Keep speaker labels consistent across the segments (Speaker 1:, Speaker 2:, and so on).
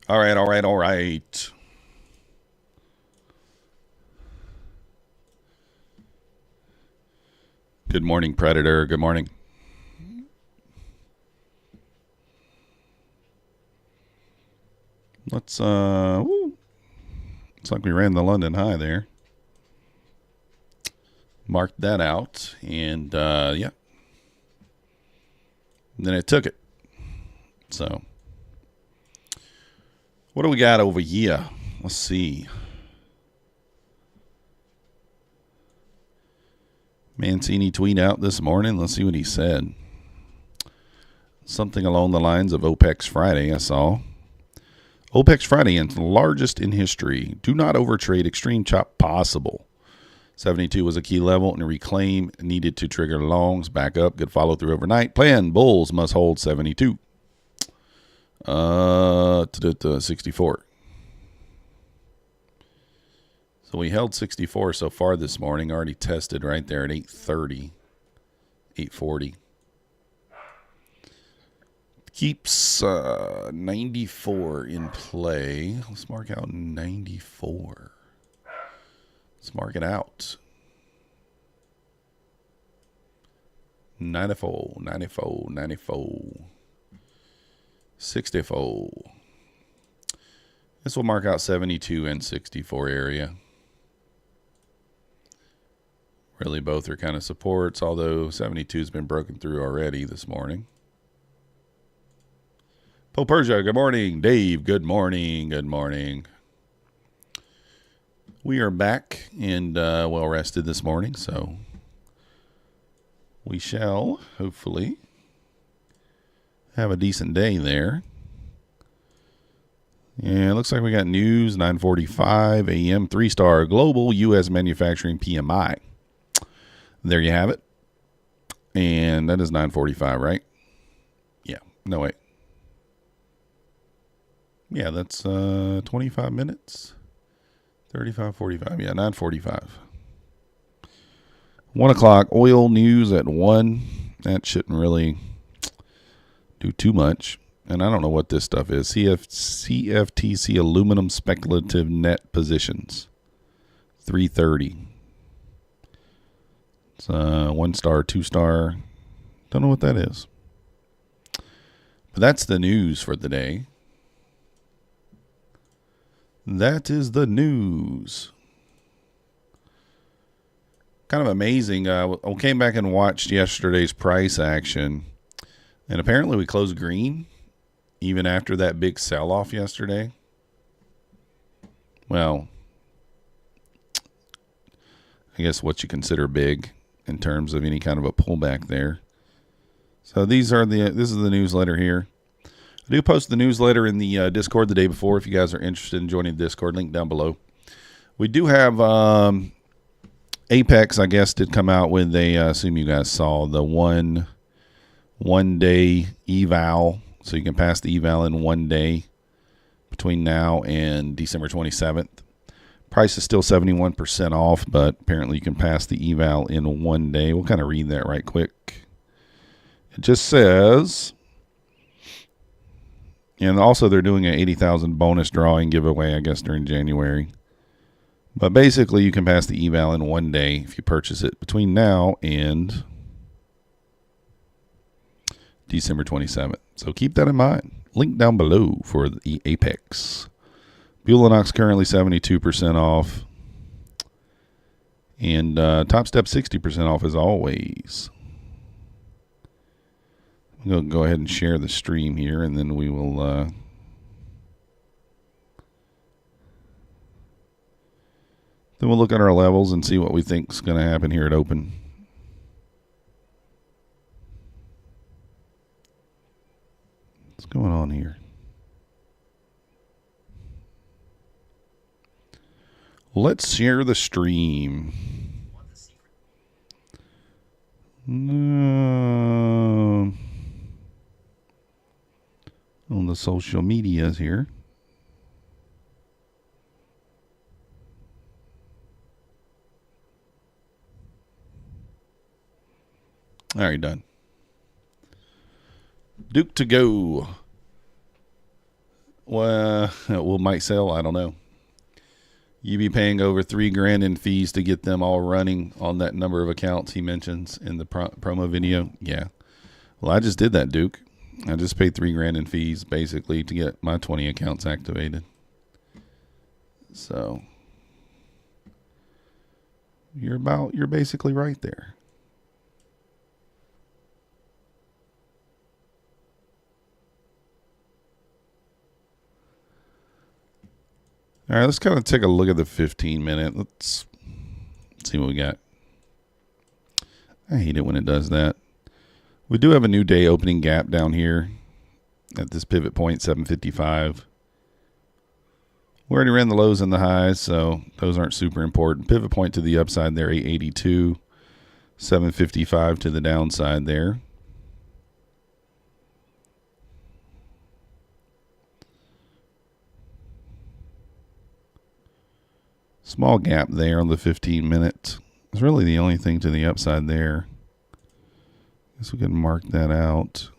Speaker 1: All right, all right, all right. Good morning, Predator. Good morning. Let's looks like we ran the London high there. Marked that out, and yeah. And then it took it. So, what do we got over here? Let's see. Mancini tweet out this morning. Let's see what he said. Something along the lines of OPEX Friday, I saw. OPEX Friday is the largest in history. Do not overtrade extreme chop possible. 72 was a key level, and a reclaim needed to trigger longs. Back up. Good follow through overnight. Plan. Bulls must hold 72. 64. So we held 64 so far this morning. Already tested right there at 830, 840. Keeps 94 in play. Let's mark out 94. Let's mark it out. 94, 94, 94. 64. This will mark out 72 and 64 area. Really both are kind of supports, although 72 has been broken through already this morning. Poe Persia, good morning. Dave, good morning. Good morning. We are back and well rested this morning, so we shall hopefully have a decent day there. Yeah, it looks like we got news, 9:45 a.m. 3-star global U.S. manufacturing PMI. There you have it. And that is 9:45, right? Yeah, no wait. Yeah, that's 25 minutes. 35:45. Yeah, 9:45. 1 o'clock. Oil news at 1. That shouldn't really do too much. And I don't know what this stuff is. CFTC aluminum speculative net positions. 330. It's 1-star, 2-star. Don't know what that is. But that's the news for the day. That is the news. Kind of amazing. I came back and watched yesterday's price action. And apparently we closed green even after that big sell-off yesterday. Well, I guess what you consider big in terms of any kind of a pullback there. So this is the newsletter here. I do post the newsletter in the Discord the day before if you guys are interested in joining the Discord. Link down below. We do have Apex, I guess, did come out with I assume you guys saw the one day eval. So you can pass the eval in 1 day between now and December 27th. Price is still 71% off, but apparently you can pass the eval in 1 day. We'll kind of read that right quick. It just says, and also they're doing an 80,000 bonus drawing giveaway, I guess, during January. But basically you can pass the eval in 1 day if you purchase it between now and December 27th. So keep that in mind. Link down below for the Apex. Bulenox currently 72% off. And Topstep 60% off as always. I'm going to go ahead and share the stream here, and then we will then we'll look at our levels and see what we think is going to happen here at open. What's going on here? Let's share the stream. On the social medias here. All right, done. Duke to go. Well, might sell. I don't know. You be paying over $3,000 in fees to get them all running on that number of accounts he mentions in the promo video. Yeah. Well, I just did that, Duke. I just paid $3,000 in fees basically to get my 20 accounts activated. So you're basically right there. All right, let's kind of take a look at the 15-minute. Let's see what we got. I hate it when it does that. We do have a new day opening gap down here at this pivot point, 755. We already ran the lows and the highs, so those aren't super important. Pivot point to the upside there, 882. 755 to the downside there. Small gap there on the 15-minute. It's really the only thing to the upside there. Guess we can mark that out.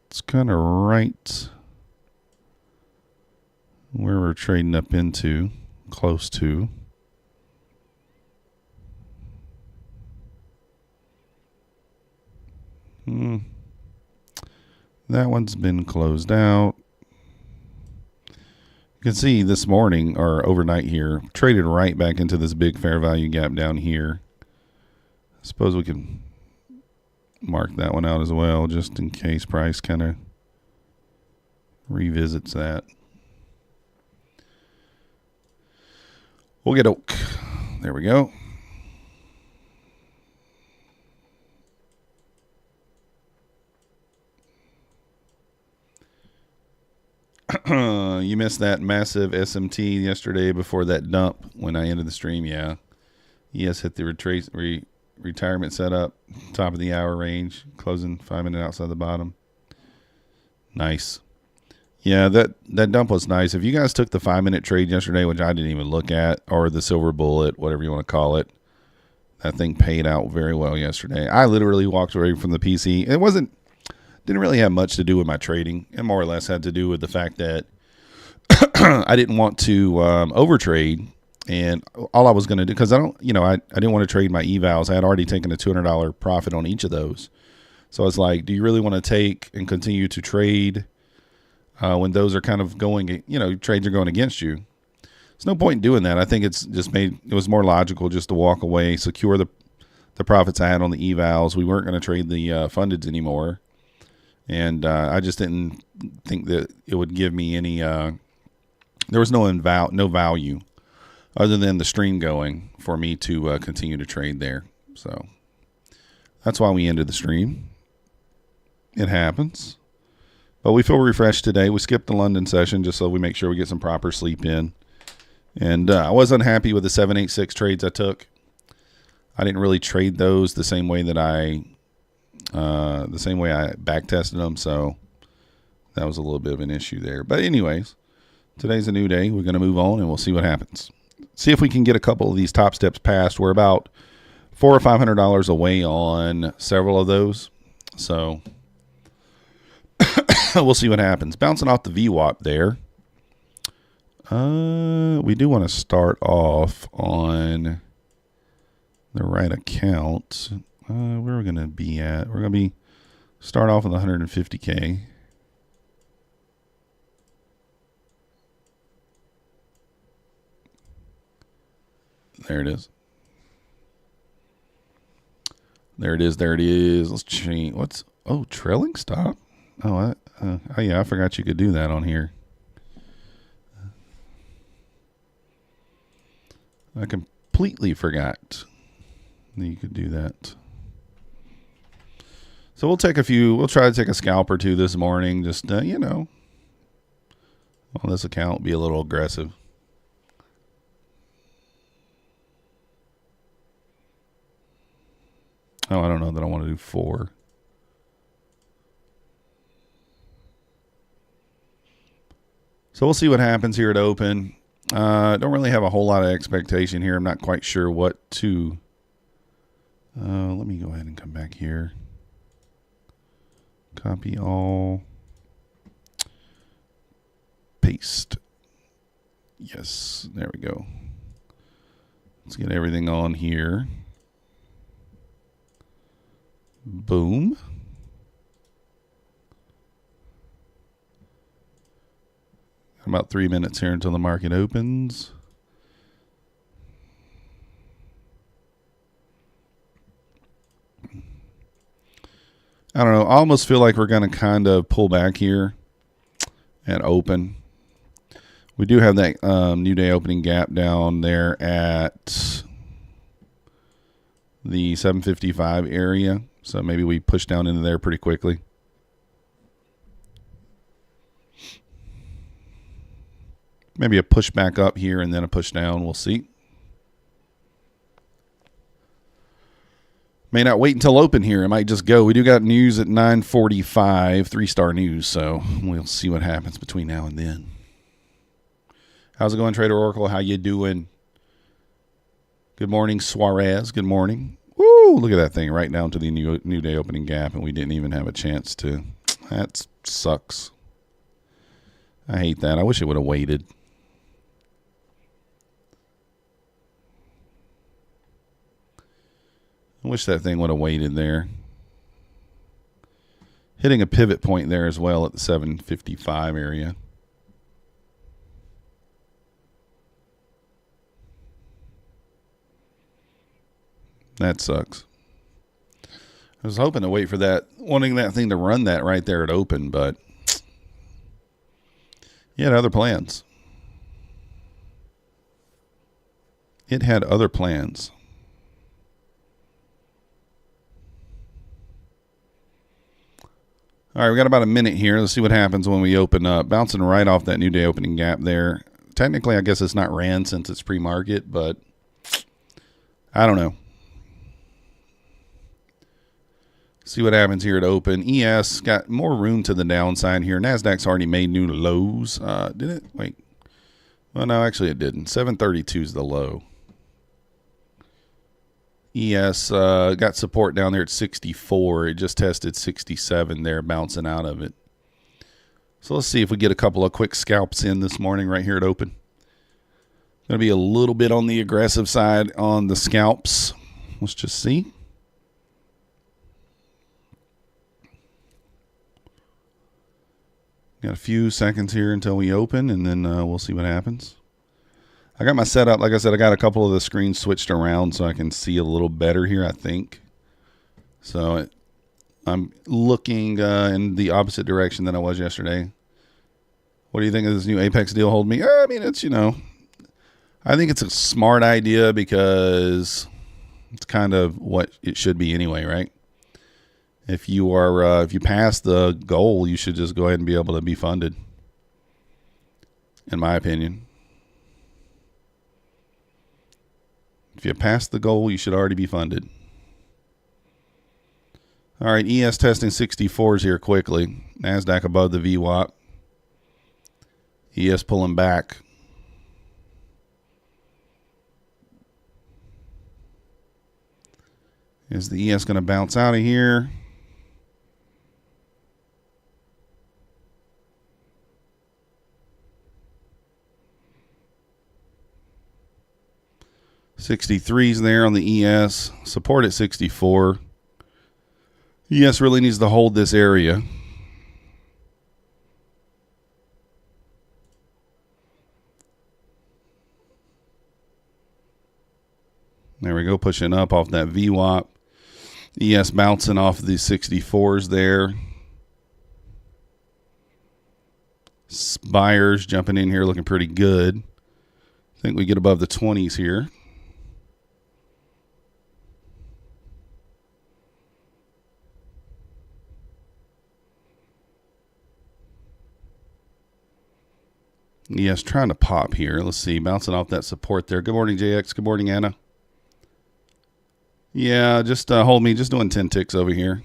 Speaker 1: It's kind of right where we're trading up into, close to. That one's been closed out. You can see this morning or overnight here, traded right back into this big fair value gap down here. I suppose we can mark that one out as well, just in case price kind of revisits that. We'll get oak. There we go. You missed that massive SMT yesterday before that dump when I ended the stream. Yeah. Yes, hit the retirement setup, top of the hour range, closing 5 minutes outside the bottom. Nice. Yeah, that dump was nice. If you guys took the 5-minute trade yesterday, which I didn't even look at, or the silver bullet, whatever you want to call it, that thing paid out very well yesterday. I literally walked away from the PC. It didn't really have much to do with my trading. It more or less had to do with the fact that I didn't want to overtrade, and all I was going to do, because I didn't want to trade my evals. I had already taken a $200 profit on each of those. So I was like, do you really want to take and continue to trade when those are kind of going, trades are going against you? There's no point in doing that. I think it was more logical just to walk away, secure the profits I had on the evals. We weren't going to trade the fundeds anymore. And I just didn't think that it would give me any, there was no value other than the stream going for me to continue to trade there. So that's why we ended the stream. It happens. But we feel refreshed today. We skipped the London session just so we make sure we get some proper sleep in. And I was unhappy with the 786 trades I took. I didn't really trade those the same way that I back tested them, so that was a little bit of an issue there. But anyways, today's a new day. We're going to move on and we'll see what happens. See if we can get a couple of these top steps passed. We're about $400 or $500 away on several of those, so we'll see what happens. Bouncing off the VWAP there. We do want to start off on the right account. Where are we going to be at? We're going to start off with 150K. There it is. There it is. There it is. Let's change. Trailing stop? Oh, yeah, I forgot you could do that on here. I completely forgot that you could do that. So we'll try to take a scalp or two this morning. Just, on this account, be a little aggressive. Oh, I don't know that I want to do 4. So we'll see what happens here at open. Don't really have a whole lot of expectation here. I'm not quite sure what to. Let me go ahead and come back here. Copy all. Paste. Yes, there we go. Let's get everything on here. Boom. About 3 minutes here until the market opens. I don't know. I almost feel like we're going to kind of pull back here and open. We do have that new day opening gap down there at the 755 area. So maybe we push down into there pretty quickly. Maybe a push back up here and then a push down. We'll see. May not wait until open here. It might just go. We do got news at 9:45, 3-star news, so we'll see what happens between now and then. How's it going, Trader Oracle? How you doing? Good morning, Suarez. Good morning. Woo! Look at that thing right down to the new day opening gap, and we didn't even have a chance to. That sucks. I hate that. I wish it would have waited. I wish that thing would have waited there. Hitting a pivot point there as well at the 755 area. That sucks. I was hoping to wait for that, wanting that thing to run that right there at open, but it had other plans. It had other plans. All right, we got about a minute here. Let's see what happens when we open up. Bouncing right off that new day opening gap there. Technically, I guess it's not ran since it's pre-market, but I don't know. See what happens here at open. ES got more room to the downside here. Nasdaq's already made new lows. Did it? Wait. Well, no, actually it didn't. 732 is the low. ES got support down there at 64. It just tested 67 there, bouncing out of it. So let's see if we get a couple of quick scalps in this morning right here at open. Going to be a little bit on the aggressive side on the scalps. Let's just see. Got a few seconds here until we open, and then we'll see what happens. I got my setup. Like I said, I got a couple of the screens switched around so I can see a little better here, I think. So I'm looking in the opposite direction than I was yesterday. What do you think of this new Apex deal? Hold me. I mean, it's, I think it's a smart idea because it's kind of what it should be anyway, right? If you are, if you pass the goal, you should just go ahead and be able to be funded, in my opinion. If you pass the goal, you should already be funded. All right, ES testing 64s here quickly. Nasdaq above the VWAP. ES pulling back. Is the ES going to bounce out of here? '63s there on the ES. Support at 64. ES really needs to hold this area. There we go, pushing up off that VWAP. ES bouncing off the 64s there. Buyers jumping in here looking pretty good. I think we get above the 20s here. Yes, trying to pop here. Let's see. Bouncing off that support there. Good morning, JX. Good morning, Anna. Yeah, just hold me. Just doing 10 ticks over here.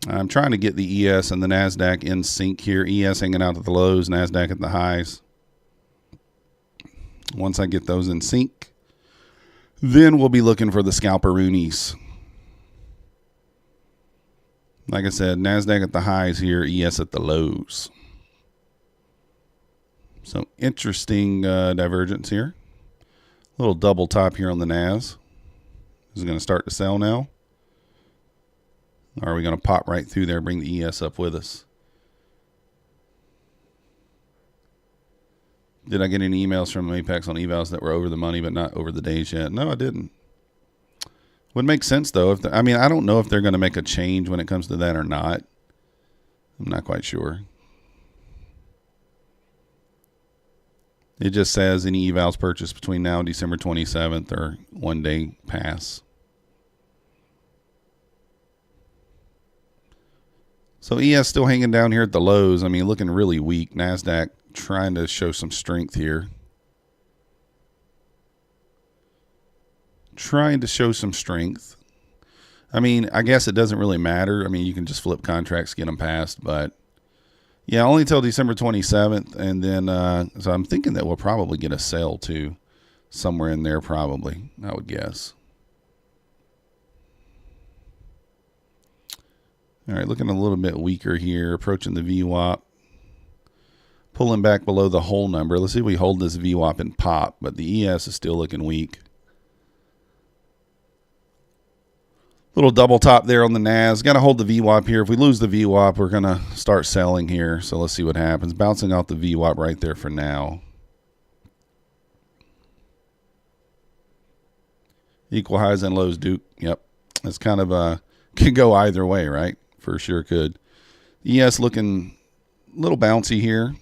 Speaker 1: I'm trying to get the ES and the NASDAQ in sync here. ES hanging out at the lows, NASDAQ at the highs. Once I get those in sync, then we'll be looking for the scalperoonies. Like I said, Nasdaq at the highs here, ES at the lows. So interesting divergence here. Little double top here on the Nas. Is it going to start to sell now? Or are we going to pop right through there, bring the ES up with us? Did I get any emails from APEX on evals that were over the money but not over the days yet? No, I didn't. Would make sense, though. I mean, I don't know if they're going to make a change when it comes to that or not. I'm not quite sure. It just says any evals purchased between now and December 27th or 1 day pass. So ES still hanging down here at the lows. I mean, looking really weak. Nasdaq trying to show some strength here. Trying to show some strength. I mean, I guess it doesn't really matter. I mean, you can just flip contracts, get them passed. But, yeah, only until December 27th. And then, so I'm thinking that we'll probably get a sale, too. Somewhere in there, probably, I would guess. All right, looking a little bit weaker here, approaching the VWAP. Pulling back below the whole number. Let's see if we hold this VWAP and pop, but the ES is still looking weak. Little double top there on the NAS. Got to hold the VWAP here. If we lose the VWAP, we're going to start selling here. So let's see what happens. Bouncing out the VWAP right there for now. Equal highs and lows, Duke. Yep. It's kind of could go either way, right? For sure could. ES looking a little bouncy here.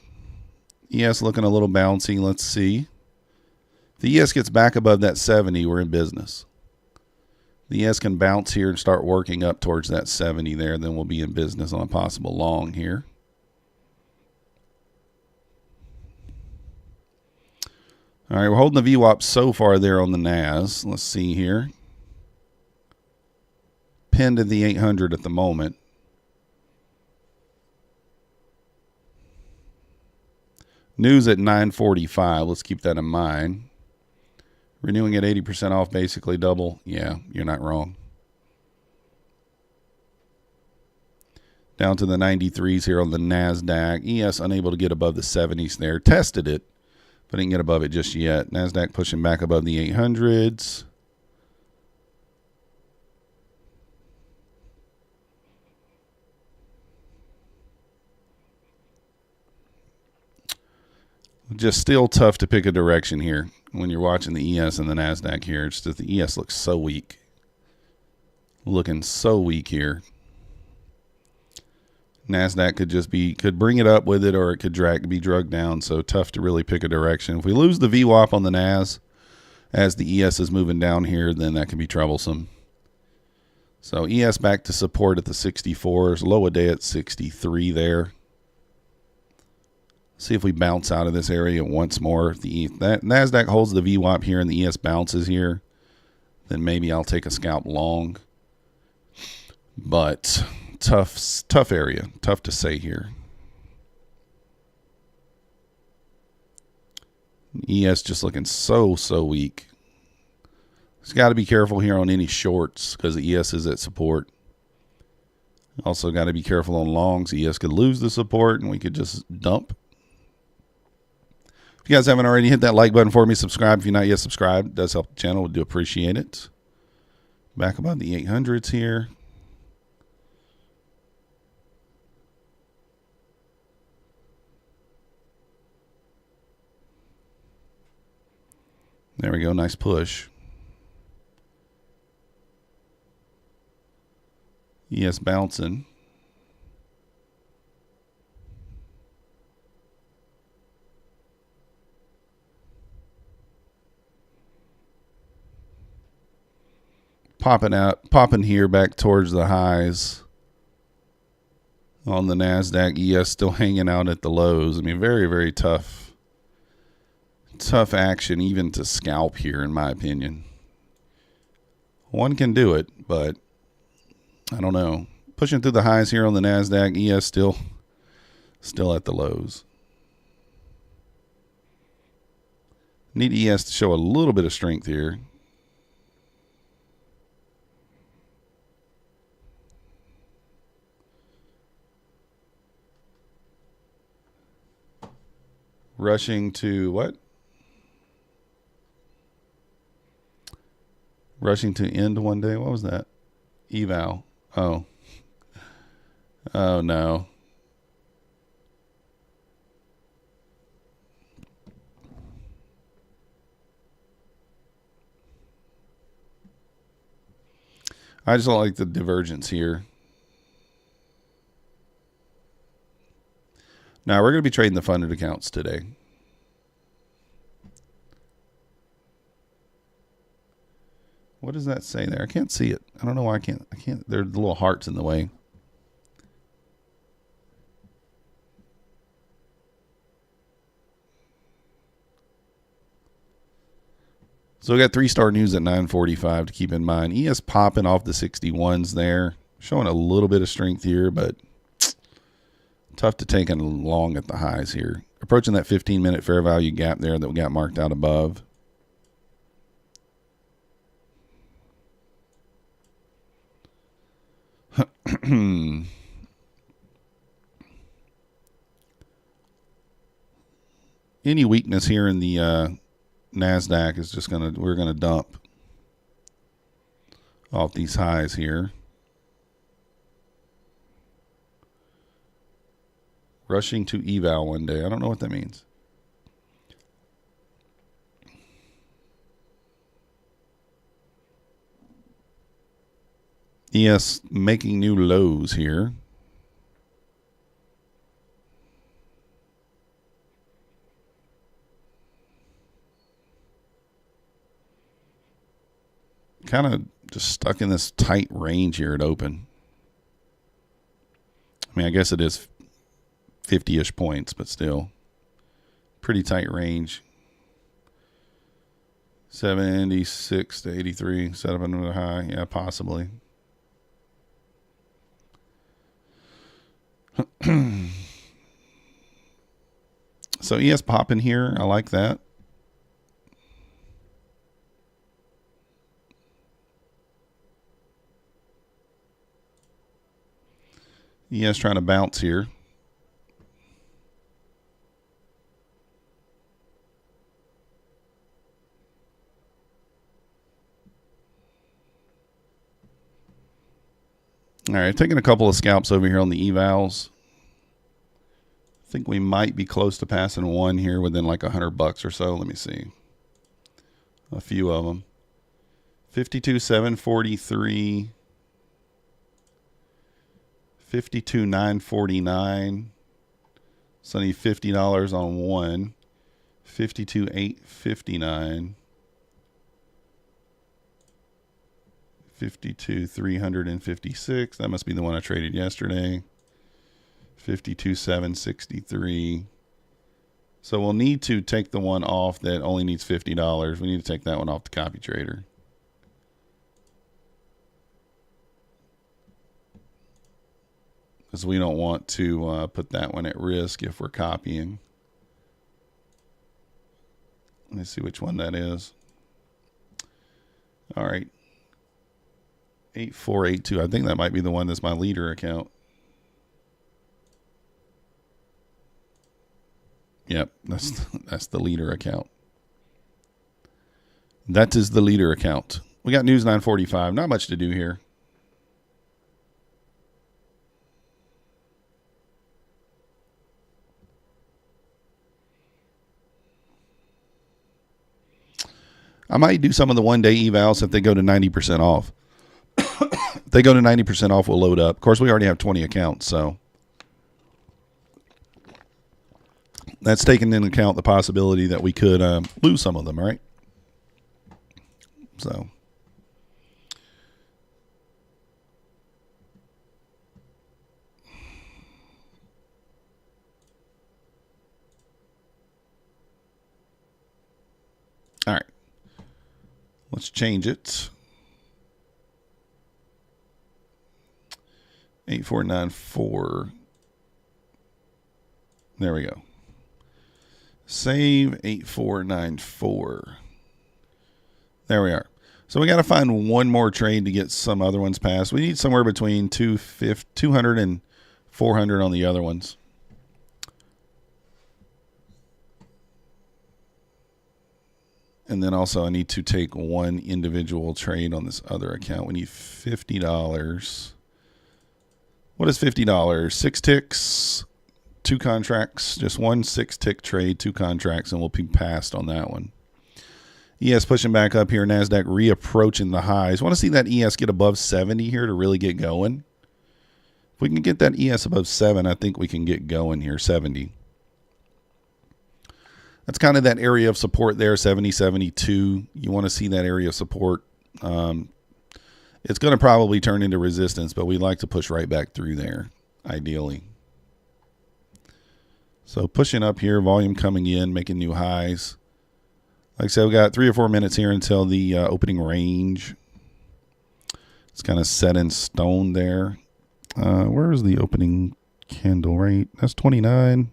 Speaker 1: ES looking a little bouncy. Let's see. If the ES gets back above that 70, we're in business. The ES can bounce here and start working up towards that 70 there. Then we'll be in business on a possible long here. All right, we're holding the VWAP so far there on the NAS. Let's see here. Pinned to the 800 at the moment. News at 9:45. Let's keep that in mind. Renewing at 80% off, basically double. Yeah, you're not wrong. Down to the 93s here on the Nasdaq. ES unable to get above the 70s there. Tested it, but didn't get above it just yet. Nasdaq pushing back above the 800s. Just still tough to pick a direction here when you're watching the ES and the Nasdaq here. It's just the ES looks so weak. Looking so weak here. Nasdaq could bring it up with it, or it could be drugged down. So tough to really pick a direction. If we lose the VWAP on the NAS as the ES is moving down here, then that can be troublesome. So ES back to support at the 64s. Low a day at 63 there. See if we bounce out of this area once more. If that Nasdaq holds the VWAP here and the ES bounces here, then maybe I'll take a scalp long. But tough area. Tough to say here. ES just looking so weak. Just got to be careful here on any shorts because the ES is at support. Also got to be careful on longs. ES could lose the support and we could just dump. If you guys haven't already, hit that like button for me. Subscribe if you're not yet subscribed. It does help the channel. We do appreciate it. Back above the 800s here. There we go. Nice push. ES bouncing. Popping here back towards the highs on the Nasdaq. ES still hanging out at the lows. I mean, very tough action even to scalp here, in my opinion. One can do it, but I don't know. Pushing through the highs here on the Nasdaq. ES still at the lows. Need ES to show a little bit of strength here. Rushing to what? Rushing to end one day. What was that? Eval. Oh. Oh, no. I just don't like the divergence here. Now, we're going to be trading the funded accounts today. What does that say there? I can't see it. I don't know why I can't. There's little hearts in the way. So we got 3-star news at 9:45 to keep in mind. ES popping off the 61s there. Showing a little bit of strength here, but tough to take on long at the highs here. Approaching that 15-minute fair value gap there that we got marked out above. Any weakness here in the Nasdaq is just we're gonna dump off these highs here. Rushing to eval one day. I don't know what that means. ES making new lows here. Kind of just stuck in this tight range here at open. I mean, I guess it is 50-ish points, but still pretty tight range. 76 to 83, set up another high. Yeah, possibly. So ES popping here. I like that. ES trying to bounce here. All right, taking a couple of scalps over here on the evals. I think we might be close to passing one here within like $100 or so. Let me see. A few of them. 52,743. 52,949. So I need $50 on one. 52,859. 52,356. That must be the one I traded yesterday. 52,763. So we'll need to take the one off that only needs $50. We need to take that one off the copy trader. Because we don't want to put that one at risk if we're copying. Let me see which one that is. All right. 8482. I think that might be the one that's my leader account. Yep, that's the leader account. That is the leader account. We got news 9:45. Not much to do here. I might do some of the one-day evals if they go to 90% off. If they go to 90% off, we'll load up. Of course, we already have 20 accounts, so that's taking into account the possibility that we could lose some of them, right? So all right. Let's change it. 8494. There we go. Save 8494. There we are. So we got to find one more trade to get some other ones passed. We need somewhere between 200 and 400 on the other ones. And then also I need to take one individual trade on this other account. We need $50. What is $50? 6 ticks, 2 contracts, just one 6-tick trade, 2 contracts, and we'll be passed on that one. ES pushing back up here. Nasdaq reapproaching the highs. Want to see that ES get above 70 here to really get going. If we can get that ES above 7, I think we can get going here. 70. That's kind of that area of support there, 70, 72. You want to see that area of support. It's going to probably turn into resistance, but we like to push right back through there, ideally. So pushing up here, volume coming in, making new highs. Like I said, we got 3 or 4 minutes here until the opening range. It's kind of set in stone there. Where is the opening candle rate? That's 29.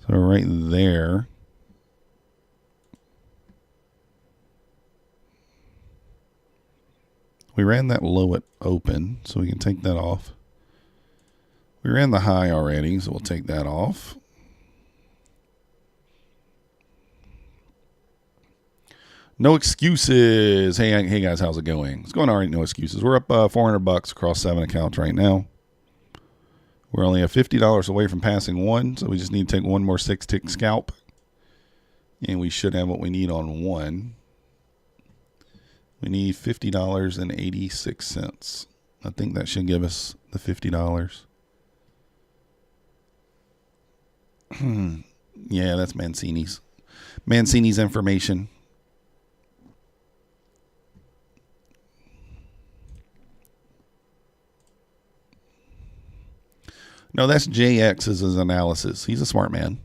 Speaker 1: So right there. We ran that low at open, so we can take that off. We ran the high already, so we'll take that off. No excuses. Hey guys, how's it going? It's going all right. No excuses. We're up $400 across 7 accounts right now. We're only at $50 away from passing 1, so we just need to take one more 6-tick scalp, and we should have what we need on 1. We need $50.86. I think that should give us the $50. Yeah, that's Mancini's. Mancini's information. No, that's JX's analysis. He's a smart man.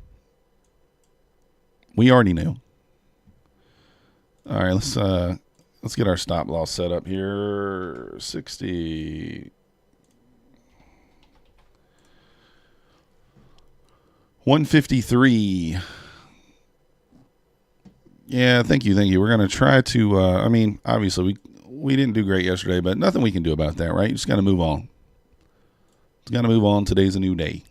Speaker 1: We already knew. All right, let's get our stop loss set up here. 60. 153. Yeah, thank you. We're going to try to, I mean, obviously we didn't do great yesterday, but nothing we can do about that, right? You just got to move on. Got to move on. Today's a new day.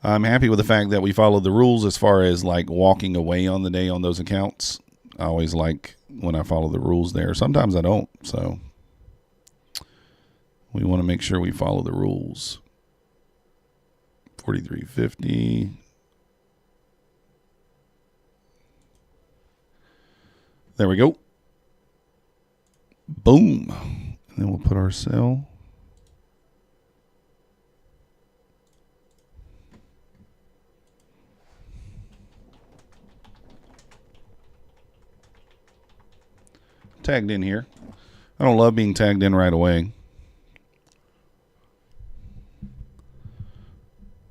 Speaker 1: I'm happy with the fact that we followed the rules as far as like walking away on the day on those accounts. I always like when I follow the rules there. Sometimes I don't. So we want to make sure we follow the rules. 43.50. There we go. Boom. And then we'll put our sell. Tagged in here. I don't love being tagged in right away.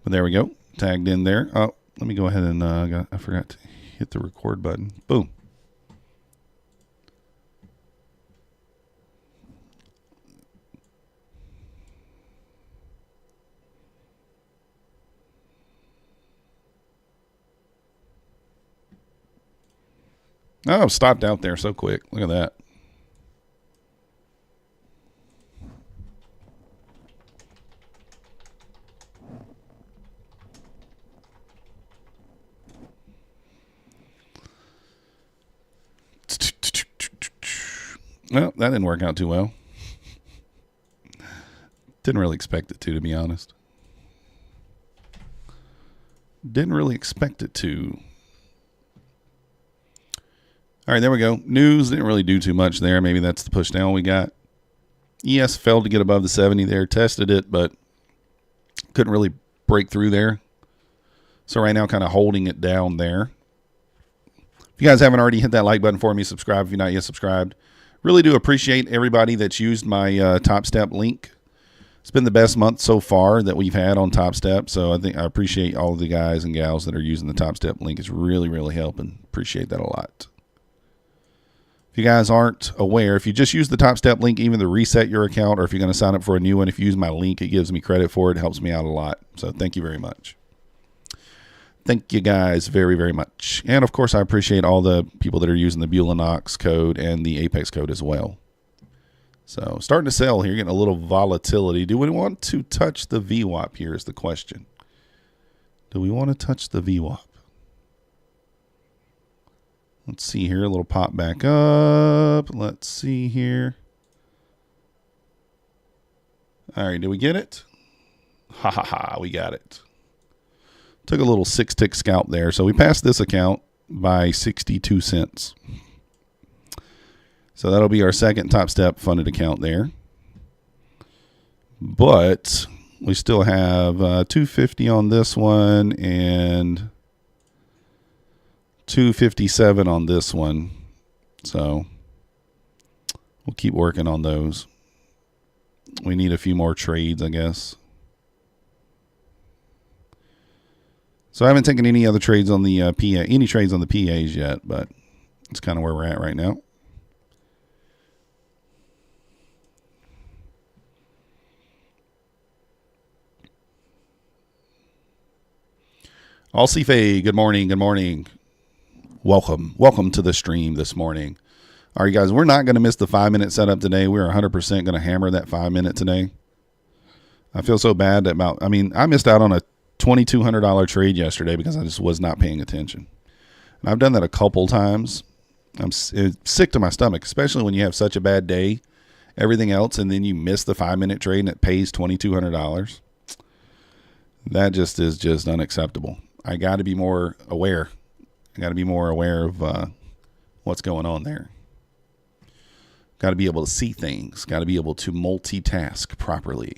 Speaker 1: But there we go. Tagged in there. Oh, let me go ahead and I forgot to hit the record button. Boom. Oh, stopped out there so quick. Look at that. Well, that didn't work out too well. Didn't really expect it to be honest. Didn't really expect it to. All right, there we go. News didn't really do too much there. Maybe that's the push down we got. ES failed to get above the 70 there. Tested it, but couldn't really break through there. So right now kind of holding it down there. If you guys haven't already, hit that like button for me. Subscribe if you're not yet subscribed. Really do appreciate everybody that's used my Topstep link. It's been the best month so far that we've had on Topstep. So I appreciate all of the guys and gals that are using the Topstep link. It's really, really helping. Appreciate that a lot. If you guys aren't aware, if you just use the Topstep link, even to reset your account, or if you're going to sign up for a new one, if you use my link, it gives me credit for it. It helps me out a lot. So thank you very much. Thank you guys very, very much. And, of course, I appreciate all the people that are using the Bulenox code and the APEX code as well. So starting to sell here, getting a little volatility. Do we want to touch the VWAP here is the question. Do we want to touch the VWAP? Let's see here. A little pop back up. Let's see here. All right, did we get it? Ha ha ha, we got it. Took a little 6-tick scalp there. So we passed this account by 62 cents. So that'll be our second Topstep funded account there. But we still have $250 on this one and $257 on this one. So we'll keep working on those. We need a few more trades, I guess. So I haven't taken any other trades on the any trades on the PAs yet, but it's kind of where we're at right now. Alcife, good morning, good morning. Welcome to the stream this morning. All right, guys, we're not going to miss the 5-minute setup today. We're 100% going to hammer that 5-minute today. I feel so bad about, I missed out on a $2,200 trade yesterday because I just was not paying attention. And I've done that a couple times. I'm sick to my stomach, especially when you have such a bad day, everything else, and then you miss the 5-minute trade and it pays $2,200. That just is just unacceptable. I got to be more aware. I got to be more aware of what's going on there. Got to be able to see things. Got to be able to multitask properly.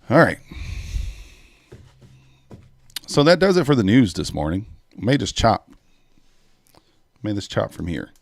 Speaker 1: All right. So that does it for the news this morning. May just chop. May this chop from here.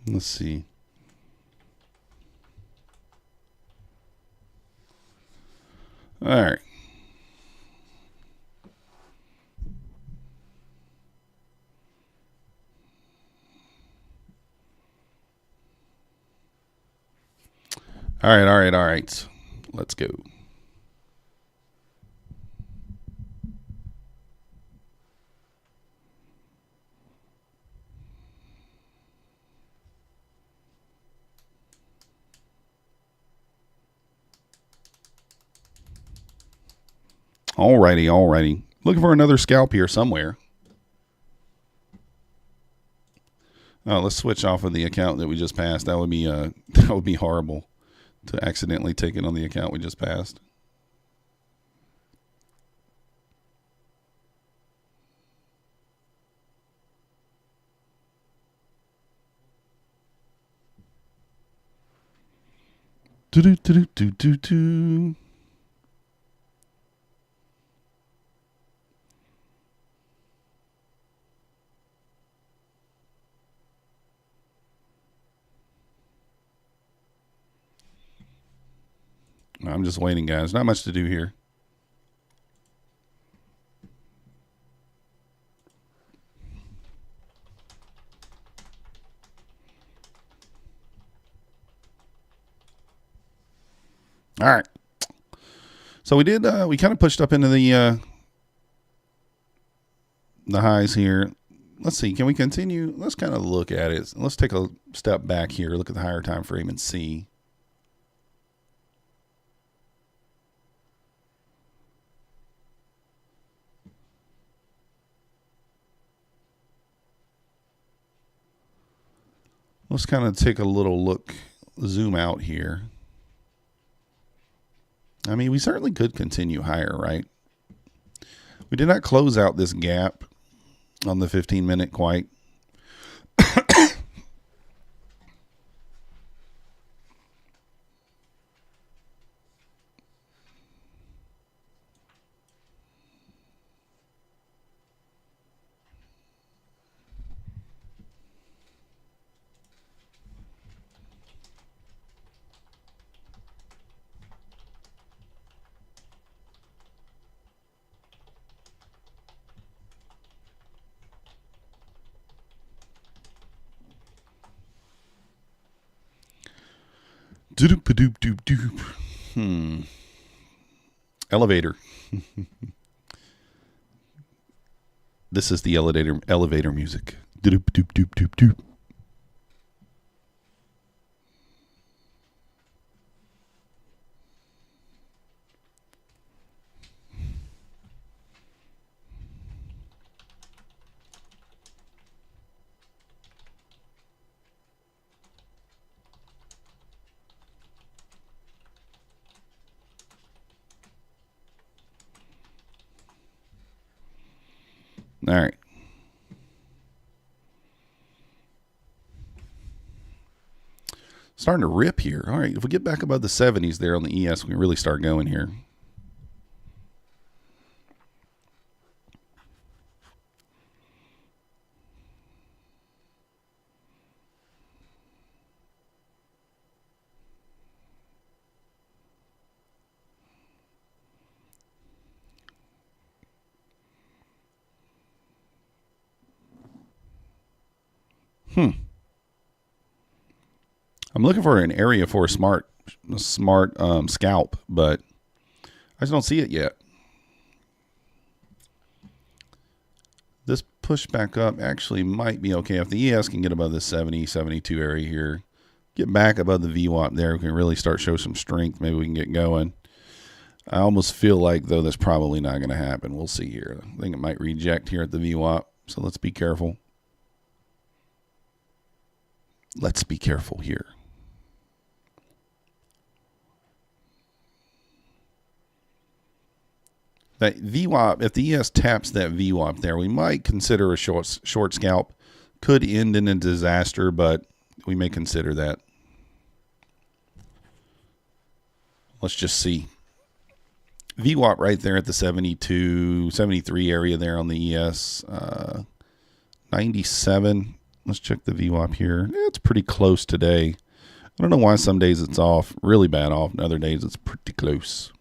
Speaker 1: Let's see. All right. All right. Let's go. Alrighty. Looking for another scalp here somewhere. Oh, let's switch off of the account that we just passed. That would be horrible to accidentally take it on the account we just passed. Do. I'm just waiting, guys. Not much to do here. All right. So we did. We kind of pushed up into the highs here. Let's see. Can we continue? Let's kind of look at it. Let's take a step back here. Look at the higher time frame and see. Let's kind of take a little look, zoom out here. I mean, we certainly could continue higher, right? We did not close out this gap on the 15-minute quite. Doop-a-doop-doop-doop. Elevator. This is the elevator music. Doop-doop-doop-doop-doop. All right. Starting to rip here. All right. If we get back above the 70s there on the ES, we can really start going here. I'm looking for an area for a smart scalp, but I just don't see it yet. This push back up actually might be okay. If the ES can get above the 70, 72 area here, get back above the VWAP there, we can really start show some strength. Maybe we can get going. I almost feel like, though, that's probably not going to happen. We'll see here. I think it might reject here at the VWAP, so let's be careful. Let's be careful here. That VWAP, if the ES taps that VWAP there, we might consider a short scalp. Could end in a disaster, but we may consider that. Let's just see. VWAP right there at the 72, 73 area there on the ES. 97. Let's check the VWAP here. Yeah, it's pretty close today. I don't know why some days it's off, really bad off, and other days it's pretty close.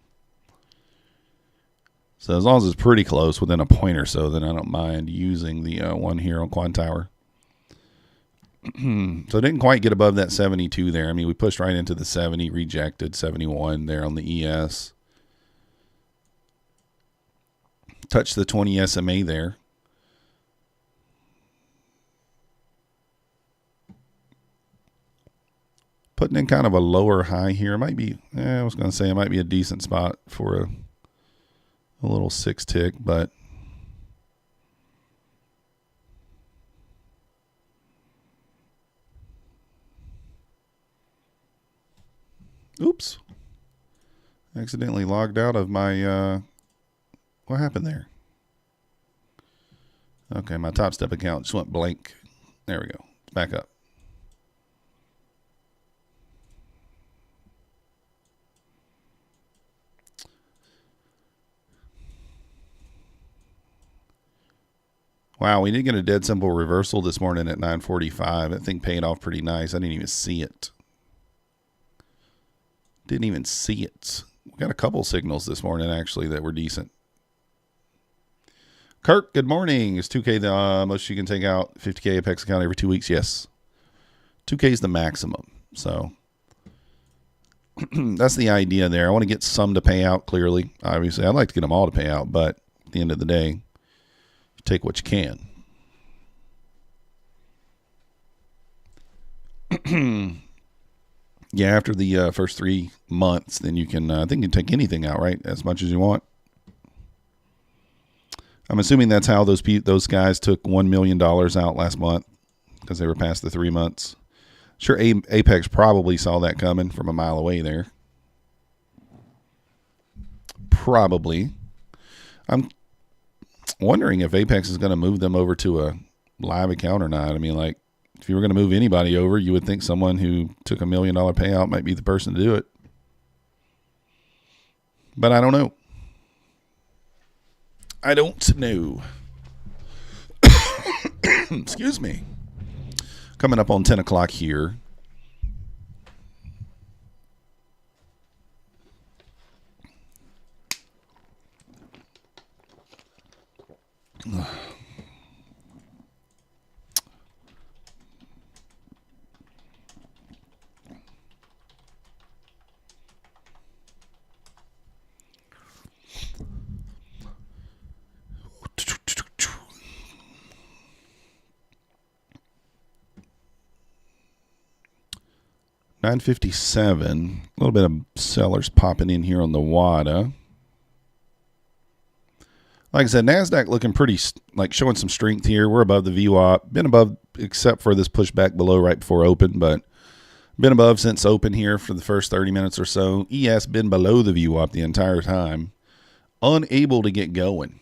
Speaker 1: So as long as it's pretty close, within a point or so, then I don't mind using the one here on Quantower. So it didn't quite get above that 72 there. I mean, we pushed right into the 70, rejected 71 there on the ES. Touched the 20 SMA there. Putting in kind of a lower high here. It might be, I was going to say it might be a decent spot for a little 6 tick, but oops. Accidentally logged out of my, what happened there? Okay, my Topstep account just went blank. There we go. It's back up. Wow, we did get a dead simple reversal this morning at 9:45. That thing paid off pretty nice. I didn't even see it. Didn't even see it. We got a couple signals this morning, actually, that were decent. Kirk, good morning. Is 2K the most you can take out? 50K Apex account every 2 weeks? Yes. 2K is the maximum. So that's the idea there. I want to get some to pay out, clearly. Obviously, I'd like to get them all to pay out, but at the end of the day, take what you can. Yeah, after the first 3 months, then you can, I think you can take anything out, right? As much as you want. I'm assuming that's how those guys took $1 million out last month because they were past the 3 months. Sure, Apex probably saw that coming from a mile away there. Probably. I'm wondering if Apex is going to move them over to a live account or not. I mean, like, if you were going to move anybody over, you would think someone who took $1 million payout might be the person to do it. But I don't know. I don't know. Excuse me. Coming up on 10 o'clock here. 957. A little bit of sellers popping in here on the WADA. Like I said, Nasdaq looking pretty, like showing some strength here. We're above the VWAP. Been above except for this pushback below right before open, but been above since open here for the first 30 minutes or so. ES been below the VWAP the entire time. Unable to get going.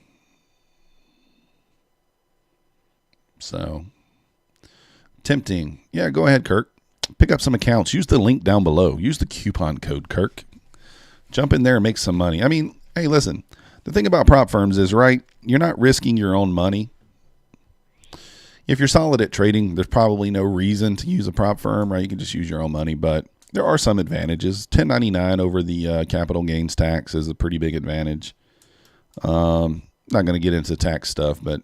Speaker 1: So, tempting. Yeah, go ahead, Kirk. Pick up some accounts. Use the link down below. Use the coupon code, Kirk. Jump in there and make some money. I mean, hey, listen. The thing about prop firms is, right, you're not risking your own money. If you're solid at trading, there's probably no reason to use a prop firm, right? You can just use your own money, but there are some advantages. 1099 over the capital gains tax is a pretty big advantage. Not going to get into tax stuff, but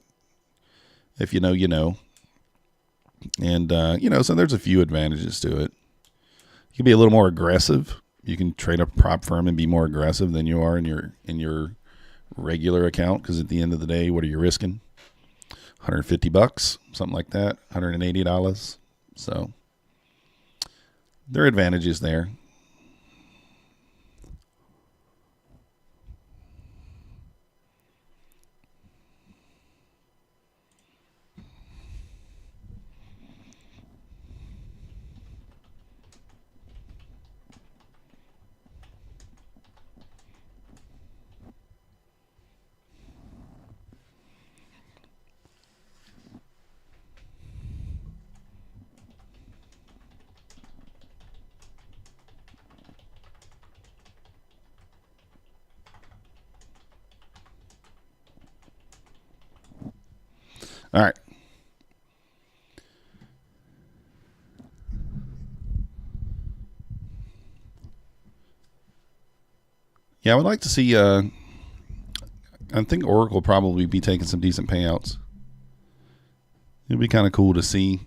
Speaker 1: if you know, you know. And, so there's a few advantages to it. You can be a little more aggressive. You can trade a prop firm and be more aggressive than you are in your regular account, because at the end of the day, what are you risking? $150, something like that, $180. So there are advantages there. All right. Yeah, I would like to see, I think Oracle will probably be taking some decent payouts. It'd be kind of cool to see.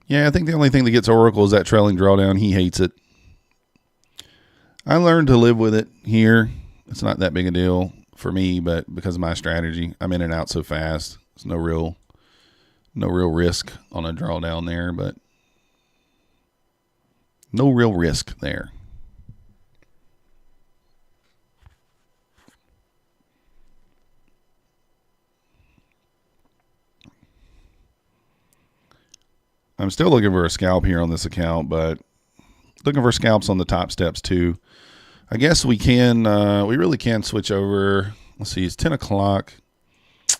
Speaker 1: Yeah, I think the only thing that gets Oracle is that trailing drawdown. He hates it. I learned to live with it here. It's not that big a deal for me, but because of my strategy, I'm in and out so fast. There's no real risk on a drawdown there, but no real risk there. I'm still looking for a scalp here on this account, but looking for scalps on the top steps too. I guess we can, we really can switch over. Let's see, it's 10 o'clock. I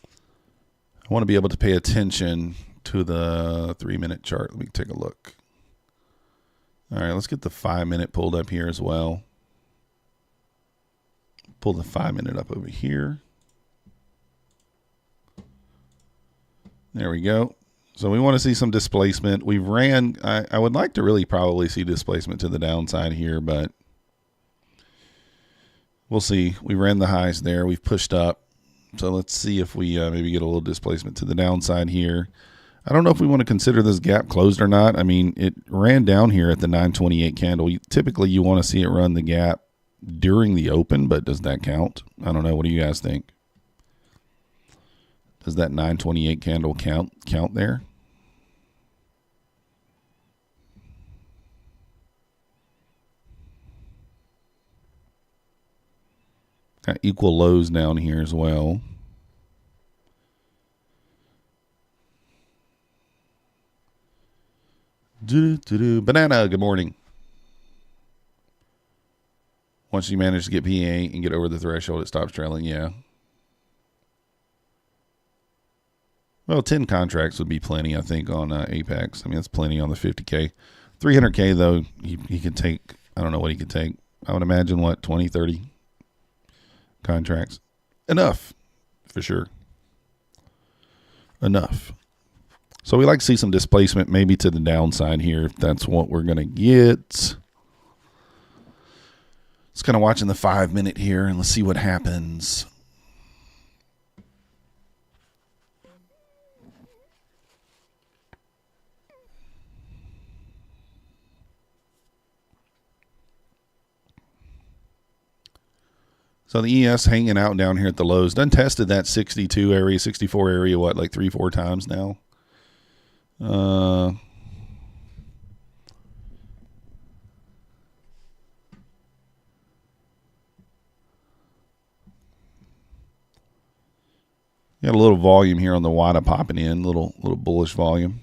Speaker 1: want to be able to pay attention to the 3-minute chart. Let me take a look. All right, let's get the 5-minute pulled up here as well. Pull the 5-minute up over here. There we go. So we want to see some displacement. We've ran, I would like to really probably see displacement to the downside here, but we'll see. We ran the highs there. We've pushed up. So let's see if we maybe get a little displacement to the downside here. I don't know if we want to consider this gap closed or not. I mean, it ran down here at the 928 candle. Typically, you want to see it run the gap during the open, but does that count? I don't know. What do you guys think? Does that 928 candle count there? Got equal lows down here as well. Banana, good morning. Once you manage to get PA and get over the threshold, it stops trailing. Yeah. Well, 10 contracts would be plenty, I think, on APEX. I mean, that's plenty on the 50K. 300K, though, he could take, I don't know what he could take. I would imagine, what, 20, 30 contracts. Enough, for sure. Enough. So we like to see some displacement maybe to the downside here if that's what we're going to get. Just kind of watching the 5-minute here, and let's see what happens. So the ES hanging out down here at the lows. Done tested that 62 area, 64 area, what, like 3-4 times now? Got a little volume here on the WADA popping in, little bullish volume.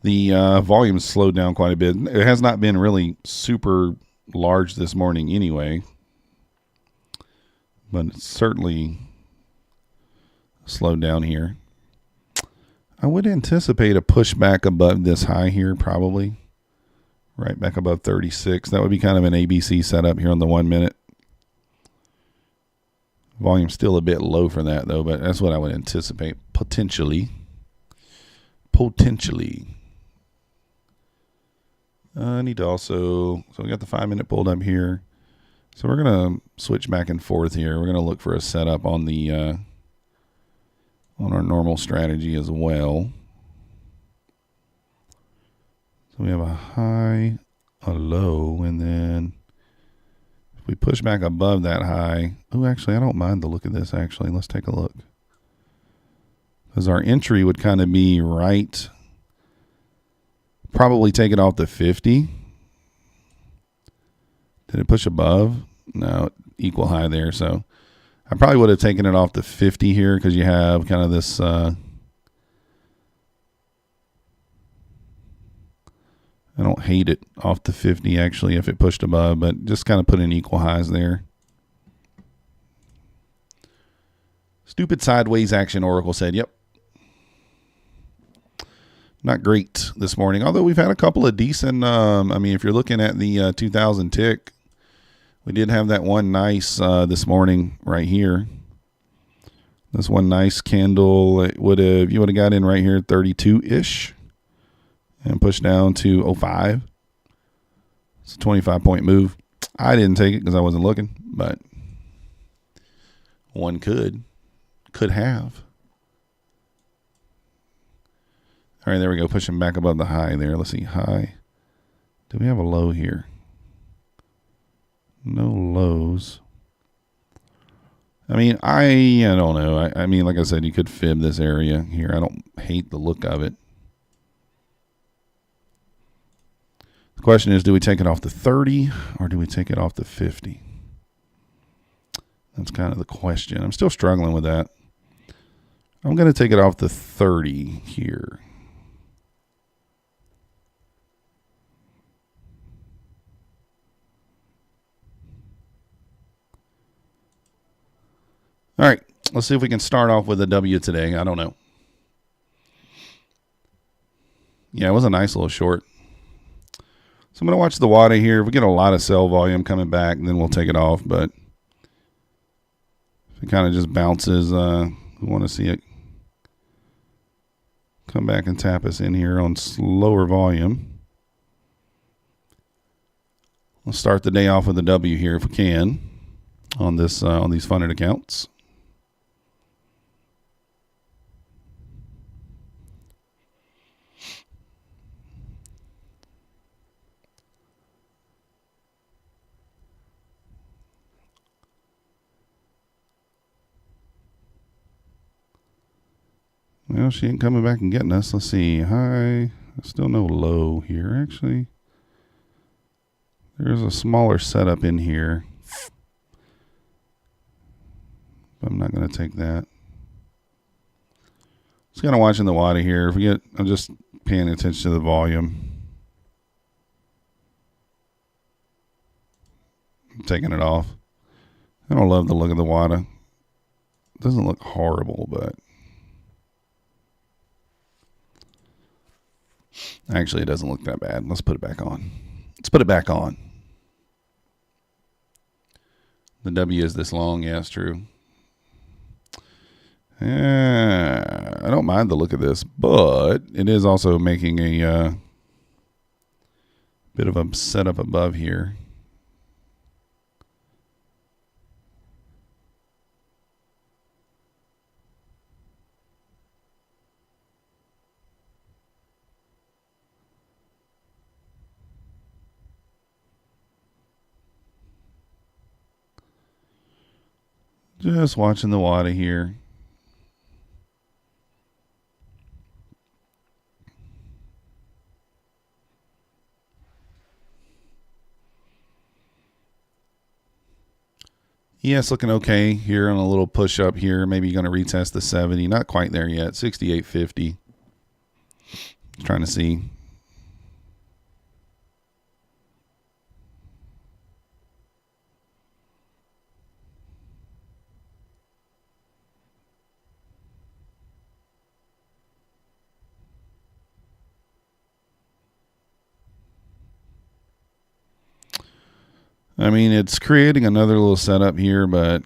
Speaker 1: The volume slowed down quite a bit. It has not been really super large this morning anyway, but it's certainly slowed down here. I would anticipate a pushback above this high here, probably right back above 36. That would be kind of an ABC setup here on the 1 minute. Volume's still a bit low for that, though, but that's what I would anticipate potentially. I need to also, so we got the 5-minute pulled up here. So we're going to switch back and forth here. We're going to look for a setup on the on our normal strategy as well. So we have a high, a low, and then if we push back above that high, oh, actually, I don't mind the look of this, actually. Let's take a look. Because our entry would kind of be right, probably take it off the 50. Did it push above? No, equal high there. So I probably would have taken it off the 50 here because you have kind of this I don't hate it off the 50 actually if it pushed above, but just kind of put in equal highs there. Stupid sideways action, Oracle said. Yep. Not great this morning, although we've had a couple of decent, I mean, if you're looking at the 2000 tick, we did have that one nice this morning right here. This one nice candle, you would have got in right here at 32-ish and pushed down to 05. It's a 25-point move. I didn't take it because I wasn't looking, but one could have. All right, there we go. Pushing back above the high there. Let's see. High. Do we have a low here? No lows. I mean, I don't know. I mean, like I said, you could fib this area here. I don't hate the look of it. The question is, do we take it off the 30 or do we take it off the 50? That's kind of the question. I'm still struggling with that. I'm going to take it off the 30 here. All right, let's see if we can start off with a W today. I don't know. Yeah, it was a nice little short. So I'm going to watch the WADA here. If we get a lot of sell volume coming back, then we'll take it off. But if it kind of just bounces, we want to see it come back and tap us in here on slower volume. We'll start the day off with a W here if we can on this on these funded accounts. Well, she ain't coming back and getting us. Let's see. High. Still no low here, actually. There's a smaller setup in here. But I'm not going to take that. Just kind of watching the WADA here. I'm just paying attention to the volume. I'm taking it off. I don't love the look of the WADA. It doesn't look horrible, but actually, it doesn't look that bad. Let's put it back on. Let's put it back on. The W is this long. Yeah, it's true. I don't mind the look of this, but it is also making a Bit of a setup above here. Just watching the water here. Yes, looking okay here on a little push up here. Maybe going to retest the 70. Not quite there yet. 68.50. Trying to see. I mean, it's creating another little setup here, but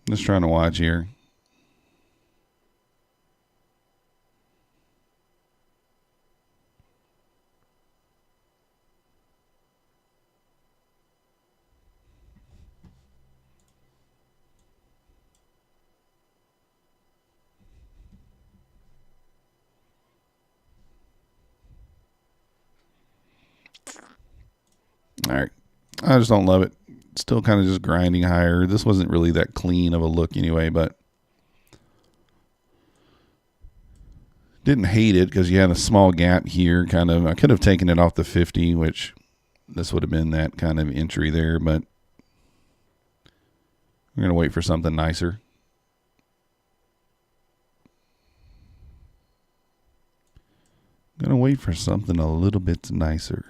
Speaker 1: just trying to watch here. All right. I just don't love it. Still kind of just grinding higher. This wasn't really that clean of a look anyway, but didn't hate it because you had a small gap here. Kind of, I could have taken it off the 50, which this would have been that kind of entry there, but we're going to wait for something nicer. Going to wait for something a little bit nicer.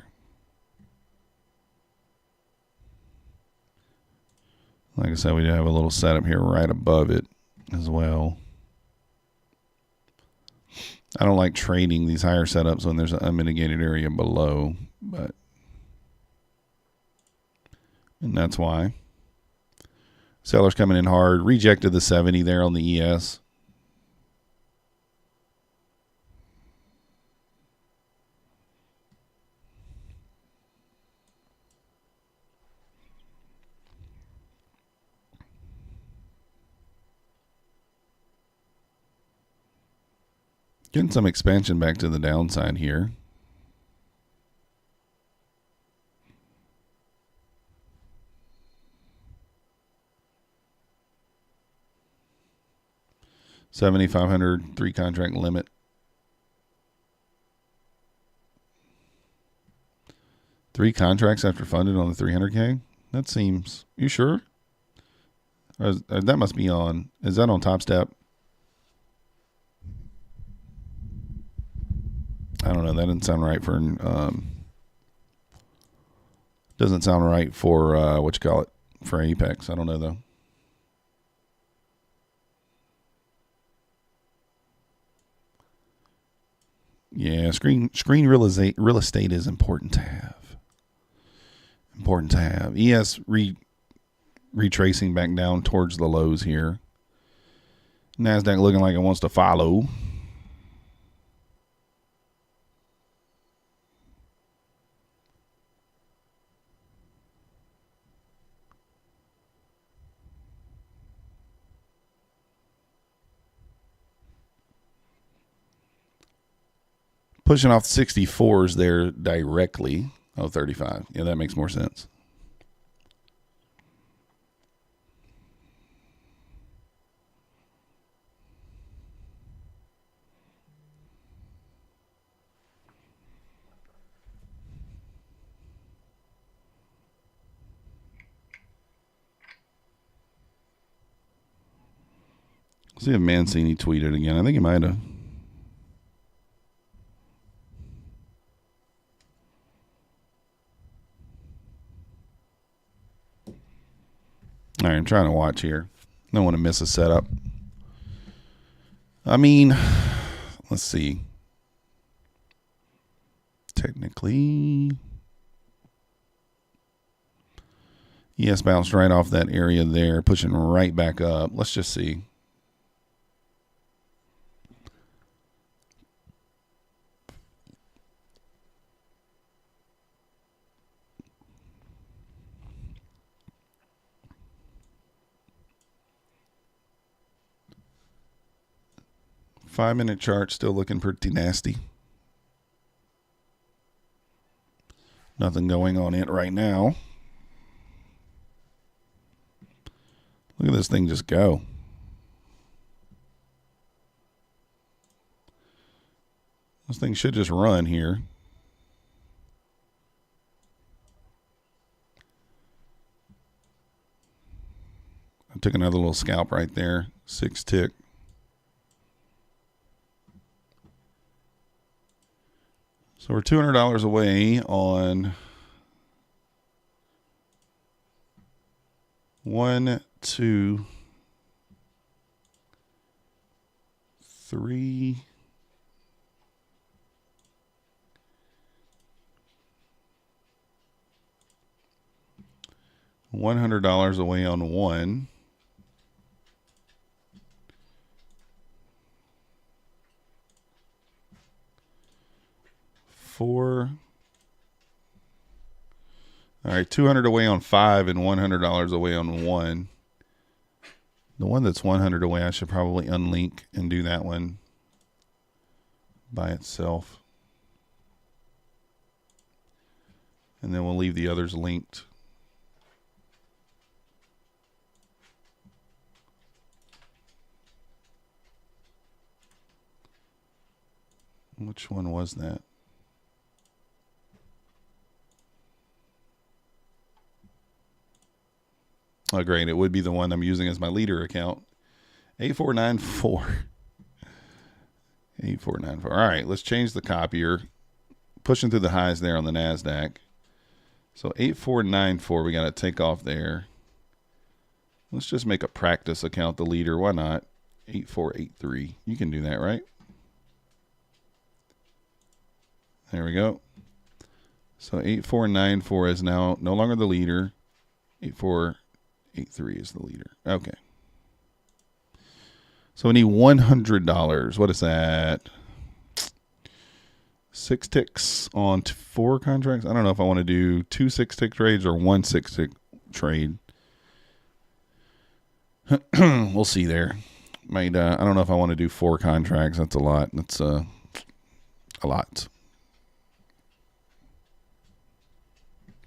Speaker 1: Like I said, we do have a little setup here right above it as well. I don't like trading these higher setups when there's an unmitigated area below, and that's why. Sellers coming in hard. Rejected the 70 there on the ES. Getting some expansion back to the downside here. $7,500 3 contract limit. Three contracts after funded on the 300K? That seems... You sure? That must be on... Is that on Topstep? I don't know. That doesn't sound right for... doesn't sound right for... what you call it? For Apex. I don't know, though. Yeah, screen real estate is important to have. Important to have. ES retracing back down towards the lows here. Nasdaq looking like it wants to follow. Pushing off 64s there directly. Oh, 35. Yeah, that makes more sense. See if Mancini tweeted again. I think he might have. All right, I'm trying to watch here. Don't want to miss a setup. I mean, let's see. Technically, Yes, bounced right off that area there, pushing right back up. Let's just see. Five-minute chart still looking pretty nasty. Nothing going on it right now. Look at this thing just go. This thing should just run here. I took another little scalp right there. 6 tick. So we're $200 away on 1, 2, 3. $100 away on 1. 4. All right, 200 away on 5 and $100 away on 1. The one that's 100 away, I should probably unlink and do that one by itself. And then we'll leave the others linked. Which one was that? Oh, great. It would be the one I'm using as my leader account. 8494. 8494. All right, let's change the copier. Pushing through the highs there on the Nasdaq. So 8494, we got to take off there. Let's just make a practice account the leader. Why not? 8483. You can do that, right? There we go. So 8494 is now no longer the leader. 8483 is the leader. Okay. So we need $100. What is that? 6 ticks on 4 contracts. I don't know if I want to do 2 6-tick trades or 1 6-tick trade. We'll see there. I don't know if I want to do 4 contracts. That's a lot. That's a lot.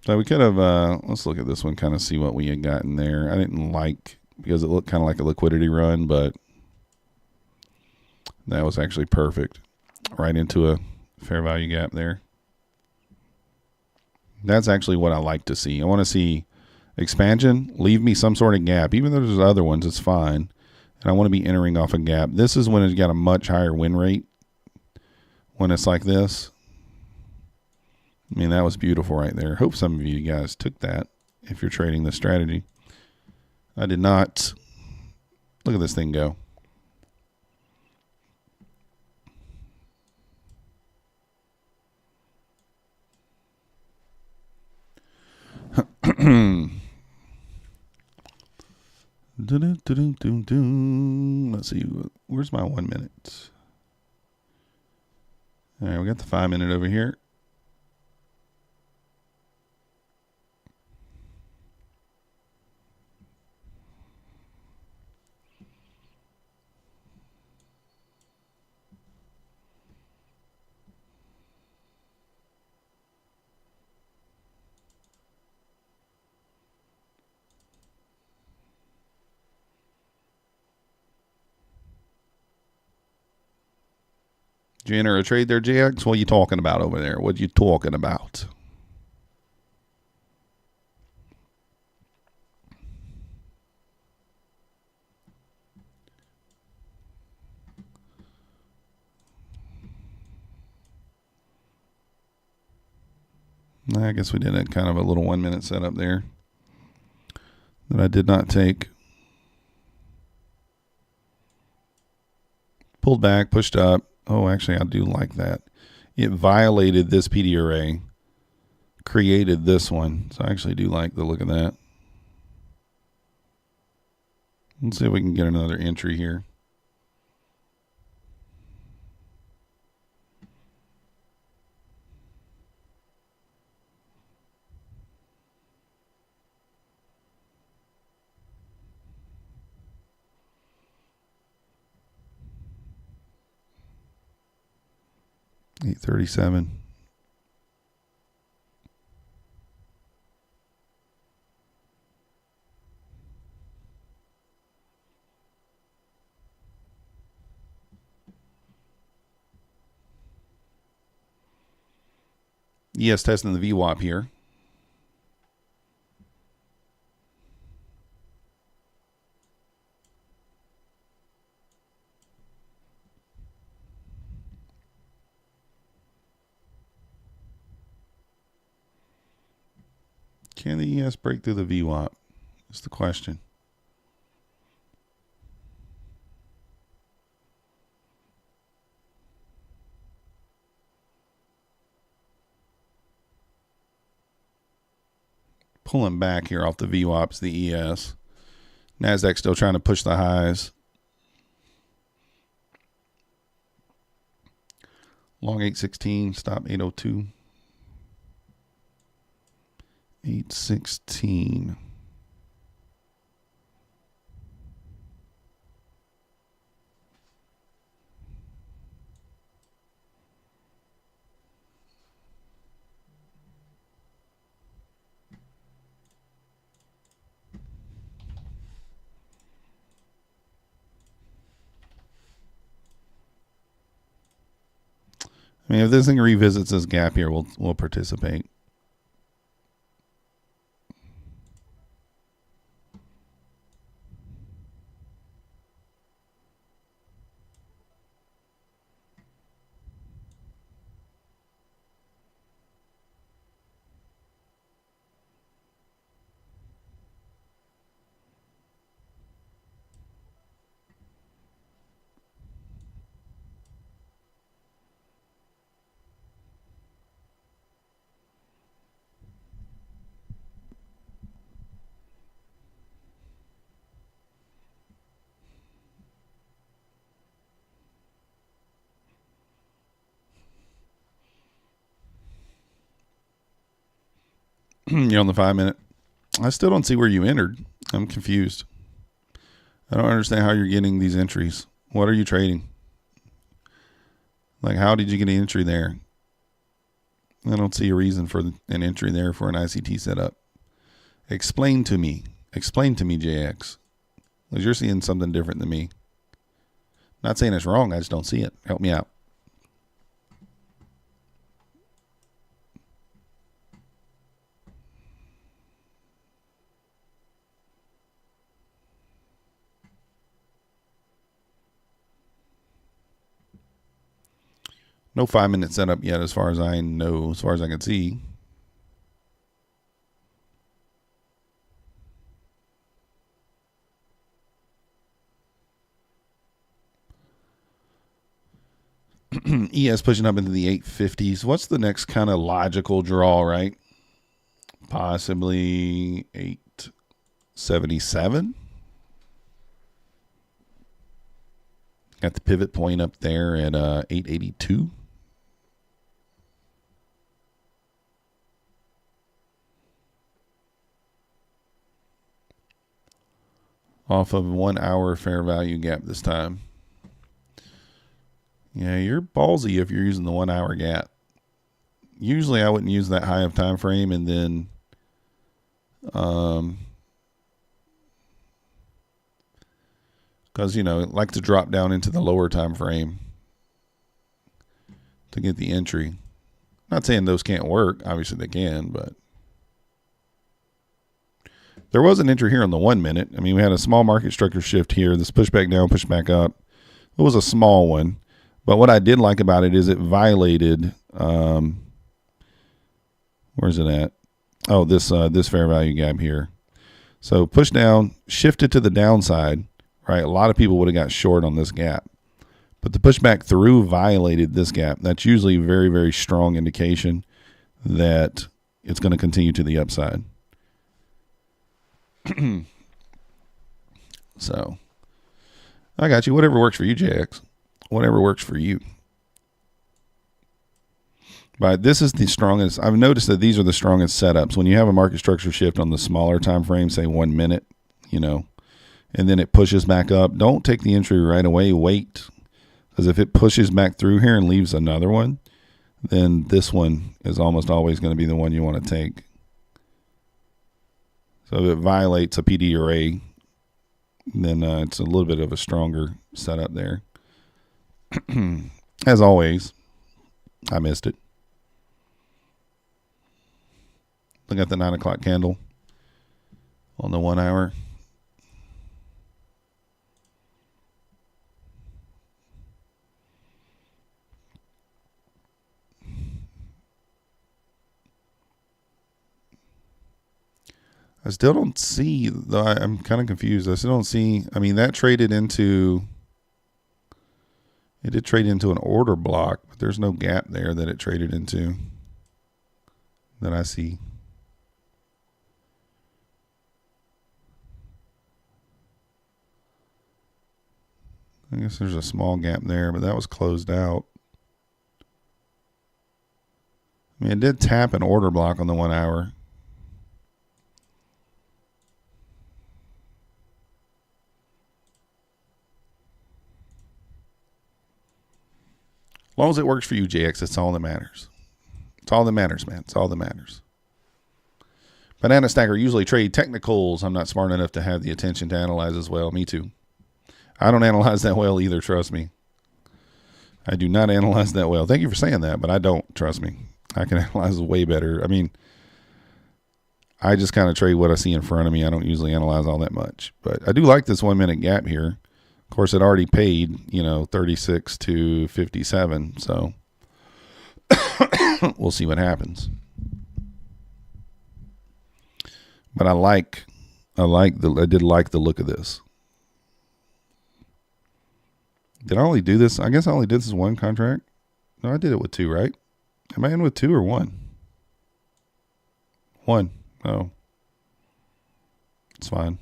Speaker 1: So we could have, let's look at this one, kind of see what we had gotten there. I didn't like, because it looked kind of like a liquidity run, but that was actually perfect. Right into a fair value gap there. That's actually what I like to see. I want to see expansion, leave me some sort of gap. Even though there's other ones, it's fine. And I want to be entering off a gap. This is when it's got a much higher win rate. When it's like this. I mean, that was beautiful right there. Hope some of you guys took that if you're trading this strategy. I did not. Look at this thing go. Let's see. Where's my 1 minute? All right, we got the 5 minute over here. Did you enter a trade there, JX? What are you talking about over there? What are you talking about? I guess we did a kind of a little 1 minute setup there that I did not take. Pulled back, pushed up. Oh, actually, I do like that. It violated this PD array, created this one. So I actually do like the look of that. Let's see if we can get another entry here. $837. Yes, testing the VWAP here. Can the ES break through the VWAP? That's the question. Pulling back here off the VWAPs, the ES. Nasdaq still trying to push the highs. Long 816, stop 802. 816. I mean, if this thing revisits this gap here, we'll participate. You're on the 5 minute. I still don't see where you entered. I'm confused. I don't understand how you're getting these entries. What are you trading? Like, how did you get an entry there? I don't see a reason for an entry there for an ICT setup. Explain to me. Explain to me, JX. Because you're seeing something different than me. Not saying it's wrong. I just don't see it. Help me out. No 5 minute setup yet, as far as I know, as far as I can see. ES pushing up into the 850s. What's the next kind of logical draw, right? Possibly 877. Got the pivot point up there at 882. Off of 1 hour fair value gap this time. Yeah, you're ballsy if you're using the 1 hour gap. Usually I wouldn't use that high of time frame, and then because, you know, it likes to drop down into the lower time frame to get the entry. Not saying those can't work. Obviously they can, but there was an entry here on the 1 minute. I mean, we had a small market structure shift here. This push back down, push back up. It was a small one. But what I did like about it is it violated, where's it at? Oh, this fair value gap here. So push down, shifted to the downside, right? A lot of people would have got short on this gap. But the pushback through violated this gap. That's usually a very, very strong indication that it's going to continue to the upside. So I got you. Whatever works for you, JX. Whatever works for you. But this is the strongest. I've noticed that these are the strongest setups. When you have a market structure shift on the smaller time frame, say 1 minute, and then it pushes back up, don't take the entry right away. Wait. Because if it pushes back through here and leaves another one, then this one is almost always going to be the one you want to take. So if it violates a PD array, then it's a little bit of a stronger setup there. As always, I missed it. Look at the 9 o'clock candle on the 1 hour. I still don't see, though I'm kind of confused. I still don't see, I mean, that traded into, it did trade into an order block, but there's no gap there that it traded into that I see. I guess there's a small gap there, but that was closed out. I mean, it did tap an order block on the 1 hour. As long as it works for you, JX, that's all that matters. It's all that matters, man. It's all that matters. Banana Stacker usually trade technicals. I'm not smart enough to have the attention to analyze as well. Me too. I don't analyze that well either, trust me. I do not analyze that well. Thank you for saying that, but I don't, trust me. I can analyze way better. I mean, I just kind of trade what I see in front of me. I don't usually analyze all that much. But I do like this 1 minute gap here. Of course, it already paid, 36 to 57. So we'll see what happens. But I did like the look of this. Did I only do this? I guess I only did this one contract. No, I did it with 2, right? Am I in with 2 or 1? 1. Oh. It's fine.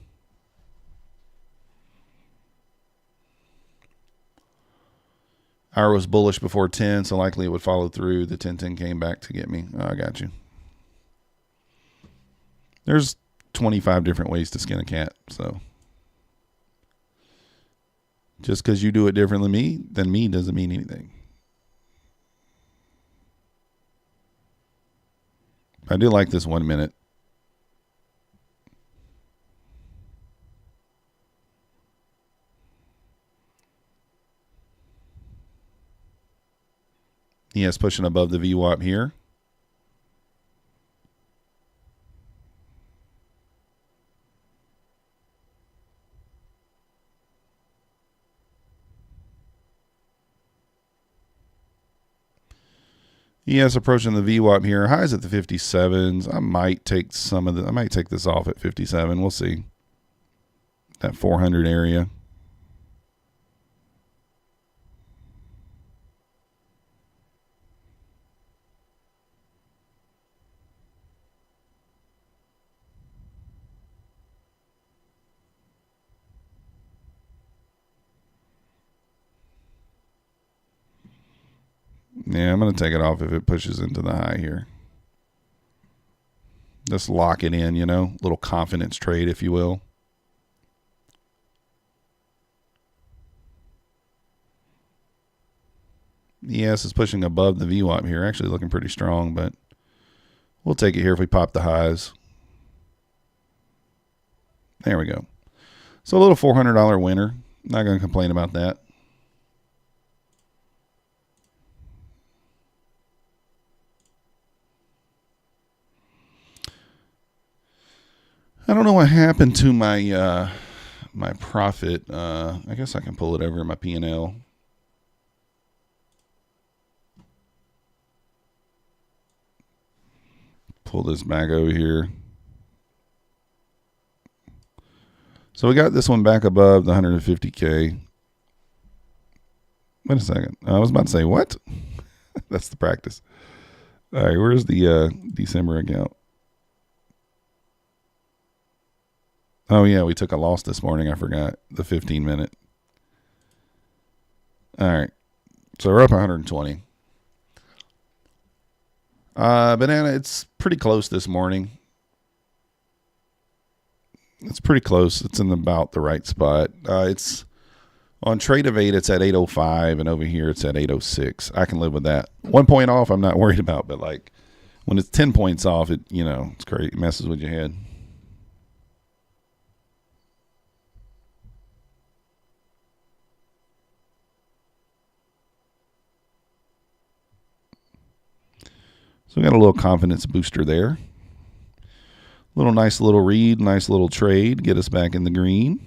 Speaker 1: Hour was bullish before 10, so likely it would follow through. The 10-10 came back to get me. Oh, I got you. There's 25 different ways to skin a cat, so just because you do it differently than me doesn't mean anything. I do like this 1 minute. Yes, pushing above the VWAP here. Yes, approaching the VWAP here. Highs at the 57s. I might take this off at 57. We'll see. That 400 area. Yeah, I'm going to take it off if it pushes into the high here. Just lock it in, little confidence trade, if you will. Yes, it's pushing above the VWAP here. Actually looking pretty strong, but we'll take it here if we pop the highs. There we go. So a little $400 winner. Not going to complain about that. I don't know what happened to my my profit. I guess I can pull it over in my P&L. Pull this back over here. So we got this one back above the 150K. Wait a second. I was about to say, what? That's the practice. All right, where's the December account? Oh, yeah, we took a loss this morning. I forgot the 15-minute. All right. So we're up 120. Banana, it's pretty close this morning. It's pretty close. It's in about the right spot. It's on trade of 8, it's at 805, and over here it's at 806. I can live with that. 1 point off, I'm not worried about, but like when it's 10 points off, it's great. It messes with your head. So we got a little confidence booster there. Nice little read, nice little trade, get us back in the green.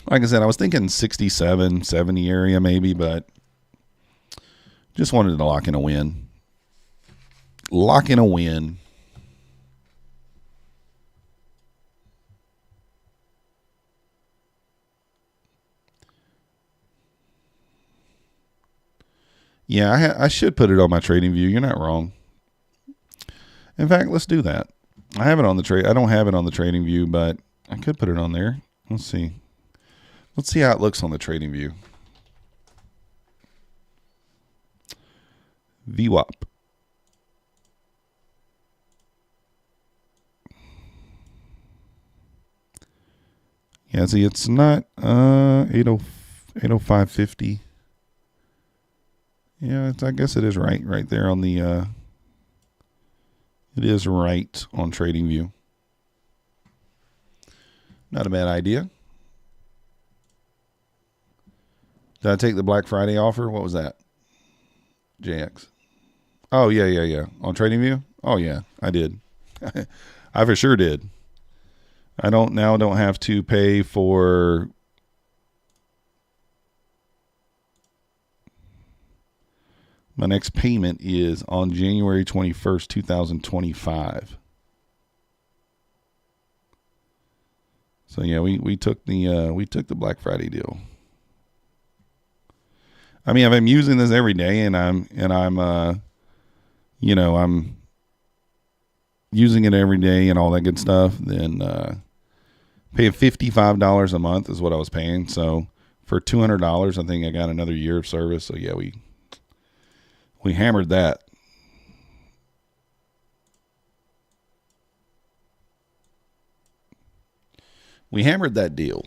Speaker 1: Like I said, I was thinking 67, 70 area maybe, but just wanted to lock in a win. Lock in a win. Yeah, I should put it on my trading view. You're not wrong. In fact, let's do that. I have it on the trade. I don't have it on the trading view, but I could put it on there. Let's see. Let's see how it looks on the trading view. VWAP. Yeah, see, it's not 805.50. Yeah, I guess it is right there on the. It is right on TradingView. Not a bad idea. Did I take the Black Friday offer? What was that? JX. Oh, yeah. On TradingView? Oh, yeah, I did. I for sure did. I don't have to pay for my next payment is on January 21st, 2025. So yeah, we took the Black Friday deal. I mean, if I'm using this every day and I'm using it every day and all that good stuff, then paying $55 a month is what I was paying. So for $200, I think I got another year of service. So yeah, we hammered that. We hammered that deal.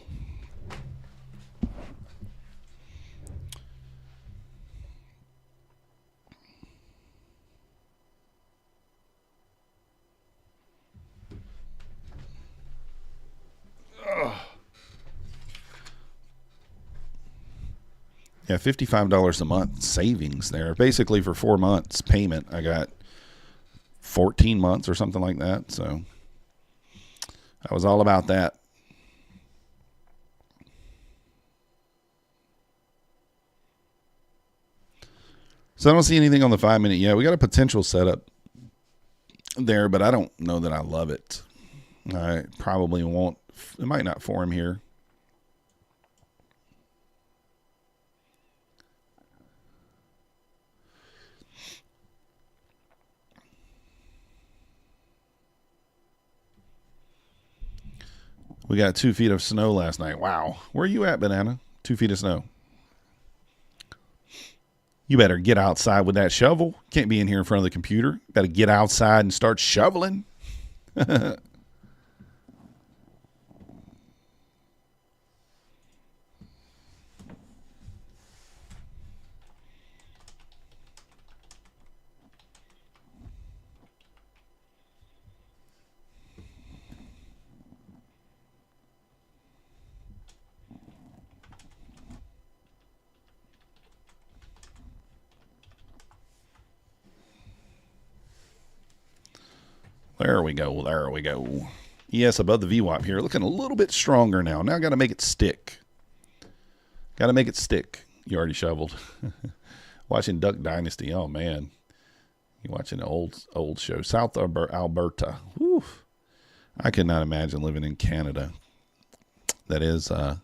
Speaker 1: Yeah, $55 a month savings there. Basically for 4 months payment, I got 14 months or something like that. So I was all about that. So I don't see anything on the 5 minute yet. We got a potential setup there, but I don't know that I love it. I probably won't. It might not form here. We got 2 feet of snow last night. Wow. Where are you at, Banana? 2 feet of snow. You better get outside with that shovel. Can't be in here in front of the computer. Better get outside and start shoveling. There we go. There we go. Yes, above the VWAP here. Looking a little bit stronger now. Now I got to make it stick. Got to make it stick. You already shoveled. Watching Duck Dynasty. Oh, man. You're watching an old show. South Alberta. Whew. I could not imagine living in Canada. That is, I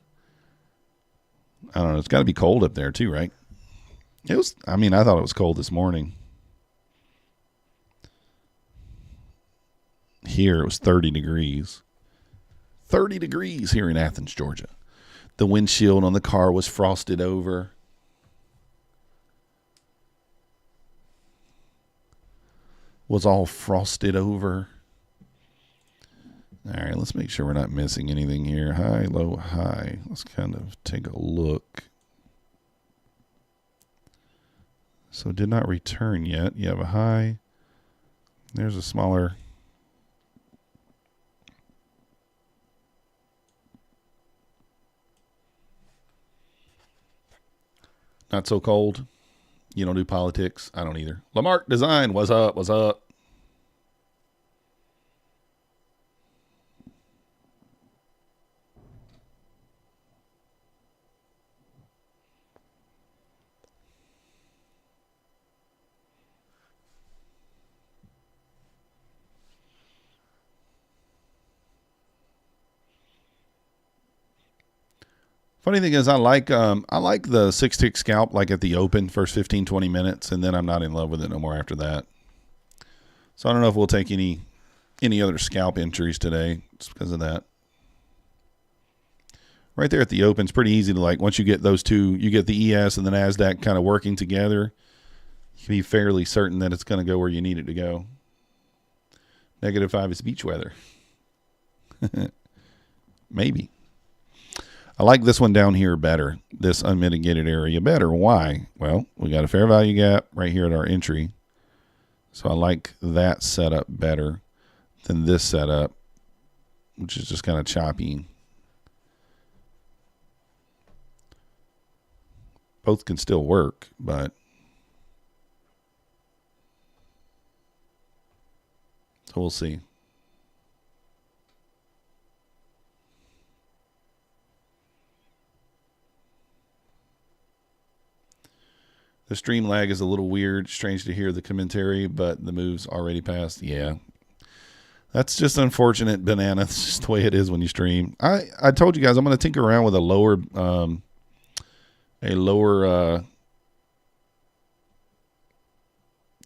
Speaker 1: don't know. It's got to be cold up there too, right? It was. I mean, I thought it was cold this morning. Here it was 30 degrees. 30 degrees here in Athens, Georgia. The windshield on the car was frosted over. Was all frosted over. All right, let's make sure we're not missing anything here. High, low, high. Let's kind of take a look. So did not return yet. You have a high. There's a smaller. Not so cold. You don't do politics. I don't either. Lamarck Design. What's up? What's up? Funny thing is, I like the 6-tick scalp like at the open first 15, 20 minutes, and then I'm not in love with it no more after that. So I don't know if we'll take any other scalp entries today just because of that. Right there at the open, it's pretty easy to like, once you get those two, you get the ES and the Nasdaq kind of working together, you can be fairly certain that it's going to go where you need it to go. -5 is beach weather. Maybe. I like this one down here better, this unmitigated area better. Why? Well, we got a fair value gap right here at our entry. So I like that setup better than this setup, which is just kind of choppy. Both can still work, but so we'll see. The stream lag is a little weird. Strange to hear the commentary, but the move's already passed. Yeah. That's just unfortunate, banana. It's just the way it is when you stream. I told you guys I'm going to tinker around with a lower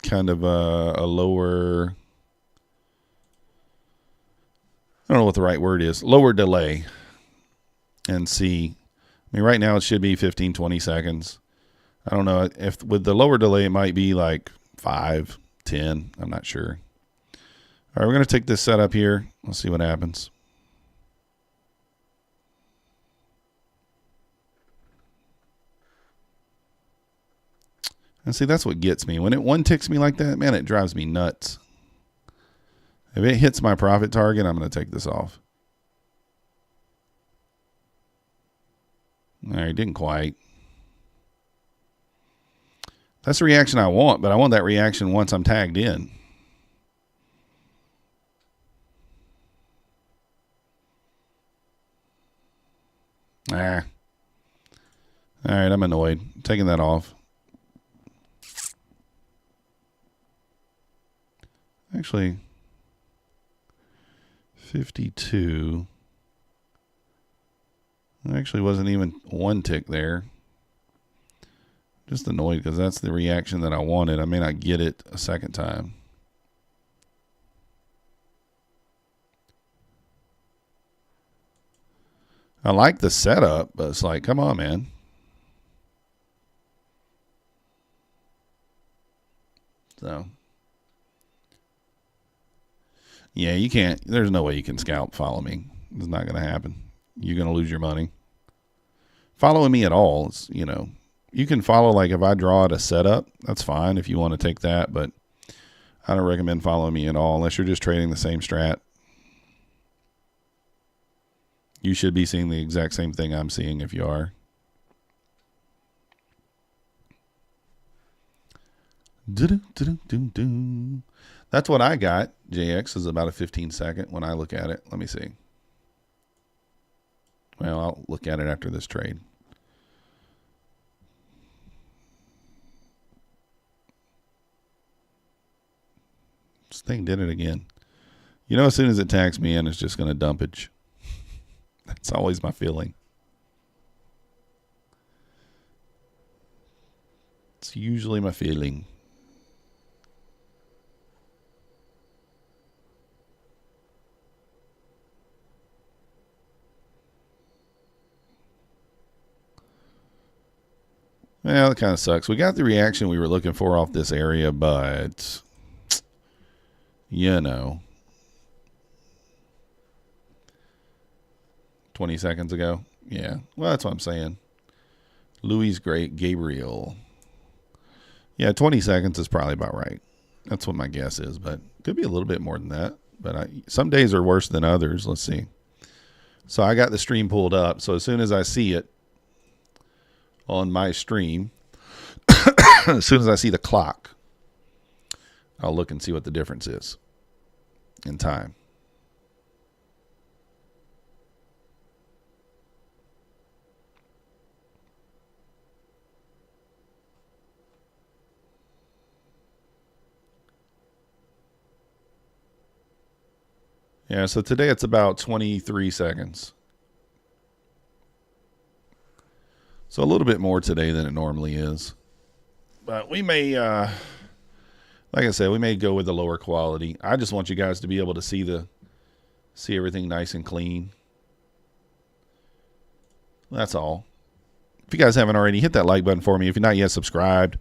Speaker 1: kind of a lower, I don't know what the right word is, lower delay, and see. I mean, right now it should be 15, 20 seconds. I don't know if with the lower delay, it might be like 5, 10. I'm not sure. All right, we're going to take this setup here. Let's see what happens. And see, that's what gets me. When it one ticks me like that, man, it drives me nuts. If it hits my profit target, I'm going to take this off. All right, didn't quite. That's the reaction I want, but I want that reaction once I'm tagged in. All right, I'm annoyed. I'm taking that off. Actually, 52. There actually wasn't even one tick there. Just annoyed because that's the reaction that I wanted. I may not get it a second time. I like the setup, but it's like, come on, man. So, yeah, you can't. There's no way you can scalp follow me. It's not going to happen. You're going to lose your money. Following me at all, it's, you know, you can follow, like if I draw at a setup, that's fine if you want to take that, but I don't recommend following me at all unless you're just trading the same strat. You should be seeing the exact same thing I'm seeing if you are. That's what I got. JX is about a 15-second when I look at it. Let me see. Well, I'll look at it after this trade. This thing did it again. You know, as soon as it tags me in, it's just going to dumpage. That's always my feeling. It's usually my feeling. Well, that kind of sucks. We got the reaction we were looking for off this area, but, you know, 20 seconds ago. Yeah, well, that's what I'm saying. Louis Great Gabriel. Yeah, 20 seconds is probably about right. That's what my guess is, but could be a little bit more than that. But some days are worse than others. Let's see. So I got the stream pulled up. So as soon as I see it on my stream, as soon as I see the clock, I'll look and see what the difference is in time. Yeah, so today it's about 23 seconds. So a little bit more today than it normally is. But we may, like I said, we may go with the lower quality. I just want you guys to be able to see everything nice and clean. That's all. If you guys haven't already, hit that like button for me. If you're not yet subscribed,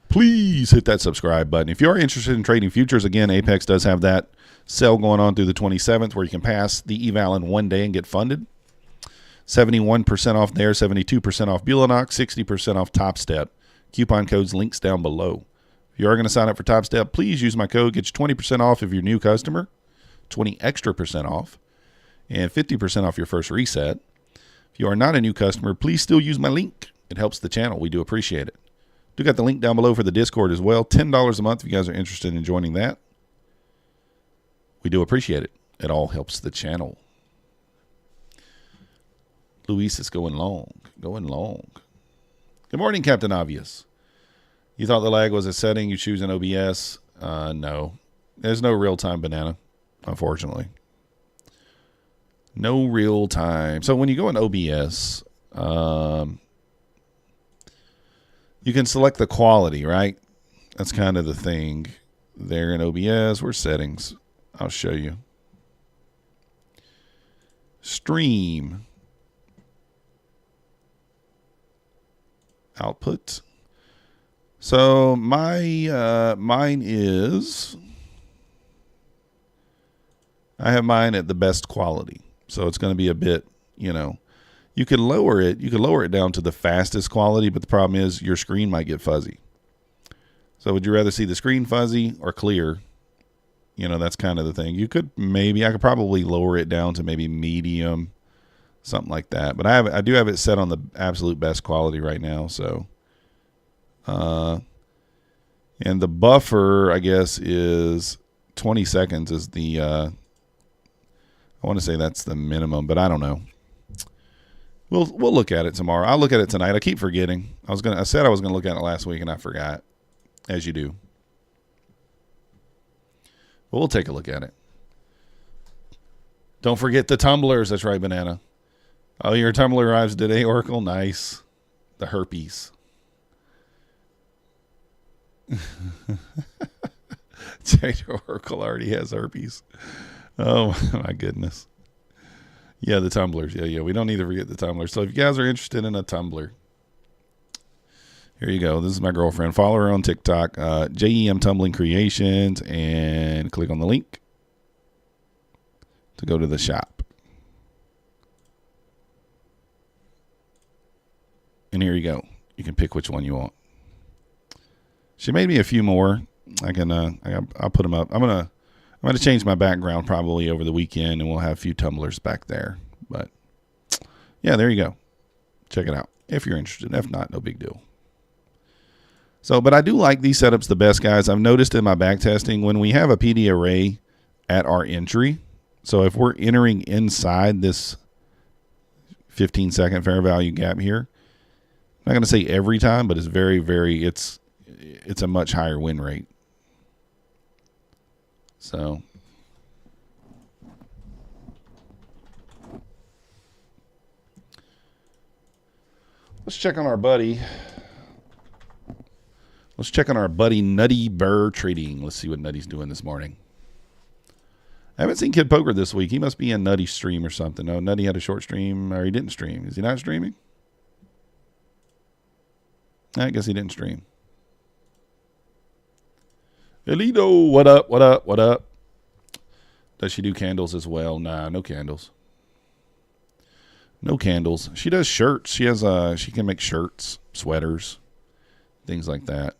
Speaker 1: please hit that subscribe button. If you are interested in trading futures, again, Apex does have that sale going on through the 27th where you can pass the eval in one day and get funded. 71% off there, 72% off Bulenox, 60% off Topstep. Coupon codes, links down below. If you are going to sign up for Topstep, please use my code. Get you 20% off if you're a new customer, 20 extra percent off, and 50% off your first reset. If you are not a new customer, please still use my link. It helps the channel. We do appreciate it. Do got the link down below for the Discord as well. $10 a month if you guys are interested in joining that. We do appreciate it. It all helps the channel. Luis is going long. Going long. Good morning, Captain Obvious. You thought the lag was a setting you choose in OBS? No. There's no real-time banana, unfortunately. No real time. So when you go in OBS, you can select the quality, right? That's kind of the thing there in OBS. Where's settings? I'll show you. Stream. Output. So mine is, I have mine at the best quality. So it's going to be a bit, you know, you could lower it. You could lower it down to the fastest quality, but the problem is your screen might get fuzzy. So would you rather see the screen fuzzy or clear? You know, that's kind of the thing. You could maybe, I could probably lower it down to maybe medium, something like that. But I do have it set on the absolute best quality right now. So, and the buffer, I guess, is 20 seconds is the, I want to say that's the minimum, but I don't know. We'll look at it tomorrow. I'll look at it tonight. I keep forgetting. I said I was gonna look at it last week and I forgot, as you do. But we'll take a look at it. Don't forget the tumblers. That's right, Banana. Oh, your tumbler arrives today, Oracle. Nice. The herpes. Oracle already has herpes. Oh, my goodness. Yeah, the tumblers. Yeah. We don't need to forget the tumblers. So if you guys are interested in a tumbler, here you go. This is my girlfriend. Follow her on TikTok, JEM Tumbling Creations, and click on the link to go to the shop. And here you go. You can pick which one you want. She made me a few more. I'll put them up. I'm gonna change my background probably over the weekend, and we'll have a few tumblers back there. But yeah, there you go. Check it out if you're interested. If not, no big deal. So, but I do like these setups the best, guys. I've noticed in my back testing when we have a PD array at our entry. So if we're entering inside this 15-second fair value gap here, I'm not going to say every time, but it's it's a much higher win rate. So let's check on our buddy. Let's check on our buddy Nutty Burr Trading. Let's see what Nutty's doing this morning. I haven't seen Kid Poker this week. He must be in Nutty's stream or something. No, Nutty had a short stream, or he didn't stream. Is he not streaming? I guess he didn't stream. Elito, what up, what up, what up? Does she do candles as well? Nah, no candles. No candles. She does shirts. She has she can make shirts, sweaters, things like that.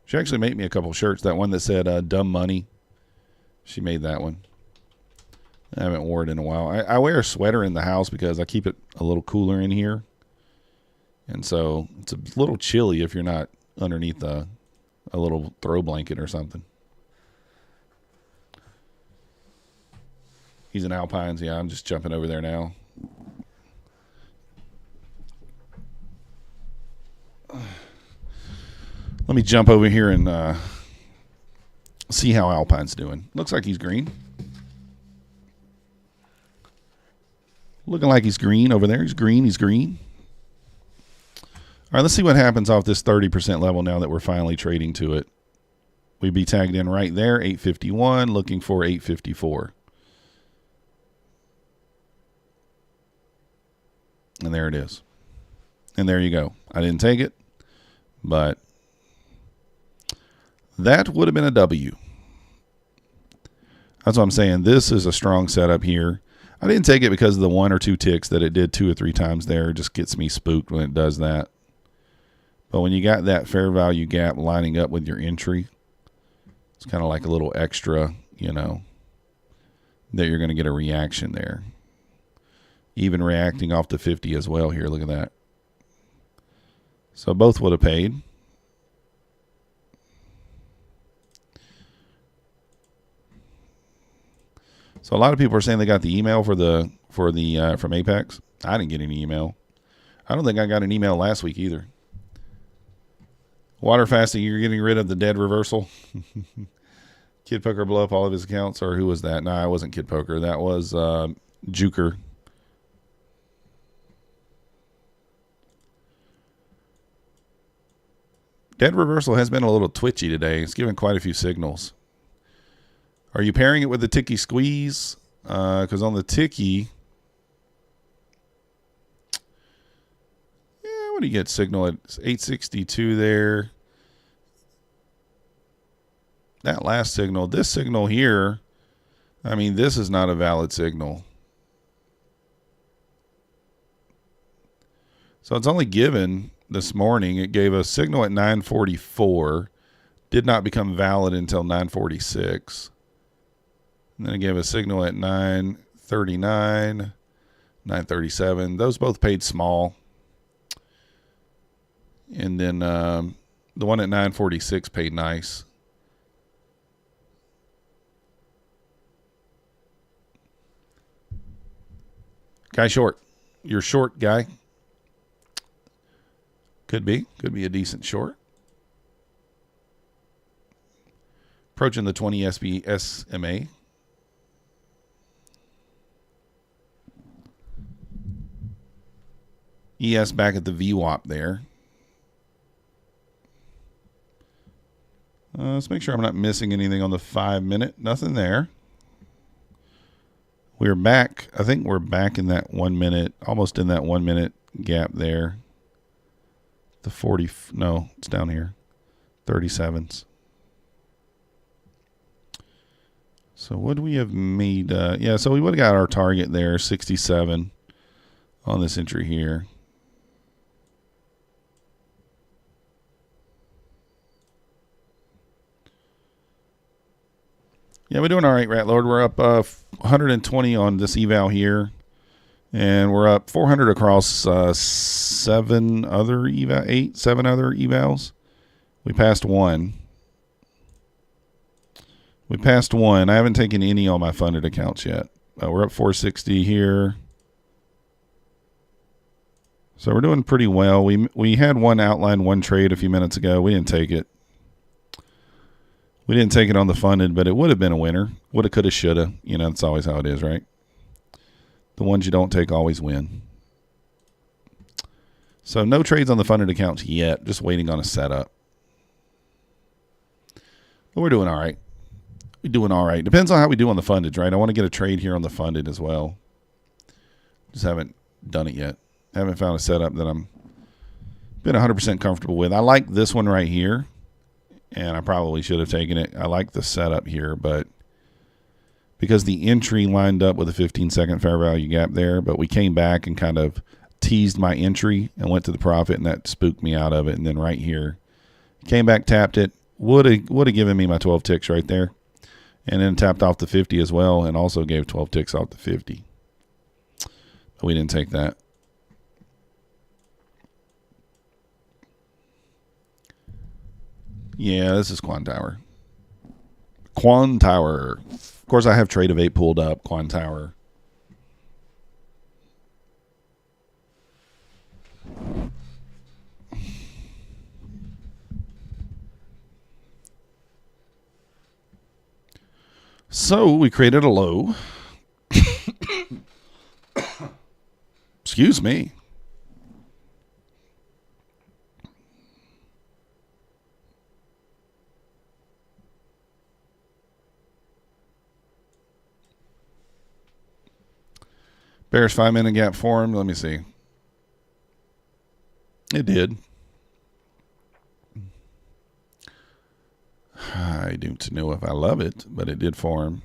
Speaker 1: She actually made me a couple shirts. That one that said dumb money. She made that one. I haven't worn it in a while. I wear a sweater in the house because I keep it a little cooler in here. And so it's a little chilly if you're not underneath a little throw blanket or something. He's in Alpines. Yeah, I'm just jumping over there now. Let me jump over here and see how Alpine's doing. Looks like he's green. Looking like he's green over there. He's green. He's green. All right, let's see what happens off this 30% level now that we're finally trading to it. We'd be tagged in right there, 851, looking for 854. And there it is. And there you go. I didn't take it, but that would have been a W. That's what I'm saying. This is a strong setup here. I didn't take it because of the 1 or 2 ticks that it did 2 or 3 times there. It just gets me spooked when it does that. But when you got that fair value gap lining up with your entry, it's kind of like a little extra, you know, that you're going to get a reaction there. Even reacting off the 50 as well here. Look at that. So both would have paid. So a lot of people are saying they got the email from APEX. I didn't get any email. I don't think I got an email last week either. Water fasting, you're getting rid of the dead reversal. Kid Poker blow up all of his accounts, or who was that? No, I wasn't Kid Poker. That was Juker. Dead reversal has been a little twitchy today. It's given quite a few signals. Are you pairing it with the ticky squeeze? Because on the ticky, yeah, what do you get signal at 862 there? That last signal, this signal here, I mean, this is not a valid signal. So it's only given this morning. It gave a signal at 9:44, did not become valid until 9:46. And then it gave a signal at 9:39, 9:37. Those both paid small. And then the one at 9:46 paid nice. Guy short. You're short, guy. Could be a decent short. Approaching the 20 SB SMA. ES back at the VWAP there. Let's make sure I'm not missing anything on the 5-minute. Nothing there. We're back. I think we're back in that 1 minute, almost in that 1 minute gap there. The 40, no, it's down here. 37s. So would we have made, yeah, so we would have got our target there, 67 on this entry here. Yeah, we're doing all right, Rat Lord. We're up 120 on this eval here, and we're up 400 across 7 other evals. We passed one. I haven't taken any on my funded accounts yet. We're up 460 here. So we're doing pretty well. We had one outline, one trade a few minutes ago. We didn't take it. We didn't take it on the funded, but it would have been a winner. Woulda, coulda, shoulda. You know, that's always how it is, right? The ones you don't take always win. So no trades on the funded accounts yet. Just waiting on a setup. But we're doing all right. We're doing all right. Depends on how we do on the funded, right? I want to get a trade here on the funded as well. Just haven't done it yet. Haven't found a setup that I'm been 100% comfortable with. I like this one right here, and I probably should have taken it. I like the setup here, but because the entry lined up with a 15-second fair value gap there, but we came back and kind of teased my entry and went to the profit, and that spooked me out of it. And then right here, came back, tapped it, would have given me my 12 ticks right there, and then tapped off the 50 as well, and also gave 12 ticks off the 50. But we didn't take that. Yeah, this is Quan Tower. Quan Tower. Of course, I have Trade of 8 pulled up. Quan Tower. So we created a low. Excuse me. Bears 5-minute gap formed. Let me see. It did. I don't know if I love it, but it did form.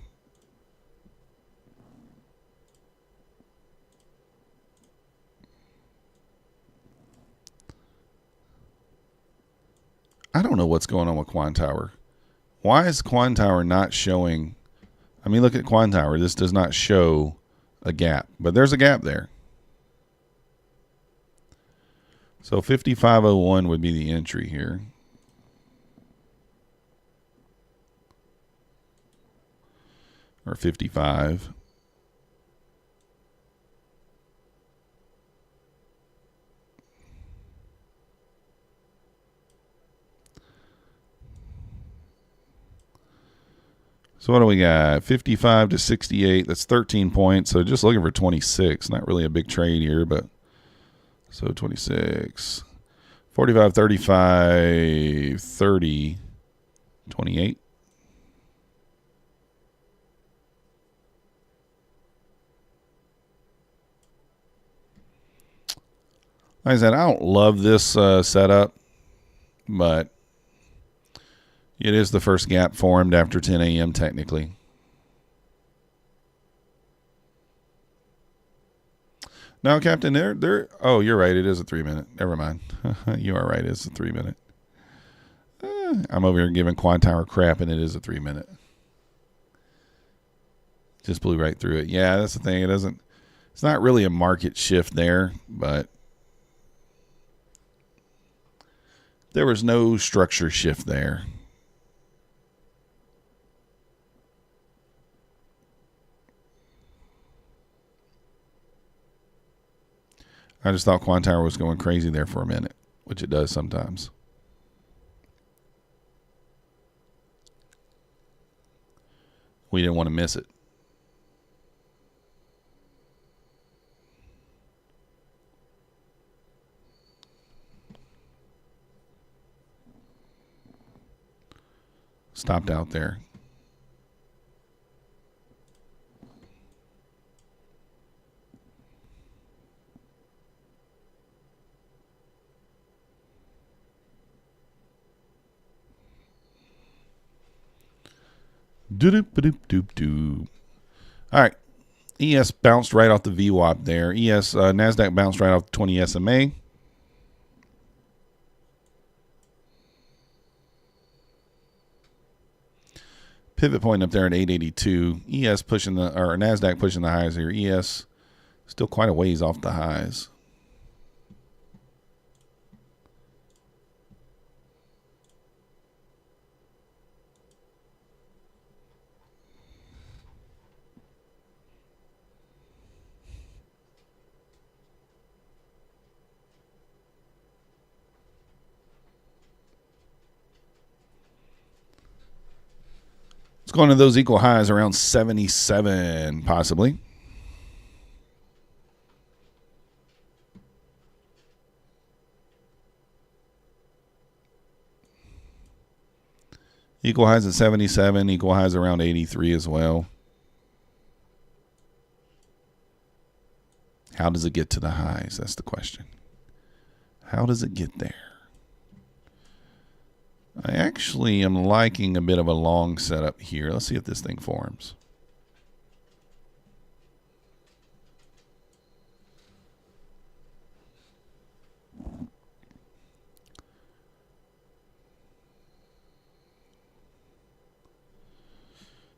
Speaker 1: I don't know what's going on with Quan Tower. Why is Quan Tower not showing? I mean, look at Quan Tower. This does not show a gap, but there's a gap there. So 5501 would be the entry here. Or 55. So what do we got? 55 to 68. That's 13 points. So just looking for 26. Not really a big trade here, but so 26. 45, 35, 30, 28. Like I said, I don't love this setup, but it is the first gap formed after 10 a.m. technically. No, Captain, oh, you're right. It is a 3-minute. Never mind. You are right. It's a 3-minute. I'm over here giving Quan Tower crap, and it is a 3-minute. Just blew right through it. Yeah, that's the thing. It's not really a market shift there, but there was no structure shift there. I just thought Quan Tower was going crazy there for a minute, which it does sometimes. We didn't want to miss it. Stopped out there. Doop. All right. ES bounced right off the VWAP there. Nasdaq bounced right off the 20 SMA. Pivot point up there at 882. ES pushing or Nasdaq pushing the highs here. ES still quite a ways off the highs. It's going to those equal highs around 77, possibly. Equal highs at 77, equal highs around 83 as well. How does it get to the highs? That's the question. How does it get there? I actually am liking a bit of a long setup here. Let's see if this thing forms.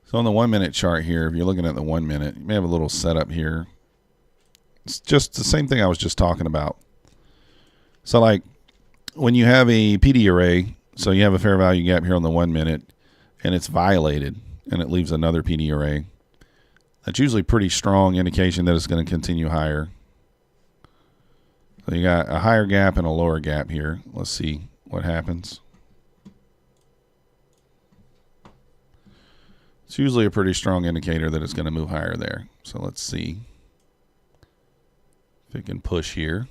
Speaker 1: So on the 1 minute chart here, if you're looking at the 1 minute, you may have a little setup here. It's just the same thing I was just talking about. So like when you have a PD array, so you have a fair value gap here on the 1 minute and it's violated and it leaves another PD array, that's usually pretty strong indication that it's going to continue higher. So you got a higher gap and a lower gap here. Let's see what happens. It's usually a pretty strong indicator that it's going to move higher there. So let's see if it can push here.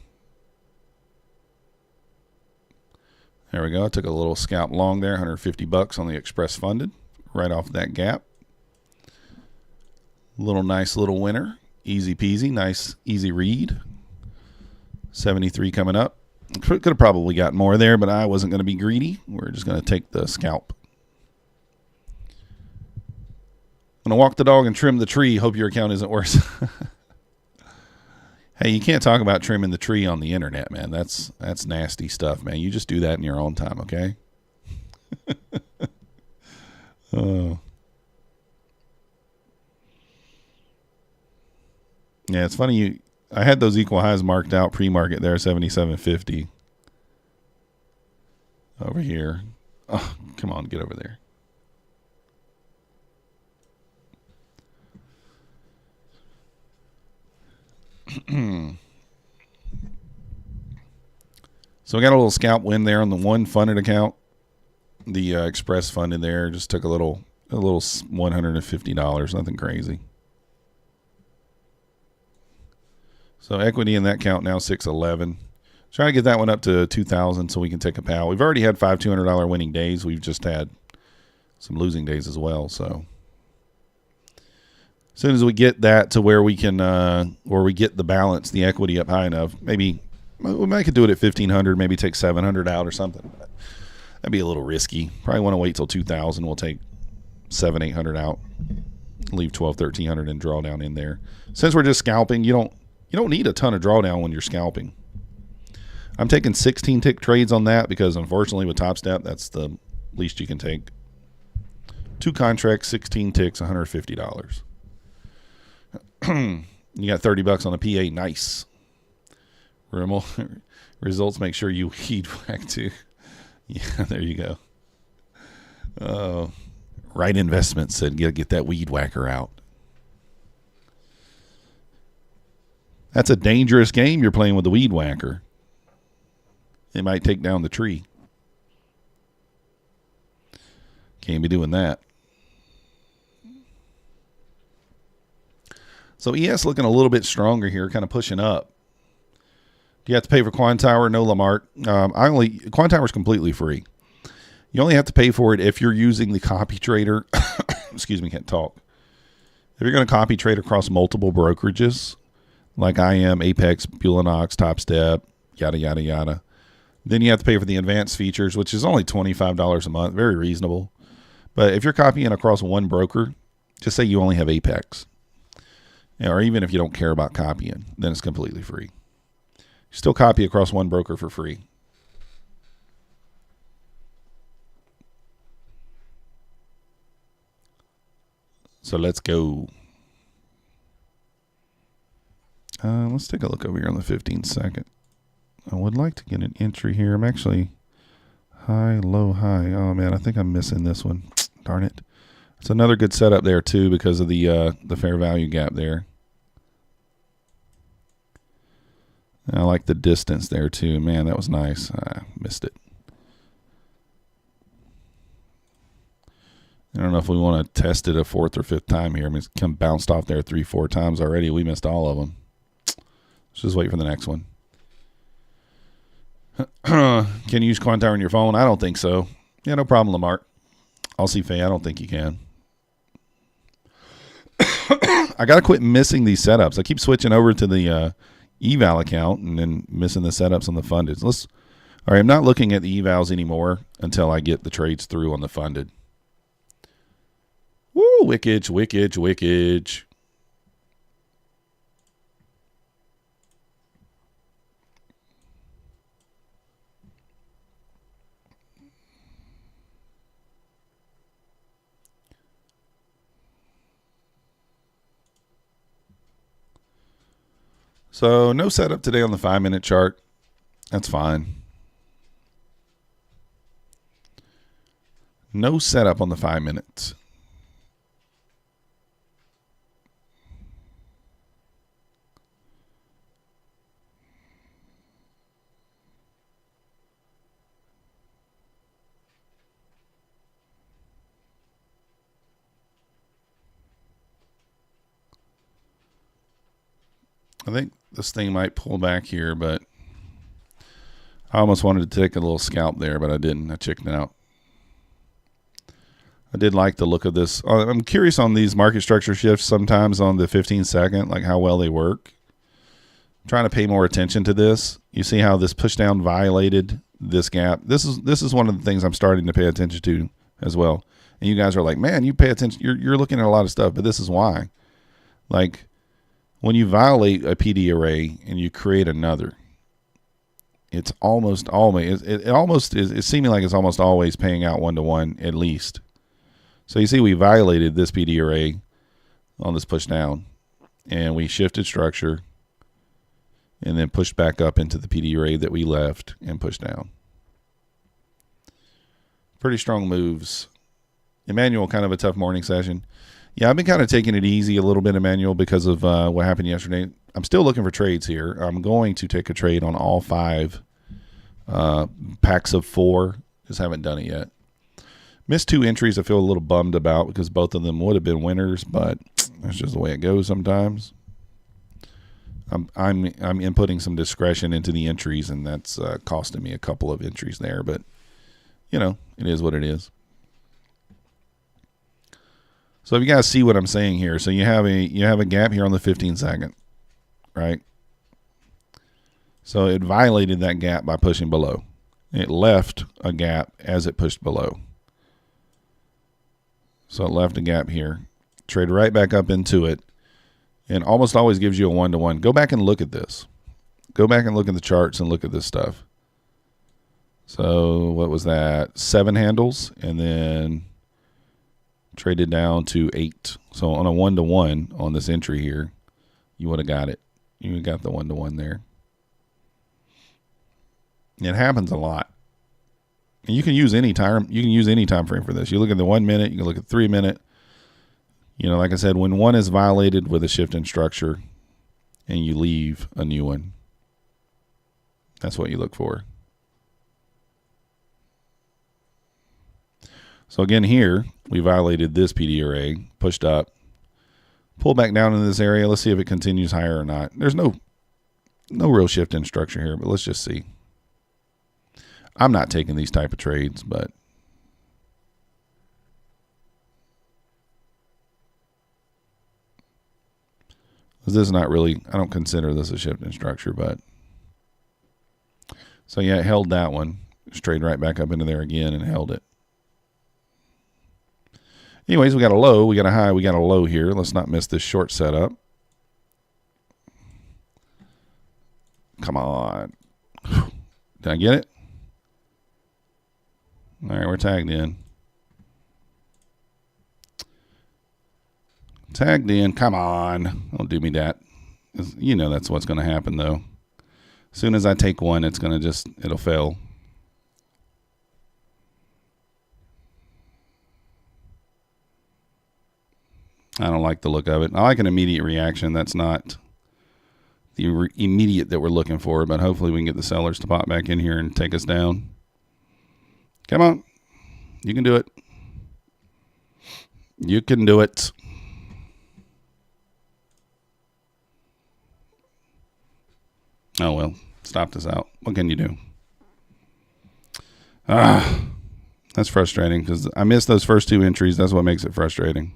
Speaker 1: There we go. I took a little scalp long there, 150 bucks on the express funded, right off that gap. Nice little winner. Easy peasy, nice, easy read. 73 coming up. Could have probably got more there, but I wasn't going to be greedy. We're just going to take the scalp. I'm going to walk the dog and trim the tree. Hope your account isn't worse. Hey, you can't talk about trimming the tree on the internet, man. That's nasty stuff, man. You just do that in your own time, okay? Oh. Yeah, it's funny. I had those equal highs marked out pre-market there, 77.50. Over here. Oh, come on, get over there. So we got a little scalp win there on the one funded account. The express funded there just took a little $150, nothing crazy. So equity in that count now 611. Try to get that one up to 2,000 so we can take a pow. We've already had 5 $200 winning days. We've just had some losing days as well. So as soon as we get that to where we can, where we get the balance, the equity up high enough, maybe we might could do it at 1,500, maybe take 700 out or something. That'd be a little risky. Probably want to wait till 2,000. We'll take 700, 800 out, leave 1,200, 1,300 and draw down in there. Since we're just scalping, you don't need a ton of drawdown when you're scalping. I'm taking 16 tick trades on that because unfortunately with Topstep, that's the least you can take. 2 contracts, 16 ticks, $150. You got 30 bucks on a PA. Nice. Results make sure you weed whack too. Yeah, there you go. Oh, right investment said get that weed whacker out. That's a dangerous game you're playing with the weed whacker. It might take down the tree. Can't be doing that. So ES looking a little bit stronger here, kind of pushing up. Do you have to pay for Quantower? No, Lamarck. Quantower is completely free. You only have to pay for it if you're using the copy trader. Excuse me, can't talk. If you're going to copy trade across multiple brokerages, like I am, APEX, Bulenox, Topstep, yada, yada, yada, then you have to pay for the advanced features, which is only $25 a month. Very reasonable. But if you're copying across one broker, just say you only have APEX. Or even if you don't care about copying, then it's completely free. You still copy across one broker for free. So let's go. Let's take a look over here on the 15 second. I would like to get an entry here. I'm actually high, low, high. Oh man, I think I'm missing this one. Darn it. It's another good setup there too because of the fair value gap there. I like the distance there too. Man, that was nice. I missed it. I don't know if we want to test it a 4th or 5th time here. I mean, it's come bounced off there 3-4 times already. We missed all of them. Let's just wait for the next one. Can you use Quantower on your phone? I don't think so. Yeah, no problem, Lamarck. I'll see Faye. I don't think you can. I got to quit missing these setups. I keep switching over to the eval account and then missing the setups on the funded. All right, I'm not looking at the evals anymore until I get the trades through on the funded. Woo, wickage, wickage, wickage. So no setup today on the 5-minute chart. That's fine. No setup on the 5 minutes. I think this thing might pull back here, but I almost wanted to take a little scalp there, but I didn't. I chickened out. I did like the look of this. I'm curious on these market structure shifts sometimes on the 15-second, like how well they work. I'm trying to pay more attention to this. You see how this push down violated this gap. This is one of the things I'm starting to pay attention to as well. And you guys are like, man, you pay attention. You're looking at a lot of stuff, but this is why. Like when you violate a PD array and you create another, it's almost always it's seeming like it's almost always paying out 1-to-1 at least. So you see we violated this PD array on this push down, and we shifted structure and then pushed back up into the PD array that we left and pushed down. Pretty strong moves. Emmanuel, kind of a tough morning session. Yeah, I've been kind of taking it easy a little bit, Emmanuel, because of what happened yesterday. I'm still looking for trades here. I'm going to take a trade on all 5 packs of 4. Just haven't done it yet. Missed 2 entries I feel a little bummed about because both of them would have been winners, but that's just the way it goes sometimes. I'm inputting some discretion into the entries, and that's costing me a couple of entries there, but you know, it is what it is. So if you guys see what I'm saying here, so you have a gap here on the 15-second, right? So it violated that gap by pushing below. It left a gap as it pushed below. So it left a gap here. Trade right back up into it. And almost always gives you a 1-to-1. Go back and look at this. Go back and look at the charts and look at this stuff. So what was that? 7 handles and then traded down to 8. So on a 1-to-1 on this entry here, you would have got it. You would have got the 1-to-1 there. It happens a lot. And you can use any time. You can use any time frame for this. You look at the 1 minute. You can look at 3 minute. You know, like I said, when one is violated with a shift in structure, and you leave a new one, that's what you look for. So again, here we violated this PD array, pushed up, pulled back down in this area. Let's see if it continues higher or not. There's no real shift in structure here, but let's just see. I'm not taking these type of trades, but this is not really, I don't consider this a shift in structure, but so yeah, it held that one. Straight right back up into there again and held it. Anyways, we got a low, we got a high, we got a low here. Let's not miss this short setup. Come on. Did I get it? All right, we're tagged in. Tagged in. Come on. Don't do me that. You know that's what's going to happen, though. As soon as I take one, it's going to just, it'll fail. I don't like the look of it. I like an immediate reaction. That's not the immediate that we're looking for, but hopefully we can get the sellers to pop back in here and take us down. Come on. You can do it. You can do it. Oh, well. Stop this out. What can you do? That's frustrating because I missed those first 2 entries. That's what makes it frustrating.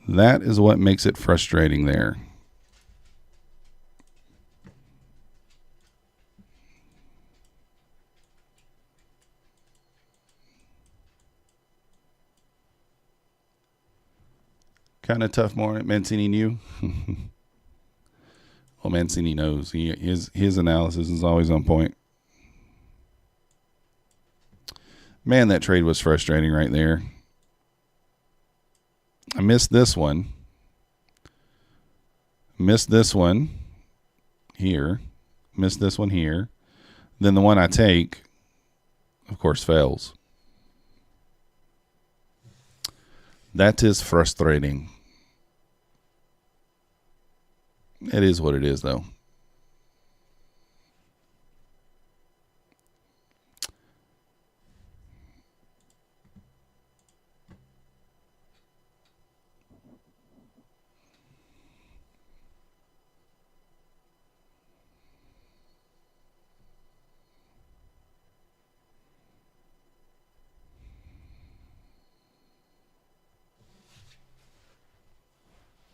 Speaker 1: That is what makes it frustrating there. Kind of tough morning. Mancini knew. Well, Mancini knows. His analysis is always on point. Man, that trade was frustrating right there. I missed this one. Missed this one here. Missed this one here. Then the one I take, of course, fails. That is frustrating. It is what it is, though.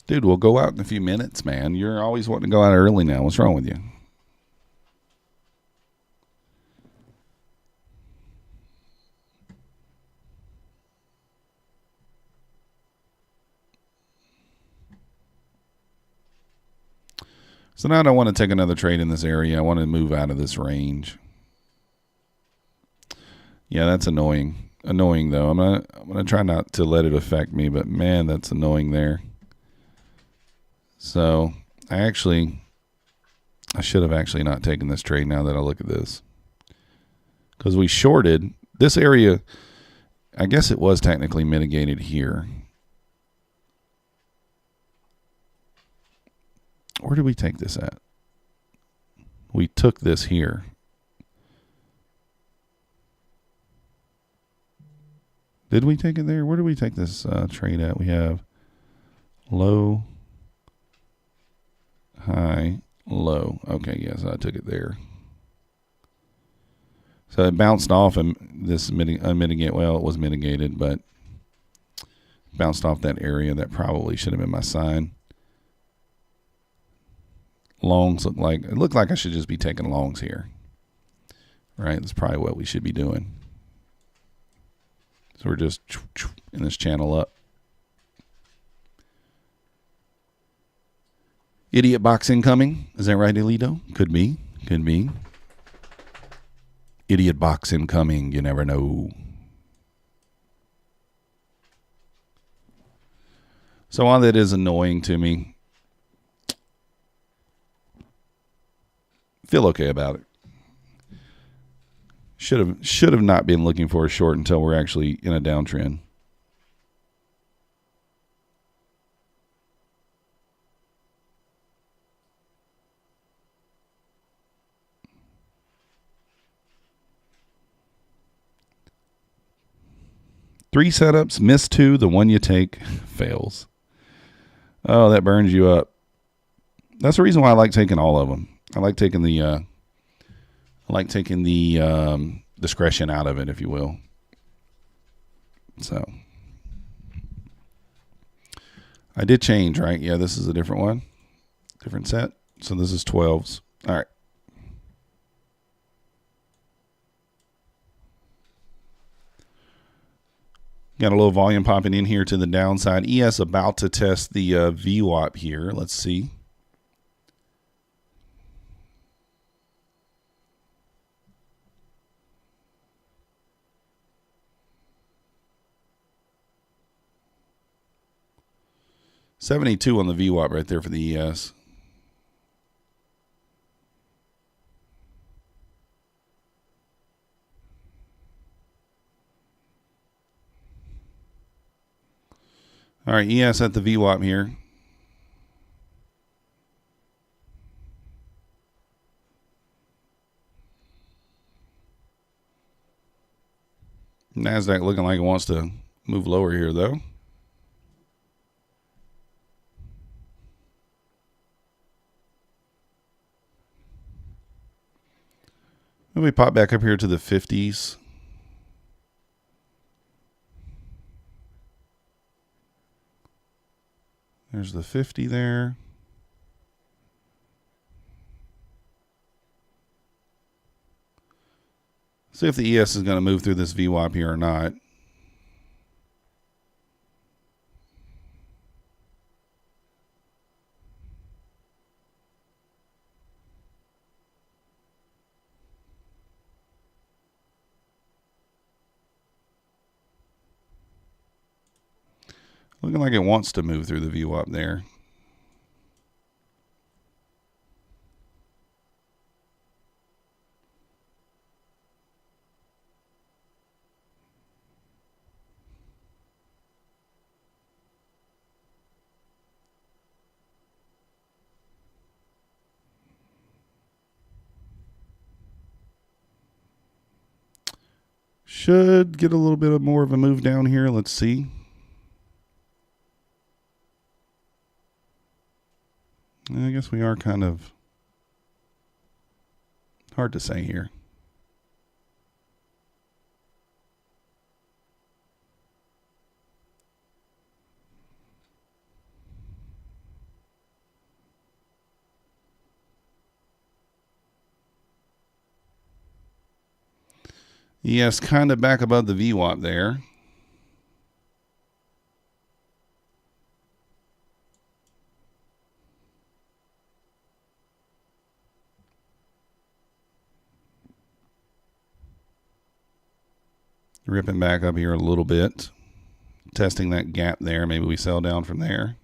Speaker 1: Dude, we'll go out in a few minutes, man. You're always wanting to go out early now. What's wrong with you? So now I don't want to take another trade in this area. I want to move out of this range. Yeah, that's annoying. Annoying, though. I'm gonna try not to let it affect me, but man, that's annoying there. So I should have actually not taken this trade now that I look at this. Because we shorted this area. I guess it was technically mitigated here. Where did we take this at? We took this here. Did we take it there? Where did we take this trade at? We have low, high, low. Okay, yes, I took it there. So it bounced off and this unmitigated. Well, it was mitigated, but bounced off that area. That probably should have been my sign. Longs looked like I should just be taking longs here. Right? That's probably what we should be doing. So we're just in this channel up. Idiot box incoming. Is that right, Elito? Could be. Could be. Idiot box incoming. You never know. So all that is annoying to me. Feel okay about it. Should have not been looking for a short until we're actually in a downtrend. Three setups, miss two. The one you take fails. Oh, that burns you up. That's the reason why I like taking all of them. I like taking the discretion out of it, if you will. So I did change, right? Yeah, this is a different one, different set. So this is 12s. All right. Got a little volume popping in here to the downside. ES about to test the VWAP here. Let's see. $72 on the VWAP right there for the ES. All right, ES at the VWAP here. Nasdaq looking like it wants to move lower here, though. Let me pop back up here to the 50s. There's the 50 there. See if the ES is going to move through this VWAP here or not. Looking like it wants to move through the VWAP there. Should get a little bit more of a move down here. Let's see. I guess we are kind of hard to say here. Yes, kind of back above the VWAP there. Ripping back up here a little bit. Testing that gap there. Maybe we sell down from there.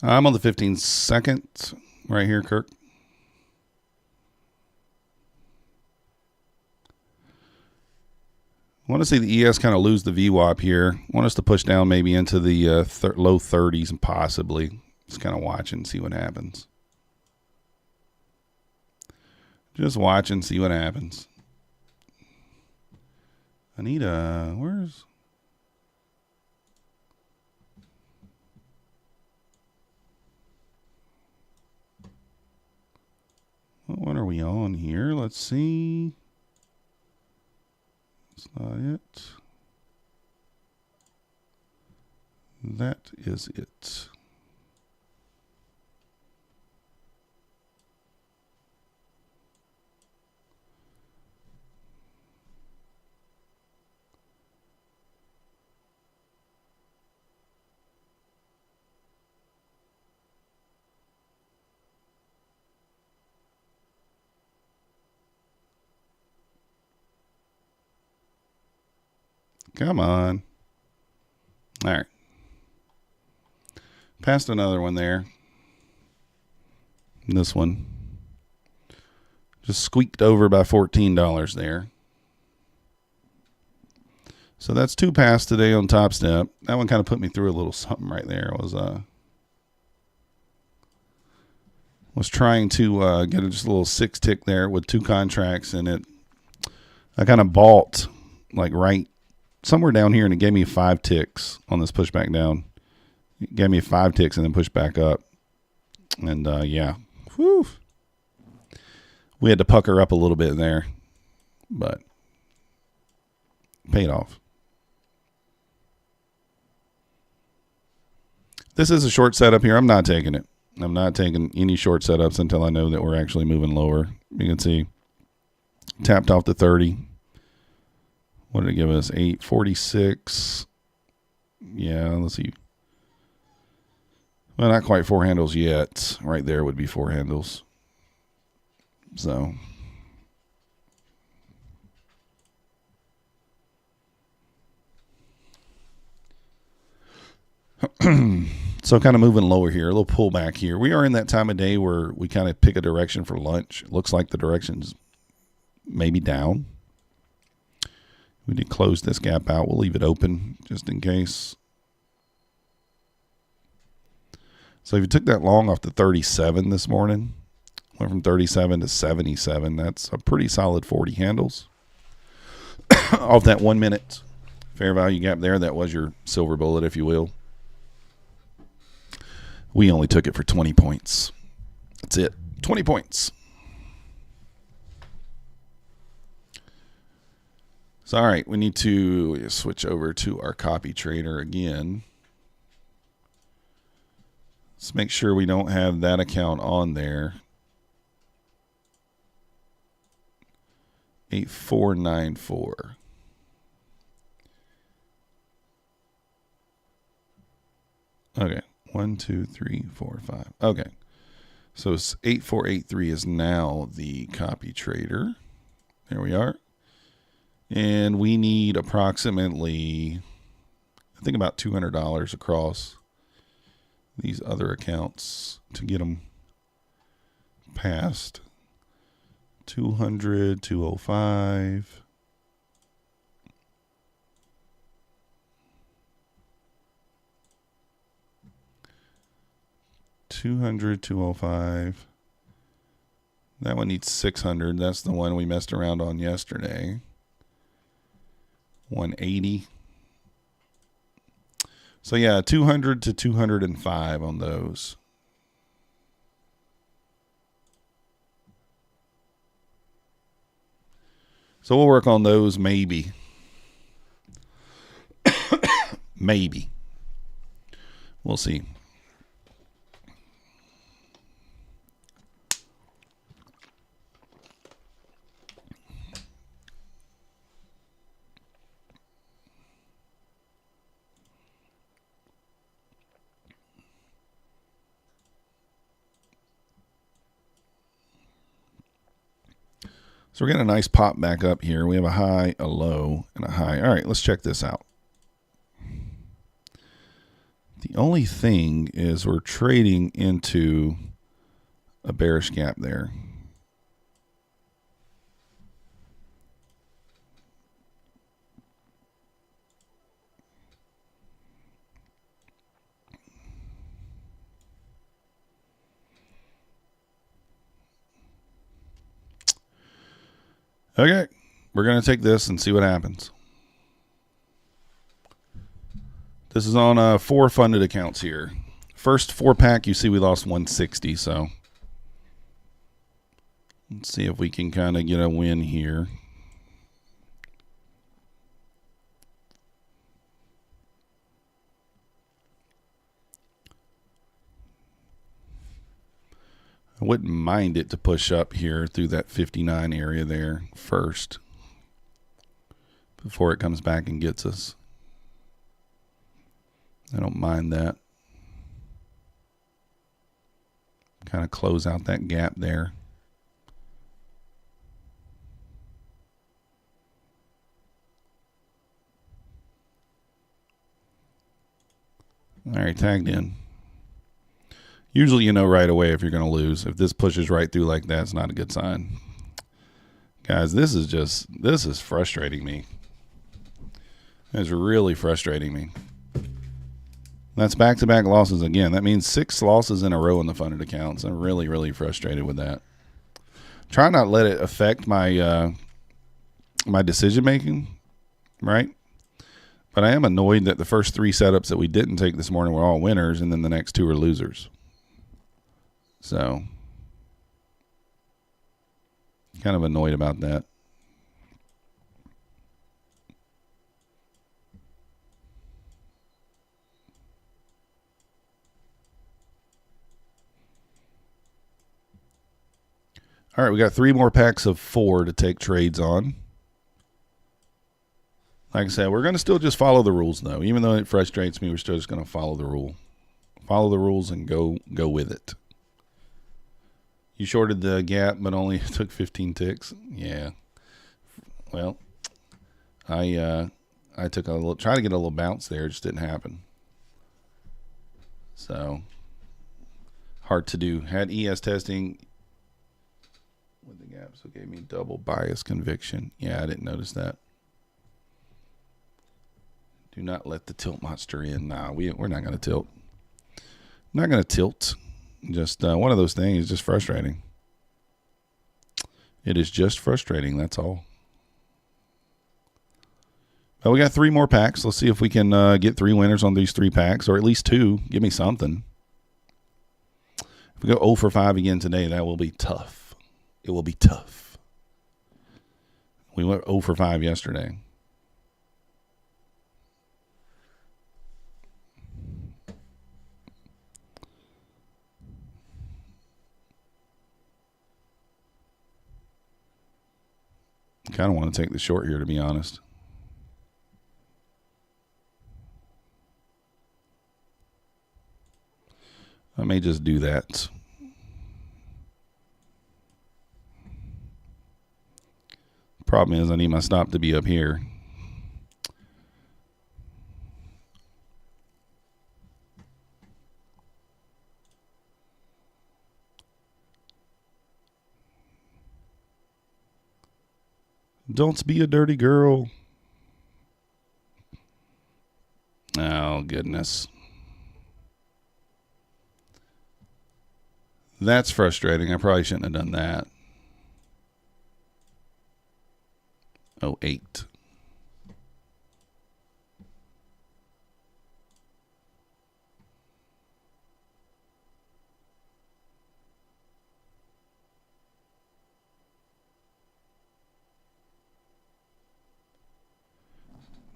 Speaker 1: I'm on the 15-second right here, Kirk. I want to see the ES kind of lose the VWAP here. I want us to push down maybe into the low 30s and possibly. Just kind of watch and see what happens. Just watch and see what happens. Anita, where's... What are we on here? Let's see. That's not it. That is it. Come on. All right. Passed another one there. This one. Just squeaked over by $14 there. So that's 2 passes today on Topstep. That one kind of put me through a little something right there. Was trying to get just a little 6 tick there with 2 contracts, and I kind of bought like right somewhere down here, and it gave me 5 ticks on this pushback down. It gave me 5 ticks and then pushed back up. And yeah, whew. We had to pucker up a little bit there, but paid off. This is a short setup here. I'm not taking it. I'm not taking any short setups until I know that we're actually moving lower. You can see tapped off the 30. What did it give us? 846. Yeah, let's see. Well, not quite 4 handles yet. Right there would be 4 handles. So. So kind of moving lower here, a little pullback here. We are in that time of day where we kind of pick a direction for lunch. It looks like the direction's maybe down. We did close this gap out. We'll leave it open just in case. So if you took that long off the 37 this morning, went from 37 to 77, that's a pretty solid 40 handles. Off that 1 minute fair value gap there, that was your silver bullet, if you will. We only took it for 20 points. That's it. 20 points. So, all right, we need to switch over to our copy trader again. Let's make sure we don't have that account on there. 8494. Okay. 1, 2, 3, 4, 5. Okay. So 8483 is now the copy trader. There we are. And we need approximately, I think, about $200 across these other accounts to get them past 200, 205. $200, 205. That one needs 600. That's the one we messed around on yesterday. 180. So yeah, 200 to 205 on those. So we'll work on those maybe. Maybe. We'll see. So we're getting a nice pop back up here. We have a high, a low, and a high. All right, let's check this out. The only thing is we're trading into a bearish gap there. Okay, we're going to take this and see what happens. This is on 4 funded accounts here. First 4-pack, you see we lost 160, so let's see if we can kind of get a win here. I wouldn't mind it to push up here through that 59 area there first before it comes back and gets us. I don't mind that. Kind of close out that gap there. All right, tagged in. Usually you know right away if you're going to lose. If this pushes right through like that, it's not a good sign. Guys, this is frustrating me. It's really frustrating me. That's back-to-back losses again. That means 6 losses in a row in the funded accounts. I'm really, really frustrated with that. Try not to let it affect my my decision-making, right? But I am annoyed that the first 3 setups that we didn't take this morning were all winners, and then the next 2 are losers. So, kind of annoyed about that. All right, we got 3 more packs of 4 to take trades on. Like I said, we're going to still just follow the rules, though. Even though it frustrates me, we're still just going to follow the rule. Follow the rules and go with it. You shorted the gap, but only took 15 ticks. Yeah. Well, I took a little, try to get a little bounce there. It just didn't happen. So hard to do. Had ES testing with the gap, so it gave me double bias conviction. Yeah, I didn't notice that. Do not let the tilt monster in. Nah, we're not going to tilt. Not going to tilt. Just one of those things. It's just frustrating. It is just frustrating. That's all. But we got 3 more packs. Let's see if we can get 3 winners on these 3 packs, or at least 2. Give me something. If we go 0 for 5 again today, that will be tough. It will be tough. We went 0 for 5 yesterday. Kind of want to take the short here, to be honest. I may just do that. Problem is, I need my stop to be up here. Don't be a dirty girl. Oh, goodness. That's frustrating. I probably shouldn't have done that. 08.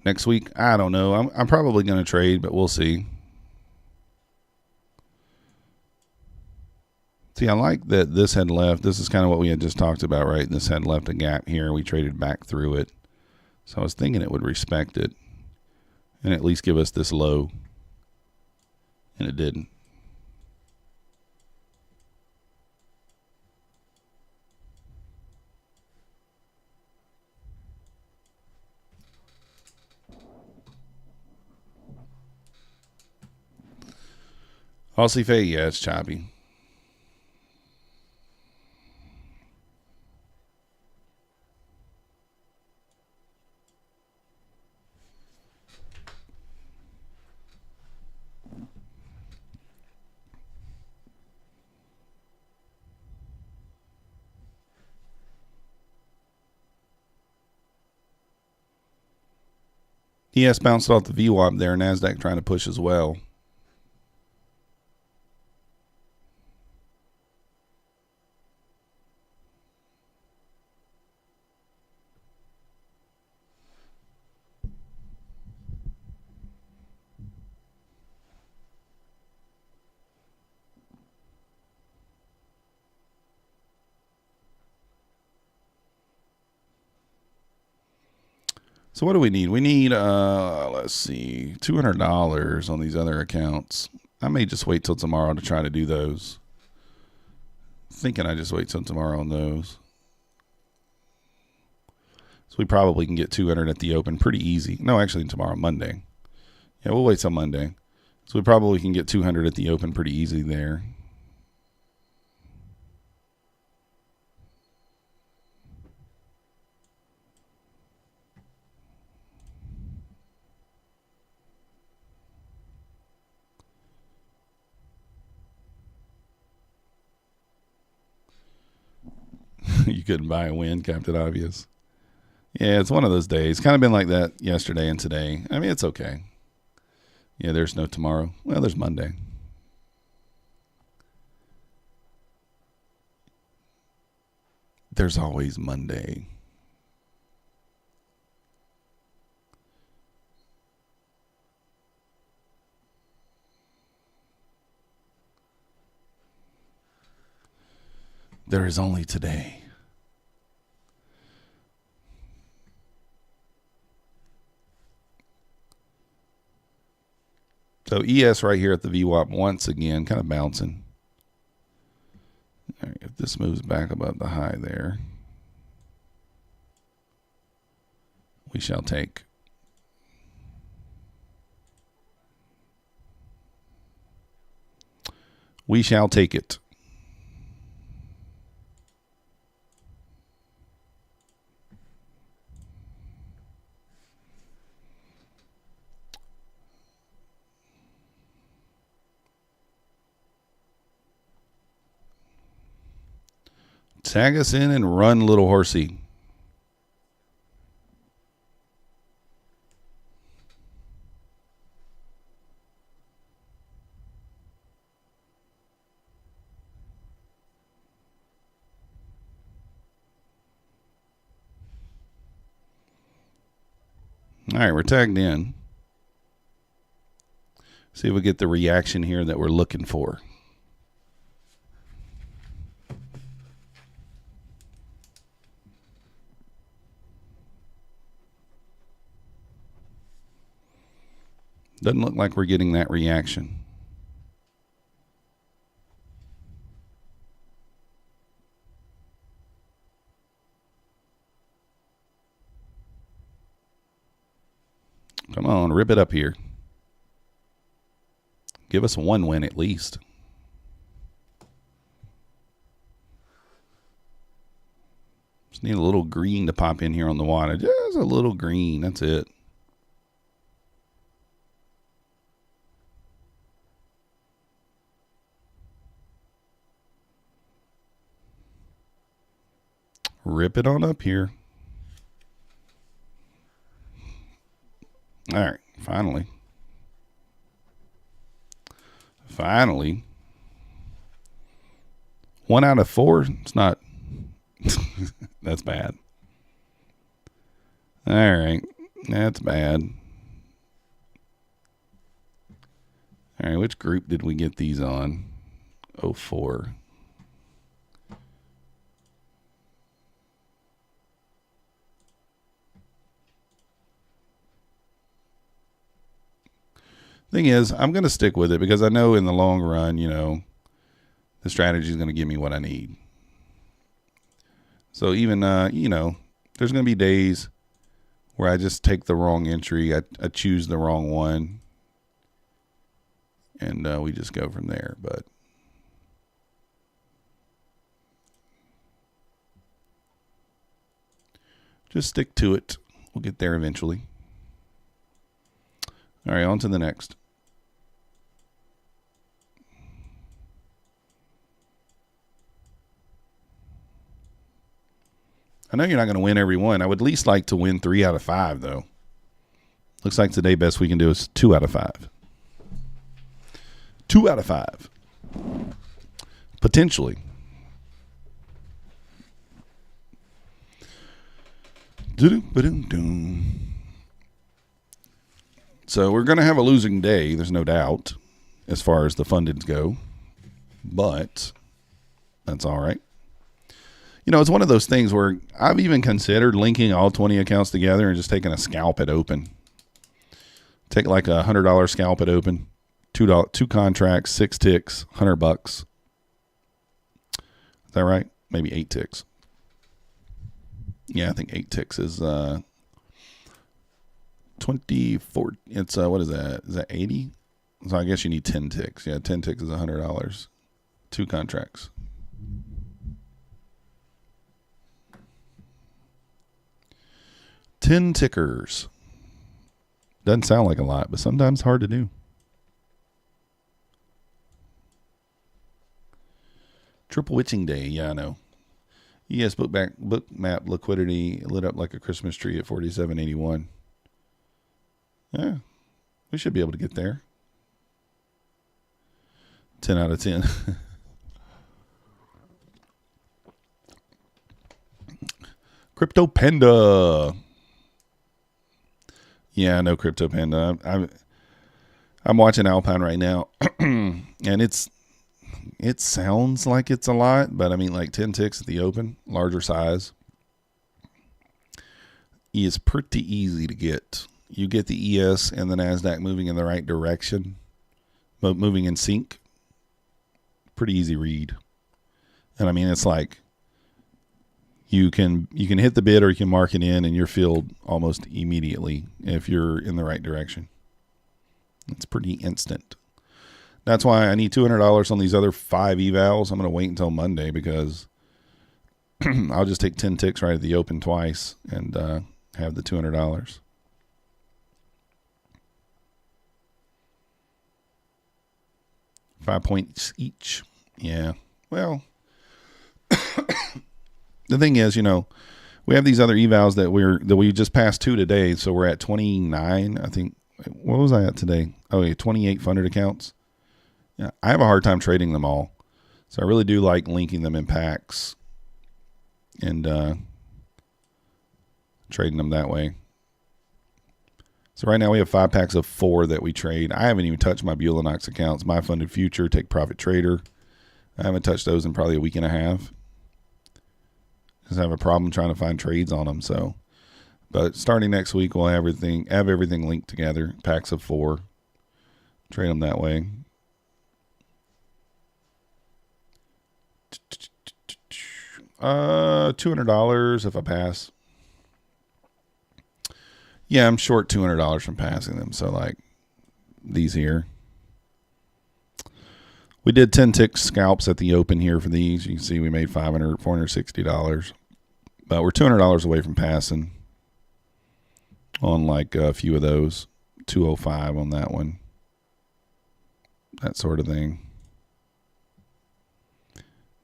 Speaker 1: Next week, I don't know. I'm probably going to trade, but we'll see. See, I like that this had left. This is kind of what we had just talked about, right? This had left a gap here. We traded back through it. So I was thinking it would respect it and at least give us this low. And it didn't. Aussie Faye, yeah, it's choppy. ES bounced off the VWAP there. Nasdaq trying to push as well. So what do we need? We need, let's see, $200 on these other accounts. I may just wait till tomorrow to try to do those. Thinking I just wait till tomorrow on those. So we probably can get 200 at the open pretty easy. No, actually tomorrow, Monday. Yeah, we'll wait till Monday. So we probably can get 200 at the open pretty easy there. You couldn't buy a win, Captain Obvious. Yeah, it's one of those days. Kind of been like that yesterday and today. I mean, it's okay. Yeah, there's no tomorrow. Well, there's Monday. There's always Monday. There is only today. So ES right here at the VWAP once again, kind of bouncing. All right, if this moves back above the high there, we shall take. We shall take it. Tag us in and run, little horsey. All right, we're tagged in. See if we get the reaction here that we're looking for. Doesn't look like we're getting that reaction. Come on, rip it up here. Give us one win at least. Just need a little green to pop in here on the water. Just a little green. That's it. Rip it on up here. All right, finally. Finally. 1 out of 4. It's not. That's bad. All right, that's bad. All right, which group did we get these on? 04. Thing is, I'm going to stick with it because I know in the long run, you know, the strategy is going to give me what I need. So even, you know, there's going to be days where I just take the wrong entry. I choose the wrong one. And we just go from there. But just stick to it. We'll get there eventually. All right, on to the next. I know you're not going to win every one. I would at least like to win 3 out of 5, though. Looks like today best we can do is 2 out of 5. 2 out of 5. Potentially. So we're going to have a losing day, there's no doubt, as far as the fundeds go. But that's all right. You know, it's one of those things where I've even considered linking all 20 accounts together and just taking a scalp at open. Take like a $100 scalp at open, two contracts, 6 ticks, $100. Is that right? Maybe 8 ticks. Yeah, I think 8 ticks is 24. It's what is that? Is that 80? So I guess you need 10 ticks. Yeah, 10 ticks is $100. 2 contracts. $10 tickers. Doesn't sound like a lot, but sometimes hard to do. Triple witching day. Yeah, I know. ES bookmap liquidity lit up like a Christmas tree at 47.81. Yeah, we should be able to get there. 10 out of 10. Crypto Panda. Yeah, I know Crypto Panda. I'm watching Alpine right now, and it sounds like it's a lot, but I mean, like 10 ticks at the open, larger size, is pretty easy to get. You get the ES and the Nasdaq moving in the right direction, but moving in sync. Pretty easy read, and I mean, it's like you can hit the bid or you can mark it in, and you're filled almost immediately if you're in the right direction. It's pretty instant. That's why I need $200 on these other 5 evals. I'm going to wait until Monday because I'll just take 10 ticks right at the open twice and have the $200. $5 each. Yeah. Well, the thing is, you know, we have these other evals that we just passed 2 today, so we're at 29. I think. What was I at today? Oh, yeah, 28 funded accounts. Yeah, I have a hard time trading them all, so I really do like linking them in packs and trading them that way. So right now we have 5 packs of 4 that we trade. I haven't even touched my Bulenox accounts, My Funded Future, Take Profit Trader. I haven't touched those in probably a week and a half. Just have a problem trying to find trades on them. So, but starting next week, we'll have everything linked together, packs of 4. Trade them that way. $200 if I pass. Yeah, I'm short $200 from passing them. So like these here. We did 10 tick scalps at the open here for these. You can see we made $460. But we're $200 away from passing on like a few of those. 205 on that one. That sort of thing.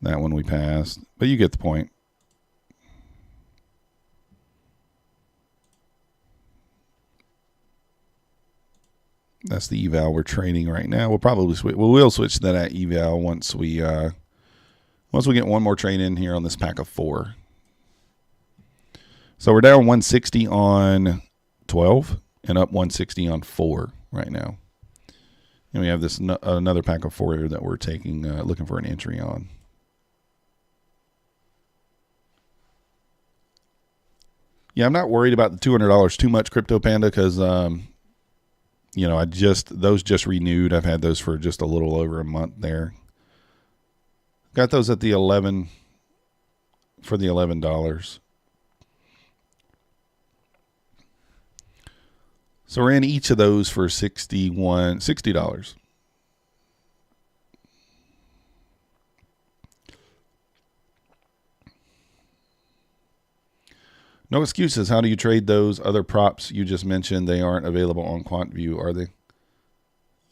Speaker 1: That one we passed. But you get the point. That's the eval we're trading right now. We'll probably switch. We'll switch to that eval once we get one more trade in here on this pack of 4. So we're down 160 on 12 and up 160 on 4 right now. And we have this another pack of 4 here that we're taking, looking for an entry on. Yeah, I'm not worried about the $200 too much, Crypto Panda, because you know, those just renewed. I've had those for just a little over a month there. Got those at the 11 for the $11. So we're in each of those for $60. No excuses. How do you trade those other props you just mentioned? They aren't available on QuantView, are they?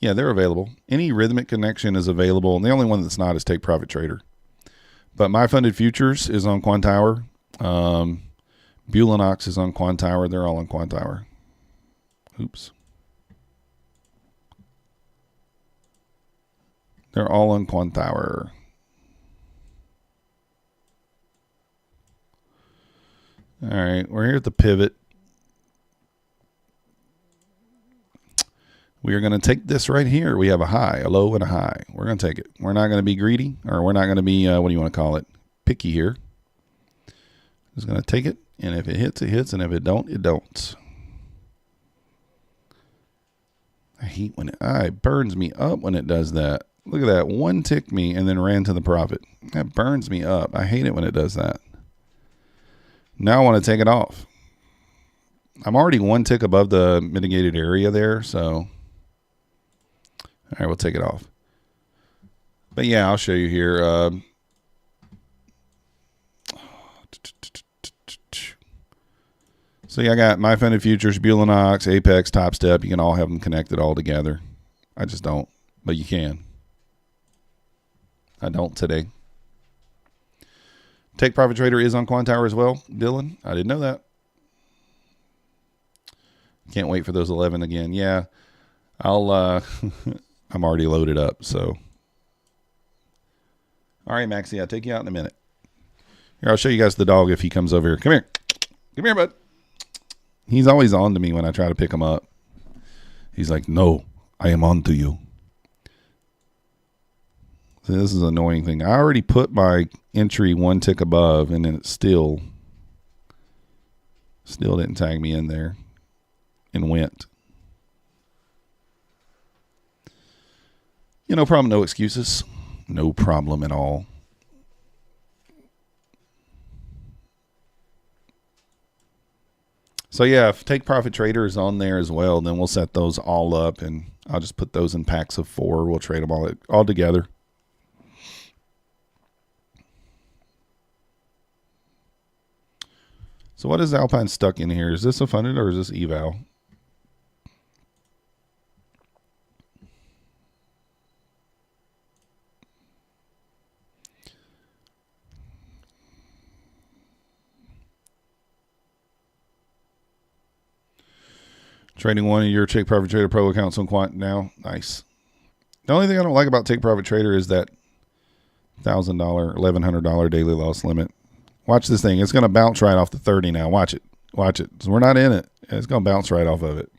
Speaker 1: Yeah, they're available. Any rhythmic connection is available. And the only one that's not is Take Profit Trader. But My Funded Futures is on Quantower. Bulenox is on Quantower. They're all on Quantower. Oops. They're all on Quantower. All right, we're here at the pivot. We are going to take this right here. We have a high, a low, and a high. We're going to take it. We're not going to be greedy, or we're not going to be, what do you want to call it, picky here. Just going to take it, and if it hits, it hits, and if it don't, it don't. I hate when it burns me up when it does that. Look at that. One ticked me and then ran to the profit. That burns me up. I hate it when it does that. Now I want to take it off. I'm already one tick above the mitigated area there, so all right, we'll take it off. But yeah, I'll show you here. So yeah, I got My Funded Futures, Bulenox, APEX, Topstep. You can all have them connected all together. I just don't, but you can. I don't today. Take Profit Trader is on Quantower as well, Dylan. I didn't know that. Can't wait for those 11 again. Yeah, I'll. I'm already loaded up, so. All right, Maxie, I'll take you out in a minute. Here, I'll show you guys the dog if he comes over here. Come here. Come here, bud. He's always on to me when I try to pick him up. He's like, no, I am on to you. So this is an annoying thing. I already put my entry one tick above, and then it still didn't tag me in there and went. Yeah, no problem, no excuses. No problem at all. So yeah, if Take Profit Trader is on there as well, then we'll set those all up, and I'll just put those in packs of 4. We'll trade them all together. So what is Alpine stuck in here? Is this a funded or is this eval? Trading one of your Take Profit Trader Pro accounts on Quant now. Nice. The only thing I don't like about Take Profit Trader is that $1,000, $1,100 daily loss limit. Watch this thing. It's going to bounce right off the 30 now. Watch it. Watch it. So we're not in it. It's going to bounce right off of it.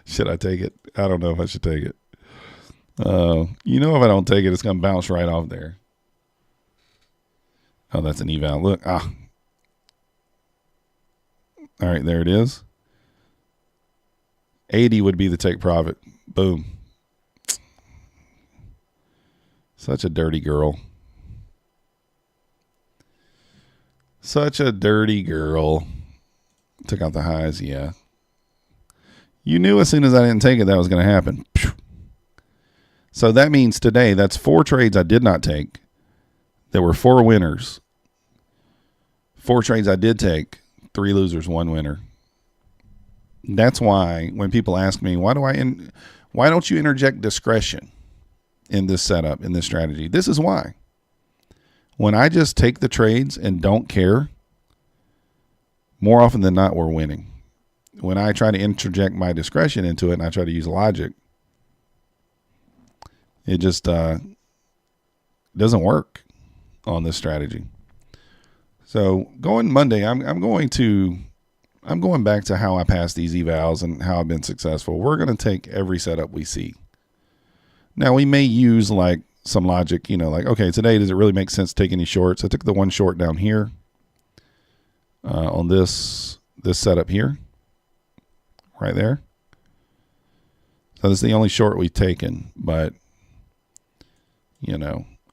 Speaker 1: Should I take it? I don't know if I should take it. You know, if I don't take it, it's going to bounce right off there. Oh, that's an eval. Look. All right, there it is. 80 would be the take profit. Boom. Such a dirty girl. Such a dirty girl. Took out the highs, yeah. You knew as soon as I didn't take it that was going to happen. So that means today, that's 4 trades I did not take. There were 4 winners. 4 trades I did take, 3 losers, 1 winner. That's why when people ask me, why don't you interject discretion in this setup, in this strategy? This is why. When I just take the trades and don't care, more often than not, we're winning. When I try to interject my discretion into it and I try to use logic, it just doesn't work on this strategy. So going Monday, I'm going back to how I pass these evals and how I've been successful. We're going to take every setup we see. Now we may use like some logic, like, okay, today, does it really make sense to take any shorts? I took the 1 short down here on this setup here, right there. So this is the only short we've taken, but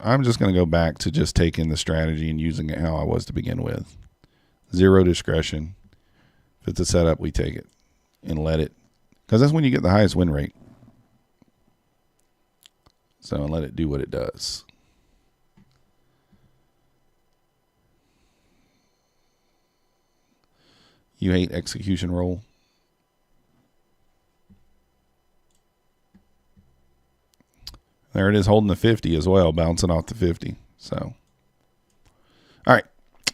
Speaker 1: I'm just going to go back to just taking the strategy and using it how I was to begin with. 0 discretion. If it's a setup, we take it and let it, because that's when you get the highest win rate. So let it do what it does. You hate execution roll. There it is, holding the 50 as well, bouncing off the 50. So, all right.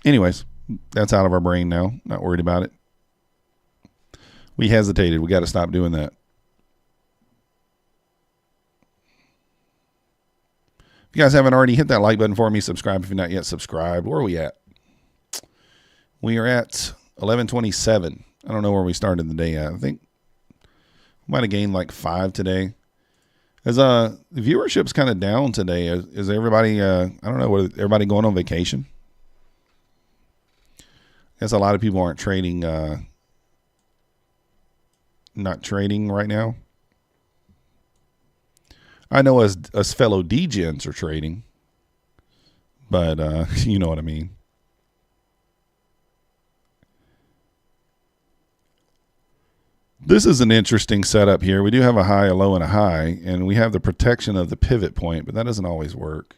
Speaker 1: Anyways, that's out of our brain now. Not worried about it. We hesitated. We got to stop doing that. If you guys haven't already, hit that like button for me. Subscribe if you're not yet subscribed. Where are we at? We are at 11:27. I don't know where we started the day at. I think we might have gained like 5 today. As the viewership's kind of down today. Is everybody? I don't know. Everybody going on vacation? I guess a lot of people aren't trading. Not trading right now. I know us fellow degens are trading, but you know what I mean. This is an interesting setup here. We do have a high, a low, and a high, and we have the protection of the pivot point, but that doesn't always work.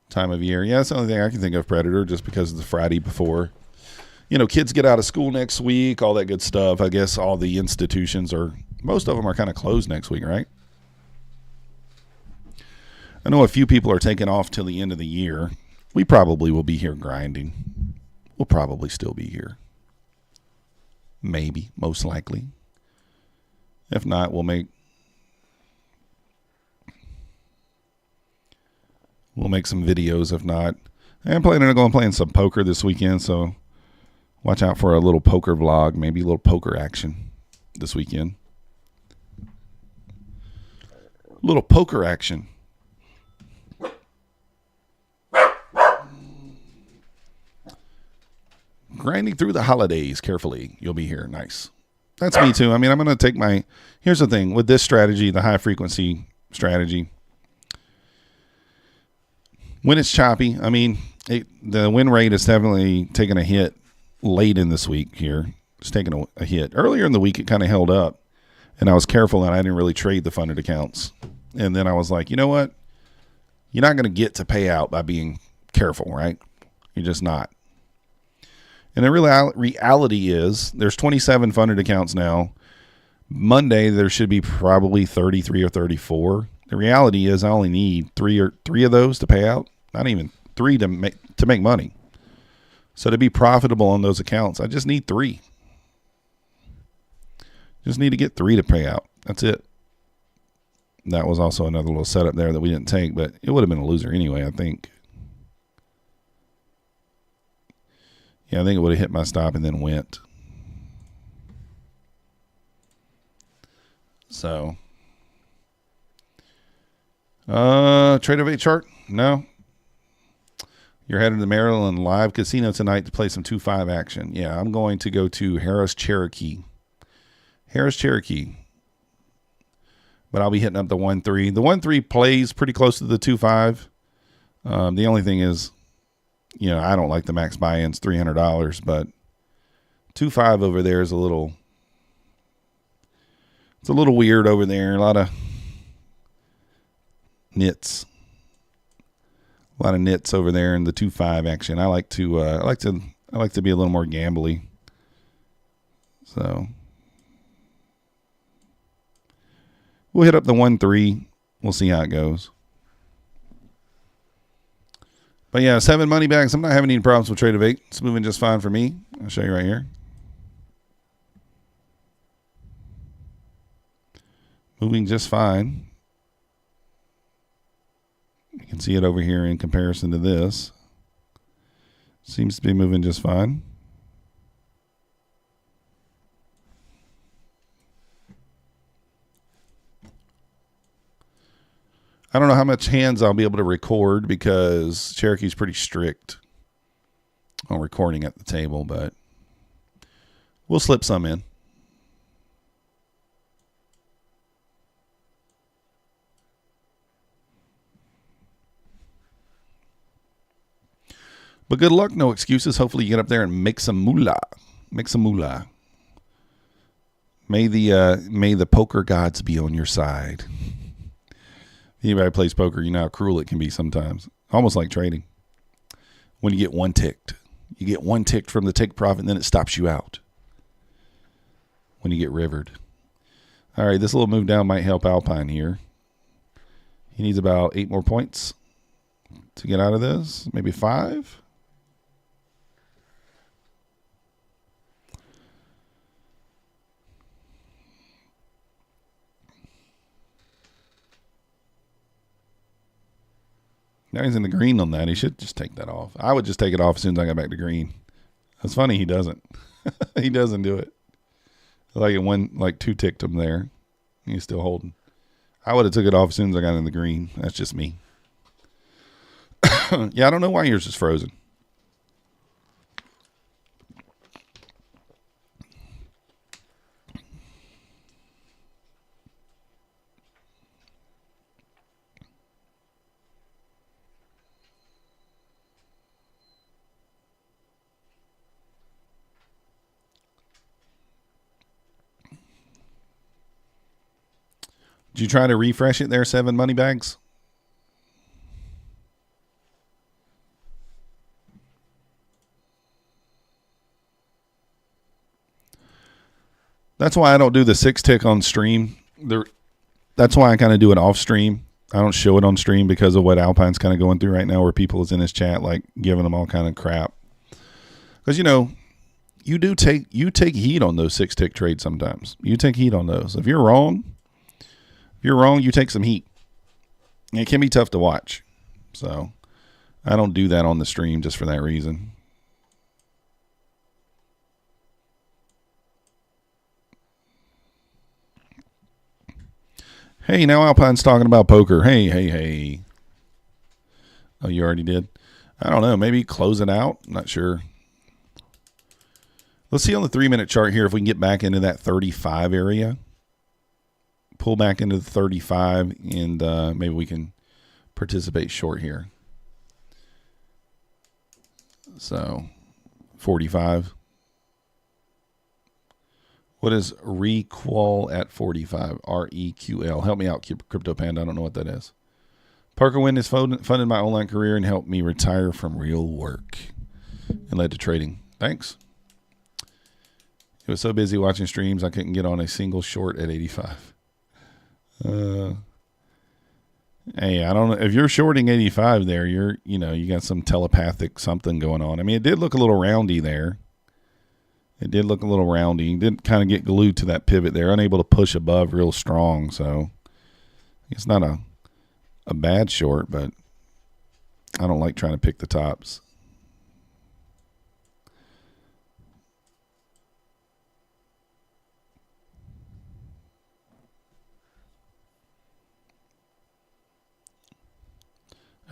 Speaker 1: Time of year. Yeah, that's the only thing I can think of, Predator, just because of the Friday before. Kids get out of school next week, all that good stuff. I guess all the institutions most of them are kind of closed next week, right? I know a few people are taking off till the end of the year. We probably will be here grinding. We'll probably still be here. Maybe, most likely. If not, we'll make some videos. If not, I'm planning on going playing some poker this weekend, so watch out for a little poker vlog, maybe a little poker action this weekend. Little poker action. Grinding through the holidays carefully. You'll be here. Nice. That's me too. I mean, I'm going to take here's the thing with this strategy, the high frequency strategy. When it's choppy, I mean, the win rate is definitely taking a hit late in this week here. It's taking a hit. Earlier in the week, it kind of held up, and I was careful, and I didn't really trade the funded accounts. And then I was like, you know what? You're not going to get to pay out by being careful, right? You're just not. And the reality is there's 27 funded accounts now. Monday, there should be probably 33 or 34. The reality is I only need three of those to pay out. Not even 3 to make money. So to be profitable on those accounts, I just need 3. Just need to get 3 to pay out. That's it. That was also another little setup there that we didn't take, but it would have been a loser anyway, I think. Yeah, I think it would have hit my stop and then went. So, Tradeovate chart? No. You're headed to Maryland Live Casino tonight to play some 2-5 action. Yeah, I'm going to go to Harris Cherokee. Harris Cherokee. But I'll be hitting up the 1-3. The 1-3 plays pretty close to the 2-5. The only thing is, you know, I don't like the max buy-ins, $300, but 2-5 over there is a little, it's a little weird over there. A lot of nits. A lot of nits over there in the 2-5 action. I like to be a little more gambly. So we'll hit up the 1-3. We'll see how it goes. But yeah, 7 money bags. I'm not having any problems with Tradeovate. It's moving just fine for me. I'll show you right here. Moving just fine. You can see it over here in comparison to this. Seems to be moving just fine. I don't know how much hands I'll be able to record because Cherokee's pretty strict on recording at the table, but we'll slip some in. But good luck, no excuses. Hopefully you get up there and make some moolah. Make some moolah. May the poker gods be on your side. Anybody plays poker, you know how cruel it can be sometimes. Almost like trading. When you get one ticked. You get one ticked from the take profit, and then it stops you out. When you get rivered. All right, this little move down might help Alpine here. He needs about 8 more points to get out of this. Maybe 5. Now he's in the green on that. He should just take that off. I would just take it off as soon as I got back to green. That's funny. He doesn't. He doesn't do it. Like it went, like 2 ticked him there. He's still holding. I would have took it off as soon as I got in the green. That's just me. Yeah, I don't know why yours is frozen. Did you try to refresh it there, 7 money bags? That's why I don't do the 6 tick on stream. That's why I kind of do it off stream. I don't show it on stream because of what Alpine's kind of going through right now, where people is in his chat like giving them all kind of crap. Because you know, you take heat on those 6 tick trades sometimes. You take heat on those. If you're wrong, you take some heat. It can be tough to watch. So I don't do that on the stream just for that reason. Hey, now Alpine's talking about poker. Hey. Oh, you already did? I don't know. Maybe close it out. Not sure. Let's see on the 3-minute chart here if we can get back into that 35 area. Pull back into the 35, and maybe we can participate short here. So, 45. What is requal at 45? R-E-Q-L. Help me out, Crypto Panda. I don't know what that is. Parker Wynn has funded my online career and helped me retire from real work and led to trading. Thanks. It was so busy watching streams, I couldn't get on a single short at 85. Hey, I don't know. If you're shorting 85 there, you got some telepathic something going on. I mean, it did look a little roundy there. It did look a little roundy. It did kind of get glued to that pivot there, unable to push above real strong. So it's not a bad short, but I don't like trying to pick the tops.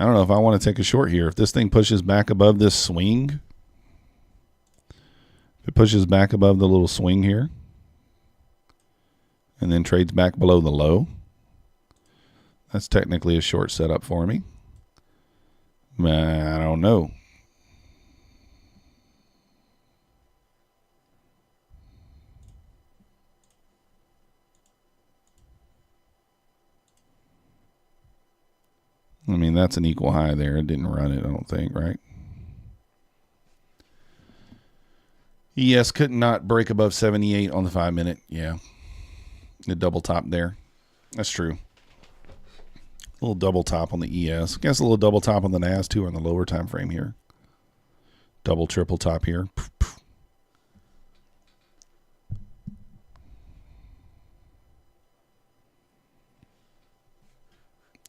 Speaker 1: I don't know if I want to take a short here. If this thing pushes back above this swing, if it pushes back above the little swing here and then trades back below the low, that's technically a short setup for me. I don't know. I mean, that's an equal high there. It didn't run it, I don't think, right? ES could not break above 78 on the 5 minute. Yeah. The double top there. That's true. A little double top on the ES. I guess a little double top on the NAS too on the lower time frame here. Double, triple top here.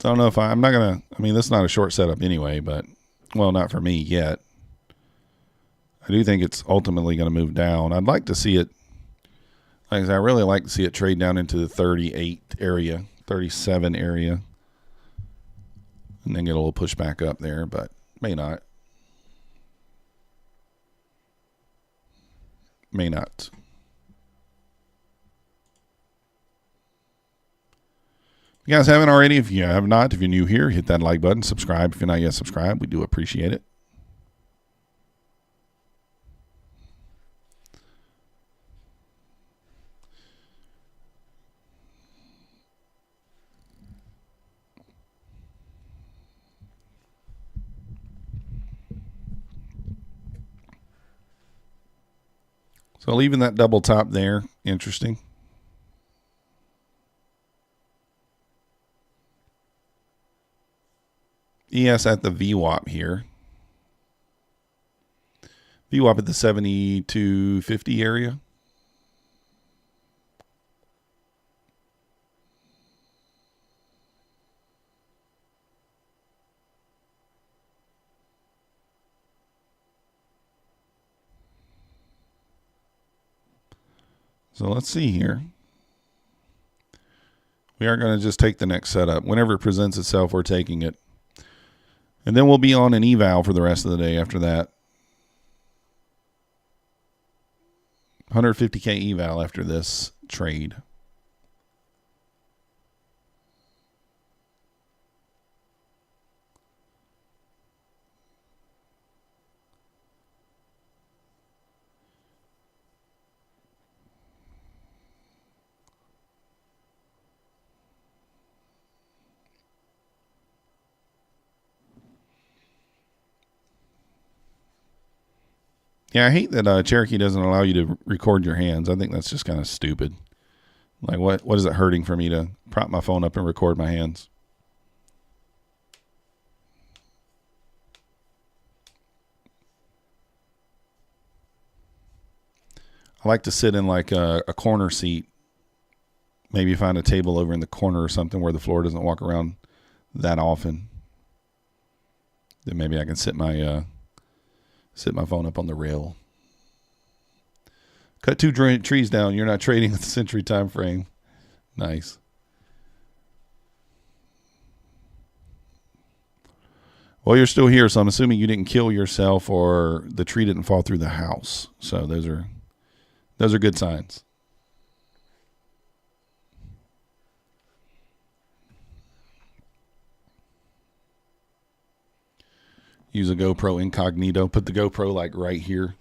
Speaker 1: So I don't know if I'm not going to, I mean, this is not a short setup anyway, but, well, not for me yet. I do think it's ultimately going to move down. I'd like to see it, like I said, I really like to see it trade down into the 38 area, 37 area, and then get a little push back up there, but may not. May not. If you guys haven't already, if you have not, if you're new here, hit that like button, subscribe if you're not yet subscribed. We do appreciate it. So leaving that double top there, interesting. ES at the VWAP here. VWAP at the 7250 area. So let's see here. We are going to just take the next setup. Whenever it presents itself, we're taking it. And then we'll be on an eval for the rest of the day after that. 150K eval after this trade. Yeah, I hate that Cherokee doesn't allow you to record your hands. I think that's just kind of stupid. Like, what is it hurting for me to prop my phone up and record my hands? I like to sit in like a corner seat. Maybe find a table over in the corner or something where the floor doesn't walk around that often. Then maybe I can sit my phone up on the rail. Cut 2 trees down. You're not trading at the century time frame. Nice. Well, you're still here, so I'm assuming you didn't kill yourself or the tree didn't fall through the house. So those are good signs. Use a GoPro incognito. Put the GoPro like right here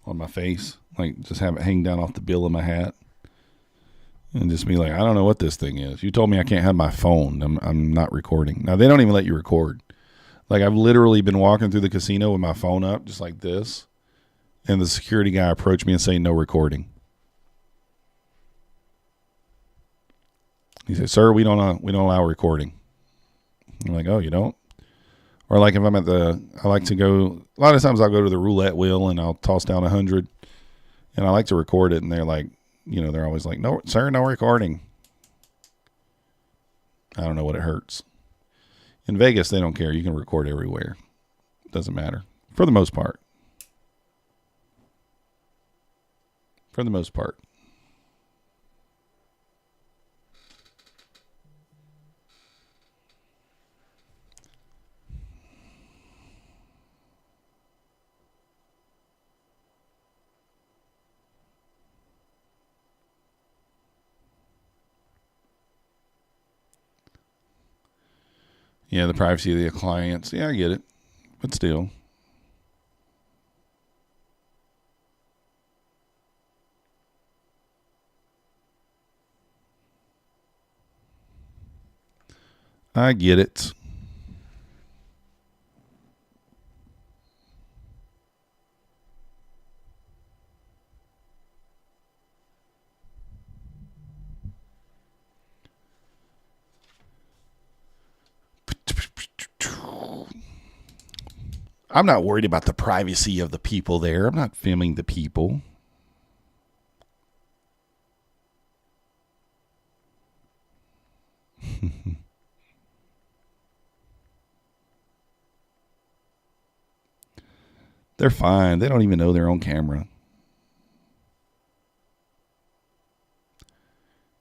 Speaker 1: on my face. Like just have it hang down off the bill of my hat. And just be like, I don't know what this thing is. You told me I can't have my phone. I'm not recording. Now, they don't even let you record. Like, I've literally been walking through the casino with my phone up just like this. And the security guy approached me and said, no recording. He said, sir, we don't allow recording. I'm like, oh, you don't? Or like if I'm at I like to go, a lot of times I'll go to the roulette wheel and I'll toss down 100 and I like to record it. And they're like, they're always like, no, sir, no recording. I don't know what it hurts. In Vegas, they don't care. You can record everywhere. Doesn't matter. For the most part. For the most part. Yeah, the privacy of the clients. Yeah, I get it. But still. I get it. I'm not worried about the privacy of the people there. I'm not filming the people. They're fine. They don't even know they're on camera.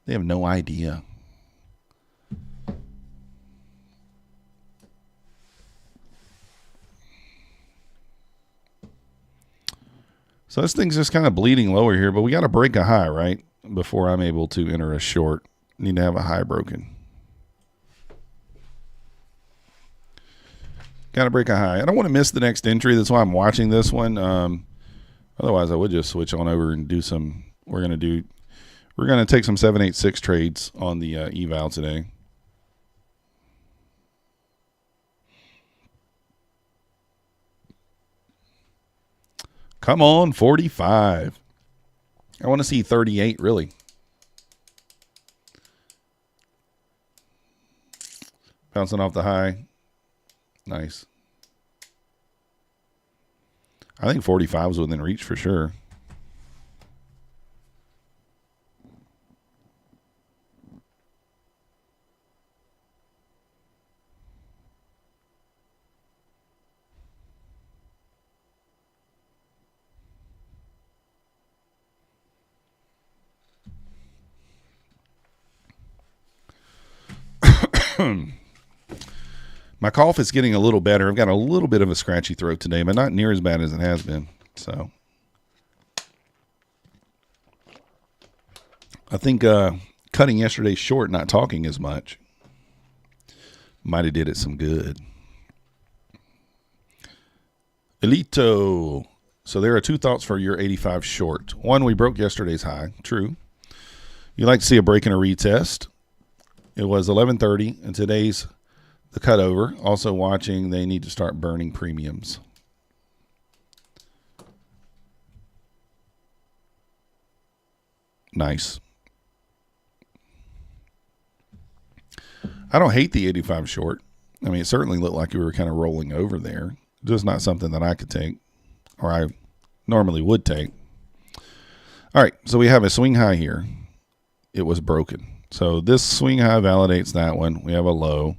Speaker 1: They have no idea. So this thing's just kind of bleeding lower here, but we got to break a high, right? Before I'm able to enter a short. Need to have a high broken. Got to break a high. I don't want to miss the next entry. That's why I'm watching this one. Otherwise, I would just switch on over and do some. We're gonna take some 786 trades on the eval today. Come on, 45. I want to see 38, really. Bouncing off the high. Nice. I think 45 was within reach for sure. My cough is getting a little better. I've got a little bit of a scratchy throat today, but not near as bad as it has been. So I think cutting yesterday's short, not talking as much, might have did it some good. Elito. So there are two thoughts for your 85 short. One, we broke yesterday's high. True. You like to see a break and a retest. It was 11:30, and today's the cutover. Also watching, they need to start burning premiums. Nice. I don't hate the 85 short. I mean, it certainly looked like we were kind of rolling over there. Just not something that I could take, or I normally would take. All right, so we have a swing high here. It was broken. So this swing high validates that one. We have a low.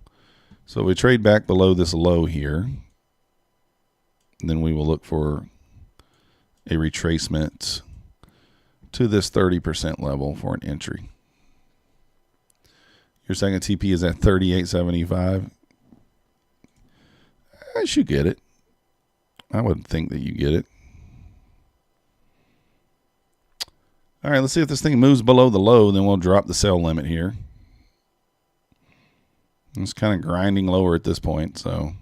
Speaker 1: So we trade back below this low here. And then we will look for a retracement to this 30% level for an entry. Your second TP is at 38.75. I should get it. I would think that you get it. All right, let's see if this thing moves below the low, then we'll drop the sell limit here. It's kind of grinding lower at this point, so.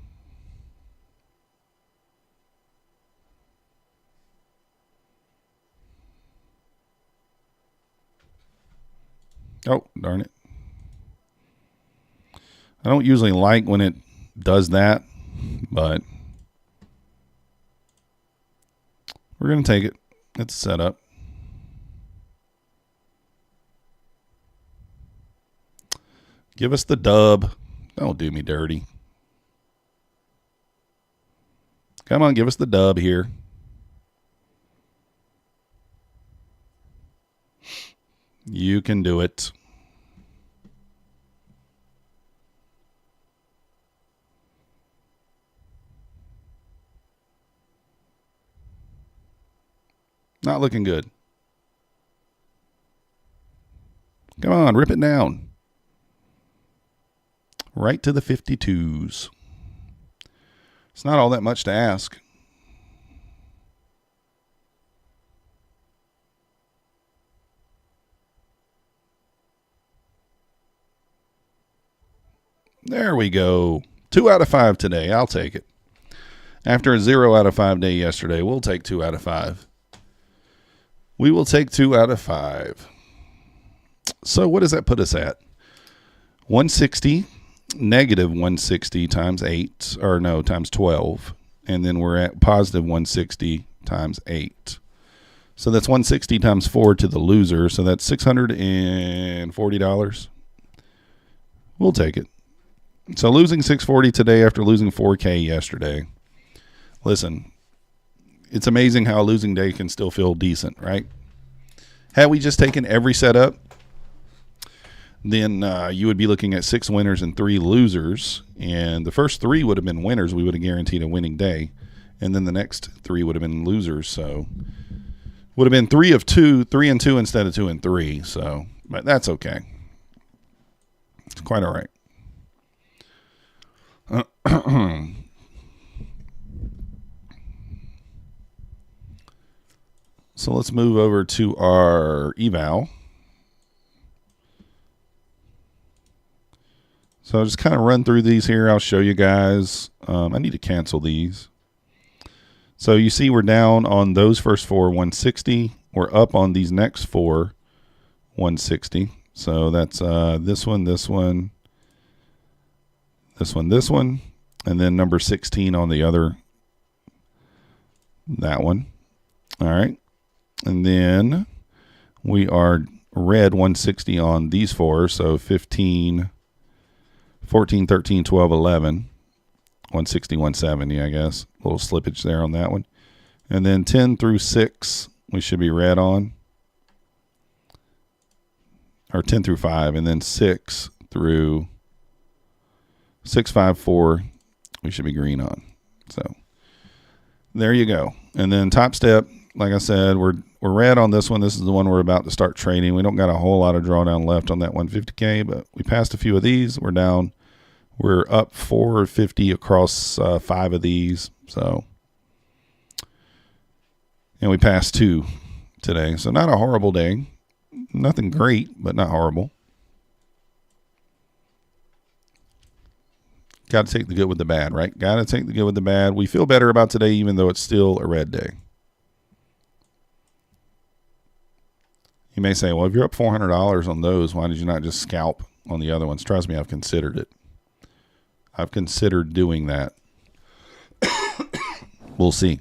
Speaker 1: Oh, darn it. I don't usually like when it does that, but we're going to take it. It's set up. Give us the dub. Don't do me dirty. Come on, give us the dub here. You can do it. Not looking good. Come on, rip it down. Right to the 52s. It's not all that much to ask. There we go. 2 out of 5 today. I'll take it. After a 0 out of 5 day yesterday, we'll take 2 out of 5. We will take 2 out of 5. So what does that put us at? 160, negative 160 times 8, or no, times 12. And then we're at positive 160 times 8. So that's 160 times 4 to the loser. So that's $640. We'll take it. So losing $640 today after losing $4K yesterday. Listen, it's amazing how a losing day can still feel decent, right? Had we just taken every setup, then you would be looking at 6 winners and 3 losers. And the first 3 would have been winners. We would have guaranteed a winning day. And then the next 3 would have been losers. So would have been 3 of 2, 3 and 2 instead of 2 and 3. So, but that's okay. It's quite all right. So let's move over to our eval. So I'll just kind of run through these here. I'll show you guys. I need to cancel these. So you see we're down on those first 4, 160. We're up on these next 4, 160. So that's this one, this one, this one, this one, and then number 16 on the other, that one. All right. And then we are red 160 on these 4. So 15, 14, 13, 12, 11. 160, 170, I guess. A little slippage there on that one. And then 10 through 6, we should be red on. Or 10 through 5. And then 6 through 6, 5, 4, we should be green on. So there you go. And then Topstep, like I said, we're red on this one. This is the one we're about to start trading. We don't got a whole lot of drawdown left on that 150K, but we passed a few of these. We're down. We're up 450 across 5 of these. So, and we passed 2 today. So not a horrible day. Nothing great, but not horrible. Got to take the good with the bad, right? Got to take the good with the bad. We feel better about today, even though it's still a red day. You may say, well, if you're up $400 on those, why did you not just scalp on the other ones? Trust me, I've considered it. I've considered doing that. We'll see.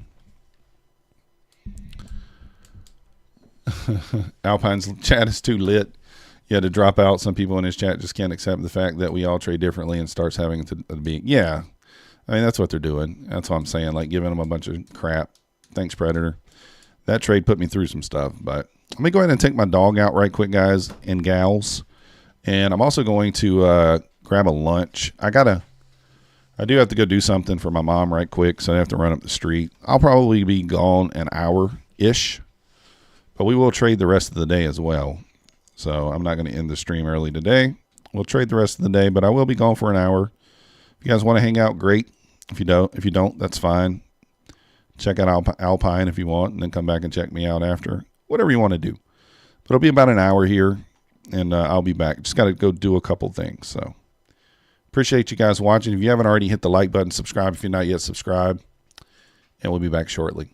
Speaker 1: Alpine's chat is too lit. You had to drop out. Some people in his chat just can't accept the fact that we all trade differently and starts having to be. Yeah. I mean, that's what they're doing. That's what I'm saying. Like giving them a bunch of crap. Thanks, Predator. That trade put me through some stuff. But let me go ahead and take my dog out right quick, guys and gals. And I'm also going to grab a lunch. I do have to go do something for my mom right quick, so I have to run up the street. I'll probably be gone an hour-ish, but we will trade the rest of the day as well. So I'm not going to end the stream early today. We'll trade the rest of the day, but I will be gone for an hour. If you guys want to hang out, great. If you don't, that's fine. Check out Alpine if you want, and then come back and check me out after. Whatever you want to do. But it'll be about an hour here, and I'll be back. Just got to go do a couple things, so. Appreciate you guys watching. If you haven't already, hit the like button, subscribe if you're not yet subscribed, and we'll be back shortly.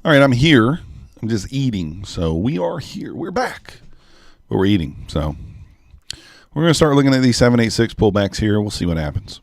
Speaker 1: All right, I'm here. I'm just eating. So we are here. We're back. But we're eating. So we're going to start looking at these 786 pullbacks here. We'll see what happens.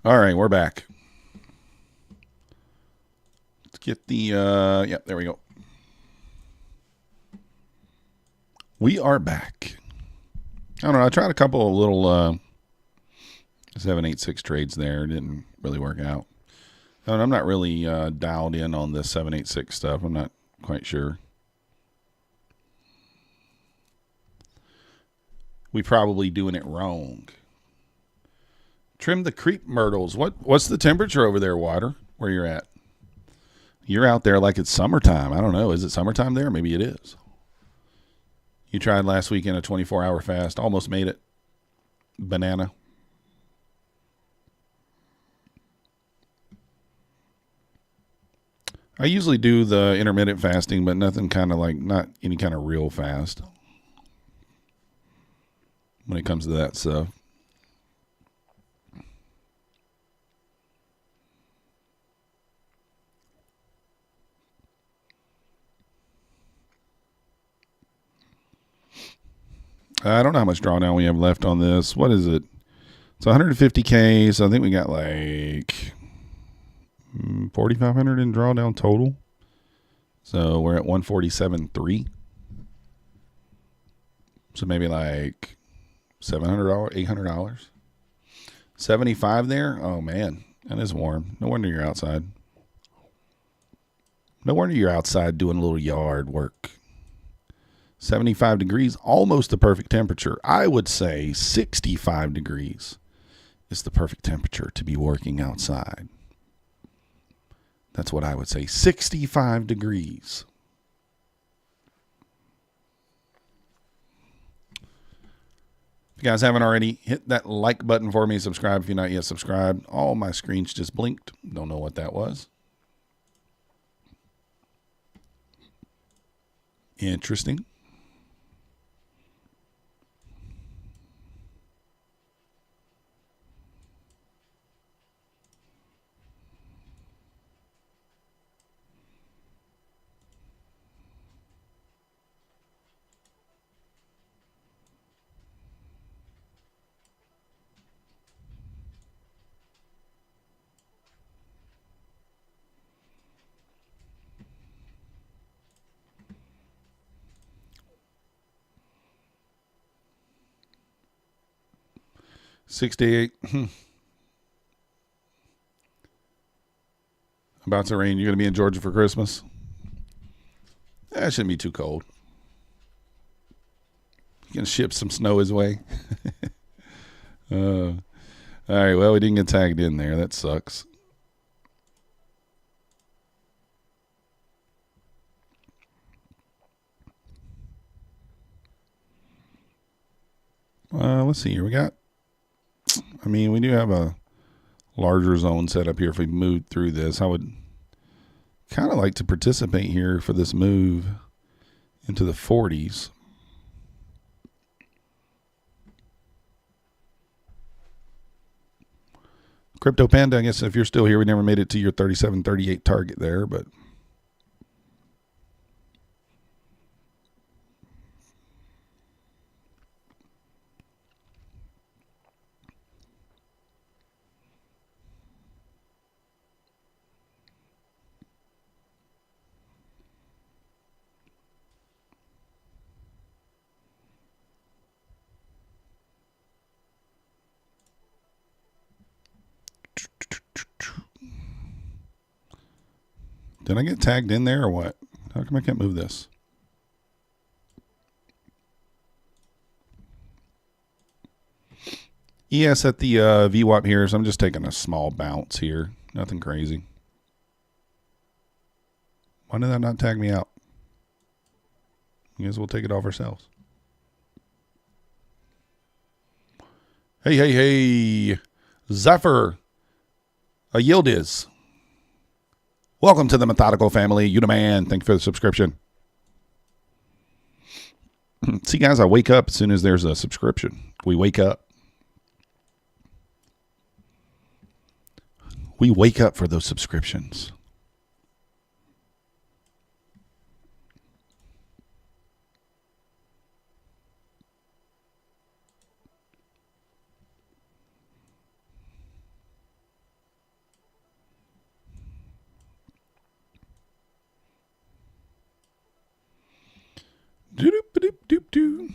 Speaker 1: All right, we're back. Let's get the, yep, there we go. We are back. I don't know. I tried a couple of little 786 trades there. It didn't really work out. And I'm not really dialed in on this 786 stuff. I'm not quite sure. We probably doing it wrong. Trim the creep myrtles. What's the temperature over there, Water, where you're at? You're out there like it's summertime. I don't know. Is it summertime there? Maybe it is. You tried last weekend a 24-hour fast. Almost made it. Banana. I usually do the intermittent fasting, but nothing kind of like, not any kind of real fast when it comes to that stuff. I don't know how much drawdown we have left on this. What is it? It's 150K, so I think we got like 4,500 in drawdown total. So we're at 147.3. So maybe like $700, $800. 75 there? Oh, man. That is warm. No wonder you're outside. No wonder you're outside doing a little yard work. 75 degrees, almost the perfect temperature. I would say 65 degrees is the perfect temperature to be working outside. That's what I would say. 65 degrees. If you guys haven't already, hit that like button for me. Subscribe if you're not yet subscribed. All my screens just blinked. Don't know what that was. Interesting. $68. About to rain. You're going to be in Georgia for Christmas? That shouldn't be too cold. You can ship some snow his way. All right, well, we didn't get tagged in there. That sucks. Let's see here. We do have a larger zone set up here if we move through this. I would kind of like to participate here for this move into the 40s. Crypto Panda, I guess if you're still here, we never made it to your 37.38 target there, but did I get tagged in there or what? How come I can't move this? ES at the VWAP here, so I'm just taking a small bounce here. Nothing crazy. Why did that not tag me out? I guess we'll take it off ourselves. Hey. Zephyr. A yield is. Welcome to the Methodical family. You the man. Thank you for the subscription. See, guys, I wake up as soon as there's a subscription. We wake up. We wake up for those subscriptions. Doop-a-doop-doop-doo.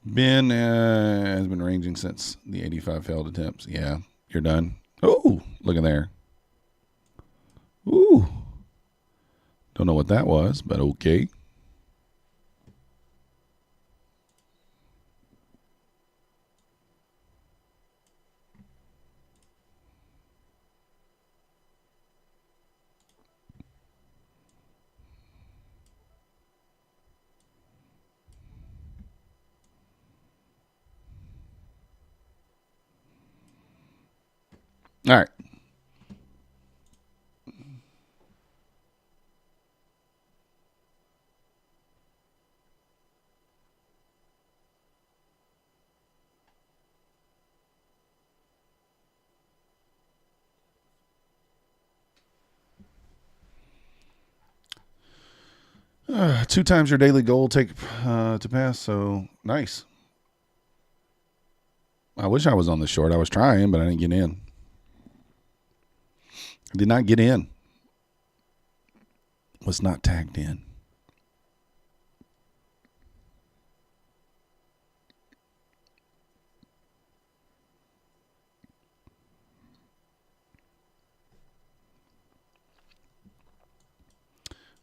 Speaker 1: Ben has been ranging since the 85 failed attempts. Yeah, you're done. Oh, look at there. Ooh. Don't know what that was, but okay. All right. Two times your daily goal take to pass, so nice. I wish I was on the short. I was trying, but I didn't get in. I did not get in. Was not tagged in.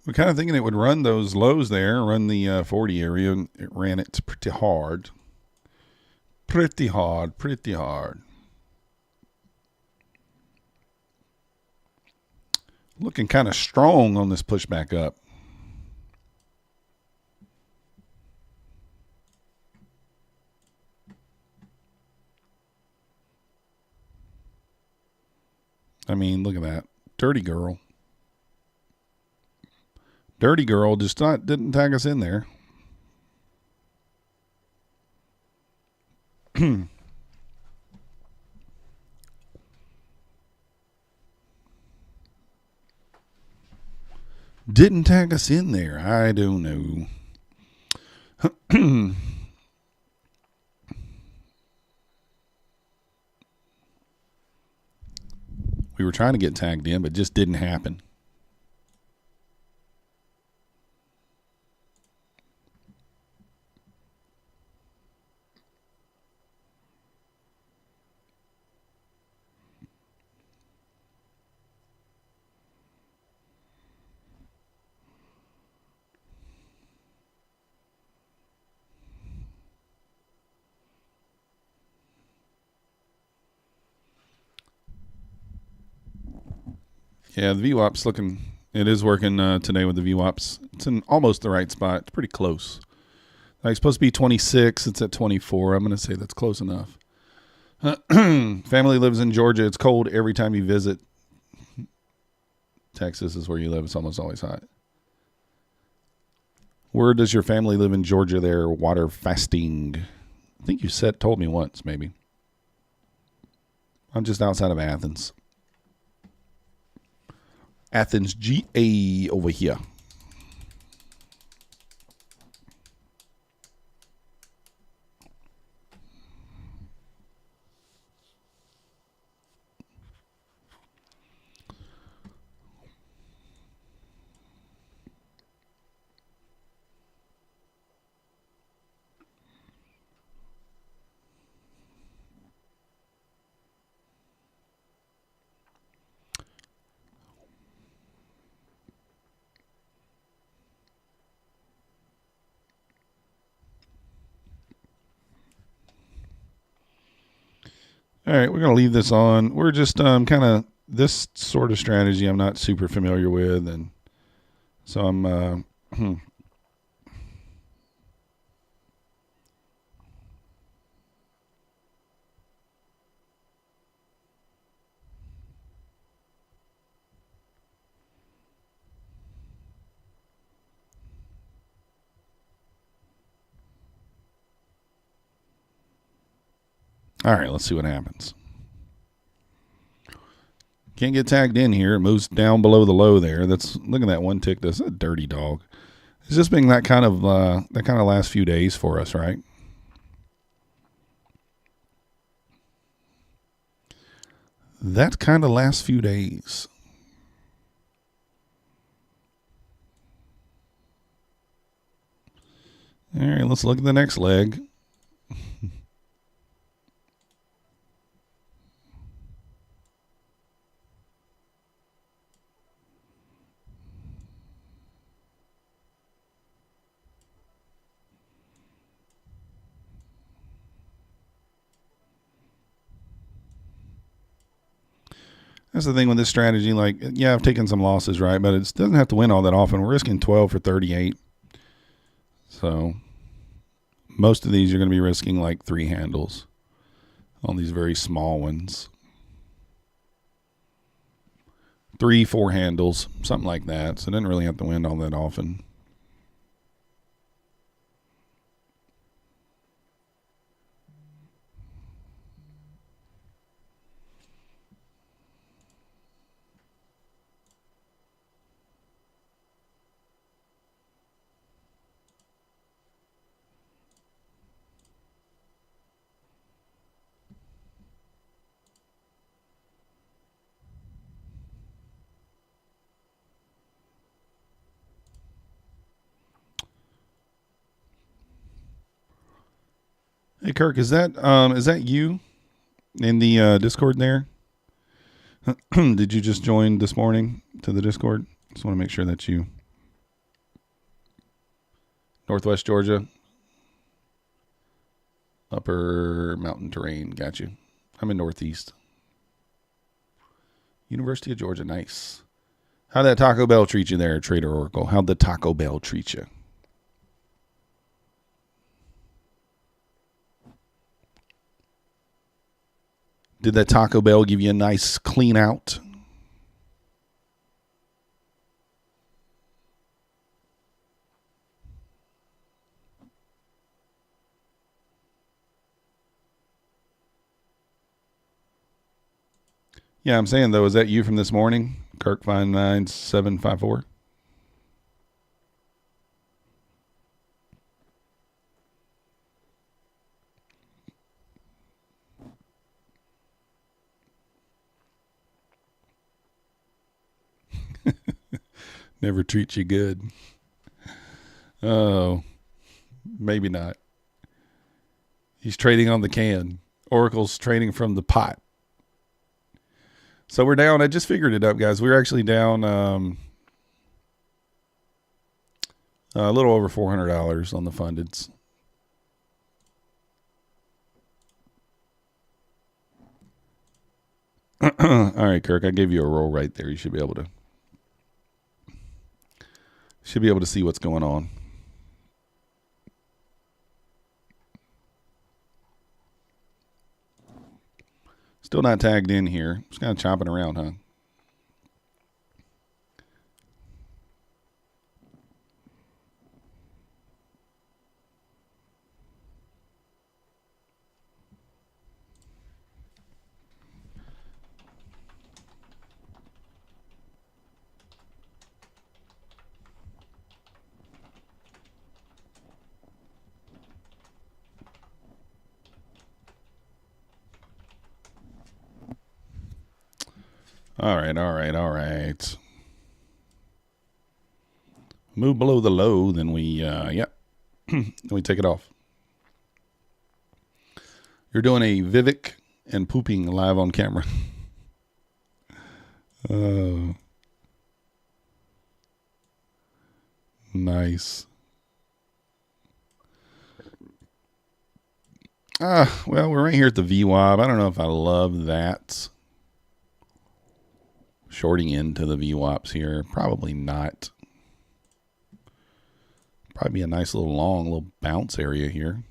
Speaker 1: We're kind of thinking it would run those lows there, run the 40 area, and it ran it pretty hard. Pretty hard. Looking kind of strong on this pushback up. I mean, look at that. Dirty girl. Dirty girl just didn't tag us in there. Didn't tag us in there. I don't know. We were trying to get tagged in, but just didn't happen. Yeah, the VWAP's looking. It is working today with the VWAPs. It's in almost the right spot. It's pretty close. Like, it's supposed to be 26. It's at 24. I'm going to say that's close enough. Family lives in Georgia. It's cold every time you visit. Texas is where you live. It's almost always hot. Where does your family live in Georgia there? Water fasting. I think you told me once, maybe. I'm just outside of Athens. Athens, GA over here. All right, we're going to leave this on. We're just kind of this sort of strategy I'm not super familiar with, and so I'm all right, let's see what happens. Can't get tagged in here. It moves down below the low there. Look at that one tick. That's a dirty dog. It's just been that kind of last few days for us, right? That kind of last few days. All right, let's look at the next leg. That's the thing with this strategy. Like, yeah, I've taken some losses, right? But it doesn't have to win all that often. We're risking 12 for 38. So most of these you're going to be risking like 3 handles on these very small ones. 3, 4 handles, something like that. So it doesn't really have to win all that often. Hey Kirk, is that you in the Discord there? Did you just join this morning to the Discord? Just want to make sure that's you. Northwest Georgia, upper mountain terrain. Got you. I'm in Northeast. University of Georgia, nice. How'd that Taco Bell treat you there, Trader Oracle? How'd the Taco Bell treat you? Did that Taco Bell give you a nice clean out? Yeah, I'm saying, though, is that you from this morning? Kirk59754? Never treat you good. Oh, maybe not. He's trading on the can. Oracle's trading from the pot. So we're down. I just figured it up, guys. We're actually down a little over $400 on the fundeds. All right, Kirk. I gave you a roll right there. You should be able to see what's going on. Still not tagged in here. Just kind of chopping around, huh? All right. Move below the low, then we, then we take it off. You're doing a Vivek and pooping live on camera. Oh, nice. Well, we're right here at the VWAP. I don't know if I love that. Shorting into the VWAPs here. Probably not. Probably be a nice little long little bounce area here.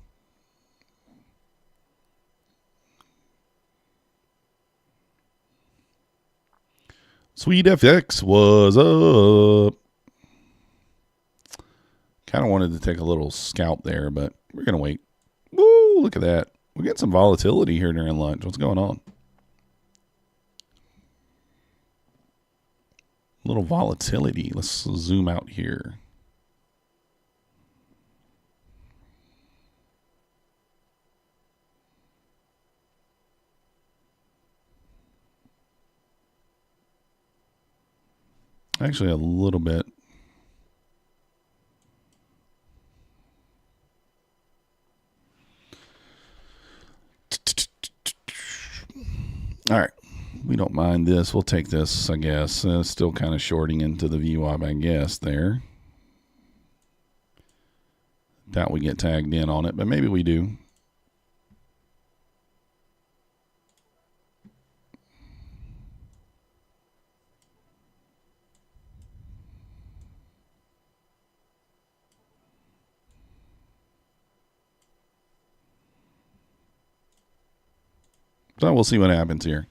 Speaker 1: Sweet FX was up. Kind of wanted to take a little scalp there, but we're going to wait. Woo, look at that. We got some volatility here during lunch. What's going on? A little volatility. Let's zoom out here. Actually, a little bit. All right. We don't mind this. We'll take this, I guess. Still kind of shorting into the VWAP, I guess, there. Doubt we get tagged in on it, but maybe we do. So we'll see what happens here.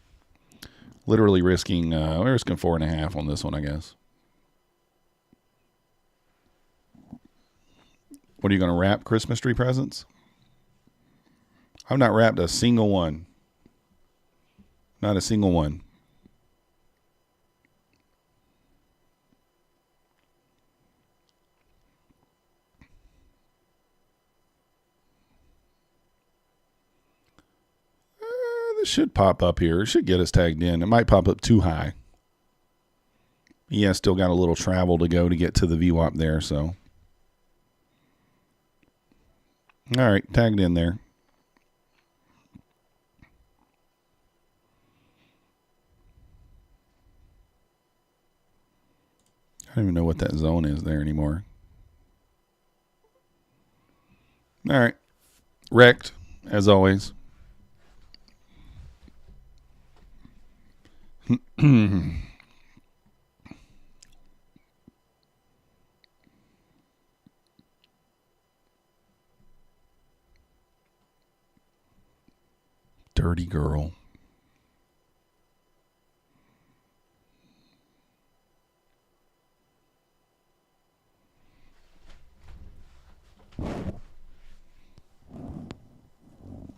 Speaker 1: Literally risking, we're risking 4.5 on this one, I guess. What are you going to wrap Christmas tree presents? I've not wrapped a single one. Not a single one. This should pop up here. It should get us tagged in. It might pop up too high. Yeah, still got a little travel to go to get to the VWAP there, so. All right, tagged in there. I don't even know what that zone is there anymore. All right. Wrecked, as always. Dirty girl.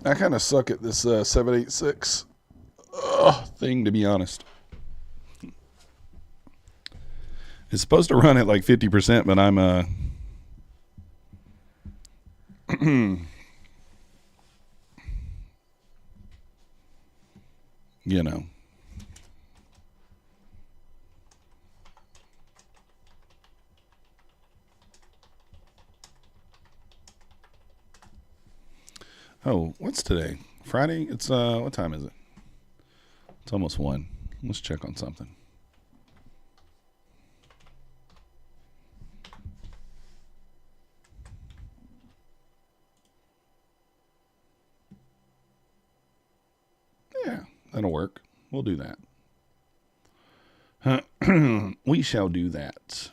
Speaker 1: I kind of suck at this 786 thing, to be honest. It's supposed to run at like 50%, but I'm you know. Oh, what's today? Friday? It's what time is it? It's almost 1. Let's check on something. Yeah, that'll work. We'll do that. We shall do that.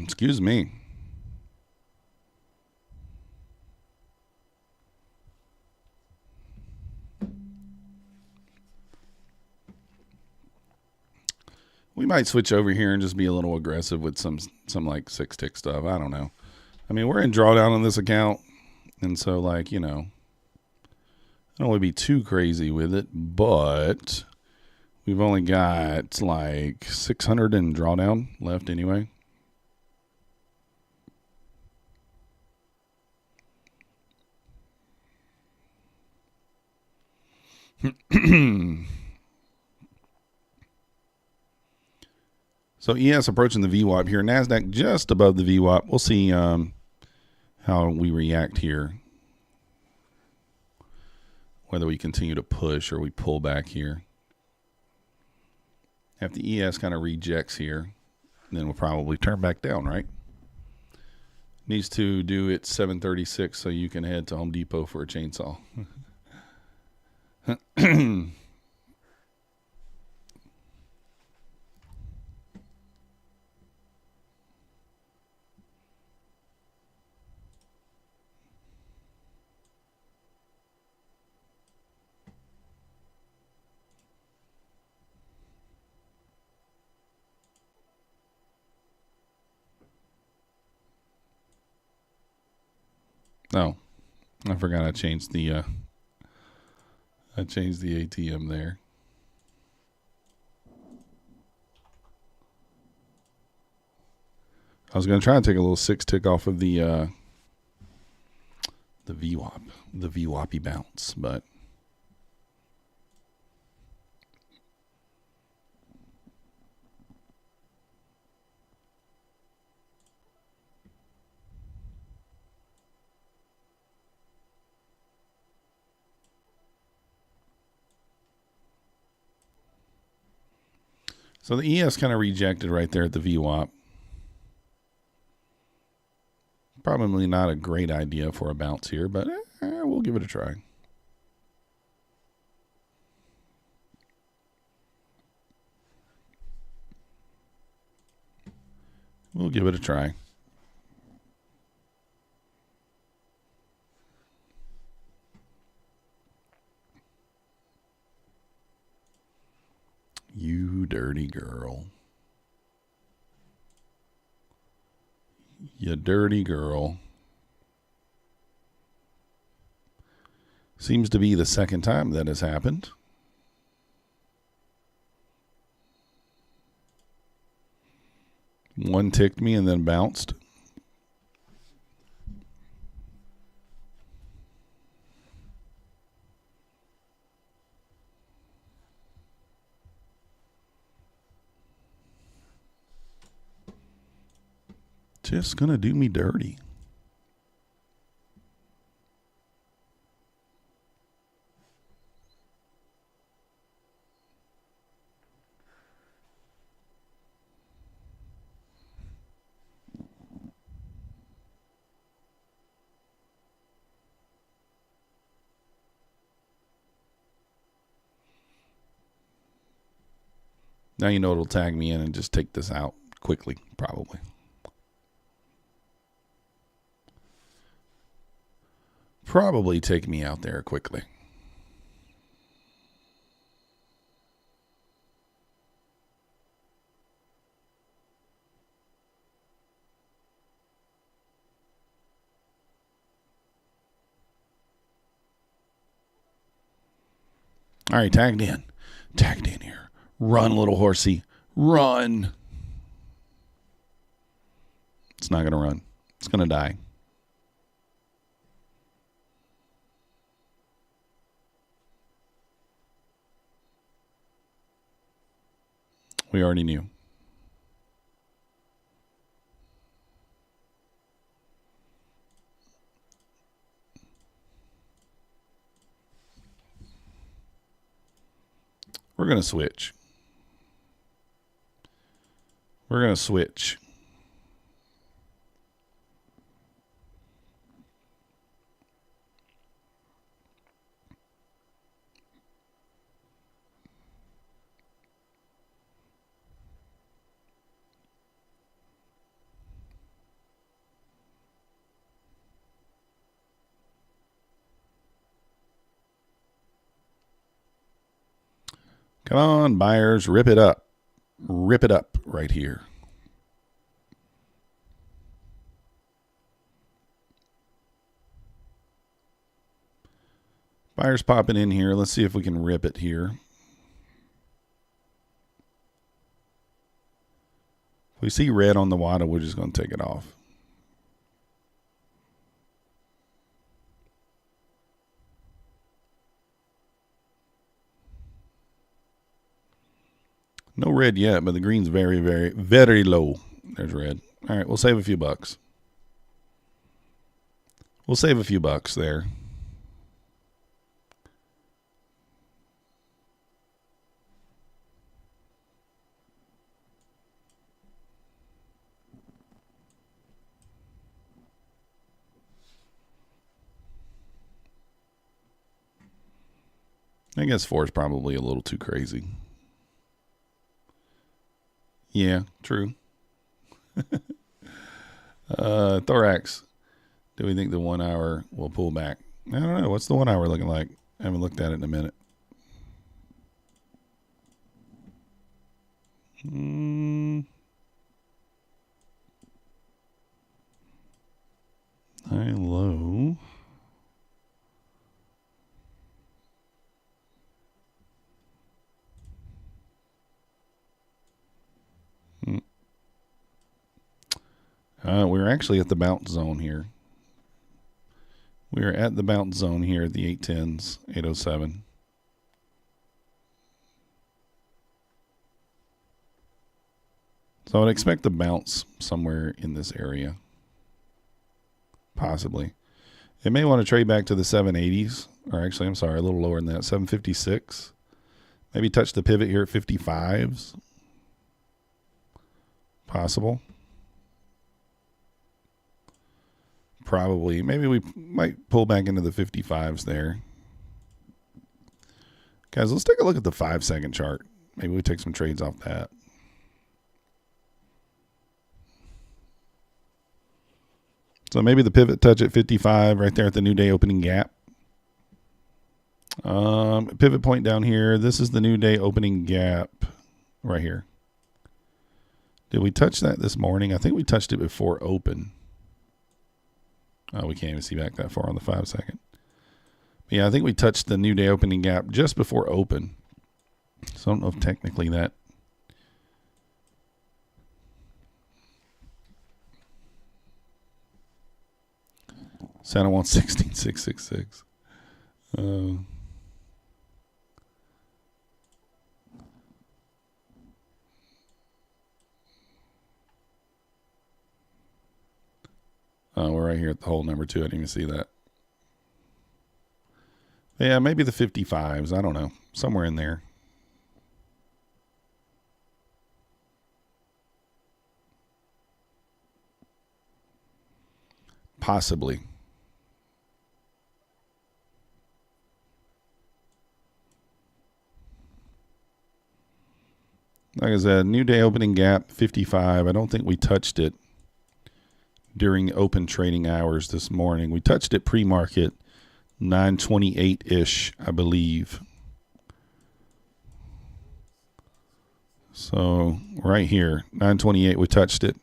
Speaker 1: Excuse me. We might switch over here and just be a little aggressive with some like 6-tick stuff. I don't know. I mean, we're in drawdown on this account, and so like, you know, I don't want to be too crazy with it, but we've only got like 600 in drawdown left anyway. So ES approaching the VWAP here. Nasdaq just above the VWAP. We'll see how we react here. Whether we continue to push or we pull back here. If the ES kind of rejects here, then we'll probably turn back down, right? Needs to do it 7:36 so you can head to Home Depot for a chainsaw. Oh, I forgot I changed the ATM there. I was going to try and take a little 6-tick off of the The VWAP, the VWAPy bounce, but so the ES kind of rejected right there at the VWAP. Probably not a great idea for a bounce here, but we'll give it a try. We'll give it a try. You dirty girl. You dirty girl. Seems to be the second time that has happened. One ticked me and then bounced. Just gonna do me dirty. Now you know it'll tag me in and just take this out quickly, probably. Probably take me out there quickly. All right, tagged in. Tagged in here. Run, little horsey. Run. It's not going to run. It's going to die. We already knew. We're going to switch. We're going to switch. Come on, buyers, rip it up. Rip it up right here. Buyers popping in here. Let's see if we can rip it here. If we see red on the water, we're just going to take it off. No red yet, but the green's very, very, very low. There's red. All right, we'll save a few bucks. We'll save a few bucks there. I guess 4 is probably a little too crazy. Yeah, true. Thorax. Do we think the 1 hour will pull back? I don't know. What's the 1 hour looking like? I haven't looked at it in a minute. High, low. We're actually at the bounce zone here. We are at the bounce zone here at the 810s, 807. So I would expect to bounce somewhere in this area. Possibly. It may want to trade back to the 780s. Or actually, I'm sorry, a little lower than that. 756. Maybe touch the pivot here at 55s. Possible. Probably. Maybe we might pull back into the 55s there. Guys, let's take a look at the 5-second chart. Maybe we take some trades off that. So maybe the pivot touch at 55 right there at the new day opening gap. Pivot point down here. This is the new day opening gap right here. Did we touch that this morning? I think we touched it before open. Oh, we can't even see back that far on the 5-second. Yeah, I think we touched the new day opening gap just before open. So I don't know if technically that. Santa wants 16666. We're right here at the hole number 2. I didn't even see that. Yeah, maybe the 55s. I don't know. Somewhere in there. Possibly. Like I said, new day opening gap, 55. I don't think we touched it during open trading hours this morning. We touched it pre-market, 928-ish, I believe. So right here, 928, we touched it,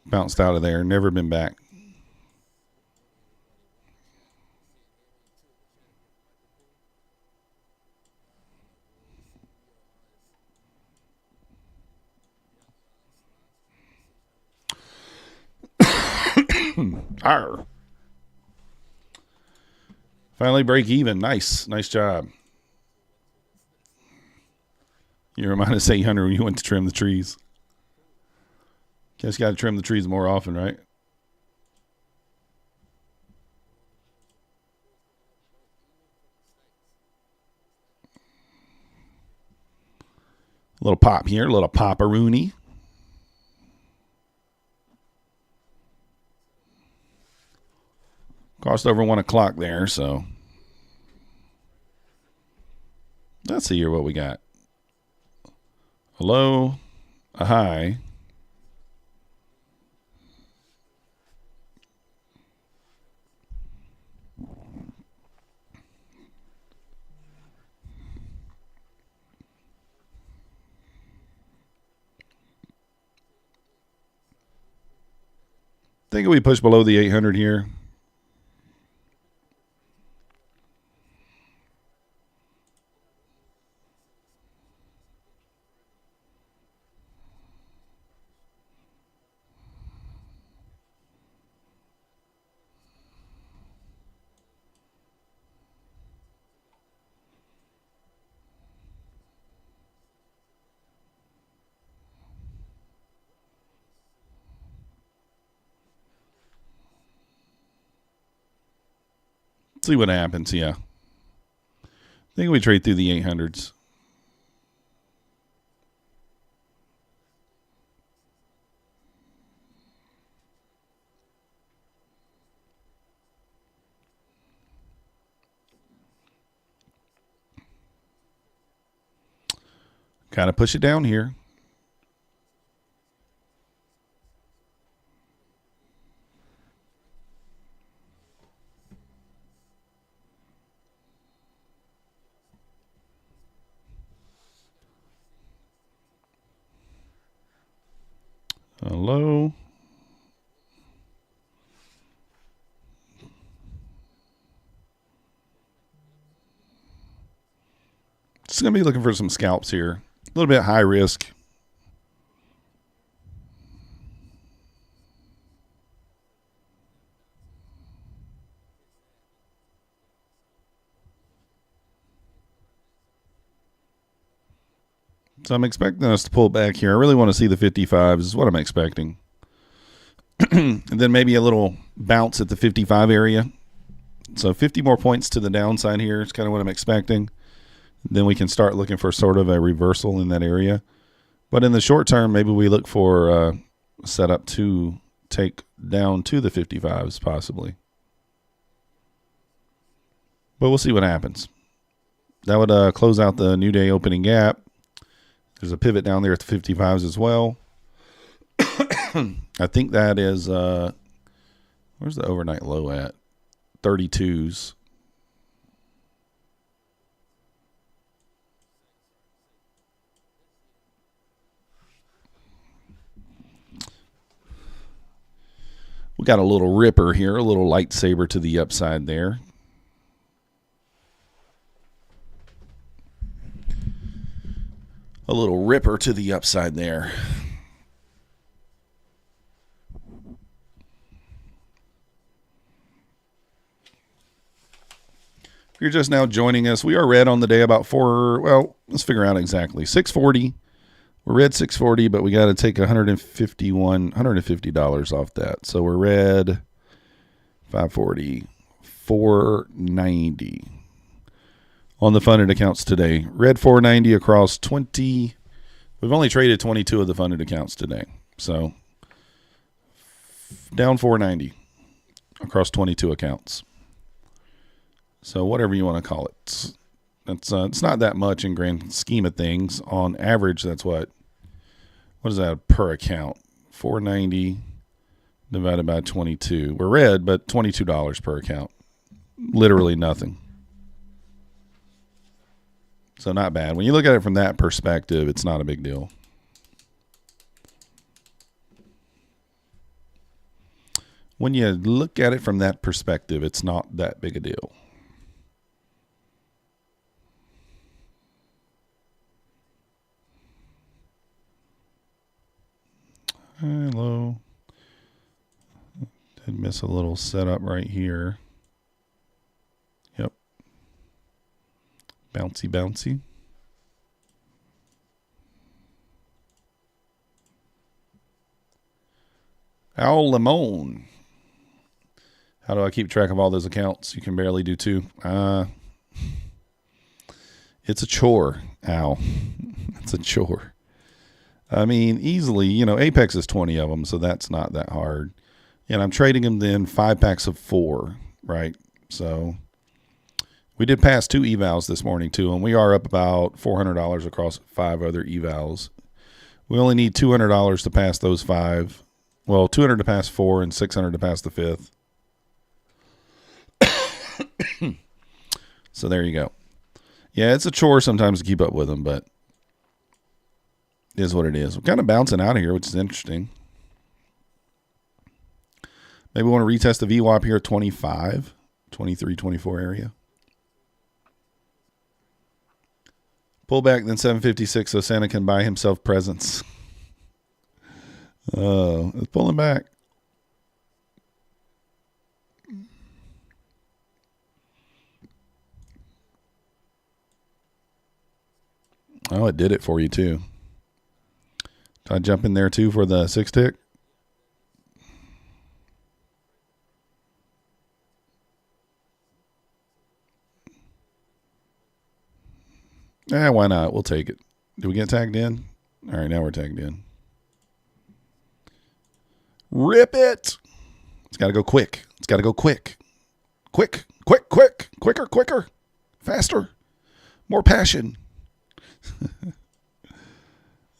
Speaker 1: bounced out of there, never been back. Arr. Finally break even. Nice job. You remind us 800 when you went to trim the trees. Guess you got to trim the trees more often, right? A little pop here, a little pop-a-rooney. Cost over 1 o'clock there, so let's see here what we got. A low, a high. Think we push below the 800 here. See what happens, yeah. I think we trade through the 800s. Kind of push it down here. Hello. Just going to be looking for some scalps here. A little bit high risk. So I'm expecting us to pull back here. I really want to see the 55s is what I'm expecting. And then maybe a little bounce at the 55 area. So 50 more points to the downside here is kind of what I'm expecting. Then we can start looking for sort of a reversal in that area. But in the short term, maybe we look for setup to take down to the 55s possibly. But we'll see what happens. That would close out the new day opening gap. There's a pivot down there at the 55s as well. I think that is, where's the overnight low at? 32s. We got a little ripper here, a little lightsaber to the upside there. A little ripper to the upside there. If you're just now joining us, we are red on the day about let's figure out exactly. 640. We're red 640, but we got to take $150 off that. So we're red 540, 490 on the funded accounts today. Red 490 across 20. We've only traded 22 of the funded accounts today. So down 490 across 22 accounts. So whatever you want to call it. It's not that much in grand scheme of things. On average, that's what is that per account? 490 divided by 22. We're red, but $22 per account. Literally nothing. So not bad. When you look at it from that perspective, it's not a big deal. When you look at it from that perspective, it's not that big a deal. Hello. Did miss a little setup right here. Yep. Bouncy, bouncy. Al Limon. How do I keep track of all those accounts? You can barely do two. It's a chore, Al. It's a chore. I mean, easily, Apex is 20 of them, so that's not that hard. And I'm trading them then 5 packs of 4, right? So we did pass 2 evals this morning too, and we are up about $400 across 5 other evals. We only need $200 to pass those 5. Well, $200 to pass 4 and $600 to pass the 5th. So there you go. Yeah, it's a chore sometimes to keep up with them, but it is what it is. We're kind of bouncing out of here, which is interesting. Maybe we want to retest the VWAP here at 25, 23, 24 area. Pull back then 756 so Santa can buy himself presents. It's pulling back. Oh, it did it for you too. Did I jump in there too for the 6 tick? Why not? We'll take it. Did we get tagged in? All right, now we're tagged in. Rip it. It's got to go quick. It's got to go quick. Quick, quick, quick, quicker, quicker, faster, more passion.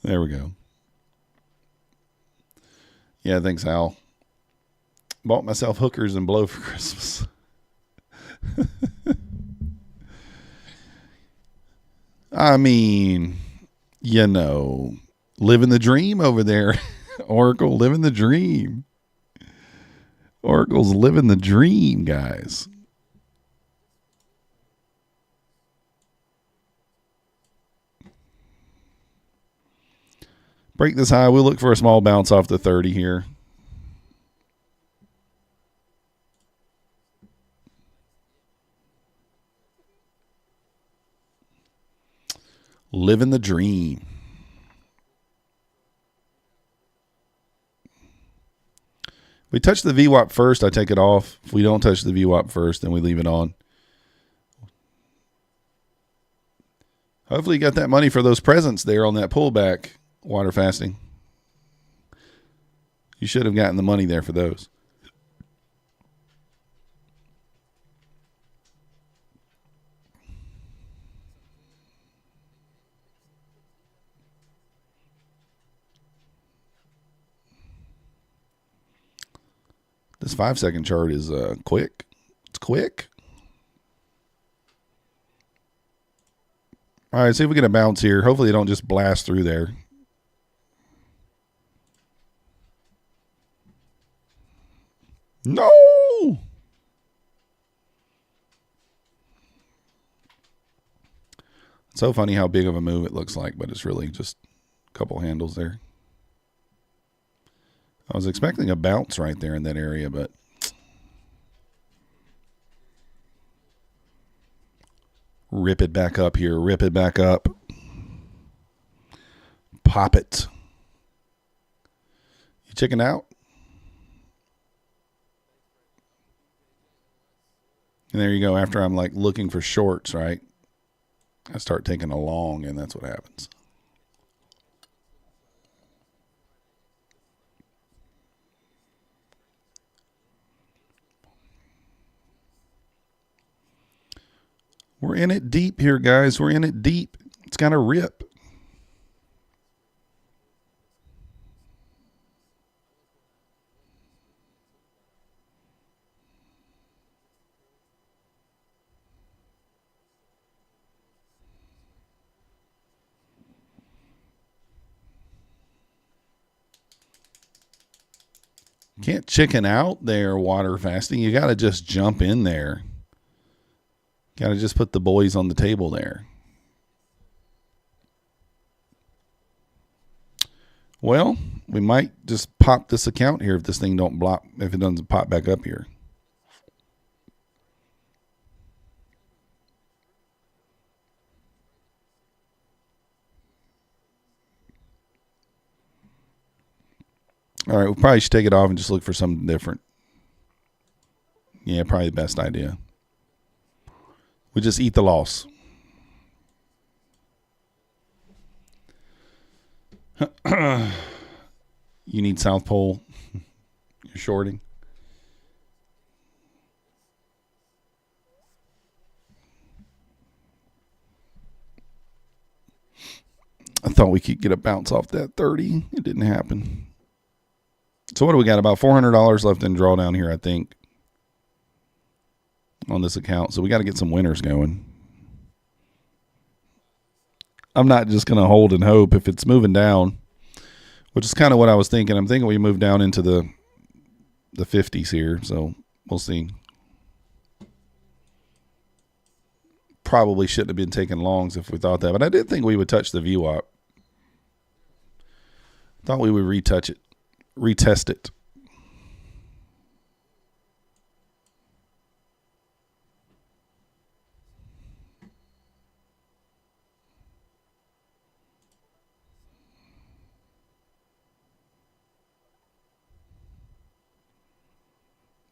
Speaker 1: There we go. Yeah, thanks, Al. Bought myself hookers and blow for Christmas. I mean, living the dream over there. Oracle living the dream. Oracle's living the dream, guys. Break this high. We'll look for a small bounce off the 30 here. Living the dream. We touch the VWAP first, I take it off. If we don't touch the VWAP first, then we leave it on. Hopefully you got that money for those presents there on that pullback, water fasting. You should have gotten the money there for those. This 5-second chart is quick. It's quick. All right, see if we get a bounce here. Hopefully they don't just blast through there. No! It's so funny how big of a move it looks like, but it's really just a couple handles there. I was expecting a bounce right there in that area, but rip it back up here. Rip it back up. Pop it. You chicken out? And there you go. After I'm like looking for shorts, right? I start taking a long, and that's what happens. We're in it deep here, guys. We're in it deep. It's got to rip. Can't chicken out there, water fasting. You got to just jump in there. Got to just put the boys on the table there. Well, we might just pop this account here if this thing don't block, if it doesn't pop back up here. All right, we probably should take it off and just look for something different. Yeah, probably the best idea. We just eat the loss. You need South Pole. You're shorting. I thought we could get a bounce off that 30. It didn't happen. So what do we got? About $400 left in drawdown here, I think, on this account. So we got to get some winners going. I'm not just going to hold and hope if it's moving down, which is kind of what I was thinking. I'm thinking we move down into the 50s here, so we'll see. Probably shouldn't have been taking longs if we thought that, but I did think we would touch the VWAP. Thought we would retest it.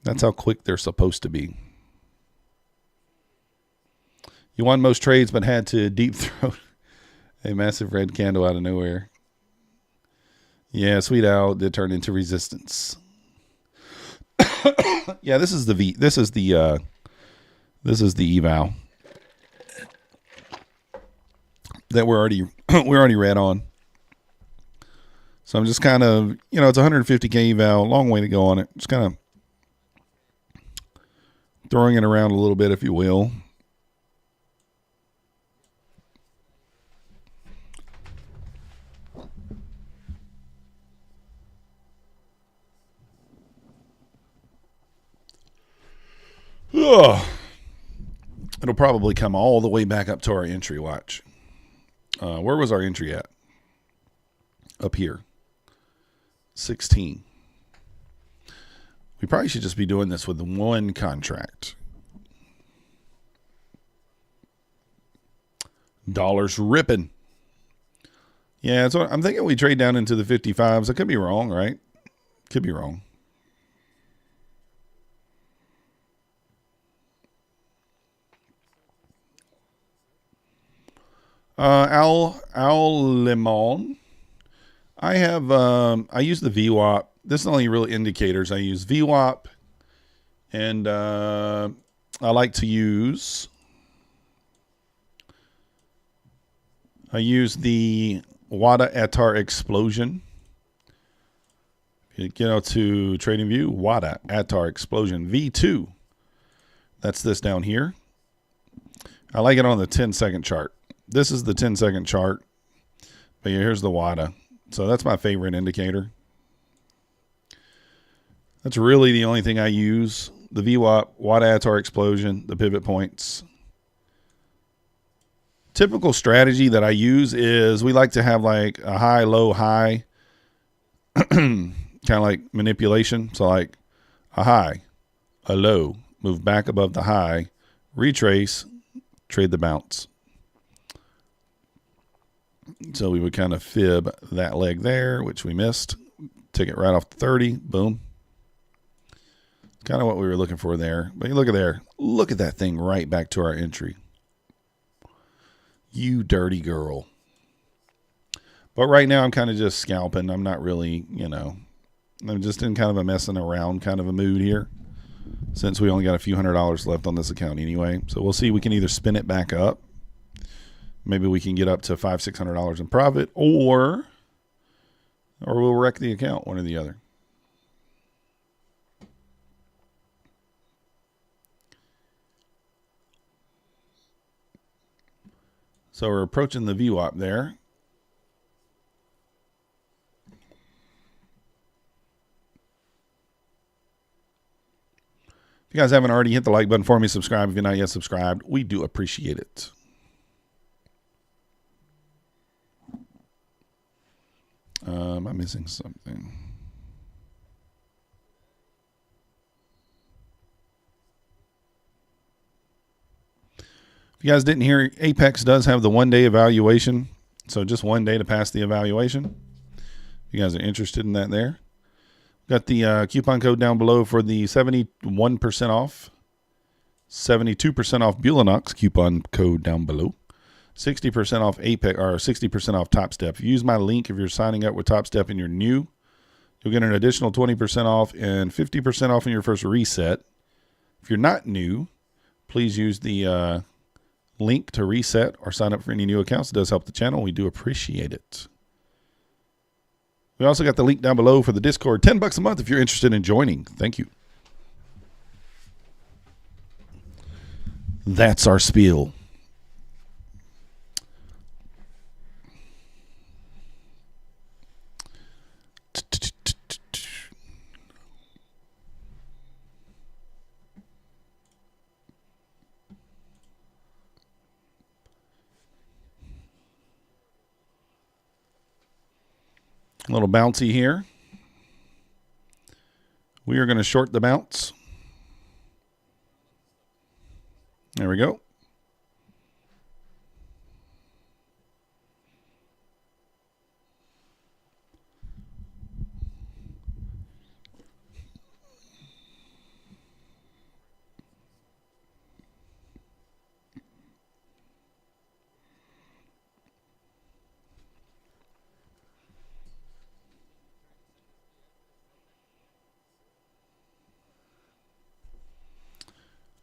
Speaker 1: That's how quick they're supposed to be. You won most trades, but had to deep throat a massive red candle out of nowhere. Yeah, Sweet Owl did turn into resistance. Yeah, this is the eval that we're already red on. So I'm just kind of, it's 150K eval, long way to go on it. Just kind of throwing it around a little bit, if you will. Ugh. It'll probably come all the way back up to our entry. Watch. Where was our entry at? Up here. 16. We probably should just be doing this with one contract. Dollars ripping. Yeah, so I'm thinking we trade down into the 55s. I could be wrong, right? Could be wrong. Al Limon. I have I use the VWAP. This is the only really indicators I use. VWAP, and I like to use. I use the WADA ATAR Explosion. If you get out to Trading View, WADA ATAR Explosion V2. That's this down here. I like it on the 10-second chart. This is the 10-second chart. But yeah, here's the WADA. So that's my favorite indicator. That's really the only thing I use. The VWAP, WADA ATAR Explosion, the pivot points. Typical strategy that I use is we like to have like a high, low, high, kind of like manipulation. So like a high, a low, move back above the high, retrace, trade the bounce. So we would kind of fib that leg there, which we missed. Take it right off the 30. Boom. Kind of what we were looking for there. But look at there. Look at that thing right back to our entry. You dirty girl. But right now I'm kind of just scalping. I'm not really, I'm just in kind of a messing around kind of a mood here, since we only got a few $100s left on this account anyway. So we'll see. We can either spin it back up. Maybe we can get up to $500-600 in profit, or we'll wreck the account, one or the other. So we're approaching the VWAP there. If you guys haven't already, hit the like button for me. Subscribe if you're not yet subscribed. We do appreciate it. Am I missing something? If you guys didn't hear, Apex does have the 1-day evaluation. So just 1 day to pass the evaluation. If you guys are interested in that there. Got the coupon code down below for the 71% off. 72% off Bulenox coupon code down below. 60% off APEX, or 60% off Topstep. If you use my link, if you're signing up with Topstep and you're new, you'll get an additional 20% off and 50% off in your first reset. If you're not new, please use the link to reset or sign up for any new accounts. It does help the channel. We do appreciate it. We also got the link down below for the Discord. $10 a month if you're interested in joining. Thank you. That's our spiel. A little bouncy here. We are going to short the bounce. There we go.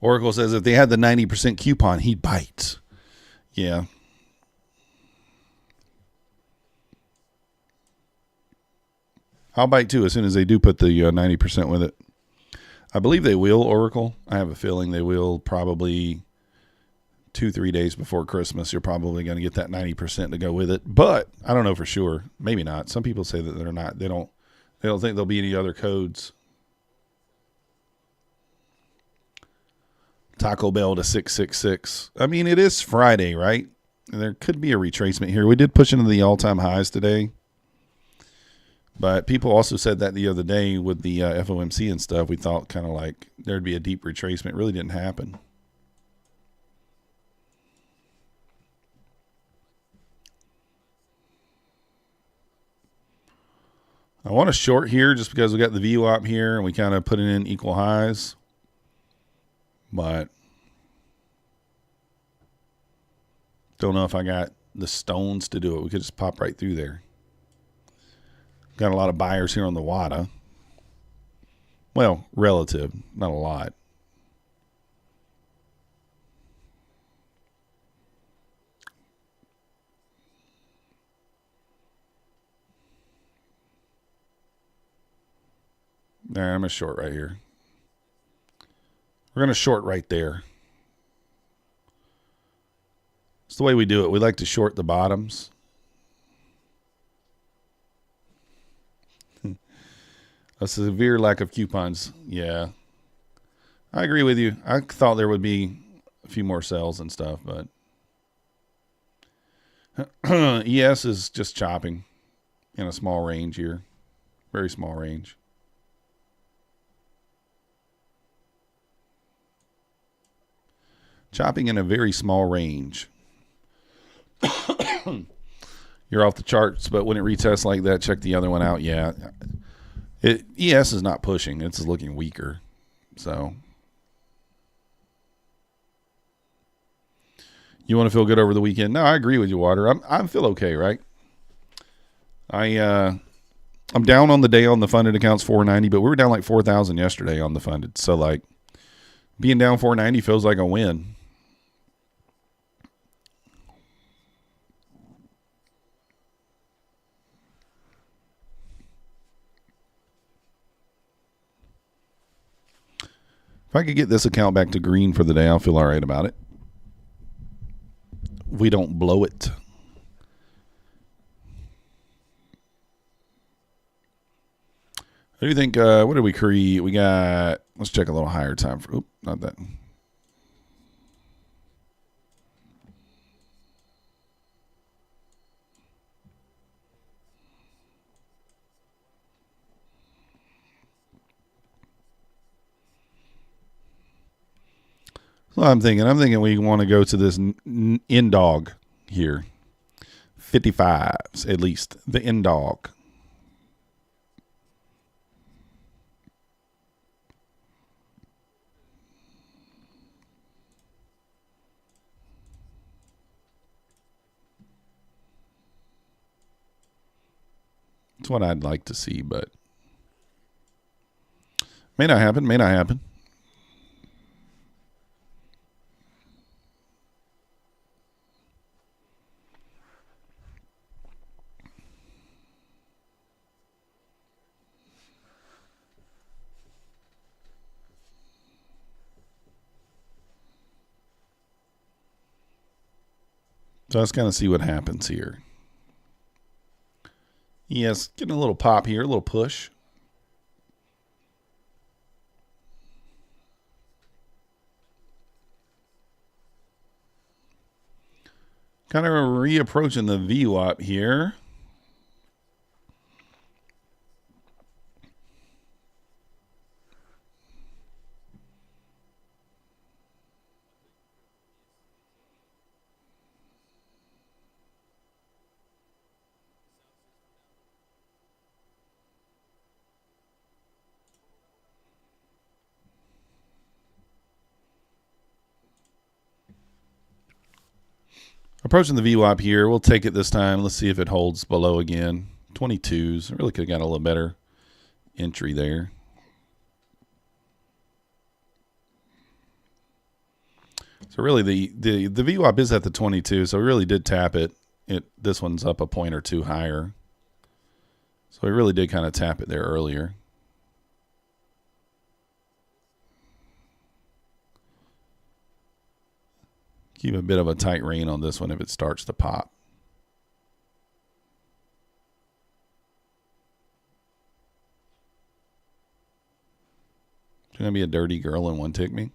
Speaker 1: Oracle says if they had the 90% coupon, he'd bite. Yeah. I'll bite too as soon as they do put the 90% with it. I believe they will, Oracle. I have a feeling they will probably 2-3 days before Christmas. You're probably going to get that 90% to go with it. But I don't know for sure. Maybe not. Some people say that they're not. They don't think there'll be any other codes. Taco Bell to 666. I mean, it is Friday, right? And there could be a retracement here. We did push into the all-time highs today. But people also said that the other day with the FOMC and stuff, we thought kind of like there'd be a deep retracement. It really didn't happen. I want to short here just because we got the VWAP here and we kind of put it in equal highs. But don't know if I got the stones to do it. We could just pop right through there. Got a lot of buyers here on the WADA. Well, relative, not a lot. All right, I'm going to short right here. We're going to short right there. It's the way we do it. We like to short the bottoms. A severe lack of coupons. Yeah. I agree with you. I thought there would be a few more sells and stuff, but ES is just chopping in a small range here. Very small range. Chopping in a very small range. You're off the charts, but when it retests like that, check the other one out. Yeah. ES is not pushing. It's looking weaker. So you want to feel good over the weekend? No, I agree with you, Water. I feel okay, right? I'm down on the day on the funded accounts, 490, but we were down like 4,000 yesterday on the funded. So like being down 490 feels like a win. If I could get this account back to green for the day, I'll feel all right about it. We don't blow it. What do you think? What did we create? We got, let's check a little higher time. Oop, not that. So I'm thinking we want to go to this in dog here. 55s at least. The in dog. That's what I'd like to see, but may not happen. May not happen. So let's kind of see what happens here. Yes, getting a little pop here, a little push. Kind of reapproaching the VWAP here. Approaching the VWAP here. We'll take it this time. Let's see if it holds below again. 22s. I really could have got a little better entry there. So really the VWAP is at the 22, so we really did tap it. This one's up a point or two higher. So we really did kind of tap it there earlier. Keep a bit of a tight rein on this one if it starts to pop. She's going to be a dirty girl and one tick me?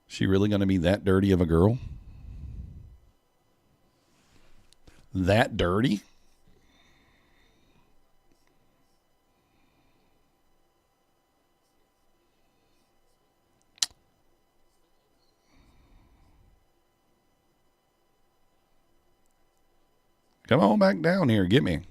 Speaker 1: She really going to be that dirty of a girl? That dirty? Come on back down here. Get me.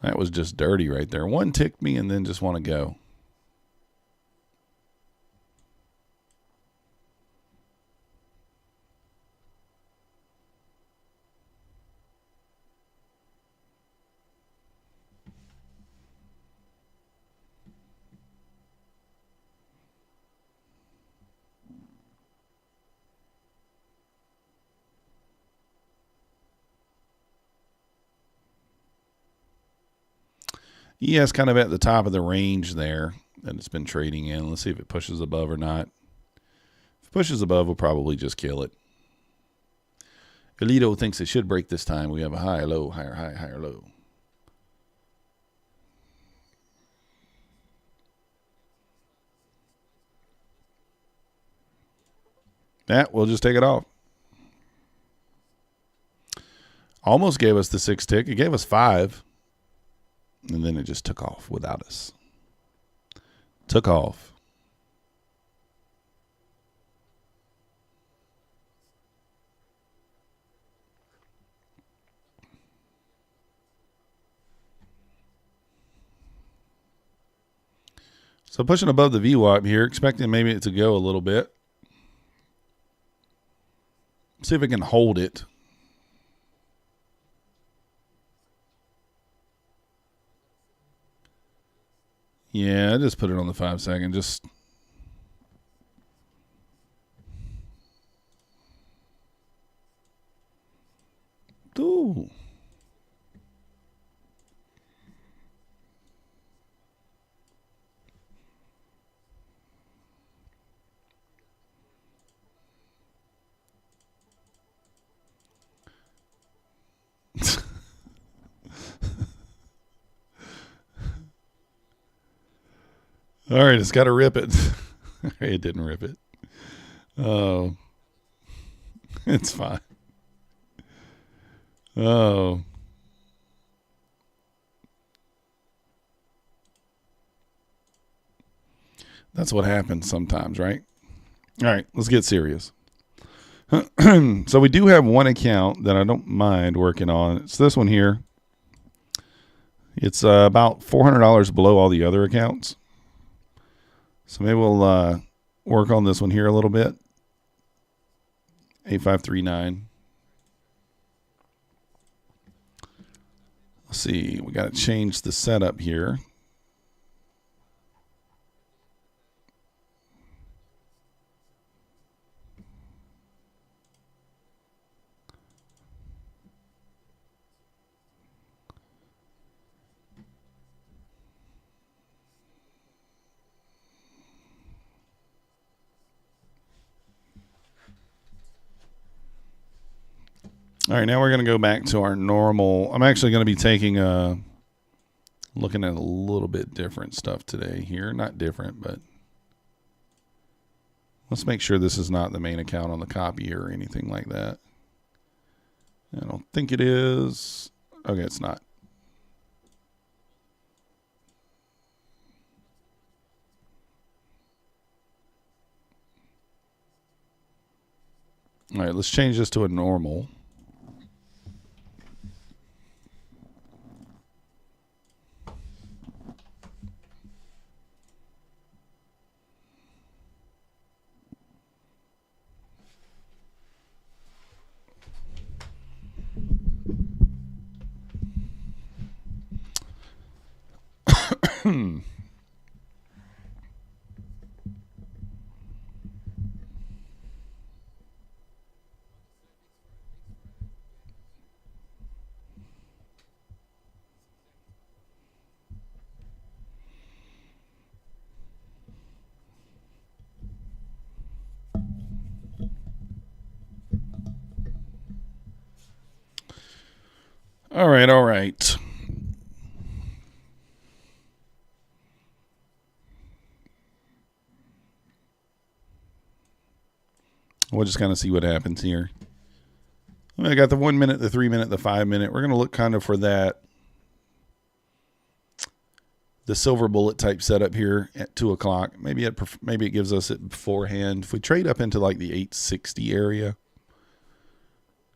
Speaker 1: That was just dirty right there. One ticked me and then just want to go. ES kind of at the top of the range there that it's been trading in. Let's see if it pushes above or not. If it pushes above, we'll probably just kill it. Elito thinks it should break this time. We have a high, low, higher, high, higher, low. That, we'll just take it off. Almost gave us the 6 tick. It gave us 5. And then it just took off without us. Took off. So pushing above the VWAP here, expecting maybe it to go a little bit. See if it can hold it. Yeah, I just put it on the 5 second. Just ooh. All right, it's got to rip it. It didn't rip it. Oh, it's fine. Oh. That's what happens sometimes, right? All right, let's get serious. So we do have one account that I don't mind working on. It's this one here. It's about $400 below all the other accounts. So maybe we'll work on this one here a little bit. 8539. Let's see. We got to change the setup here. All right, now we're going to go back to our normal. I'm actually going to be taking looking at a little bit different stuff today here. Not different, but let's make sure this is not the main account on the copy or anything like that. I don't think it is. Okay, it's not. All right, let's change this to a normal. All right, all right. We'll just kind of see what happens here. I got the 1 minute, the 3 minute, the 5 minute. We're going to look kind of for that. The silver bullet type setup here at 2 o'clock. Maybe it gives us it beforehand. If we trade up into like the 860 area,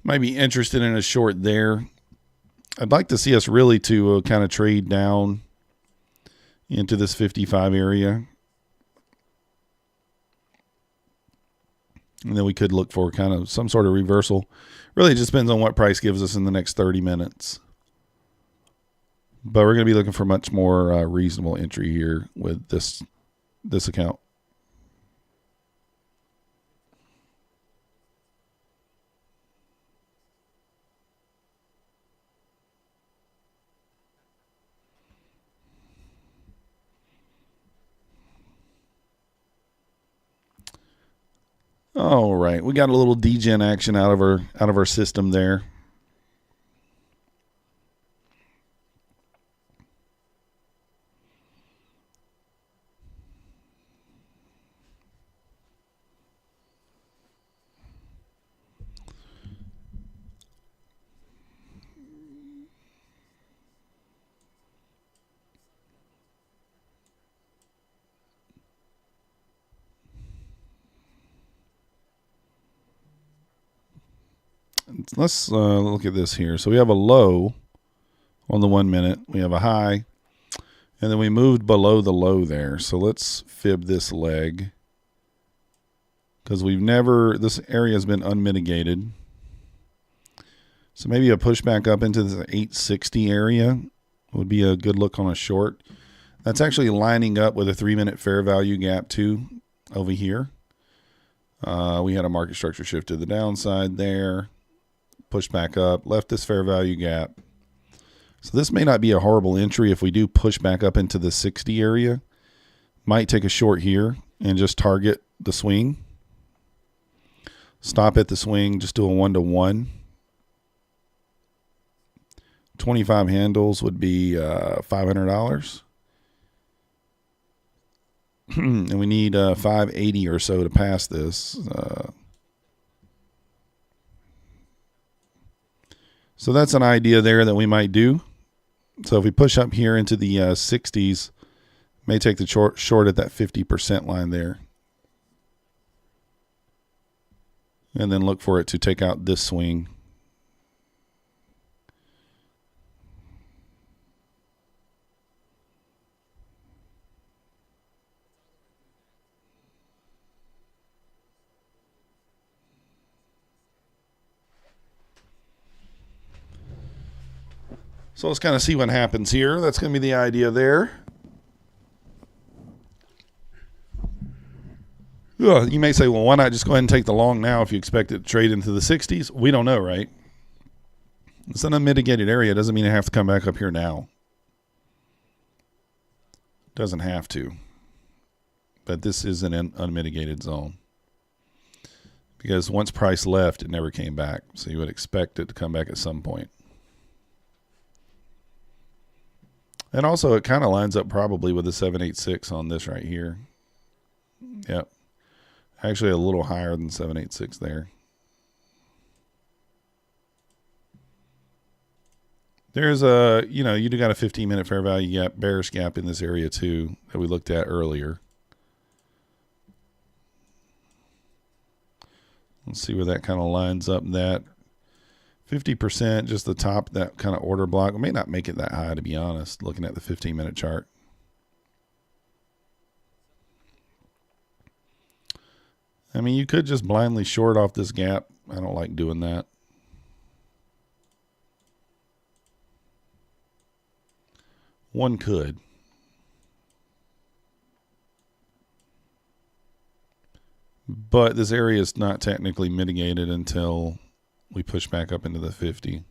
Speaker 1: might be interested in a short there. I'd like to see us really to kind of trade down into this 55 area. And then we could look for kind of some sort of reversal. Really, it just depends on what price gives us in the next 30 minutes. But we're going to be looking for much more reasonable entry here with this account. All right, we got a little degen action out of our system there. Let's look at this here. So we have a low on the 1 minute. We have a high, and then we moved below the low there. So let's fib this leg because this area has been unmitigated. So maybe a pushback up into the 860 area would be a good look on a short. That's actually lining up with a 3-minute fair value gap too over here. We had a market structure shift to the downside there. Push back up, left this fair value gap. So this may not be a horrible entry if we do push back up into the 60 area. Might take a short here and just target the swing. Stop at the swing, just do a 1-to-1. 25 handles would be $500. And we need 580 or so to pass this. So that's an idea there that we might do. So if we push up here into the 60s, may take the short at that 50% line there. And then look for it to take out this swing. So let's kind of see what happens here. That's going to be the idea there. You may say, well, why not just go ahead and take the long now if you expect it to trade into the 60s? We don't know, right? It's an unmitigated area. It doesn't mean it have to come back up here now. Doesn't have to. But this is an unmitigated zone. Because once price left, it never came back. So you would expect it to come back at some point. And also, it kind of lines up probably with the 786 on this right here. Yep. Actually, a little higher than 786 there. There's you do got a 15-minute fair value gap, bearish gap in this area too that we looked at earlier. Let's see where that kind of lines up. That 50%, just the top, that kind of order block. We may not make it that high, to be honest, looking at the 15-minute chart. I mean, you could just blindly short off this gap. I don't like doing that. One could. But this area is not technically mitigated until we push back up into the 50.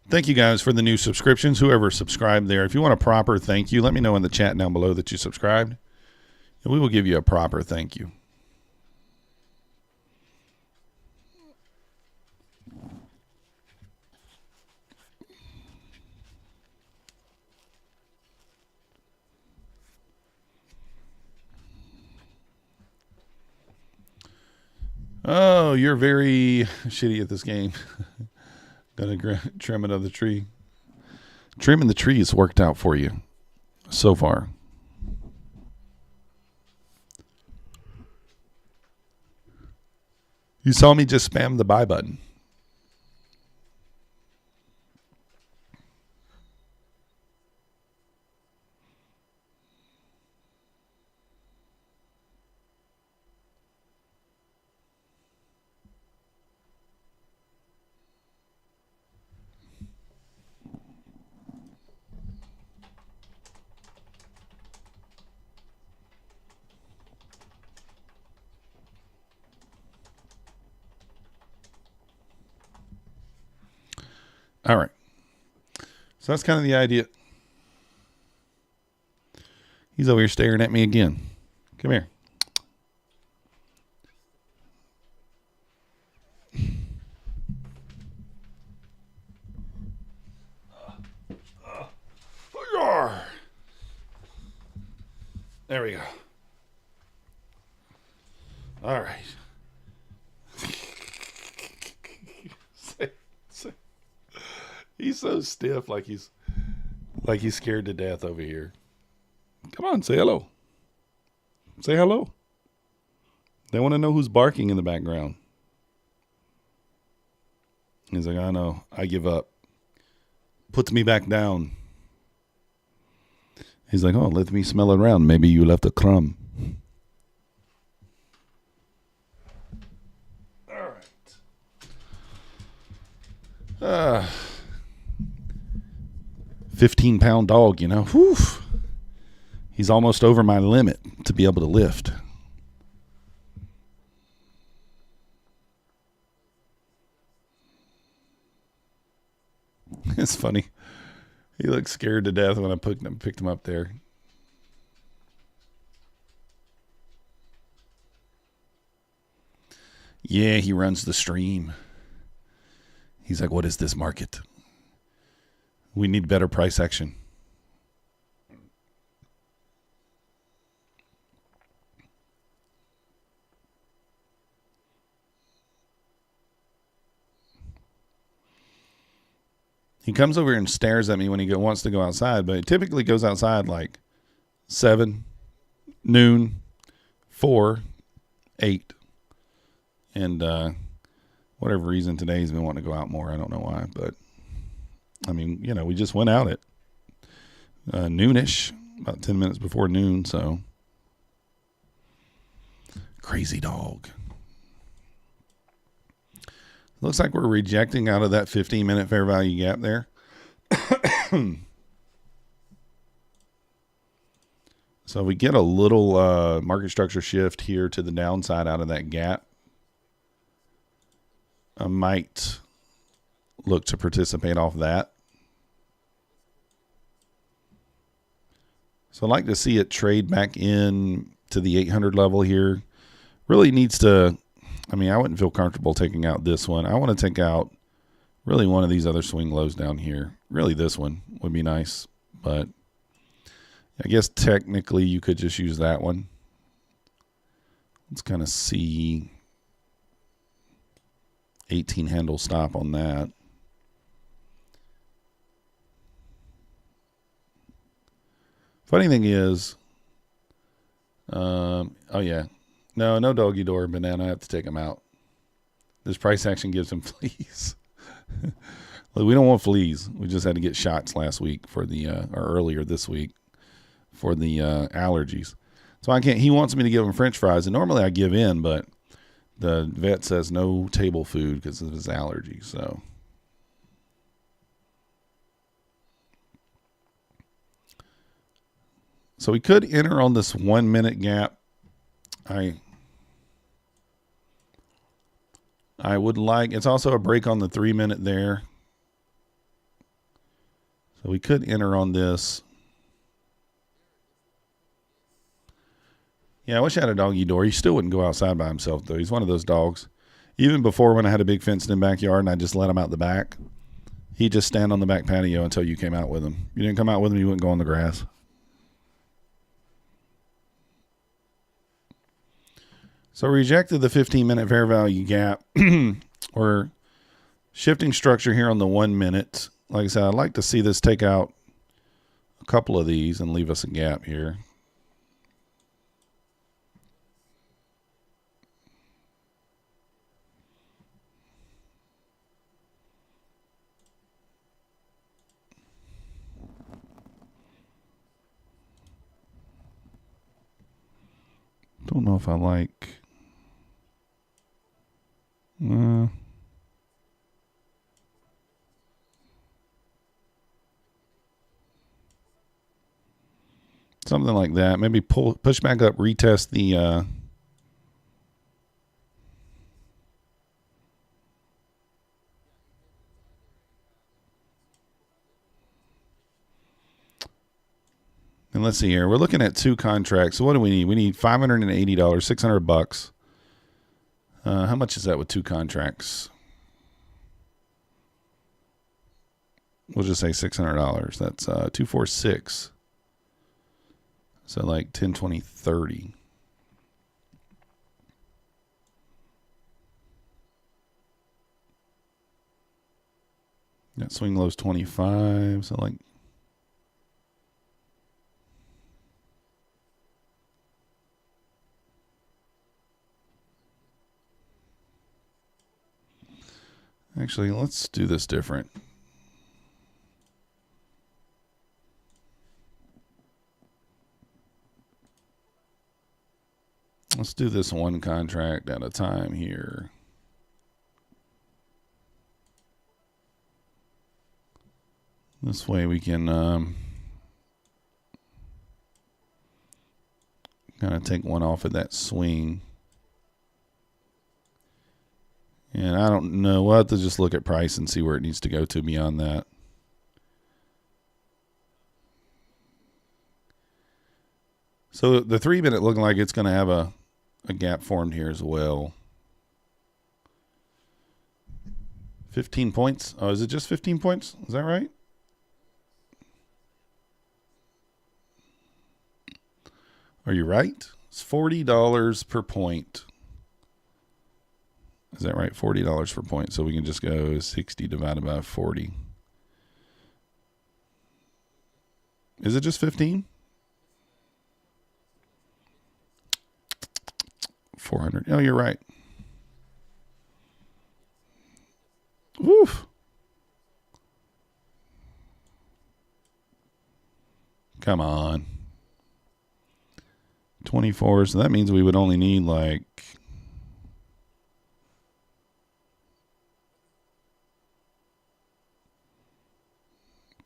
Speaker 1: Thank you guys for the new subscriptions, whoever subscribed there. If you want a proper thank you, let me know in the chat down below that you subscribed, and we will give you a proper thank you. Oh, you're very shitty at this game. Gonna trim another tree. Trimming the tree has worked out for you so far. You saw me just spam the buy button. All right. So that's kind of the idea. He's over here staring at me again. Come here. There we go. All right. He's so stiff, like he's scared to death over here. Come on, say hello. Say hello. They want to know who's barking in the background. He's like, I know. I give up. Puts me back down. He's like, oh, let me smell it around. Maybe you left a crumb. All right. 15-pound dog, you know. Whew. He's almost over my limit to be able to lift. It's funny. He looked scared to death when I picked him up there. Yeah, he runs the stream. He's like, what is this market? We need better price action. He comes over and stares at me when he wants to go outside, but he typically goes outside like 7, noon, 4, 8. And whatever reason today he's been wanting to go out more. I don't know why, but I mean, you know, we just went out at noonish, about 10 minutes before noon, so crazy dog. Looks like we're rejecting out of that 15-minute fair value gap there. So we get a little market structure shift here to the downside out of that gap. I might look to participate off that. So I'd like to see it trade back in to the 800 level here. Really needs to, I mean, I wouldn't feel comfortable taking out this one. I want to take out really one of these other swing lows down here. Really this one would be nice, but I guess technically you could just use that one. Let's kind of see 18 handle stop on that. Funny thing is, oh yeah, no doggy door banana. I have to take him out. This price action gives him fleas. Look, we don't want fleas. We just had to get shots last week for the, or earlier this week for the allergies. So I can't. He wants me to give him French fries, and normally I give in, but the vet says no table food because of his allergies. So we could enter on this 1 minute gap. I would like, it's also a break on the 3 minute there. So we could enter on this. Yeah, I wish I had a doggy door. He still wouldn't go outside by himself, though. He's one of those dogs. Even before, when I had a big fenced-in backyard and I just let him out the back, he'd just stand on the back patio until you came out with him. You didn't come out with him, he wouldn't go on the grass. So rejected the 15-minute fair value gap. We're shifting structure here on the 1 minute. Like I said, I'd like to see this take out a couple of these and leave us a gap here. Don't know if I like... something like that. Maybe push back up, retest the... and let's see here. We're looking at 2 contracts. So what do we need? We need $580, $600. How much is that with 2 contracts? We'll just say $600. That's 246. So like 10, 20, 30. That swing low's 25. So like... actually, let's do this different. Let's do this 1 contract at a time here. This way we can kind of take one off of that swing. And I don't know. We'll have to just look at price and see where it needs to go to beyond that. So the 3 minute looking like it's going to have a gap formed here as well. 15 points. Oh, is it just 15 points? Is that right? Are you right? It's $40 per point. Is that right? $40 per point. So we can just go 60 divided by 40. Is it just 15? 400. Oh, you're right. Woof. Come on. 24. So that means we would only need like...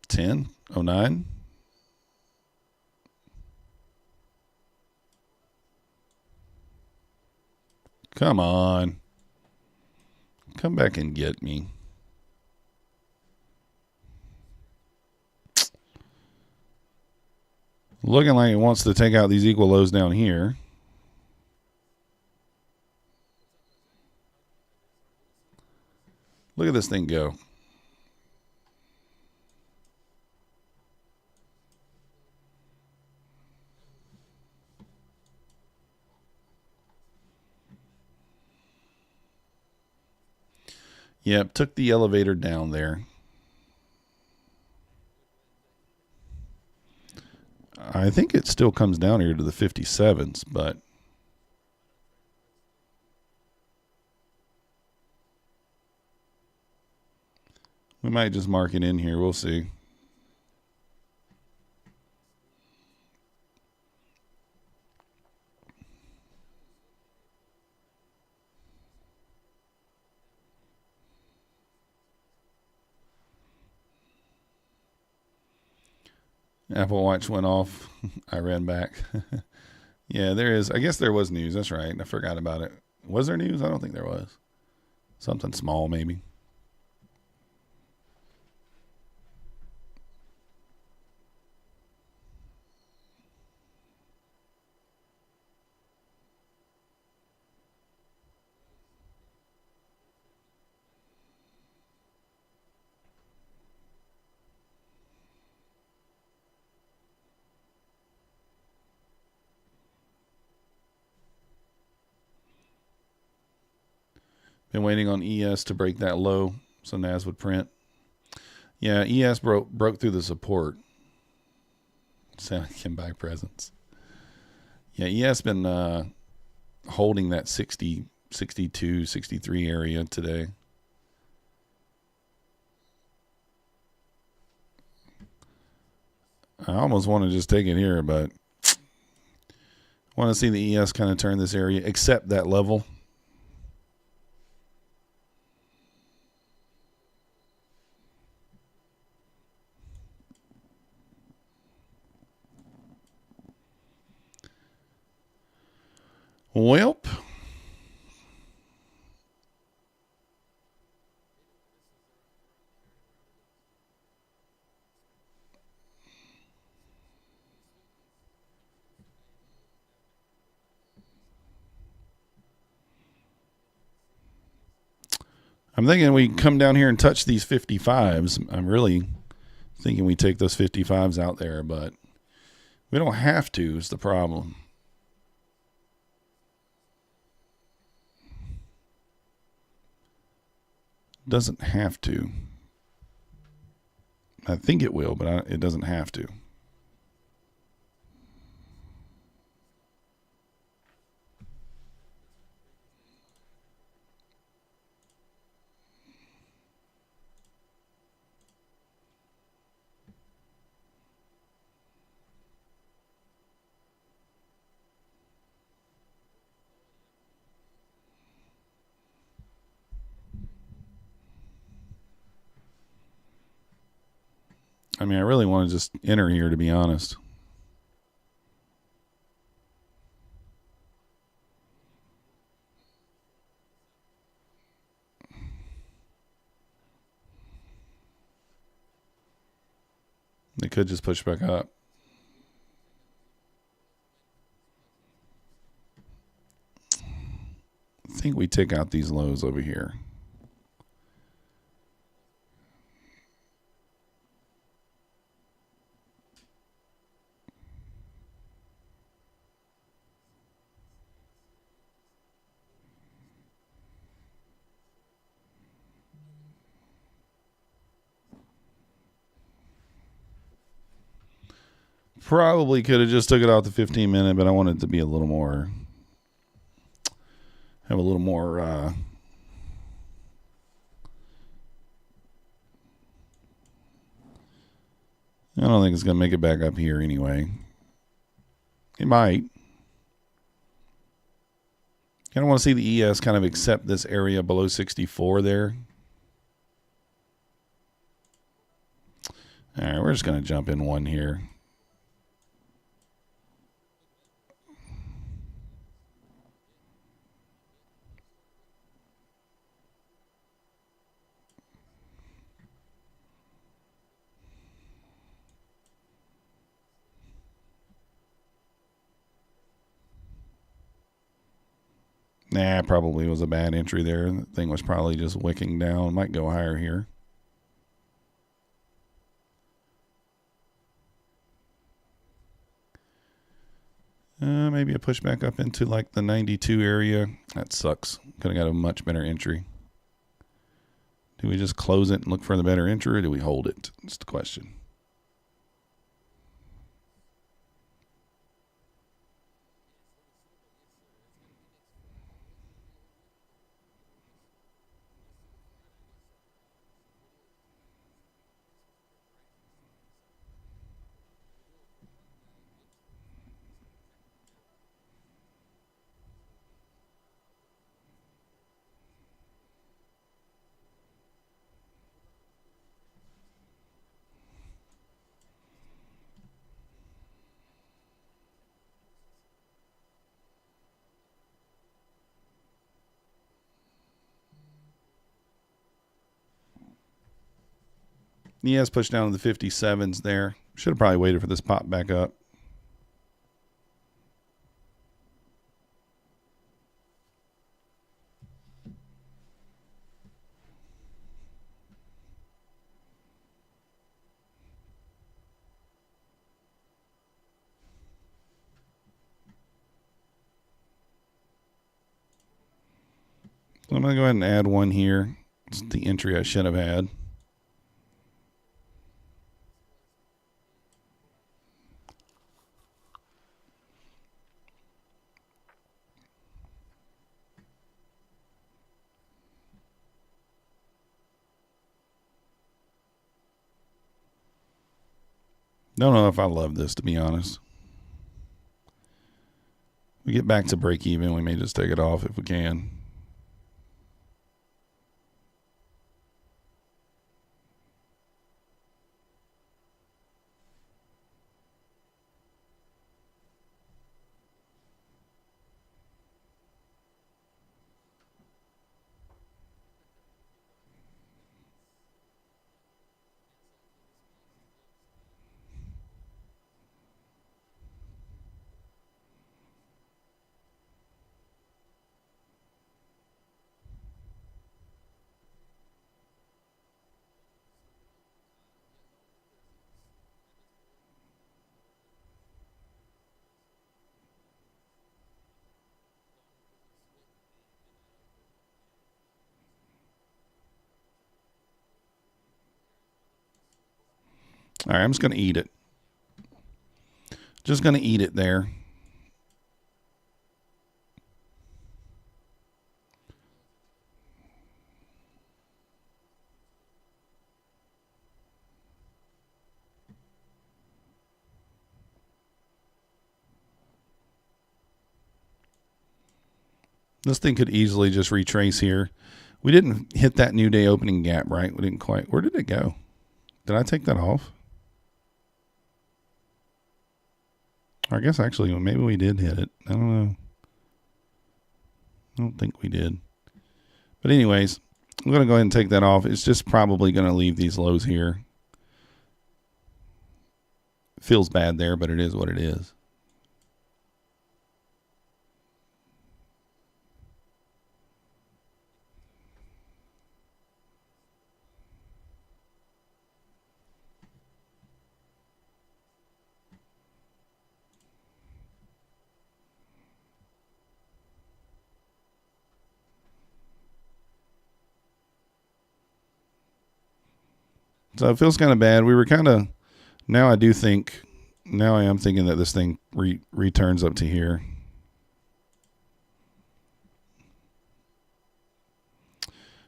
Speaker 1: $10.09. Come on. Come back and get me. Looking like it wants to take out these equal lows down here. Look at this thing go. Yep, took the elevator down there. I think it still comes down here to the 57s, but we might just mark it in here. We'll see. Apple Watch went off. I ran back. Yeah, there is. I guess there was news. That's right. I forgot about it. Was there news? I don't think there was. Something small, maybe. Been waiting on ES to break that low so NAS would print. Yeah, ES broke through the support. Santa can buy presents. Yeah, ES been holding that 60, 62, 63 area today. I almost want to just take it here, but I want to see the ES kind of turn this area, except that level. Welp. I'm thinking we come down here and touch these 55s. I'm really thinking we take those 55s out there, but we don't have to is the problem. Doesn't have to. I think it will, but it doesn't have to. I mean, I really want to just enter here, to be honest. They could just push back up. I think we take out these lows over here. Probably could have just took it out the 15-minute, but I wanted it to be a little more, have a little more, I don't think it's going to make it back up here anyway. It might. I don't want to see the ES kind of accept this area below 64 there. All right, we're just going to jump in one here. Nah, probably was a bad entry there. The thing was probably just wicking down. Might go higher here. Maybe a push back up into like the 92 area. That sucks. Could have got a much better entry. Do we just close it and look for the better entry, or do we hold it? That's the question. He has pushed down to the 57s there. Should have probably waited for this pop back up. So I'm going to go ahead and add one here. It's the entry I should have had. Don't know if I love this, to be honest. We get back to break even, we may just take it off if we can. All right, I'm just going to eat it. Just going to eat it there. This thing could easily just retrace here. We didn't hit that new day opening gap, right? We didn't quite. Where did it go? Did I take that off? I guess actually maybe we did hit it. I don't know. I don't think we did. But anyways, I'm going to go ahead and take that off. It's just probably going to leave these lows here. Feels bad there, but it is what it is. So it feels kind of bad. We were kind of, now I am thinking that this thing returns up to here.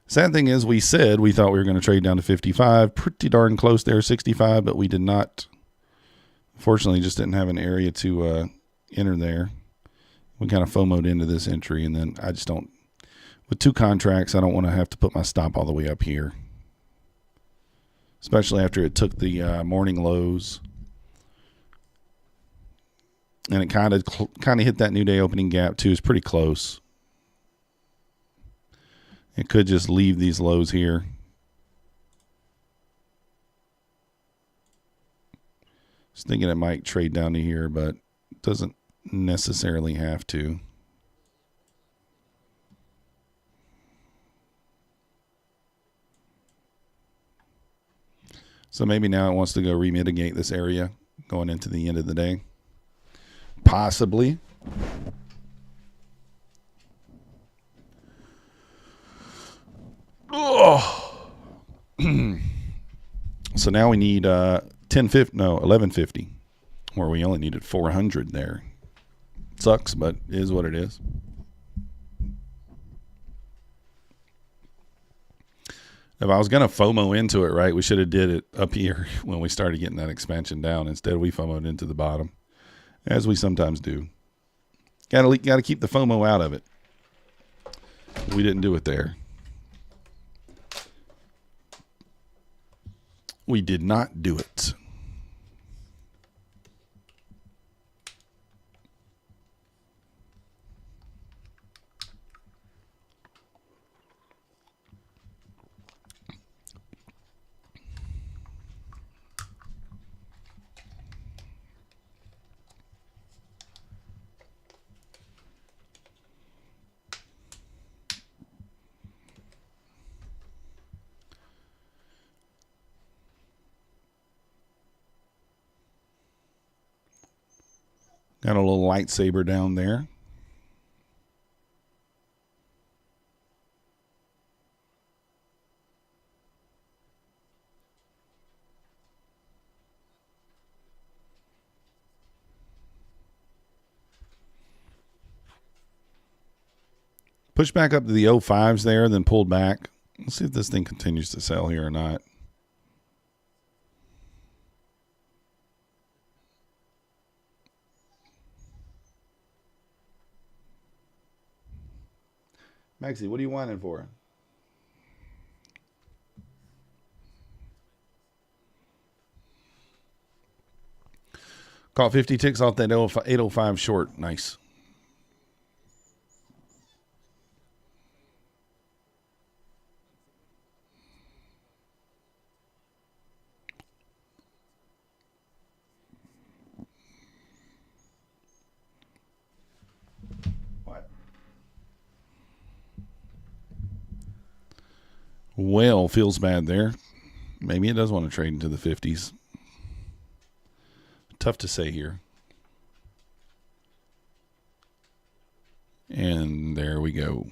Speaker 1: Sad thing is we said we thought we were going to trade down to 55, pretty darn close there, 65, but we did not. Fortunately, just didn't have an area to enter there. We kind of FOMO'd into this entry, and then I just don't, with two contracts, I don't want to have to put my stop all the way up here. Especially after it took the morning lows. And it kind of hit that new day opening gap too. It's pretty close. It could just leave these lows here. Just thinking it might trade down to here, but it doesn't necessarily have to. So maybe now it wants to go remitigate this area going into the end of the day. Possibly. Oh. So now we need 1150, where we only needed 400 there. Sucks, but it is what it is. If I was going to FOMO into it, right, we should have did it up here when we started getting that expansion down. Instead, we FOMO'd into the bottom, as we sometimes do. Got to keep the FOMO out of it. We didn't do it there. We did not do it. Got a little lightsaber down there. Push back up to the 05s there, then pulled back. Let's see if this thing continues to sell here or not. Maxie, what are you wanting for? Caught 50 ticks off that 805 short. Nice. What? Well, feels bad there. Maybe it does want to trade into the 50s. Tough to say here. And there we go.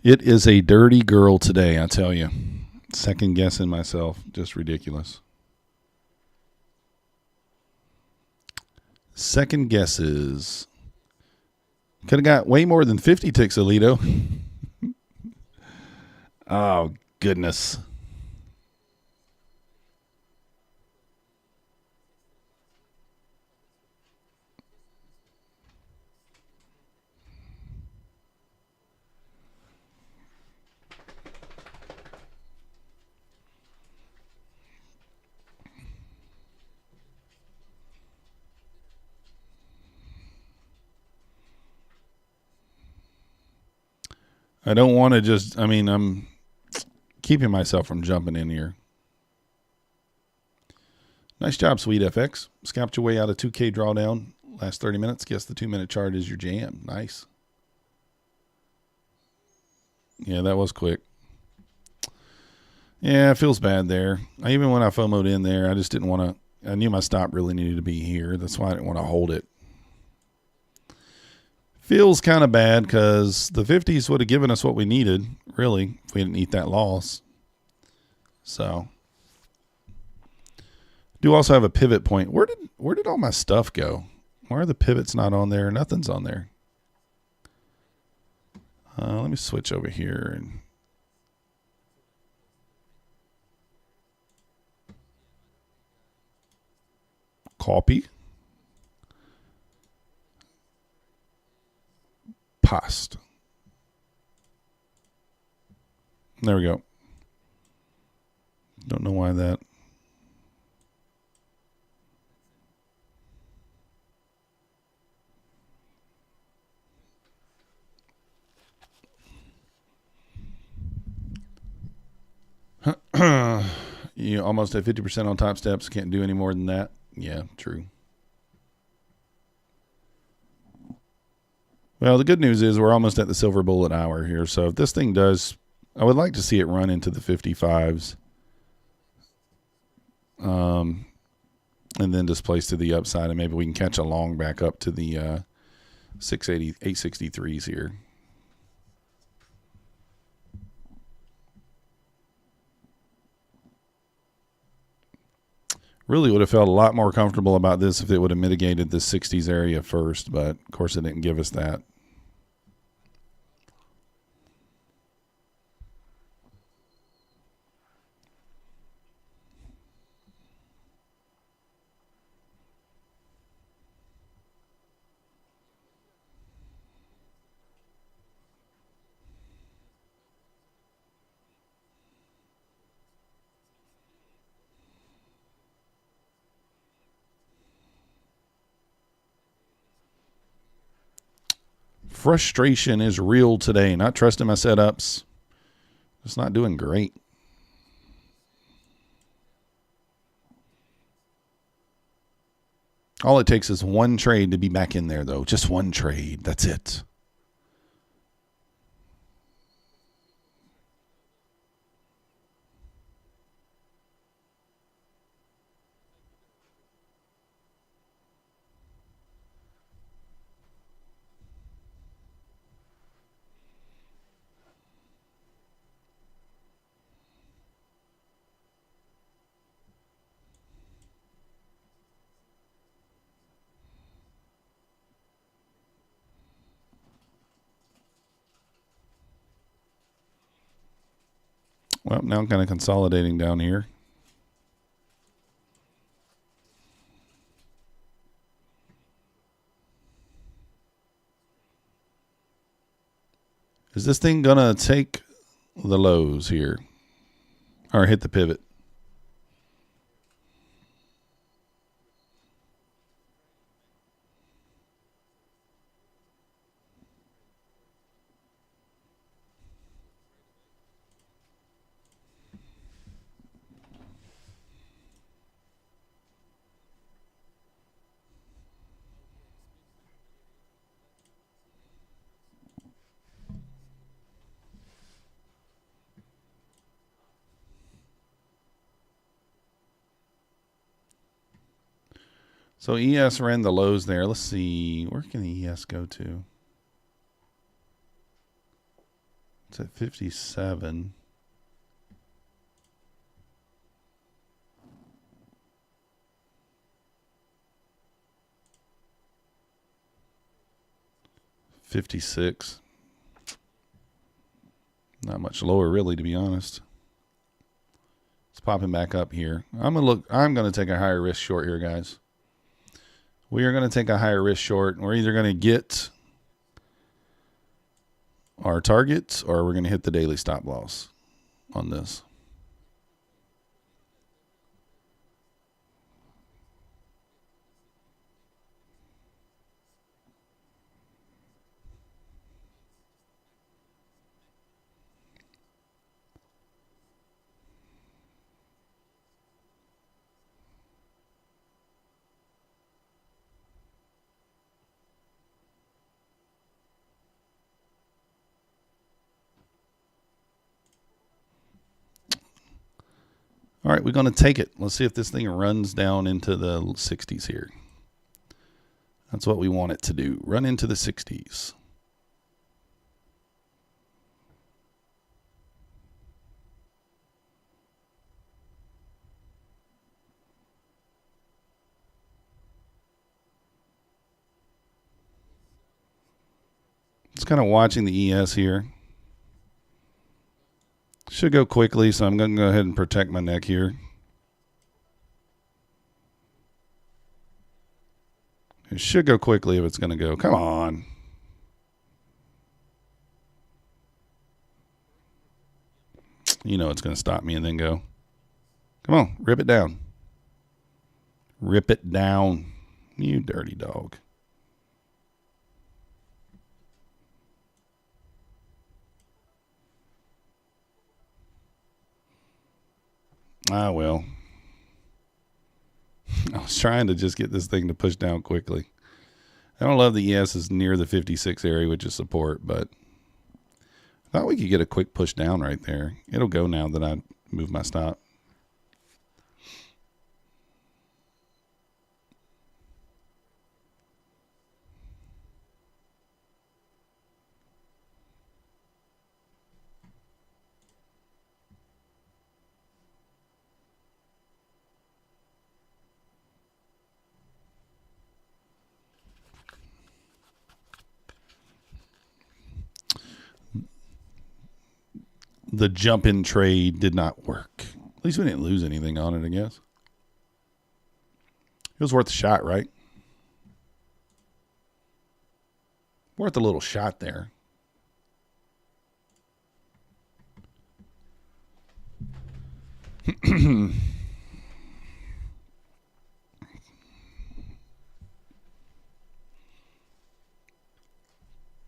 Speaker 1: It is a dirty girl today, I tell you. Second guessing myself. Just ridiculous. Second guesses. Could have got way more than 50 ticks, Alito. Oh, goodness. I don't want to just, I'm keeping myself from jumping in here. Nice job, Sweet FX. Scalped your way out of 2K drawdown. Last 30 minutes. Guess the 2-minute chart is your jam. Nice. Yeah, that was quick. Yeah, it feels bad there. Even when I FOMO'd in there, I just didn't want to. I knew my stop really needed to be here. That's why I didn't want to hold it. Feels kind of bad because the 50s would have given us what we needed, really, if we didn't eat that loss. So, do also have a pivot point. Where did all my stuff go? Why are the pivots not on there? Nothing's on there. Let me switch over here and copy. Paste. There we go. Don't know why that. You almost at 50% on Topsteps. Can't do any more than that. Yeah, true. Well, the good news is we're almost at the silver bullet hour here. So if this thing does, I would like to see it run into the 55s. And then displace to the upside, and maybe we can catch a long back up to the 680, 863s here. Really would have felt a lot more comfortable about this if it would have mitigated this 60s area first, but of course it didn't give us that. Frustration is real today. Not trusting my setups. Just not doing great. All it takes is one trade to be back in there, though. Just one trade. That's it. Well, now I'm kind of consolidating down here. Is this thing going to take the lows here or hit the pivot? So ES ran the lows there. Let's see. Where can the ES go to? It's at 57. $56. Not much lower, really, to be honest. It's popping back up here. I'm gonna take a higher risk short here, guys. We are going to take a higher risk short. We're either going to get our targets or we're going to hit the daily stop loss on this. All right, we're going to take it. Let's see if this thing runs down into the 60s here. That's what we want it to do. Run into the 60s. Just kind of watching the ES here. Should go quickly, so I'm going to go ahead and protect my neck here. It should go quickly if it's going to go. Come on. You know it's going to stop me and then go. Come on, rip it down. Rip it down, you dirty dog. Ah, well. I was trying to just get this thing to push down quickly. I don't love the ES is near the 56 area, which is support, but I thought we could get a quick push down right there. It'll go now that I move my stop. The jump in trade did not work. At least we didn't lose anything on it, I guess. It was worth a shot, right? Worth a little shot there.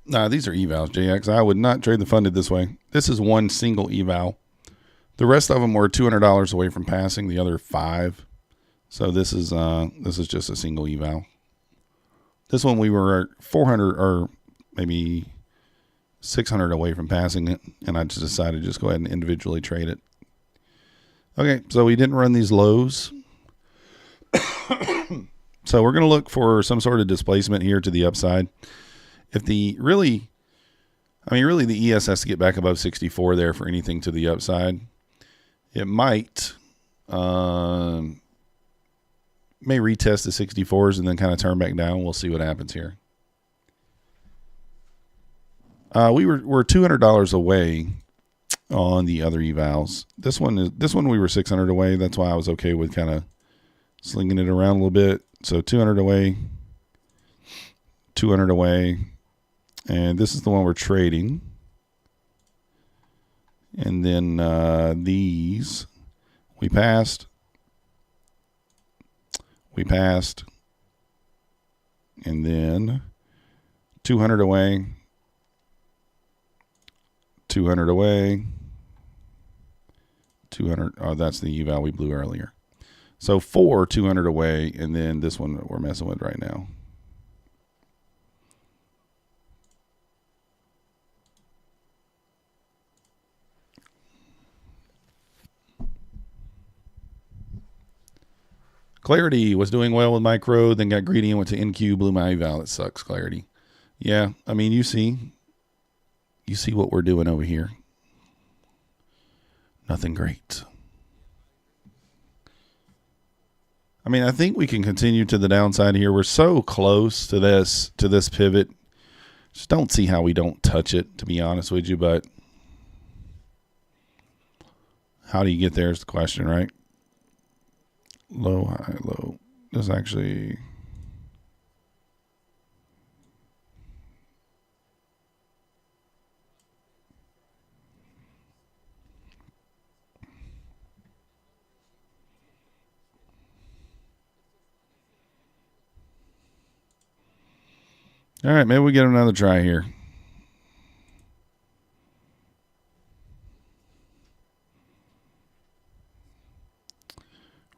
Speaker 1: Nah, these are evals, JX. I would not trade the funded this way. This is one single eval. The rest of them were $200 away from passing. The other 5. So this is just a single eval. This one we were 400 or maybe 600 away from passing it, and I just decided to just go ahead and individually trade it. Okay, so we didn't run these lows. So we're going to look for some sort of displacement here to the upside. If the really the ES has to get back above 64 there for anything to the upside. It might may retest the 64s and then kind of turn back down. We'll see what happens here. We're $200 away on the other evals. This one we were 600 away. That's why I was okay with kind of slinging it around a little bit. So 200 away, 200 away, and this is the one we're trading. And then these we passed, and then 200 away, 200 away, 200. Oh, that's the eval we blew earlier. So 4 200 away, and then this one that we're messing with right now. Clarity was doing well with micro, then got greedy and went to NQ, blew my eval. It sucks, Clarity. Yeah, I mean, you see what we're doing over here. Nothing great. I mean, I think we can continue to the downside here. We're so close to this pivot. Just don't see how we don't touch it, to be honest with you. But how do you get there is the question, right? Low, high, low. This actually... All right, maybe we get another try here.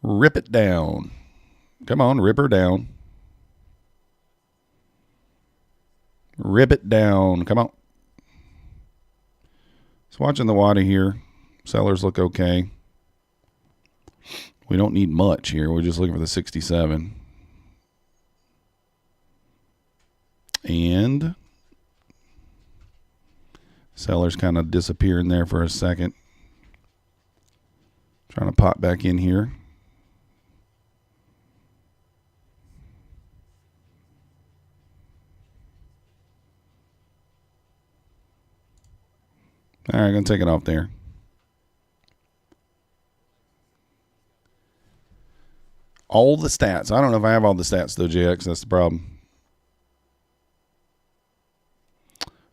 Speaker 1: Rip it down. Come on, rip her down. Rip it down. Come on. So watching the water here. Sellers look okay. We don't need much here. We're just looking for the 67. And sellers kind of disappearing there for a second. Trying to pop back in here. All right, I'm going to take it off there. All the stats. I don't know if I have all the stats, though, JX. That's the problem.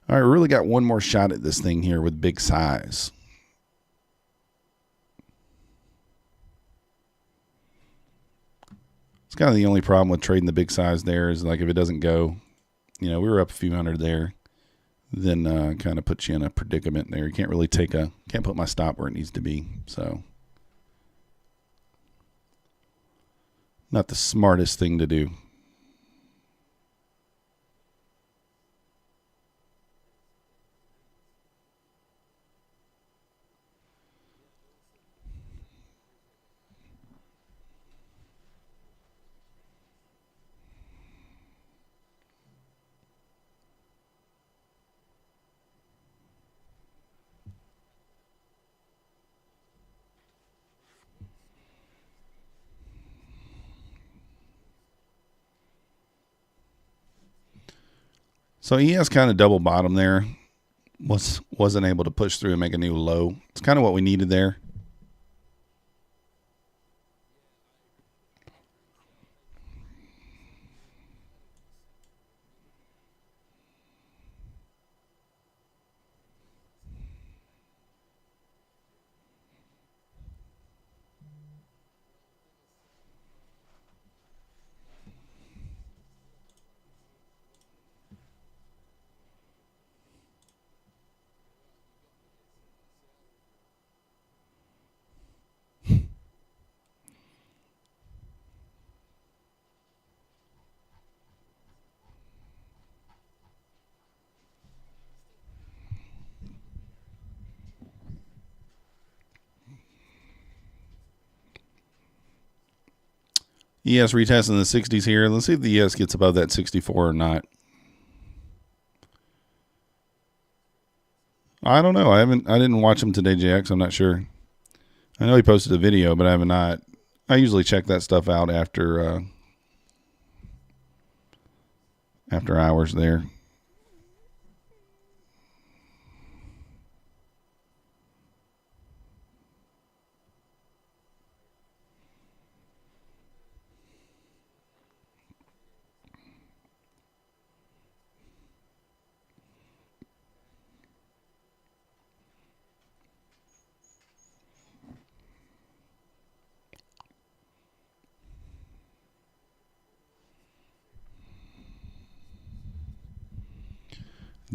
Speaker 1: All right, we really got one more shot at this thing here with big size. It's kind of the only problem with trading the big size there is, like, if it doesn't go, you know, we were up a few hundred there. Then kind of puts you in a predicament there. You can't really can't put my stop where it needs to be. So not the smartest thing to do. So ES kind of double bottom there. Wasn't able to push through and make a new low. It's kind of what we needed there. ES retesting the 60s here. Let's see if the ES gets above that 64 or not. I don't know. I didn't watch him today, JX. I'm not sure. I know he posted a video, but I have not. I usually check that stuff out after hours there.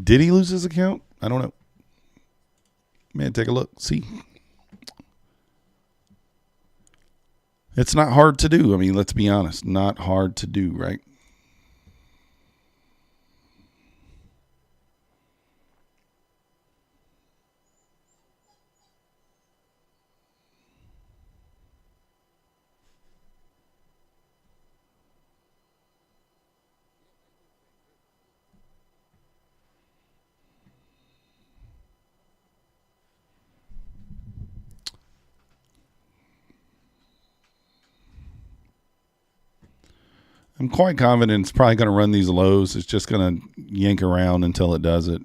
Speaker 1: Did he lose his account? I don't know. Man, take a look. See? It's not hard to do. I mean, let's be honest. Not hard to do, right? I'm quite confident it's probably going to run these lows. It's just going to yank around until it does it.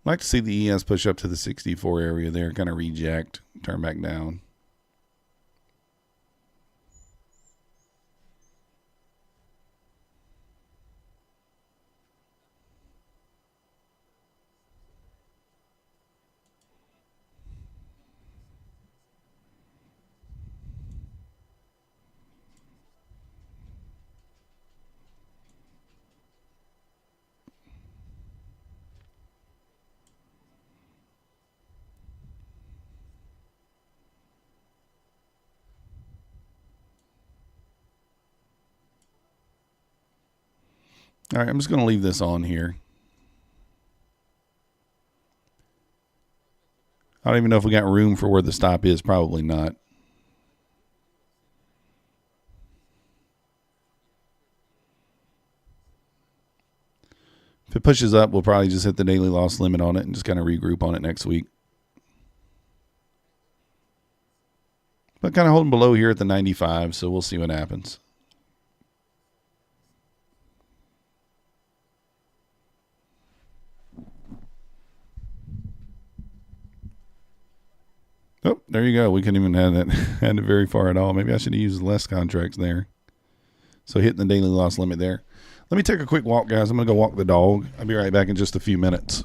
Speaker 1: I'd like to see the ES push up to the 64 area there, kind of reject, turn back down. All right, I'm just going to leave this on here. I don't even know if we got room for where the stop is. Probably not. If it pushes up, we'll probably just hit the daily loss limit on it and just kind of regroup on it next week. But kind of holding below here at the 95, so we'll see what happens. Oh, there you go. We couldn't even have that had it very far at all. Maybe I should have used less contracts there. So hitting the daily loss limit there. Let me take a quick walk, guys. I'm going to go walk the dog. I'll be right back in just a few minutes.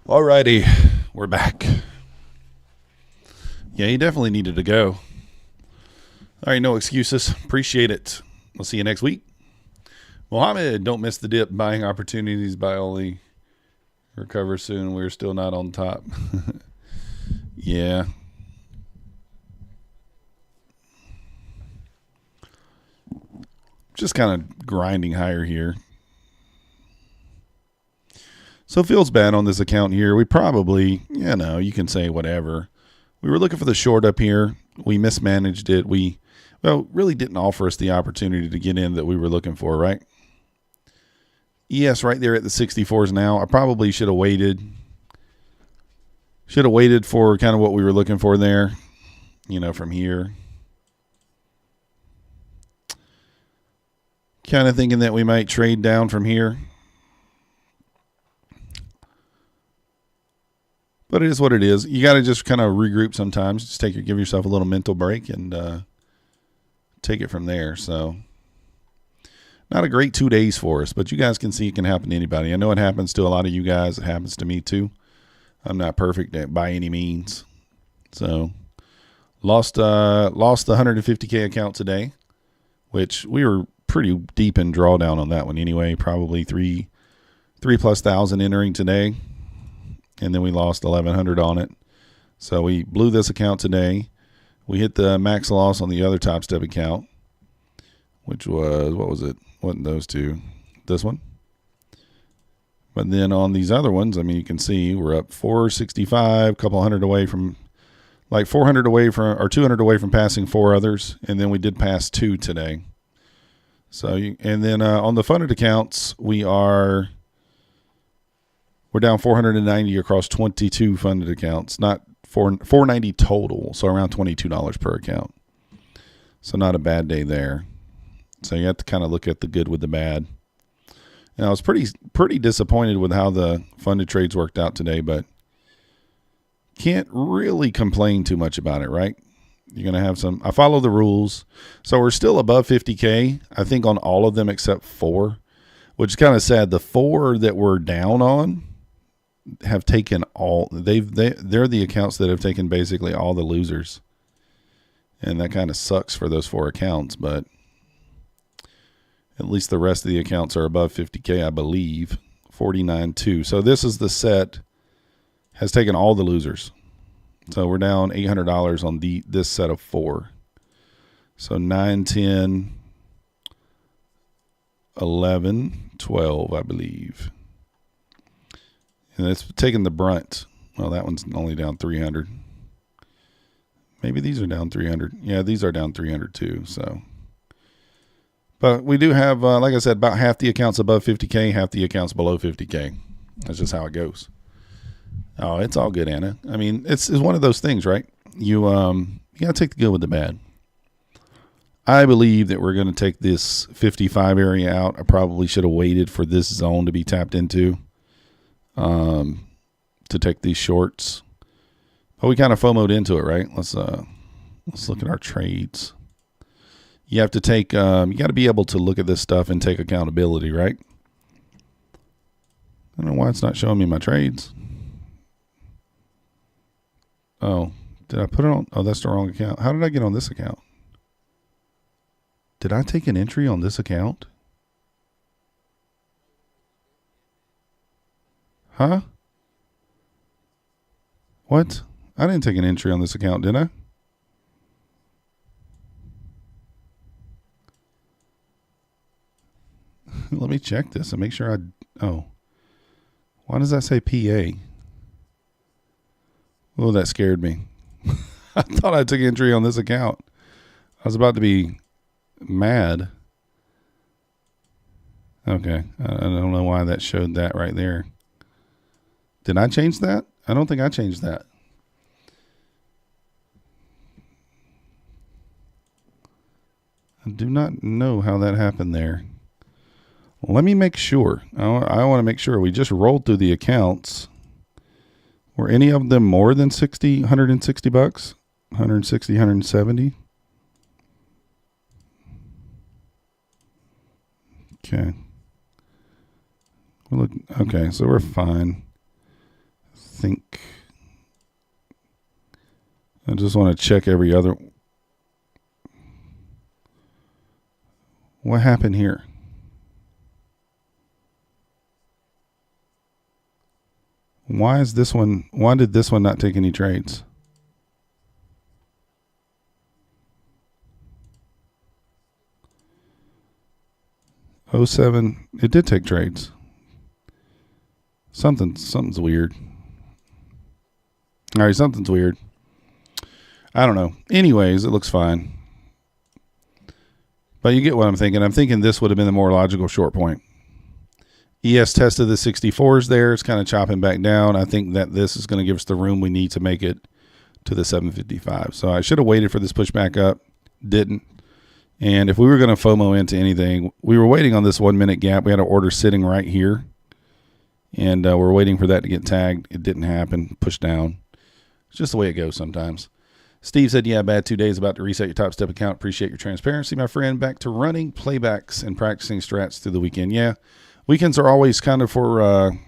Speaker 1: Alrighty, we're back. Yeah, he definitely needed to go. All right, no excuses. Appreciate it. We'll see you next week. Mohammed, don't miss the dip. Buying opportunities, buy only. Recover soon. We're still not on top. Yeah. Just kind of grinding higher here. So it feels bad on this account here. We probably, you can say whatever. We were looking for the short up here. We mismanaged it. Really didn't offer us the opportunity to get in that we were looking for, right? Yes, right there at the 64s now. I probably should have waited. Should have waited for kind of what we were looking for there, from here. Kind of thinking that we might trade down from here. But it is what it is. You got to just kind of regroup sometimes. Just give yourself a little mental break and take it from there. So not a great 2 days for us, but you guys can see it can happen to anybody. I know it happens to a lot of you guys. It happens to me too. I'm not perfect by any means. So lost the 150K account today, which we were pretty deep in drawdown on that one anyway. Probably three plus thousand entering today. And then we lost 1,100 on it. So we blew this account today. We hit the max loss on the other Topstep account, which was, what was it? Wasn't those two? This one. But then on these other ones, you can see we're up 465, a couple hundred away from, like 400 away from, or 200 away from passing 4 others. And then we did pass 2 today. So, and then on the funded accounts, we're down 490 across 22 funded accounts, not 490 total, so around $22 per account. So not a bad day there. So you have to kind of look at the good with the bad. And I was pretty disappointed with how the funded trades worked out today, but can't really complain too much about it, right? You're going to have some. I follow the rules. So we're still above 50K, I think, on all of them except 4, which is kind of sad. The 4 that we're down on have taken all. They're the accounts that have taken basically all the losers. And that kind of sucks for those 4 accounts, but at least the rest of the accounts are above 50K, I believe. 49.2. So this is the set has taken all the losers. So we're down $800 on this set of 4. So 9, 10, 11, 12, I believe. And it's taking the brunt. Well, that one's only down 300. Maybe these are down 300. Yeah, these are down 300 too. So, but we do have, like I said, about half the accounts above 50K, half the accounts below 50K. That's just how it goes. Oh, it's all good, Anna. It's one of those things, right? You got to take the good with the bad. I believe that we're going to take this 55 area out. I probably should have waited for this zone to be tapped into to take these shorts. But we kind of FOMO'd into it, right? Let's look at our trades. You have to take, you got to be able to look at this stuff and take accountability, right? I don't know why it's not showing me my trades. Oh, did I put it on? Oh, that's the wrong account. How did I get on this account? Did I take an entry on this account? Huh? What? I didn't take an entry on this account, did I? Let me check this and make sure oh. Why does that say PA? Oh, that scared me. I thought I took entry on this account. I was about to be mad. Okay. I don't know why that showed that right there. Did I change that? I don't think I changed that. I do not know how that happened there. Let me make sure. I want to make sure. We just rolled through the accounts. Were any of them more than 160 bucks? 160, 170? Okay. Okay, so we're fine. think I just want to check every other. What happened here? Why is this one? Why did this one not take any trades? '07. It did take trades. Something's weird. All right, something's weird. I don't know. Anyways, it looks fine. But you get what I'm thinking. I'm thinking this would have been the more logical short point. ES tested the 64s there. It's kind of chopping back down. I think that this is going to give us the room we need to make it to the 755. So I should have waited for this pushback up. Didn't. And if we were going to FOMO into anything, we were waiting on this 1 minute gap. We had an order sitting right here. And we're waiting for that to get tagged. It didn't happen. Pushed down. It's just the way it goes sometimes. Steve said, yeah, bad 2 days about to reset your Topstep account. Appreciate your transparency, my friend. Back to running playbacks and practicing strats through the weekend. Yeah, weekends are always kind of for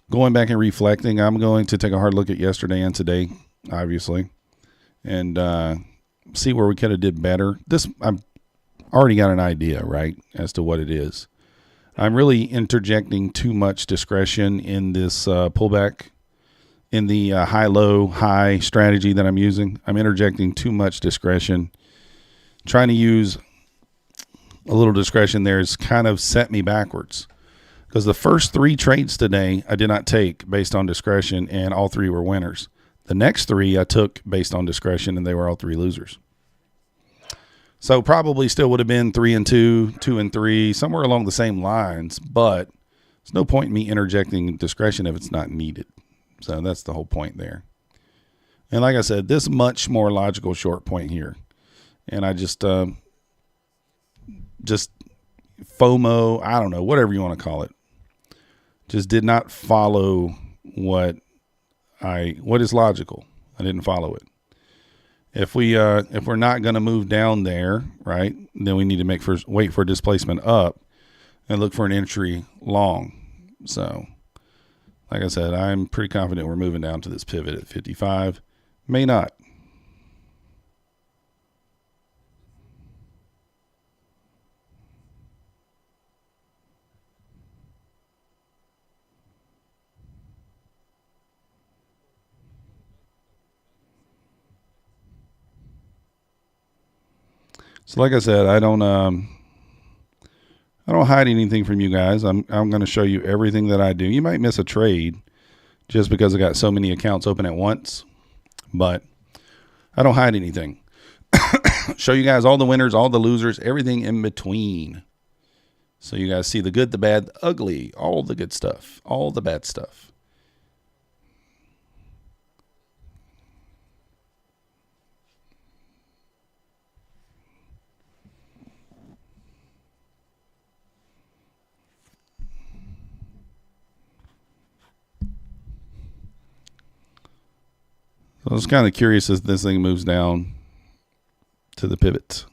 Speaker 1: going back and reflecting. I'm going to take a hard look at yesterday and today, obviously, and see where we could have did better. I've already got an idea, right, as to what it is. I'm really interjecting too much discretion in this pullback. In the high strategy that I'm using, I'm interjecting too much discretion. Trying to use a little discretion there has kind of set me backwards. Because the first 3 trades today I did not take based on discretion, and all 3 were winners. The next 3 I took based on discretion, and they were all 3 losers. So probably still would have been 3 and 2, 2 and 3, somewhere along the same lines. But there's no point in me interjecting discretion if it's not needed. So that's the whole point there. And like I said, this much more logical short point here. And I just FOMO, I don't know, whatever you want to call it. Just did not follow what is logical. I didn't follow it. If we're not going to move down there, right, then we need to wait for displacement up and look for an entry long. So like I said, I'm pretty confident we're moving down to this pivot at 55. May not. So like I said, I don't hide anything from you guys. I'm going to show you everything that I do. You might miss a trade just because I got so many accounts open at once, but I don't hide anything. Show you guys all the winners, all the losers, everything in between. So you guys see the good, the bad, the ugly, all the good stuff, all the bad stuff. So I was kind of curious as this thing moves down to the pivot.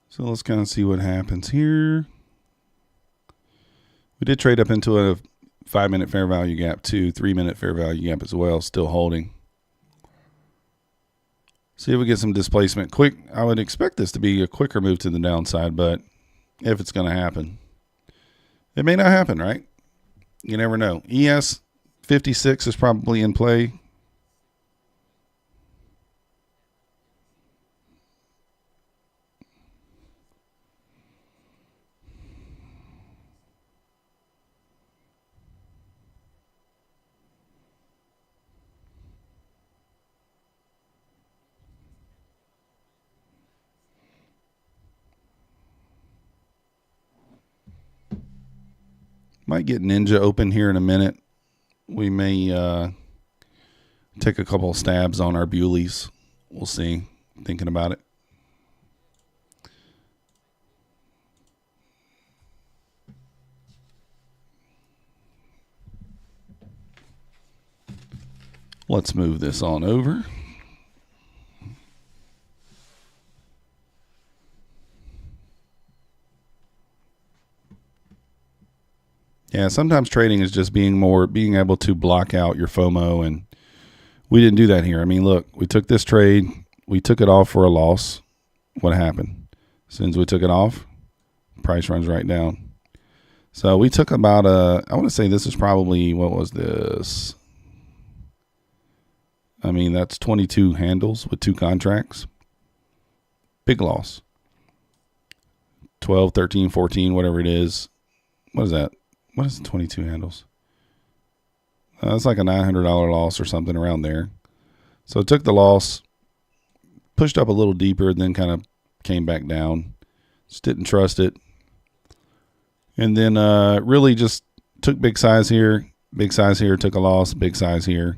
Speaker 1: So let's kind of see what happens here. We did trade up into a 5-minute fair value gap too, 3-minute fair value gap as well, still holding. See if we get some displacement quick. I would expect this to be a quicker move to the downside, but if it's going to happen, it may not happen, right? You never know. ES 56 is probably in play. Might get Ninja open here in a minute. We may take a couple of stabs on our Buleys. We'll see. Thinking about it. Let's move this on over. Yeah, sometimes trading is just being able to block out your FOMO, and we didn't do that here. I mean, look, we took this trade, we took it off for a loss. What happened? As soon as we took it off, price runs right down. So we took about I want to say this is probably, what was this? I mean, that's 22 handles with 2 contracts. Big loss. 12, 13, 14, whatever it is. What is that? What is 22 handles? It's like a $900 loss or something around there. So it took the loss, pushed up a little deeper, then kind of came back down. Just didn't trust it. And then really just took big size here, took a loss, big size here.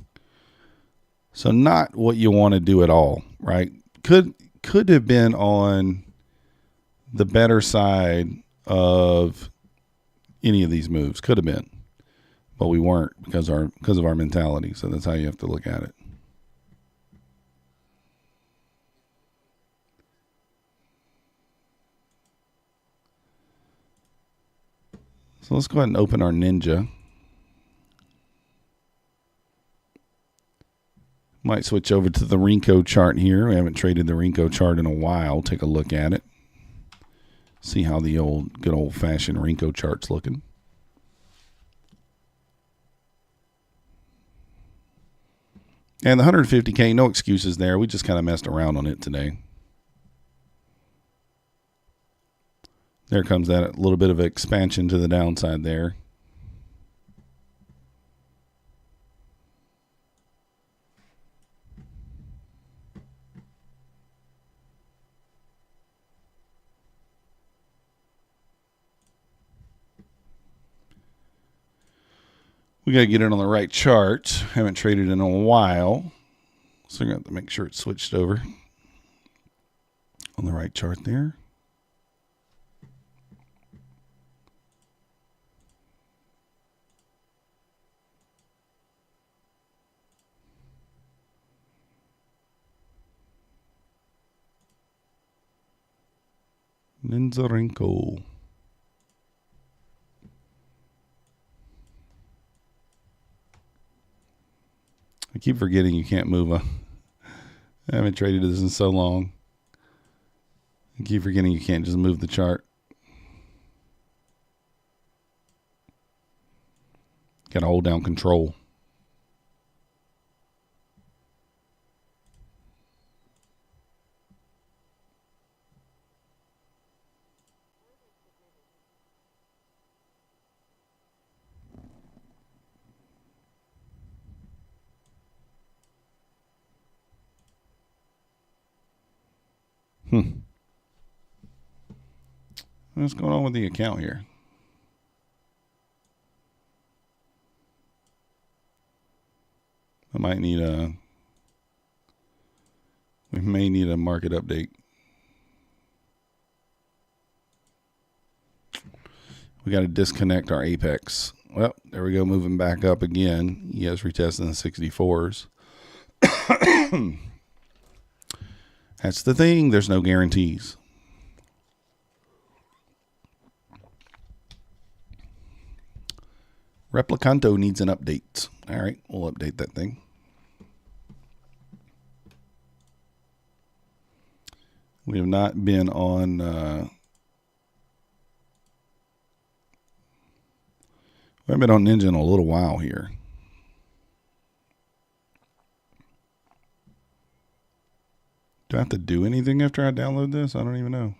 Speaker 1: So not what you want to do at all, right? Could have been on the better side of any of these moves. Could have been. But we weren't because of our mentality. So that's how you have to look at it. So let's go ahead and open our Ninja. Might switch over to the Renko chart here. We haven't traded the Renko chart in a while. Take a look at it. See how the good old-fashioned Renko chart's looking. And the 150K, no excuses there. We just kind of messed around on it today. There comes that little bit of expansion to the downside there. We got to get it on the right chart. Haven't traded in a while. So we're going to have to make sure it's switched over on the right chart there. Renko. I keep forgetting you can't move I haven't traded this in so long. I keep forgetting you can't just move the chart. Got to hold down control. What's going on with the account here? I might need we may need a market update. We got to disconnect our Apex. Well, there we go, moving back up again. Yes, retesting the 64s. That's the thing. There's no guarantees. Replicanto needs an update. All right, we'll update that thing. We have not been on... we haven't been on Ninja in a little while here. Do I have to do anything after I download this? I don't even know.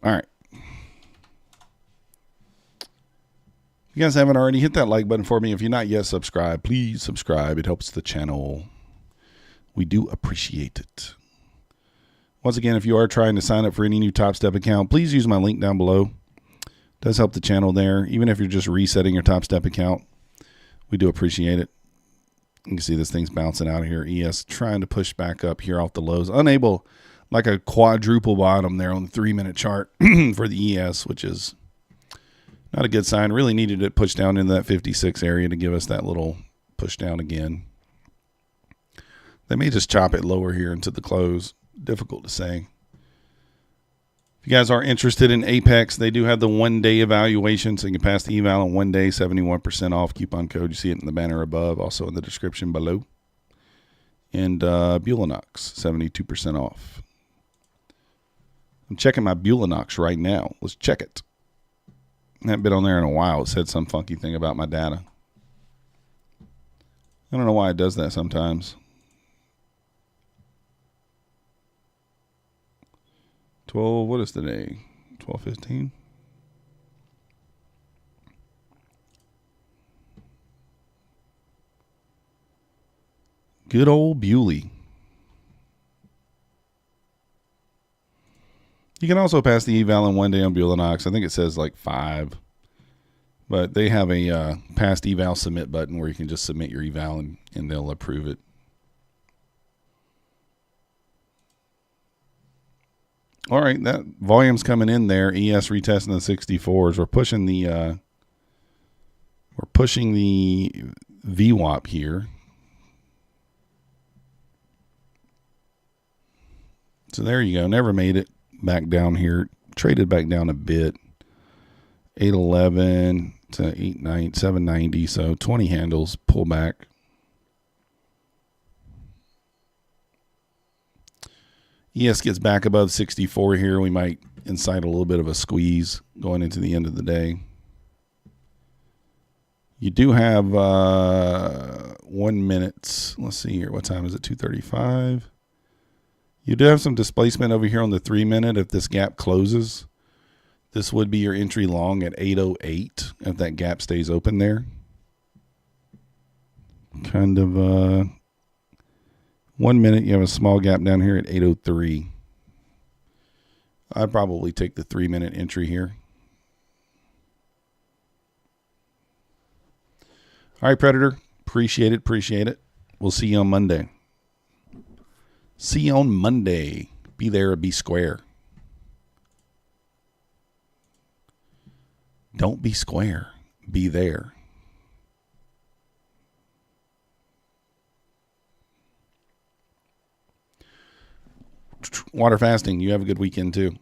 Speaker 1: All right. If you guys haven't already, hit that like button for me. If you're not yet subscribed, please subscribe. It helps the channel. We do appreciate it. Once again, if you are trying to sign up for any new Topstep account, please use my link down below. It does help the channel there. Even if you're just resetting your Topstep account, we do appreciate it. You can see this thing's bouncing out of here. ES trying to push back up here off the lows. Unable, like a quadruple bottom there on the 3-minute chart for the ES, which is not a good sign. Really needed it pushed down into that 56 area to give us that little push down again. They may just chop it lower here into the close. Difficult to say. If you guys are interested in Apex, they do have the 1-day evaluation, so you can pass the eval in 1 day, 71% off. Coupon code, you see it in the banner above, also in the description below. And Bulenox, 72% off. I'm checking my Bulenox right now. Let's check it. I haven't been on there in a while. It said some funky thing about my data. I don't know why it does that sometimes. 12, what is today? 12/15? Good old Bewley. You can also pass the eval in 1 day on Bulenox. I think it says like 5. But they have a past eval submit button where you can just submit your eval and they'll approve it. All right, that volume's coming in there. ES retesting the 64s. We're pushing the VWAP here. So there you go. Never made it back down here. Traded back down a bit. 811 to 790. So 20 handles. Pull back. ES gets back above 64 here. We might incite a little bit of a squeeze going into the end of the day. You do have 1 minute. Let's see here. What time is it? 2:35. You do have some displacement over here on the 3-minute. If this gap closes, this would be your entry long at 808 if that gap stays open there. Kind of 1 minute, you have a small gap down here at 803. I'd probably take the 3-minute entry here. All right, Predator. Appreciate it. Appreciate it. We'll see you on Monday. See you on Monday. Be there or be square. Don't be square. Be there. Water fasting. You have a good weekend too.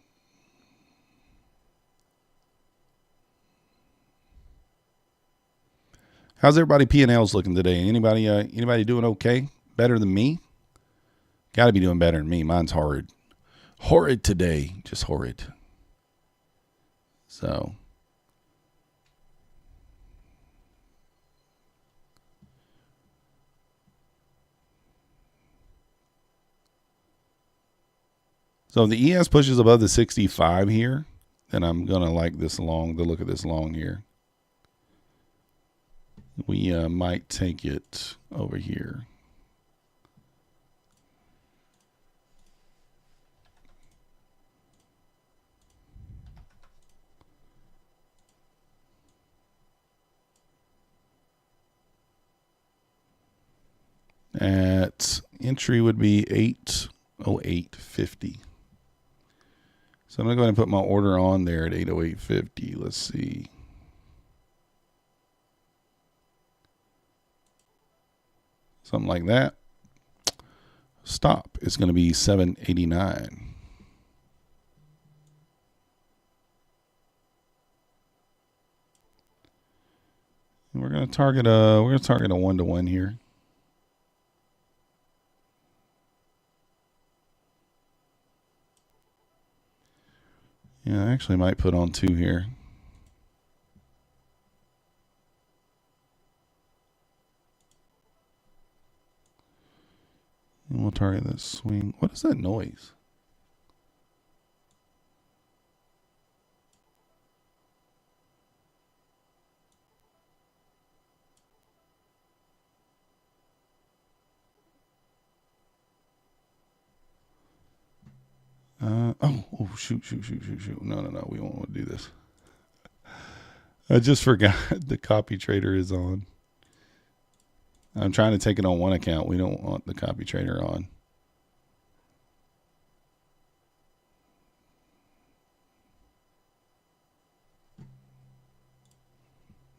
Speaker 1: How's everybody P&Ls looking today? Anybody doing okay? Better than me? Got to be doing better than me. Mine's horrid. Horrid today. Just horrid. So if the ES pushes above the 65 here, then I'm going to like this long, the look of this long here. We might take it over here. At entry would be 808.50. So I'm going to go ahead and put my order on there at 808.50. Let's see. Something like that. Stop. It's going to be 789. And we're going to target a 1-to-1 here. Yeah, I actually might put on 2 here. And we'll target that swing. What is that noise? Shoot. No. We won't want to do this. I just forgot the copy trader is on. I'm trying to take it on one account. We don't want the copy trader on.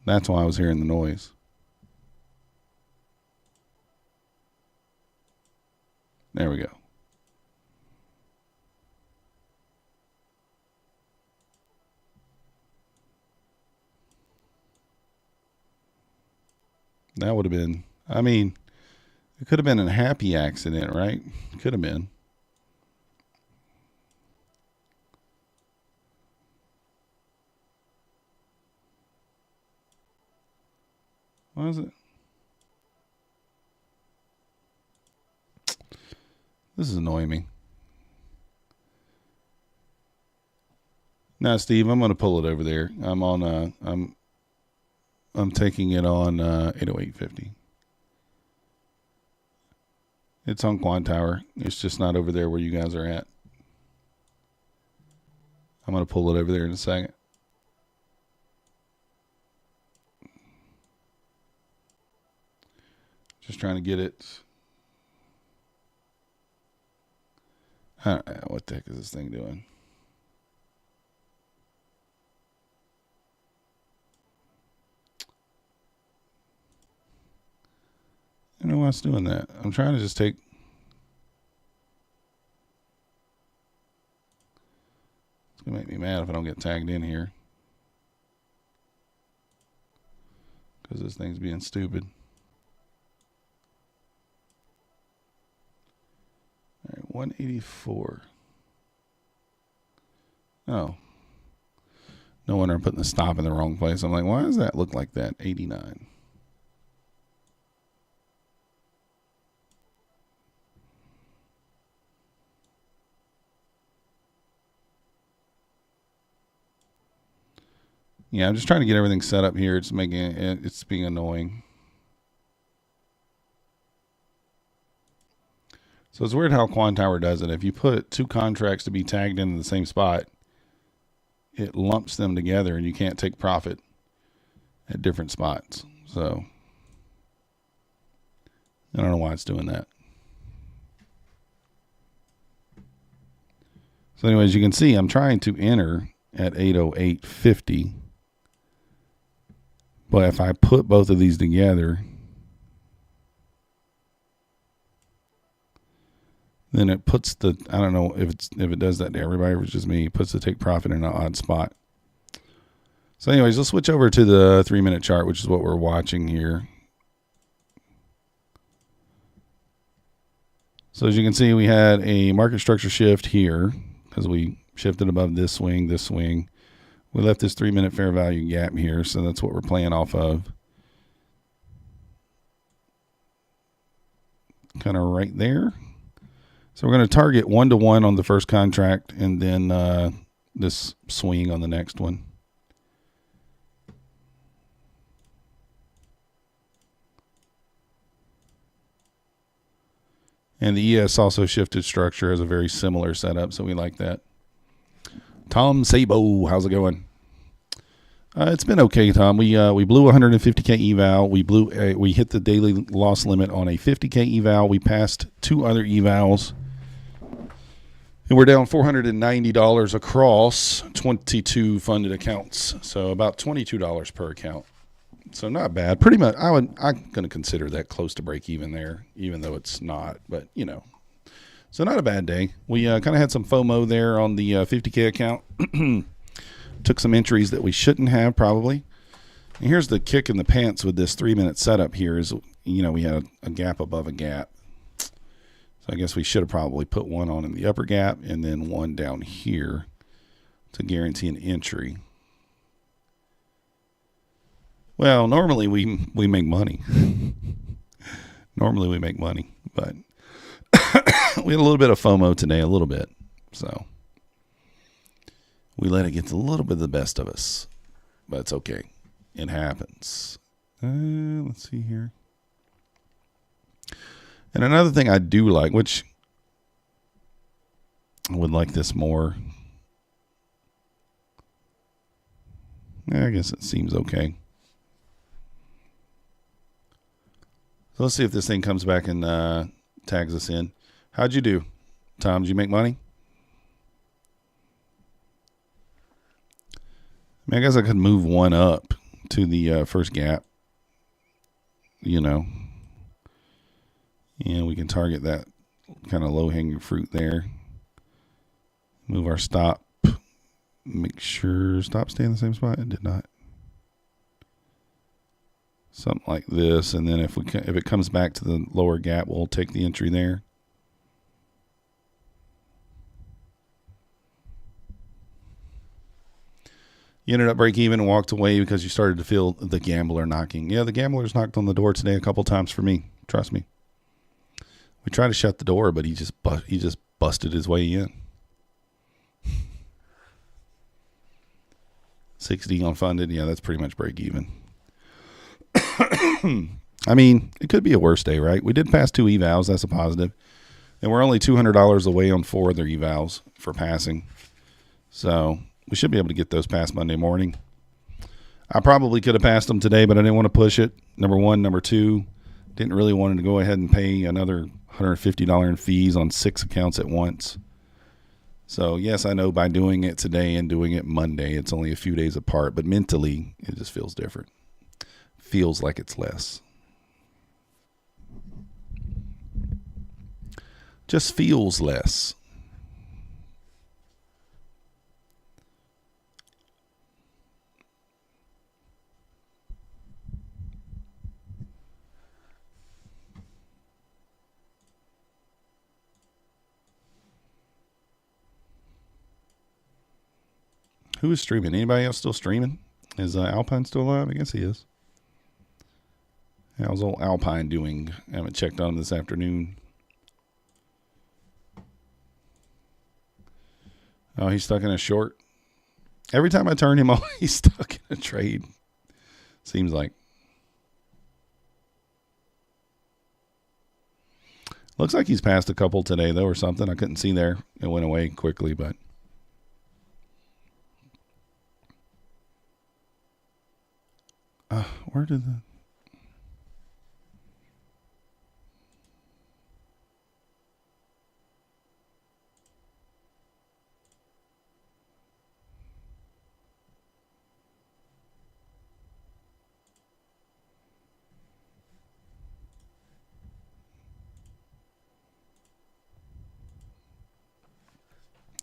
Speaker 1: That's why I was hearing the noise. There we go. That would have been, I mean, it could have been a happy accident, right? Could have been. Why is it? This is annoying me. Now, Steve, I'm going to pull it over there. I'm on, I'm taking it on 808.50. It's on Quant Tower. It's just not over there where you guys are at. I'm going to pull it over there in a second. Just trying to get it. What the heck is this thing doing? I don't know why it's doing that. I'm trying to just take. It's going to make me mad if I don't get tagged in here. Because this thing's being stupid. All right, 184. Oh. No wonder I'm putting the stop in the wrong place. I'm like, why does that look like that? 89. Yeah, I'm just trying to get everything set up here. It's making it's being annoying. So it's weird how Quant Tower does it. If you put two contracts to be tagged in the same spot, it lumps them together and you can't take profit at different spots. So I don't know why it's doing that. So anyways, you can see I'm trying to enter at 808.50. But if I put both of these together, then it puts the, I don't know if it does that to everybody or if it's just me, it puts the take profit in an odd spot. So anyways, let's switch over to the 3-minute chart, which is what we're watching here. So as you can see, we had a market structure shift here because we shifted above this swing, this swing. We left this 3-minute fair value gap here, so that's what we're playing off of. Kind of right there. So we're going to target 1-to-1 on the first contract and then this swing on the next one. And the ES also shifted structure, has a very similar setup, so we like that. Tom Sabo, how's it going? It's been okay, Tom. We blew 150K eval. We hit the daily loss limit on a 50K eval. We passed 2 other evals. And we're down $490 across 22 funded accounts. So about $22 per account. So not bad. Pretty much, I'm going to consider that close to break even there, even though it's not. But, you know. So not a bad day. We kind of had some FOMO there on the 50K account. Took some entries that we shouldn't have probably. And here's the kick in the pants with this 3-minute setup here is, you know, we had a gap above a gap. So I guess we should have probably put one on in the upper gap and then one down here to guarantee an entry. Well, normally we make money. Normally we make money, but we had a little bit of FOMO today, a little bit. So we let it get a little bit of the best of us, but it's okay. It happens. Let's see here. And another thing I do like, which I would like this more. I guess it seems okay. So let's see if this thing comes back and tags us in. How'd you do, Tom? Did you make money? I mean, I guess I could move one up to the first gap. You know. And we can target that kind of low-hanging fruit there. Move our stop. Make sure stop stay in the same spot. It did not. Something like this, and then if it comes back to the lower gap, we'll take the entry there. You ended up break even and walked away because you started to feel the gambler knocking. Yeah, the gambler's knocked on the door today a couple times for me. Trust me. We tried to shut the door, but he just busted his way in. 60 unfunded. Yeah, that's pretty much break even. I mean, it could be a worse day, right? We did pass 2 evals. That's a positive. And we're only $200 away on 4 other evals for passing. So we should be able to get those passed Monday morning. I probably could have passed them today, but I didn't want to push it. Number one. Number two, didn't really want to go ahead and pay another $150 in fees on 6 accounts at once. So, yes, I know by doing it today and doing it Monday, it's only a few days apart. But mentally, it just feels different. Feels like it's less. Just feels less. Who is streaming? Anybody else still streaming? Is Alpine still alive? I guess he is. How's old Alpine doing? I haven't checked on him this afternoon. Oh, he's stuck in a short. Every time I turn him on, he's stuck in a trade. Seems like. Looks like he's passed a couple today, though, or something. I couldn't see there. It went away quickly, but. Where did the...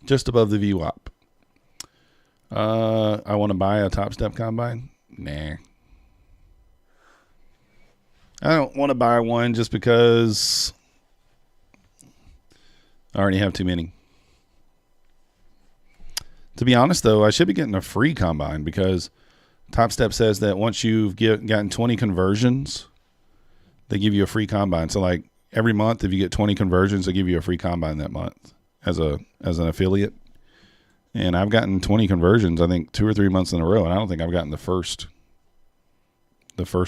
Speaker 1: Just above the VWAP. I want to buy a Topstep combine. Nah. I don't want to buy one just because I already have too many. To be honest, though, I should be getting a free combine because Topstep says that once you've gotten 20 conversions, they give you a free combine. So, like, every month, if you get 20 conversions, they give you a free combine that month as an affiliate. And I've gotten 20 conversions, I think, 2 or 3 months in a row, and I don't think I've gotten the first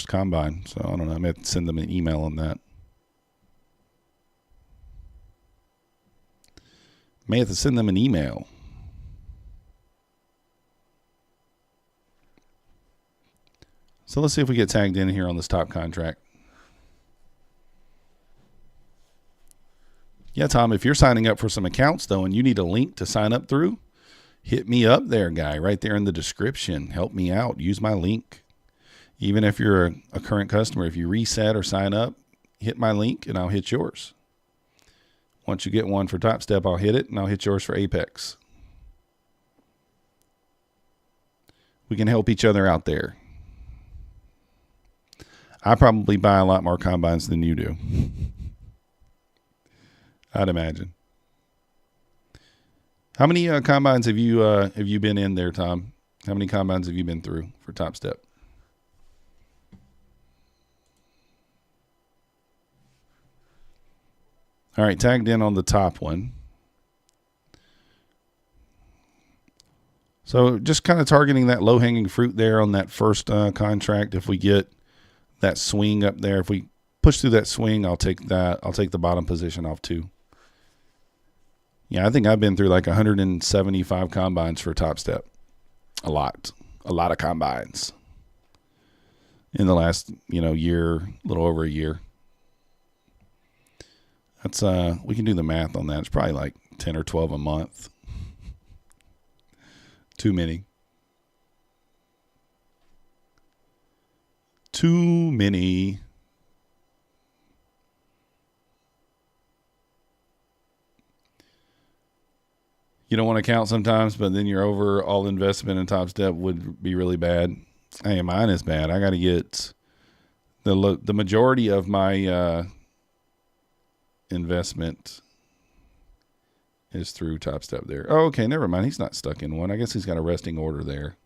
Speaker 1: combine. So I don't know. I may have to send them an email on that. May have to send them an email. So let's see if we get tagged in here on this top contract. Yeah, Tom, if you're signing up for some accounts, though, and you need a link to sign up through, hit me up there, guy, right there in the description. Help me out. Use my link. Even if you're a current customer, if you reset or sign up, hit my link and I'll hit yours. Once you get one for Topstep, I'll hit it and I'll hit yours for Apex. We can help each other out there. I probably buy a lot more combines than you do. I'd imagine. How many combines have you been in there, Tom? How many combines have you been through for Topstep? All right, tagged in on the top one. So just kind of targeting that low-hanging fruit there on that first contract. If we get that swing up there, if we push through that swing, I'll take that. I'll take the bottom position off too. Yeah, I think I've been through like 175 combines for Topstep. A lot of combines in the last, year, a little over a year. That's we can do the math on that. It's probably like 10 or 12 a month. Too many. Too many. You don't want to count sometimes, but then your overall investment in Topstep would be really bad. Hey, mine is bad. I got to get the majority of my investment is through Topstep there. Oh, okay, never mind. He's not stuck in one. I guess he's got a resting order there.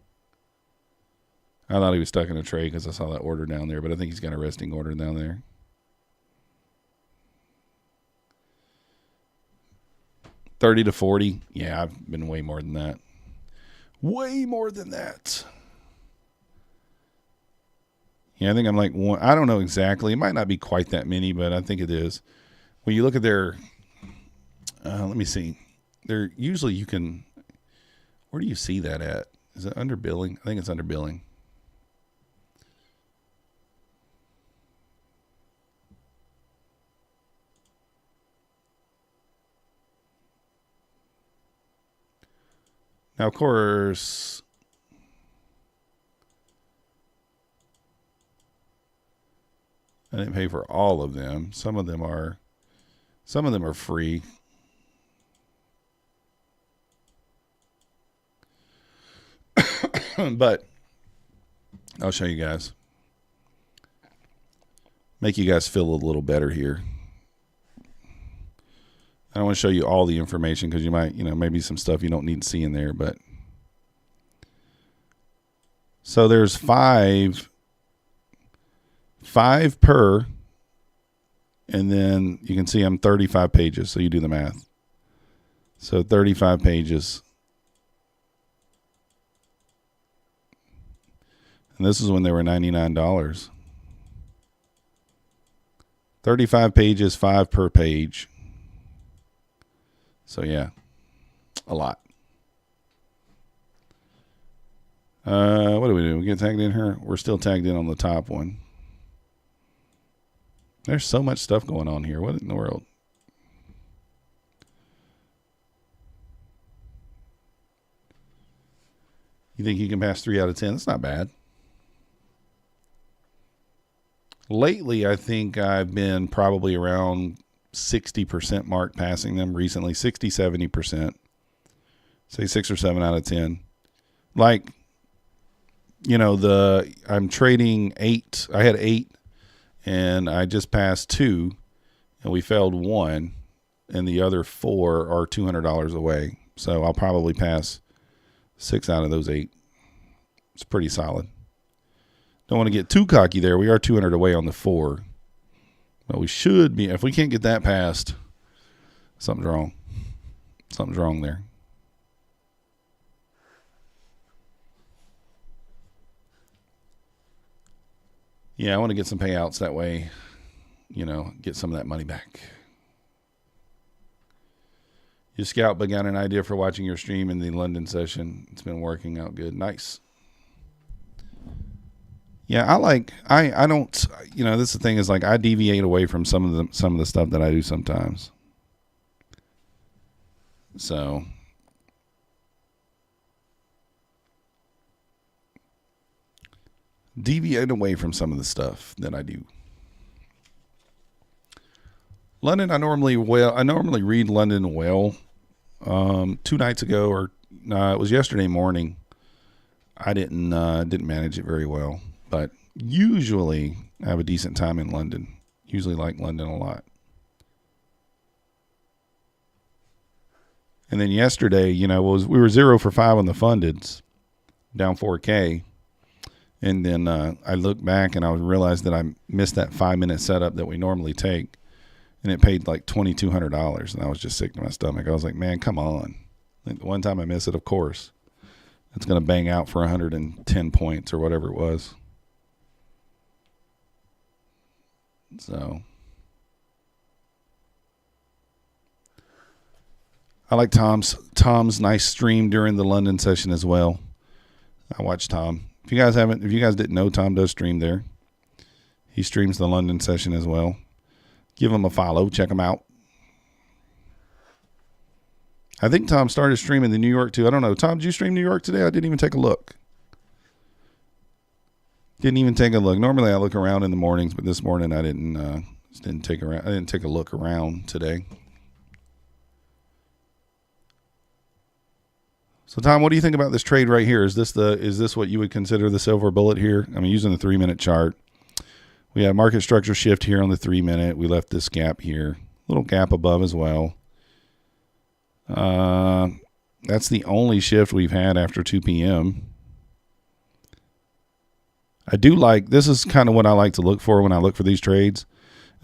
Speaker 1: I thought he was stuck in a trade because I saw that order down there, but I think he's got a resting order down there. $30 to $40. Yeah, I've been way more than that. Way more than that. Yeah, I think I'm like one. I don't know exactly. It might not be quite that many, but I think it is. When you look at their, let me see. They're usually you can. Where do you see that at? Is it under billing? I think it's under billing. Now, of course, I didn't pay for all of them. Some of them are free. But I'll show you guys. Make you guys feel a little better here. I don't want to show you all the information because you might, maybe some stuff you don't need to see in there. But so there's five per, and then you can see I'm 35 pages. So you do the math. So 35 pages. And this is when they were $99. 35 pages, 5 per page. So yeah, a lot. What do we do? We get tagged in here? We're still tagged in on the top one. There's so much stuff going on here. What in the world? You think you can pass 3 out of 10? That's not bad. Lately, I think I've been probably around 60% mark passing them recently. 60, 70%. Say 6 or 7 out of 10. Like, I'm trading 8. I had 8 and I just passed 2 and we failed 1 and the other 4 are $200 away. So I'll probably pass 6 out of those 8. It's pretty solid. Don't want to get too cocky there. We are 200 away on the 4. But we should be. If we can't get that passed, something's wrong. Something's wrong there. Yeah, I want to get some payouts that way, get some of that money back. You scout, but got an idea for watching your stream in the London session. It's been working out good. Nice. Yeah, I don't, this is the thing is like I deviate away from some of the stuff that I do sometimes. So deviate away from some of the stuff that I do. London, I normally read London well. 2 nights ago, or it was yesterday morning, I didn't manage it very well. But usually I have a decent time in London. Usually like London a lot. And then yesterday, we were 0 for 5 on the fundeds, down 4K. And then I looked back and I realized that I missed that 5-minute setup that we normally take. And it paid like $2,200. And I was just sick to my stomach. I was like, man, come on. Like the one time I miss it, of course, it's going to bang out for 110 points or whatever it was. So I like Tom's nice stream during the London session as well. I watch Tom. If you guys didn't know, Tom does stream there. He streams the London session as well. Give him a follow. Check him out. I think Tom started streaming the New York too. I don't know. Tom, did you stream New York today? I didn't even take a look. Didn't even take a look. Normally I look around in the mornings, but this morning I didn't take a look around today. So Tom, what do you think about this trade right here? Is this what you would consider the silver bullet here? I mean, using the 3-minute chart. We have market structure shift here on the 3-minute. We left this gap here. Little gap above as well. That's the only shift we've had after 2 p.m. I do like, this is kind of what I like to look for when I look for these trades.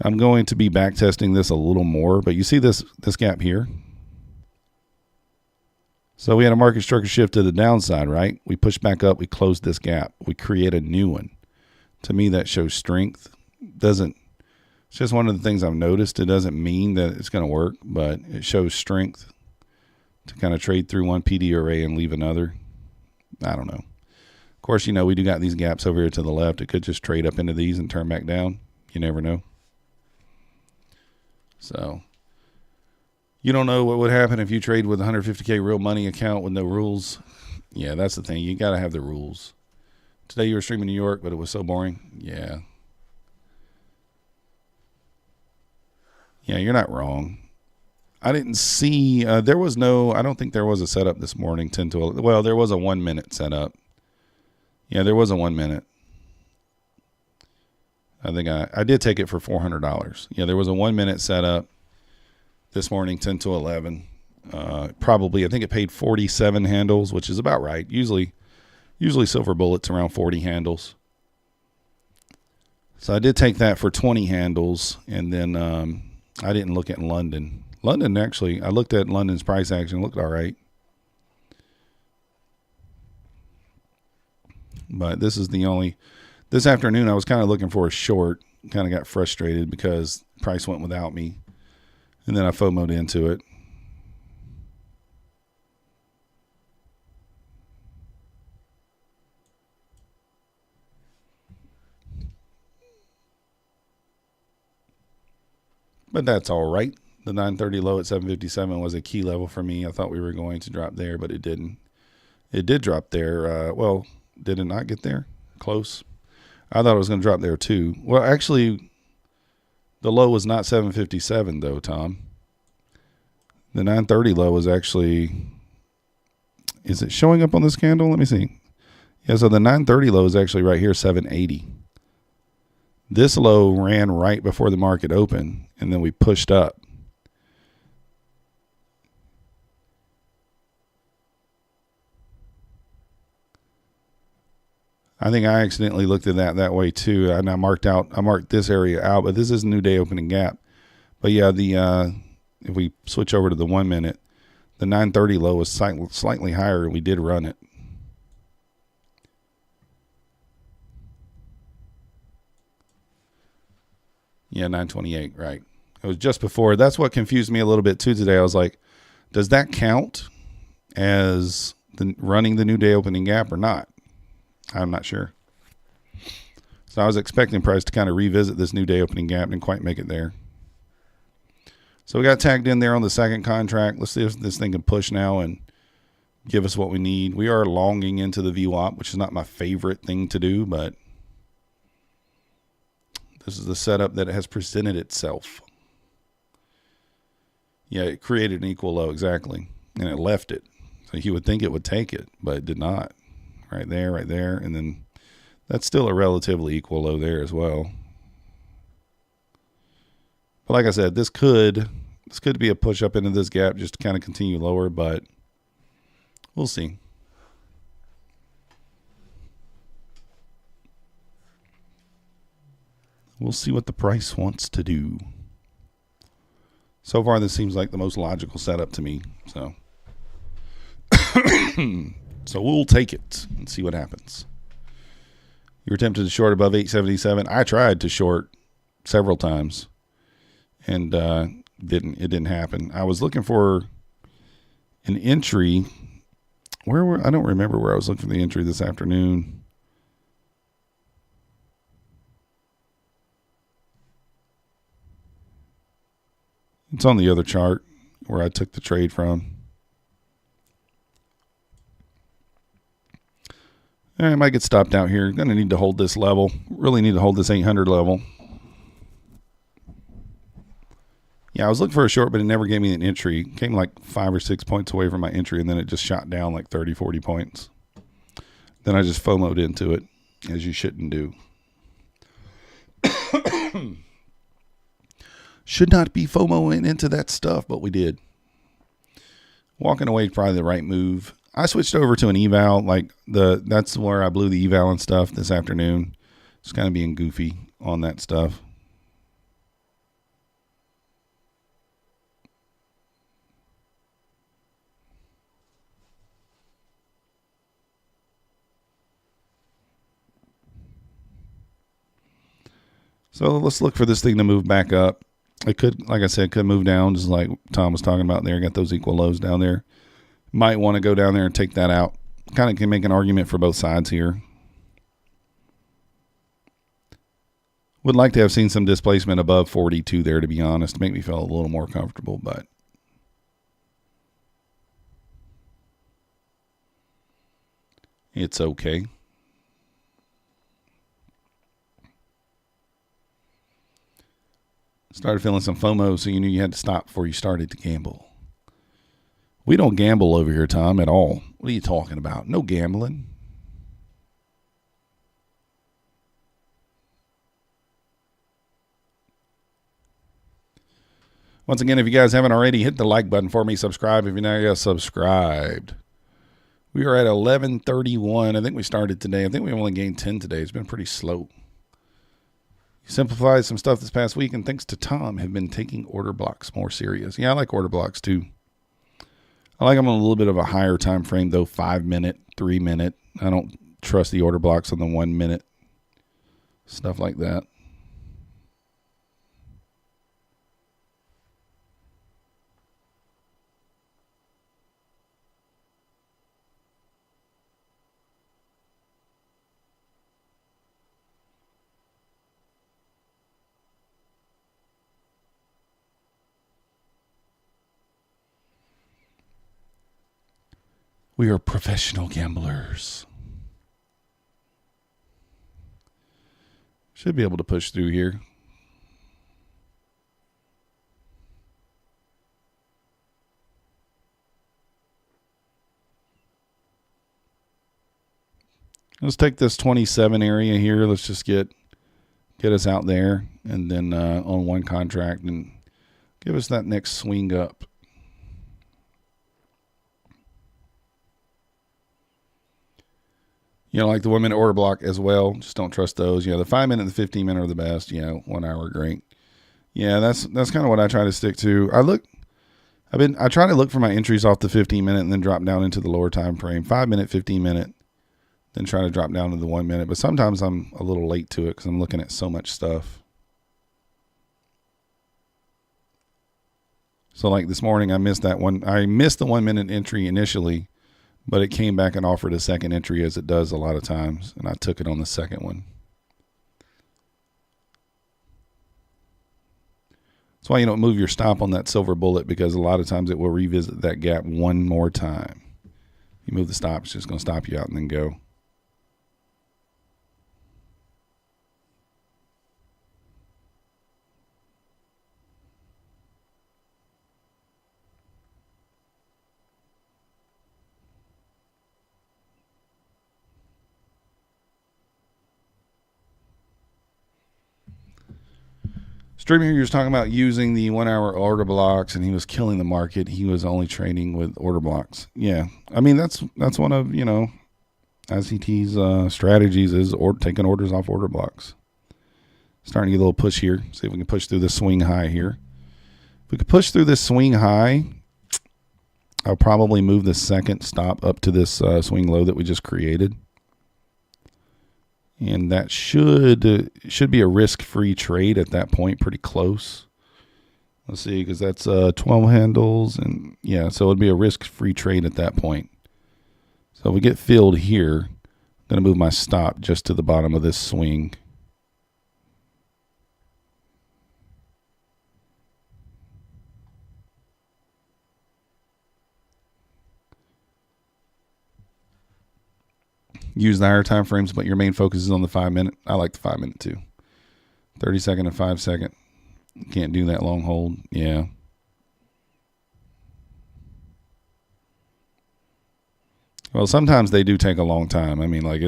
Speaker 1: I'm going to be back testing this a little more, but you see this gap here? So we had a market structure shift to the downside, right? We pushed back up, we closed this gap. We create a new one. To me, that shows strength. It's just one of the things I've noticed. It doesn't mean that it's going to work, but it shows strength to kind of trade through one PD array and leave another. I don't know. Of course, you know, we do got these gaps over here to the left. It could just trade up into these and turn back down. You never know. So you don't know what would happen if you trade with a 150K real money account with no rules. Yeah, that's the thing. You got to have the rules. Today you were streaming New York, but it was so boring. Yeah. Yeah, you're not wrong. I didn't see, I don't think there was a setup this morning, 10 to 11. Well, there was a 1 minute setup. Yeah, there was a 1 minute. I think I did take it for $400. Yeah, there was a 1 minute setup this morning, 10 to 11. Probably, I think it paid 47 handles, which is about right. Usually silver bullets around 40 handles. So I did take that for 20 handles, and then I didn't look at London. London, actually, I looked at London's price action. It looked all right. But this is this afternoon I was kind of looking for a short. Kind of got frustrated because price went without me. And then I FOMO'd into it. But that's all right. The 930 low at 757 was a key level for me. I thought we were going to drop there, but it didn't. It did drop there. Well, did it not get there? Close. I thought it was going to drop there too. Well, actually, the low was not 757 though, Tom. The 930 low was actually, is it showing up on this candle? Let me see. Yeah, so the 930 low is actually right here, 780. This low ran right before the market opened, and then we pushed up. I think I accidentally looked at that way too, and I marked this area out, but this is a new day opening gap. But yeah, if we switch over to the 1 minute, the 930 low was slightly higher, and we did run it. Yeah, 928, right. It was just before. That's what confused me a little bit too today. I was like, does that count as running the new day opening gap or not? I'm not sure. So I was expecting price to kind of revisit this new day opening gap and didn't quite make it there. So we got tagged in there on the second contract. Let's see if this thing can push now and give us what we need. We are longing into the VWAP, which is not my favorite thing to do, but this is the setup that has presented itself. Yeah, it created an equal low, exactly, and it left it. So you would think it would take it, but it did not. Right there, and then that's still a relatively equal low there as well. But like I said, this could be a push up into this gap just to kind of continue lower, but we'll see. We'll see what the price wants to do. So far, this seems like the most logical setup to me. So, so we'll take it and see what happens. You were tempted to short above 877. I tried to short several times, and it didn't happen. I was looking for an entry. I don't remember where I was looking for the entry this afternoon. It's on the other chart where I took the trade from. I might get stopped out here. Going to need to hold this level. Really need to hold this 800 level. Yeah, I was looking for a short, but it never gave me an entry. It came like 5 or 6 points away from my entry, and then it just shot down like 30, 40 points. Then I just FOMO'd into it, as you shouldn't do. Should not be FOMOing into that stuff, but we did. Walking away is probably the right move. I switched over to an eval, that's where I blew the eval and stuff this afternoon. Just kind of being goofy on that stuff. So let's look for this thing to move back up. It could, like I said, could move down, just like Tom was talking about there. Got those equal lows down there. Might want to go down there and take that out. Kind of can make an argument for both sides here. Would like to have seen some displacement above 42 there, to be honest, to make me feel a little more comfortable, but it's okay. Started feeling some FOMO, so you knew you had to stop before you started to gamble. We don't gamble over here, Tom, at all. What are you talking about? No gambling. Once again, if you guys haven't already, hit the like button for me. Subscribe if you're not yet subscribed. We are at 11:31. I think we started today. I think we only gained 10 today. It's been pretty slow. Simplified some stuff this past week, and thanks to Tom, have been taking order blocks more serious. Yeah, I like order blocks too. I like them on a little bit of a higher time frame, though, 5 minute, 3 minute. I don't trust the order blocks on the 1 minute. Stuff like that. We are professional gamblers. Should be able to push through here. Let's take this 27 area here. Let's just get us out there, and then on one contract, and give us that next swing up. You know, like the 1 minute order block as well. Just don't trust those. You know, the 5 minute and the 15 minute are the best. You know, 1 hour great. Yeah, that's kind of what I try to stick to. I try to look for my entries off the 15 minute and then drop down into the lower time frame. 5 minute, 15 minute, then try to drop down to the 1 minute. But sometimes I'm a little late to it because I'm looking at so much stuff. So like this morning, I missed that one. I missed the 1 minute entry initially, but it came back and offered a second entry, as it does a lot of times, and I took it on the second one. That's why you don't move your stop on that silver bullet, because a lot of times it will revisit that gap one more time. You move the stop, it's just going to stop you out and then go. Streamer here was talking about using the 1 hour order blocks, and he was killing the market. He was only trading with order blocks. Yeah, I mean that's one of, you know, ICT's strategies is taking orders off order blocks. Starting to get a little push here. See if we can push through this swing high here. If we could push through this swing high, I'll probably move the second stop up to this swing low that we just created. And that should be a risk-free trade at that point, pretty close. Let's see, because that's 12 handles. And yeah, so it would be a risk-free trade at that point. So if we get filled here, I'm going to move my stop just to the bottom of this swing. use the higher time frames, but your main focus is on the 5 minute. I like the 5 minute too. 30 second and 5 second. Can't do that long hold. Yeah. Well, sometimes they do take a long time. I mean, like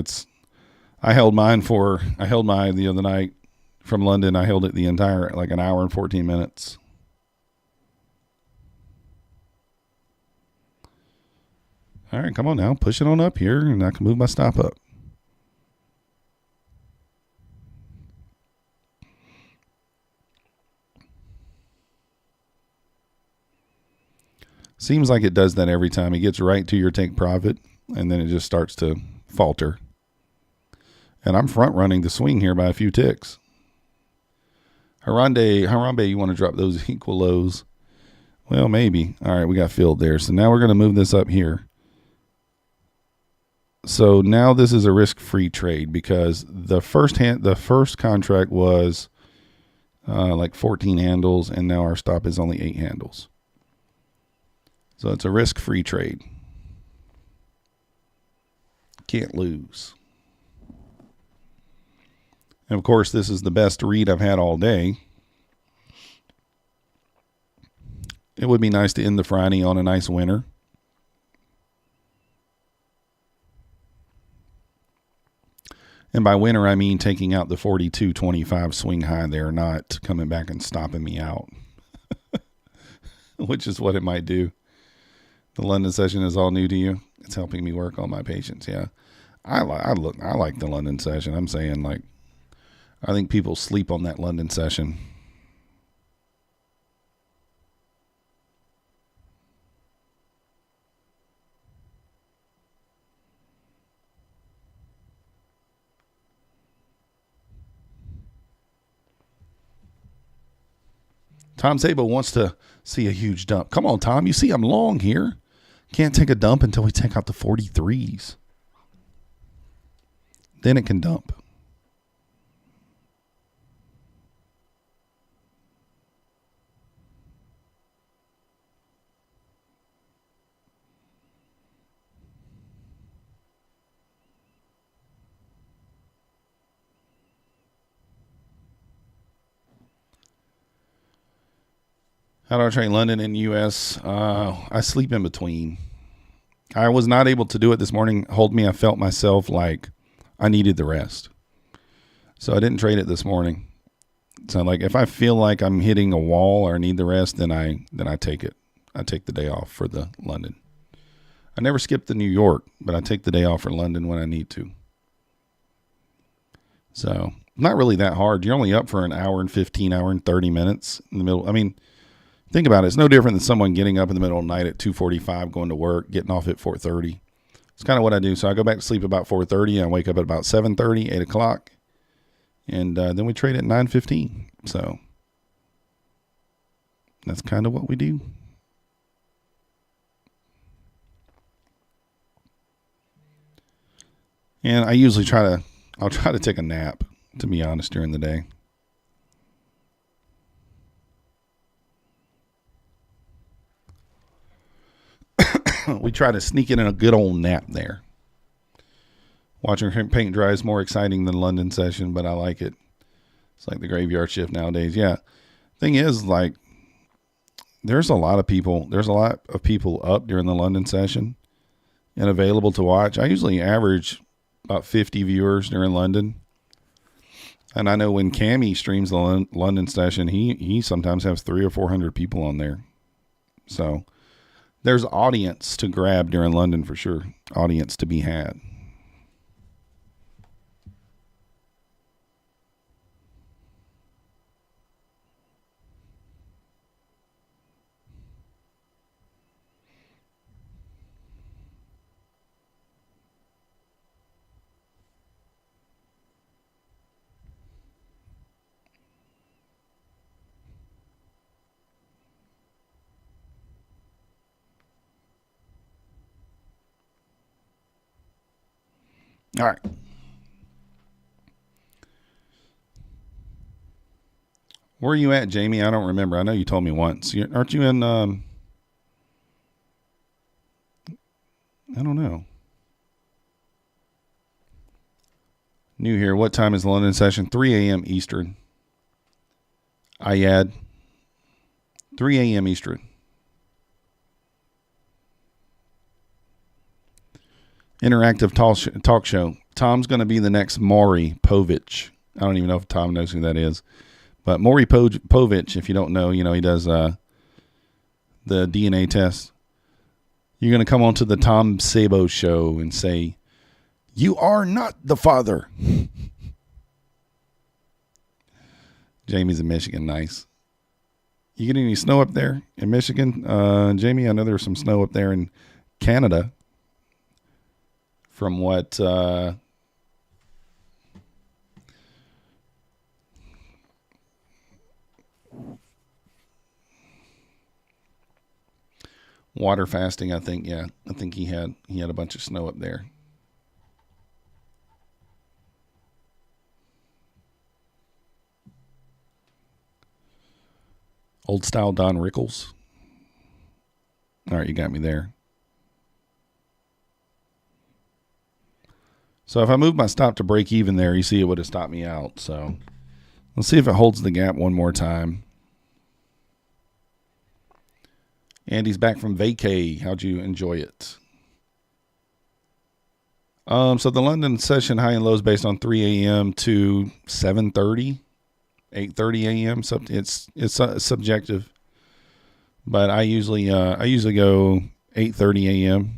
Speaker 1: I held mine the other night from London. I held it the entire, like an hour and 14 minutes. All right, come on now. Push it on up here, and I can move my stop up. Seems like it does that every time. It gets right to your take profit, and then it just starts to falter. And I'm front running the swing here by a few ticks. Harambe, you want to drop those equal lows? Well, maybe. All right, we got filled there. So now we're going to move this up here. So now this is a risk-free trade because the first contract was like 14 handles, and now our stop is only 8 handles. So it's a risk-free trade. Can't lose. And of course, this is the best read I've had all day. It would be nice to end the Friday on a nice winner. And by winner, I mean taking out the 42.25 swing high there, not coming back and stopping me out, which is what it might do. The London session is all new to you. It's helping me work on my patience. Yeah, I like the London session. I'm saying, like, I think people sleep on that London session. Tom Sabo wants to see a huge dump. Come on, Tom. You see I'm long here. Can't take a dump until we take out the 43s. Then it can dump. How do I trade London and U.S.? I sleep in between. I was not able to do it this morning. Hold me, I felt myself like I needed the rest. So I didn't trade it this morning. So like if I feel like I'm hitting a wall or need the rest, then I take it. I take the day off for the London. I never skip the New York, but I take the day off for London when I need to. So not really that hard. You're only up for an hour and 15, hour and 30 minutes in the middle. I mean, think about it. It's no different than someone getting up in the middle of the night at 2:45, going to work, getting off at 4:30. It's kind of what I do. So I go back to sleep about 4:30. And I wake up at about 7:30, 8 o'clock. And then we trade at 9:15. So that's kind of what we do. And I usually I'll try to take a nap, to be honest, during the day. We try to sneak in a good old nap there. Watching paint dry is more exciting than London session, but I like it. It's like the graveyard shift nowadays. Yeah. Thing is, like, there's a lot of people up during the London session and available to watch. I usually average about 50 viewers during London. And I know when Cammy streams the London session, he sometimes has 300 or 400 people on there. So there's audience to grab during London for sure. Audience to be had. All right. Where are you at, Jamie? I don't remember. I know you told me once. Aren't you in, I don't know. New here. What time is the London session? 3 a.m. Eastern. I add 3 a.m. Eastern. Interactive talk show. Tom's going to be the next Maury Povich. I don't even know if Tom knows who that is. But Maury Povich, if you don't know, you know, he does the DNA test. You're going to come on to the Tom Sabo show and say, "You are not the father." Jamie's in Michigan. Nice. You get any snow up there in Michigan? Jamie, I know there's some snow up there in Canada. From what water fasting, I think. Yeah, I think he had a bunch of snow up there. Old style Don Rickles. All right, you got me there. So if I move my stop to break even there, you see it would have stopped me out. So let's see if it holds the gap one more time. Andy's back from vacay. How'd you enjoy it? So the London session high and lows based on 3 a.m. to 7:30, 8:30 a.m. So it's subjective, but I usually go 8:30 a.m.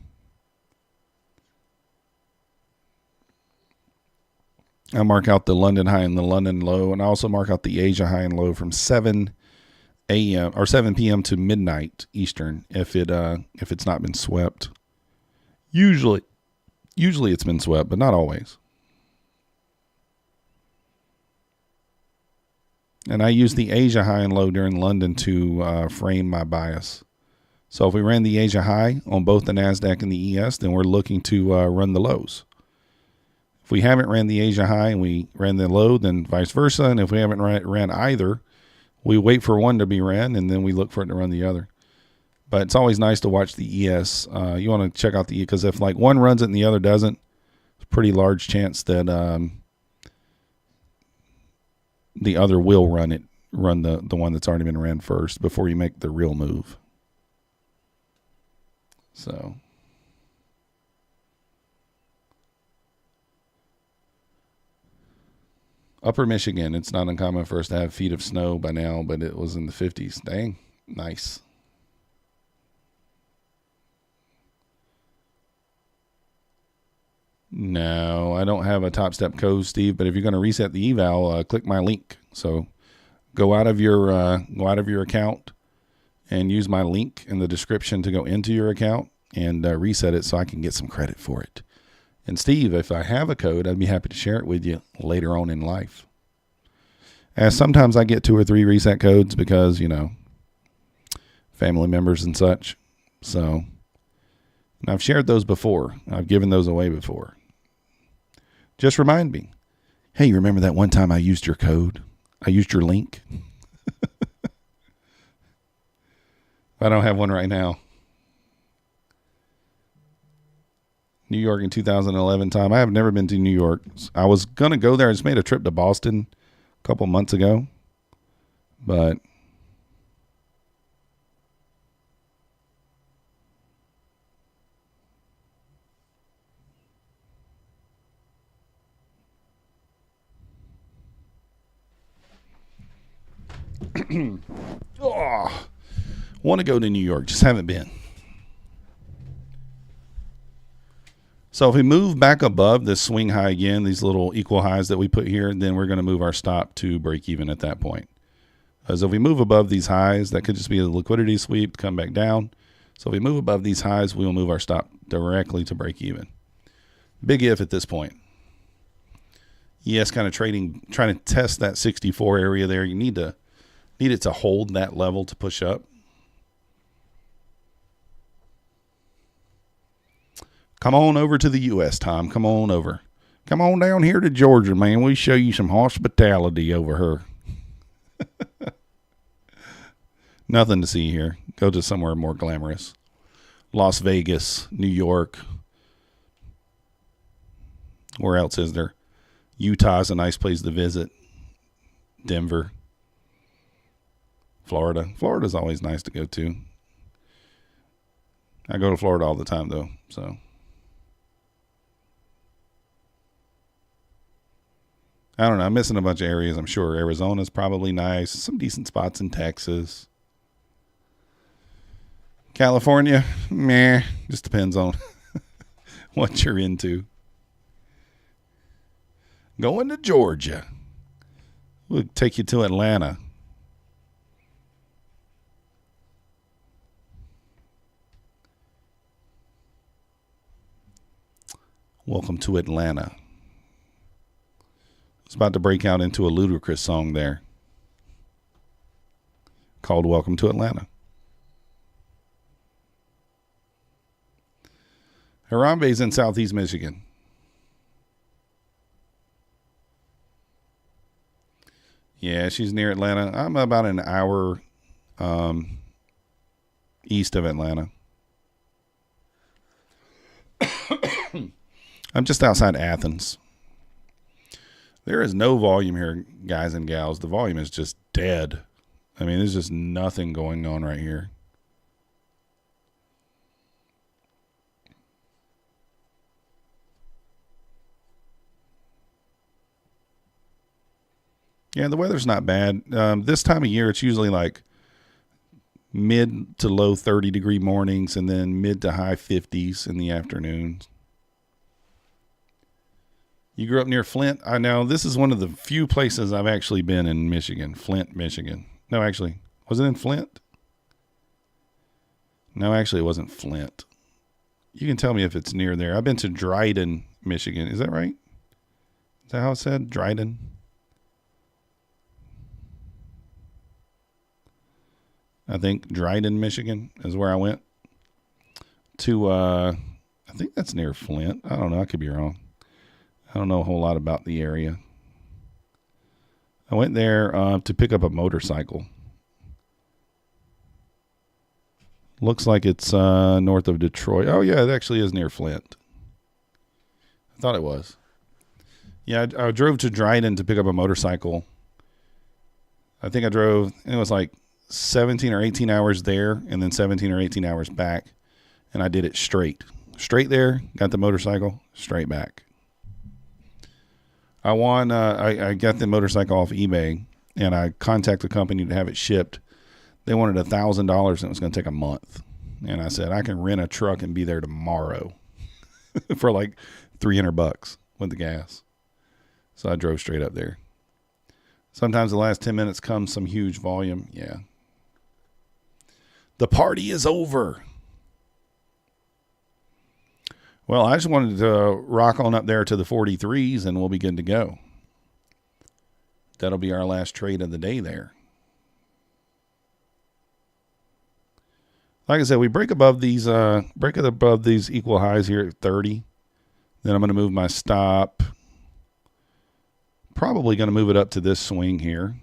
Speaker 1: I mark out the London high and the London low, and I also mark out the Asia high and low from 7 a.m. or 7 p.m. to midnight Eastern if it's not been swept. Usually it's been swept, but not always. And I use the Asia high and low during London to frame my bias. So if we ran the Asia high on both the Nasdaq and the ES, then we're looking to run the lows. If we haven't ran the Asia high and we ran the low, then vice versa. And if we haven't ran either, we wait for one to be ran and then we look for it to run the other. But it's always nice to watch the ES. You want to check out the ES because if like one runs it and the other doesn't, it's a pretty large chance that the other will run the one that's already been ran first before you make the real move. So. Upper Michigan, it's not uncommon for us to have feet of snow by now, but it was in the 50s. Dang, nice. No, I don't have a Topstep code, Steve, but if you're going to reset the eval, click my link. So go out of your account and use my link in the description to go into your account and reset it so I can get some credit for it. And Steve, if I have a code, I'd be happy to share it with you later on in life. As sometimes I get 2 or 3 reset codes because, you know, family members and such. So, and I've shared those before. I've given those away before. Just remind me. Hey, you remember that one time I used your code? I used your link? I don't have one right now. New York in 2011 time. I have never been to New York. I was going to go there. I just made a trip to Boston a couple months ago. But want to go to New York. Just haven't been. So if we move back above this swing high again, these little equal highs that we put here, then we're going to move our stop to break even at that point. As if we move above these highs, that could just be a liquidity sweep to come back down. So if we move above these highs, we will move our stop directly to break even. Big if at this point. Yes, kind of trying to test that 64 area there. You need it to hold that level to push up. Come on over to the U.S., Tom. Come on over. Come on down here to Georgia, man. We'll show you some hospitality over here. Nothing to see here. Go to somewhere more glamorous. Las Vegas, New York. Where else is there? Utah's a nice place to visit. Denver. Florida. Florida's always nice to go to. I go to Florida all the time, though, so. I don't know. I'm missing a bunch of areas, I'm sure. Arizona's probably nice. Some decent spots in Texas. California, meh. Just depends on what you're into. Going to Georgia. We'll take you to Atlanta. Welcome to Atlanta. It's about to break out into a ludicrous song there called Welcome to Atlanta. Harambe's in southeast Michigan. Yeah, she's near Atlanta. I'm about an hour east of Atlanta. I'm just outside Athens. There is no volume here, guys and gals. The volume is just dead. I mean, there's just nothing going on right here. Yeah, the weather's not bad. This time of year, it's usually like mid to low 30-degree mornings and then mid to high 50s in the afternoons. You grew up near Flint? I know. This is one of the few places I've actually been in Michigan. Flint, Michigan. No, actually. Was it in Flint? No, actually, it wasn't Flint. You can tell me if it's near there. I've been to Dryden, Michigan. Is that right? Is that how it said? Dryden? I think Dryden, Michigan is where I went to. I think that's near Flint. I don't know. I could be wrong. I don't know a whole lot about the area. I went there to pick up a motorcycle. Looks like it's north of Detroit. Oh, yeah, it actually is near Flint. I thought it was. Yeah, I drove to Dryden to pick up a motorcycle. I think I drove, and it was like 17 or 18 hours there and then 17 or 18 hours back. And I did it straight. Straight there, got the motorcycle, straight back. I got the motorcycle off eBay, and I contacted the company to have it shipped. They wanted $1,000, and it was going to take a month. And I said, I can rent a truck and be there tomorrow for like $300 with the gas. So I drove straight up there. Sometimes the last 10 minutes comes some huge volume. Yeah. The party is over. Well, I just wanted to rock on up there to the 43s, and we'll be good to go. That'll be our last trade of the day there. Like I said, we break above these equal highs here at 30. Then I'm going to move my stop. Probably going to move it up to this swing here.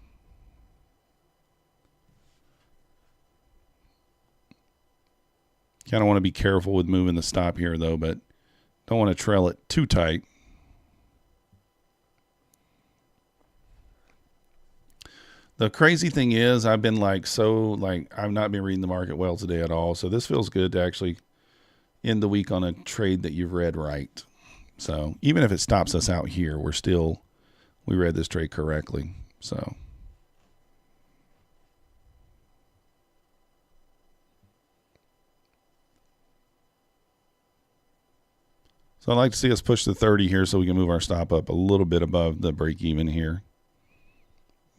Speaker 1: Kind of want to be careful with moving the stop here, though, but don't want to trail it too tight. The crazy thing is I've not been reading the market well today at all. So this feels good to actually end the week on a trade that you've read right. So even if it stops us out here, we read this trade correctly. So I'd like to see us push the 30 here so we can move our stop up a little bit above the break even here.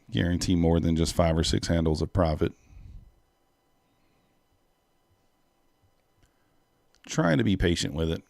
Speaker 1: Guarantee more than just 5 or 6 handles of profit. Trying to be patient with it.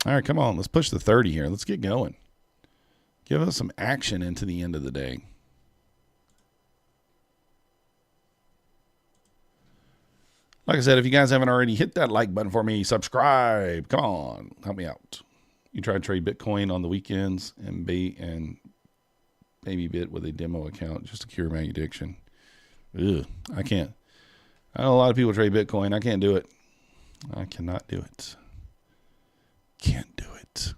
Speaker 1: All right, come on. Let's push the 30 here. Let's get going. Give us some action into the end of the day. Like I said, if you guys haven't already, hit that like button for me. Subscribe. Come on. Help me out. You try to trade Bitcoin on the weekends and baby bit with a demo account just to cure my addiction. Ugh, I can't. I know a lot of people trade Bitcoin. I can't do it. I cannot do it. Can't do it.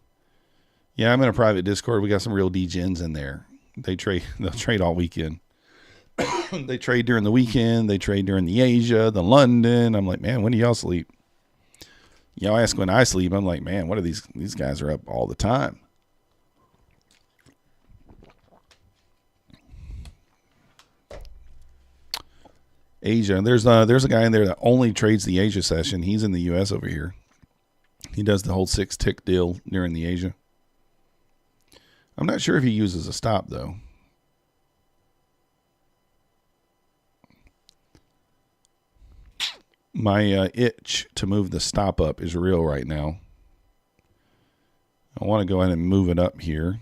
Speaker 1: Yeah, I'm in a private Discord. We got some real degens in there. They'll trade all weekend. They trade during the weekend. They trade during the Asia, the London. I'm like, man, when do y'all sleep? Y'all ask when I sleep. I'm like, man, what are these guys are up all the time. Asia. There's a guy in there that only trades the Asia session. He's in the US over here. He does the whole 6 tick deal during the Asia. I'm not sure if he uses a stop though. My itch to move the stop up is real right now. I want to go ahead and move it up here.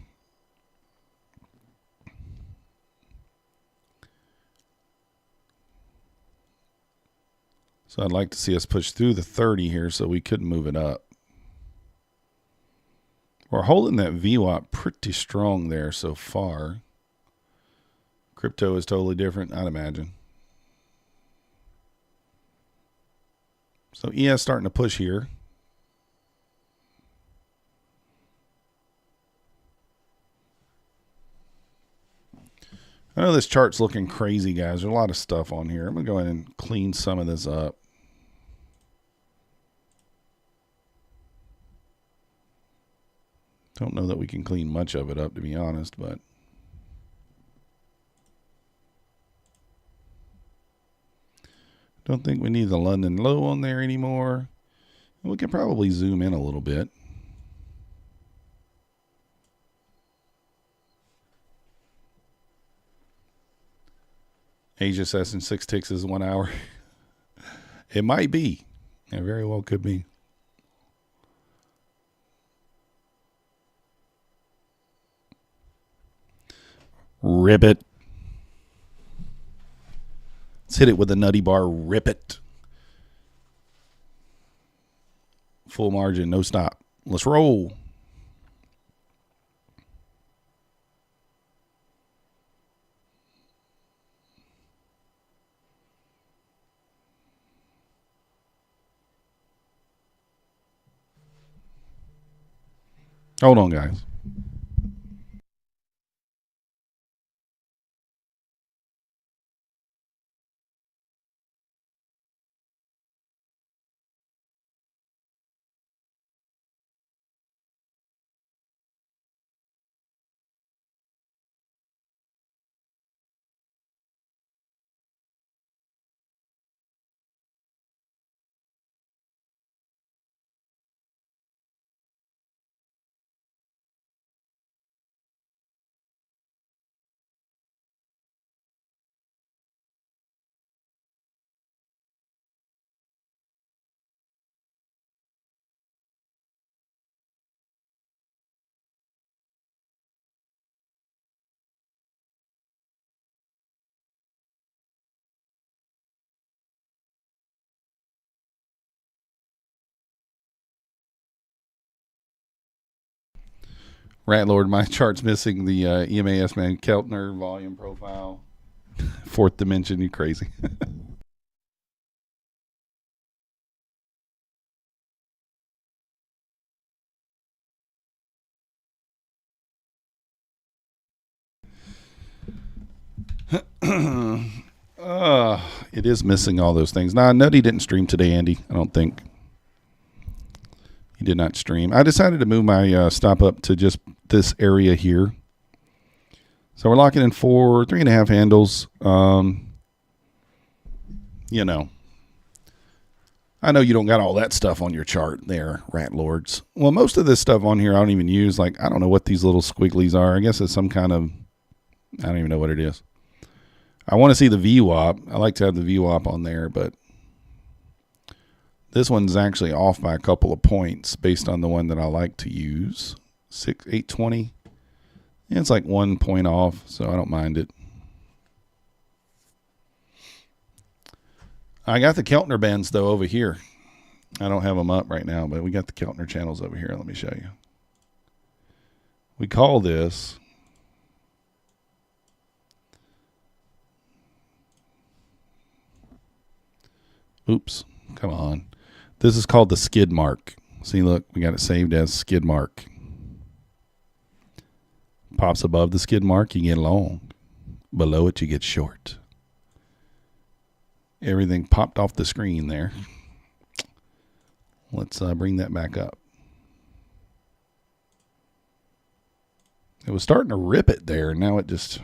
Speaker 1: So I'd like to see us push through the 30 here so we could move it up. We're holding that VWAP pretty strong there so far. Crypto is totally different, I'd imagine. So ES starting to push here. I know this chart's looking crazy, guys. There's a lot of stuff on here. I'm going to go ahead and clean some of this up. Don't know that we can clean much of it up, to be honest, but don't think we need the London low on there anymore. We can probably zoom in a little bit. Asia session 6 ticks is 1 hour. It might be. It very well could be. Rip it. Let's hit it with a nutty bar. Rip it. Full margin, no stop. Let's roll. Hold on, guys. Rat Lord, my chart's missing the EMAS man Keltner volume profile. Fourth dimension, you crazy. It is missing all those things. Nah, Nutty didn't stream today, Andy. I don't think. He did not stream. I decided to move my stop up to just this area here. So we're locking in 3.5 handles. You know. I know you don't got all that stuff on your chart there, Rat Lords. Well, most of this stuff on here I don't even use. Like, I don't know what these little squigglies are. I guess it's some kind of, I don't even know what it is. I want to see the VWAP. I like to have the VWAP on there, but This one's actually off by a couple of points based on the one that I like to use. 820. It's like 1 point off, so I don't mind it. I got the Keltner bands, though, over here. I don't have them up right now, but we got the Keltner channels over here. Let me show you. We call this... Oops, come on. This is called the skid mark. See, look, we got it saved as skid mark. Pops above the skid mark, you get long. Below it, you get short. Everything popped off the screen there. Let's bring that back up. It was starting to rip it there, and now it just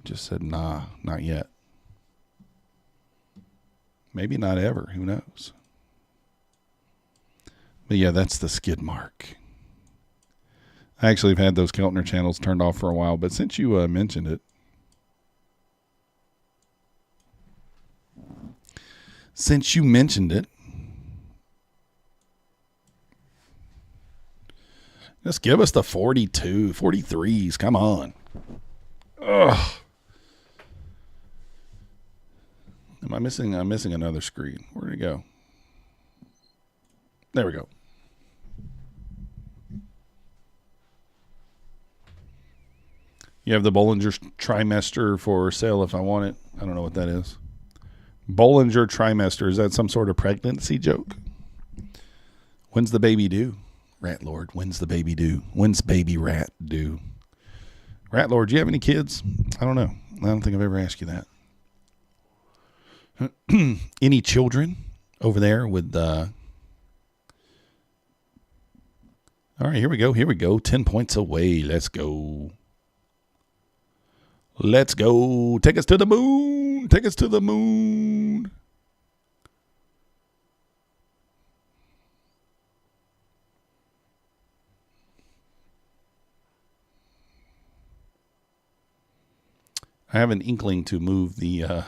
Speaker 1: said, nah, not yet. Maybe not ever. Who knows? But yeah, that's the skid mark. I actually have had those Keltner channels turned off for a while, but since you mentioned it, just give us the 43s. Come on. Ugh. I'm missing another screen. Where'd it go? There we go. You have the Bollinger trimester for sale if I want it. I don't know what that is. Bollinger trimester. Is that some sort of pregnancy joke? When's the baby due? Rat Lord, when's the baby due? When's baby rat due? Rat Lord, do you have any kids? I don't know. I don't think I've ever asked you that. Any children over there with all right, here we go 10 points away. Let's go take us to the moon. I have an inkling to move the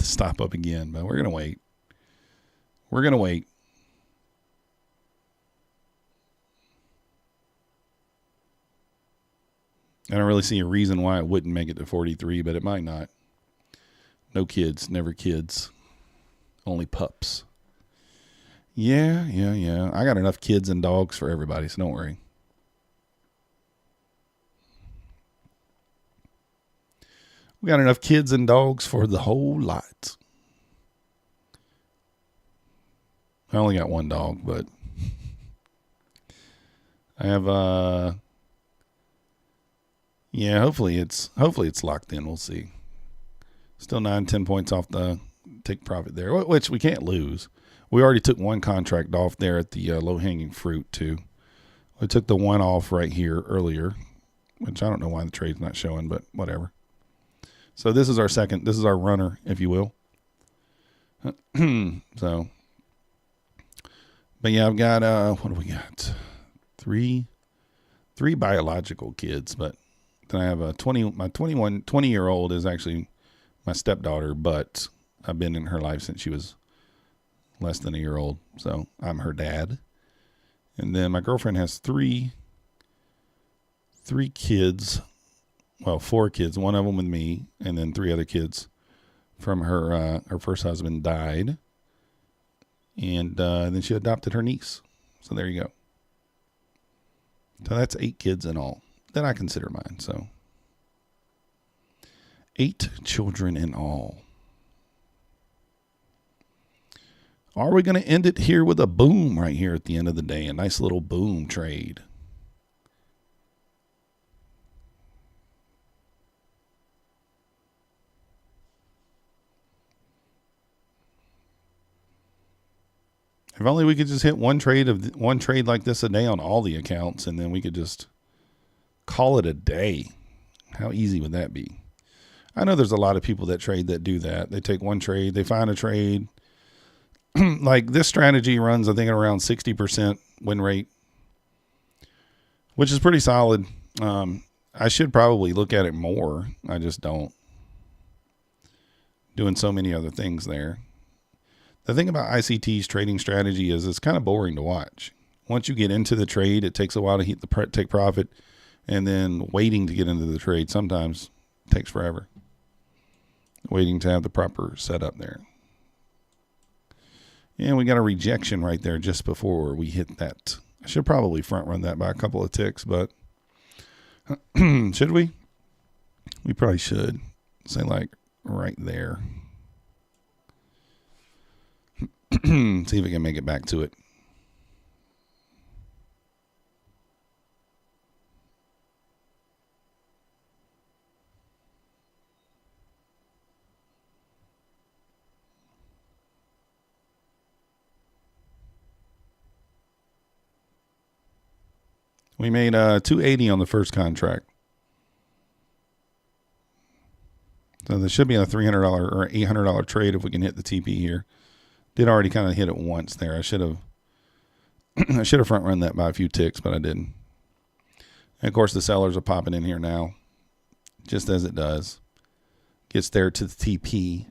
Speaker 1: stop up again, but we're going to wait. I don't really see a reason why it wouldn't make it to 43, but it might not. No kids, never kids. Only pups. Yeah. I got enough kids and dogs for everybody, so don't worry. We got enough kids and dogs for the whole lot. I only got one dog, but I have yeah, hopefully it's locked in. We'll see. Still 9-10 points off the take profit there, which we can't lose. We already took one contract off there at the low-hanging fruit too. We took the one off right here earlier, which I don't know why the trade's not showing, but whatever. So this is our second. This is our runner, if you will. So, but yeah, I've got what do we got? Three biological kids, but then I have a 20-year-old is actually my stepdaughter, but I've been in her life since she was less than a year old, so I'm her dad. And then my girlfriend has three kids. Well, 4 kids, one of them with me, and then 3 other kids from her first husband died. And then she adopted her niece. So there you go. So that's 8 kids in all that I consider mine. So 8 children in all. Are we going to end it here with a boom right here at the end of the day? A nice little boom trade. If only we could just hit one trade like this a day on all the accounts, and then we could just call it a day. How easy would that be? I know there's a lot of people that trade that do that. They take one trade, they find a trade. Like this strategy runs, I think, at around 60% win rate, which is pretty solid. I should probably look at it more. I just don't. Doing so many other things there. The thing about ICT's trading strategy is it's kind of boring to watch. Once you get into the trade, it takes a while to take profit, and then waiting to get into the trade sometimes takes forever. Waiting to have the proper setup there. And we got a rejection right there just before we hit that. I should probably front run that by a couple of ticks, but should we? We probably should. Say like right there. See if we can make it back to it. We made $280 on the first contract. So there should be a $300 or $800 trade if we can hit the TP here. Did already kind of hit it once there. I should have front run that by a few ticks, but I didn't. And of course the sellers are popping in here now, just as it does. Gets there to the TP,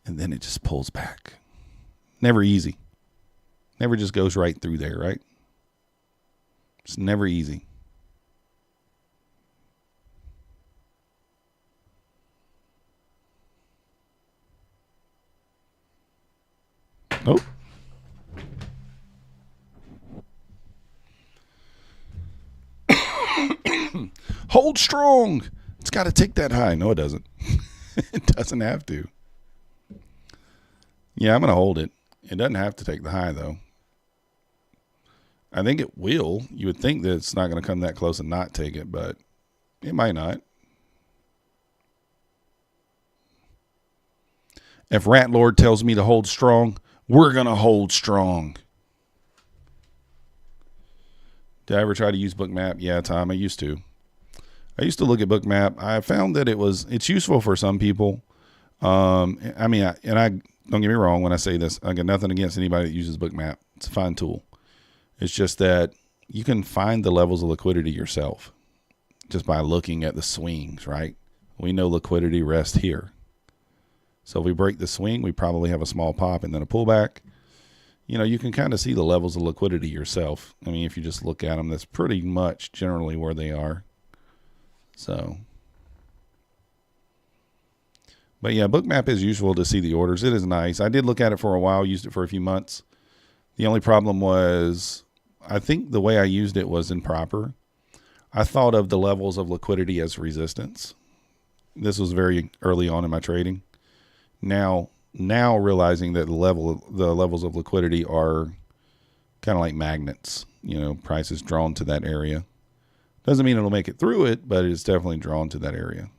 Speaker 1: and then it just pulls back. Never easy. Never just goes right through there, right? It's never easy. Oh. Hold strong. It's got to take that high. No, it doesn't. It doesn't have to. Yeah, I'm going to hold it. It doesn't have to take the high, though. I think it will. You would think that it's not going to come that close and not take it, but it might not. If Rat Lord tells me to hold strong, we're going to hold strong. Did I ever try to use Bookmap? Yeah, Tom, I used to. I used to look at Bookmap. I found that it's useful for some people. I don't get me wrong when I say this. I got nothing against anybody that uses Bookmap. It's a fine tool. It's just that you can find the levels of liquidity yourself just by looking at the swings, right? We know liquidity rests here. So if we break the swing, we probably have a small pop and then a pullback. You know, you can kind of see the levels of liquidity yourself. I mean, if you just look at them, that's pretty much generally where they are. So, but yeah, Bookmap is useful to see the orders. It is nice. I did look at it for a while, used it for a few months. The only problem was, I think the way I used it was improper. I thought of the levels of liquidity as resistance. This was very early on in my trading. Now realizing that the levels of liquidity are kind of like magnets. You know, price is drawn to that area. Doesn't mean it'll make it through it, but it's definitely drawn to that area.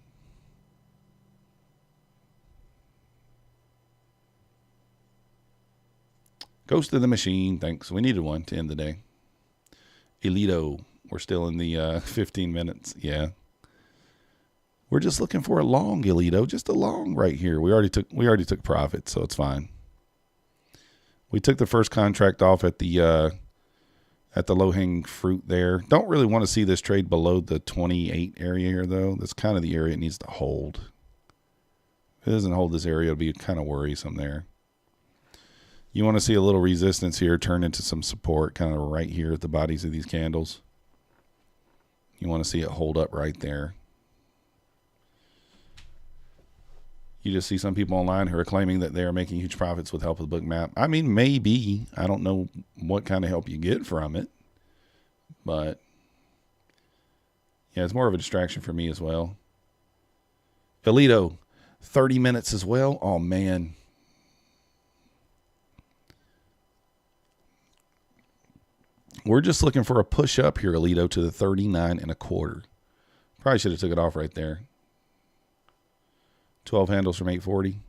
Speaker 1: Ghost of the Machine, thanks. We needed one to end the day. Elito, we're still in the 15 minutes. Yeah. We're just looking for a long, Elito, just a long right here. We already took profit, so it's fine. We took the first contract off at the low-hanging fruit there. Don't really want to see this trade below the 28 area here, though. That's kind of the area it needs to hold. If it doesn't hold this area, it'll be kind of worrisome there. You want to see a little resistance here turn into some support kind of right here at the bodies of these candles. You want to see it hold up right there. You just see some people online who are claiming that they are making huge profits with help of the Bookmap. I mean, maybe. I don't know what kind of help you get from it. But, yeah, it's more of a distraction for me as well. Elito, 30 minutes as well? Oh, man. We're just looking for a push up here, Elito, to the 39 1/4. Probably should have took it off right there. 12 handles from 840.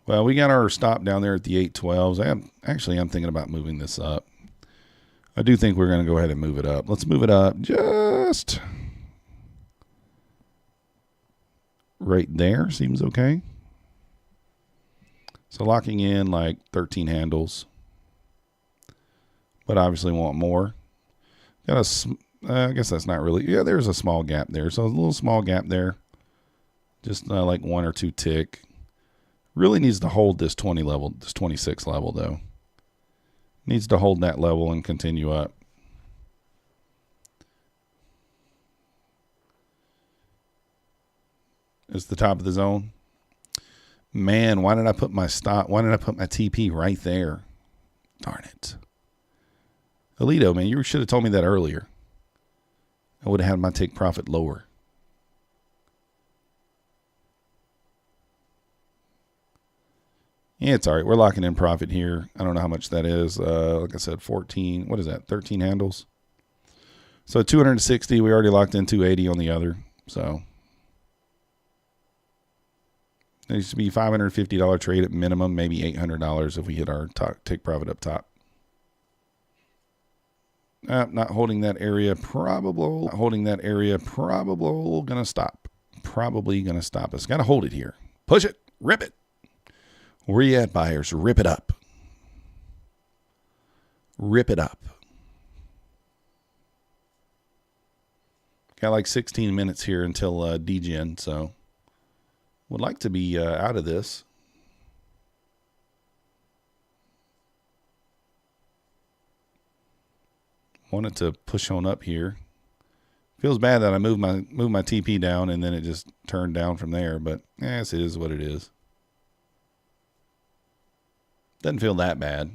Speaker 1: Well, we got our stop down there at the 812s. I'm thinking about moving this up. I do think we're going to go ahead and move it up. Let's move it up just right there. Seems okay. So locking in like 13 handles. But obviously want more. Got a, I guess that's not really. Yeah, there's a small gap there. So a little small gap there. Just like 1 or 2 tick. Really needs to hold this 20 level, this 26 level though. Needs to hold that level and continue up. It's the top of the zone. Man, why did I put my stop? Why did I put my TP right there? Darn it. Alito, man, you should have told me that earlier. I would have had my take profit lower. Yeah, it's all right. We're locking in profit here. I don't know how much that is. Like I said, 14. What is that? 13 handles. So 260. We already locked in 280 on the other. So there used to be $550 trade at minimum, maybe $800 if we hit our take profit up top. Not holding that area. Probable. Not holding that area. Probable. Gonna stop. Probably gonna stop us. Gotta hold it here. Push it. Rip it. Where you at, buyers? Rip it up. Rip it up. Got like 16 minutes here until DGen, so would like to be out of this. Wanted to push on up here. Feels bad that I moved my TP down and then it just turned down from there, but yes, it is what it is. Doesn't feel that bad.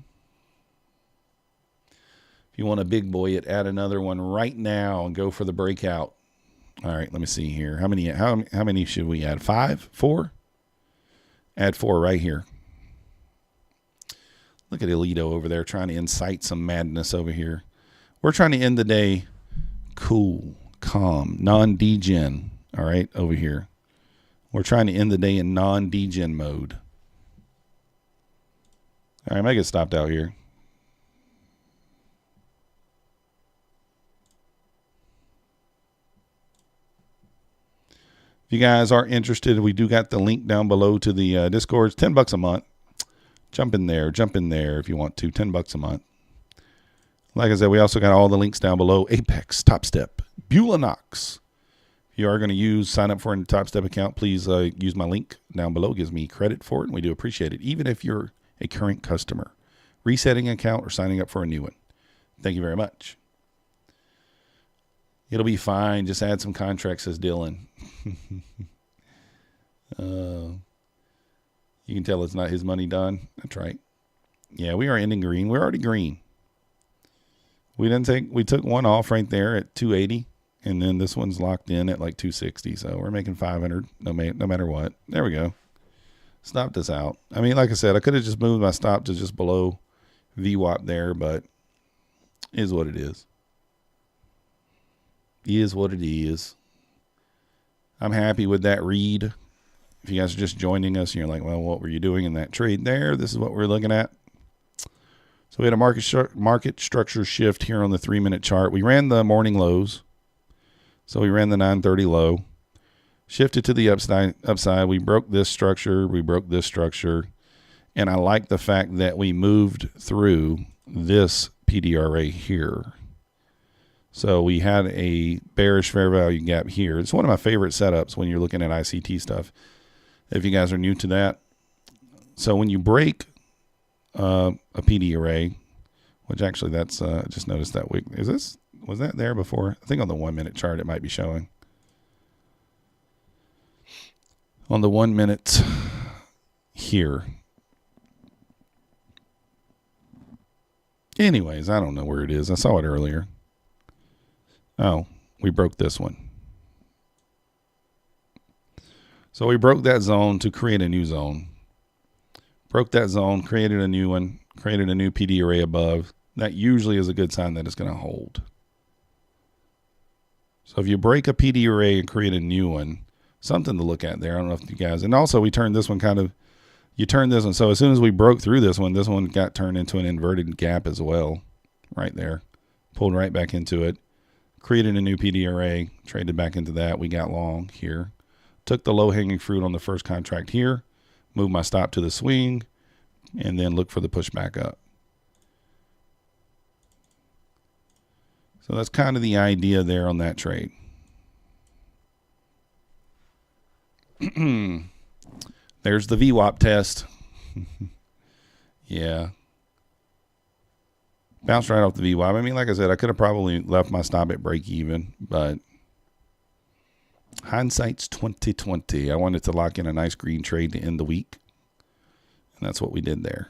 Speaker 1: If you want a big boy, add another one right now and go for the breakout. All right, let me see here. How many should we add? 5? 4? Add 4 right here. Look at Alito over there trying to incite some madness over here. We're trying to end the day cool, calm, non-degen. All right, over here. We're trying to end the day in non-degen mode. All right, I might get stopped out here. If you guys are interested, we do got the link down below to the Discord. It's $10 a month. Jump in there if you want to. $10 a month. Like I said, we also got all the links down below. APEX, Topstep, Bulenox. If you are going to sign up for a Topstep account, please use my link down below. It gives me credit for it, and we do appreciate it, even if you're a current customer, resetting an account or signing up for a new one. Thank you very much. It'll be fine. Just add some contracts, says Dylan. You can tell it's not his money done. That's right. Yeah, we are ending green. We're already green. We took one off right there at 280, and then this one's locked in at like 260. So we're making 500 no matter what. There we go. Stopped us out. I mean, like I said, I could have just moved my stop to just below VWAP there, but it is what it is. It is what it is. I'm happy with that read. If you guys are just joining us and you're like, well, what were you doing in that trade there? This is what we're looking at. So we had a market structure shift here on the 3-minute chart. We ran the morning lows. So we ran the 930 low. Shifted to the upside. We broke this structure. We broke this structure. And I like the fact that we moved through this PDRA here. So we had a bearish fair value gap here. It's one of my favorite setups when you're looking at ICT stuff, if you guys are new to that. So when you break a PDRA, which actually that's, I just noticed that week. Was that there before? I think on the 1-minute chart it might be showing. On the 1 minute here. Anyways, I don't know where it is. I saw it earlier. Oh, we broke this one. So we broke that zone to create a new zone. Broke that zone, created a new one, created a new PD array above. That usually is a good sign that it's going to hold. So if you break a PD array and create a new one, something to look at there. I don't know if you guys, and also we turned this one you turn this one. So as soon as we broke through this one got turned into an inverted gap as well, right there. Pulled right back into it. Created a new PD array, traded back into that. We got long here. Took the low-hanging fruit on the first contract here. Moved my stop to the swing, and then look for the push back up. So that's kind of the idea there on that trade. There's the VWAP test. Yeah. Bounced right off the VWAP. I mean, like I said, I could have probably left my stop at break even, but hindsight's 2020. I wanted to lock in a nice green trade to end the week, and that's what we did there.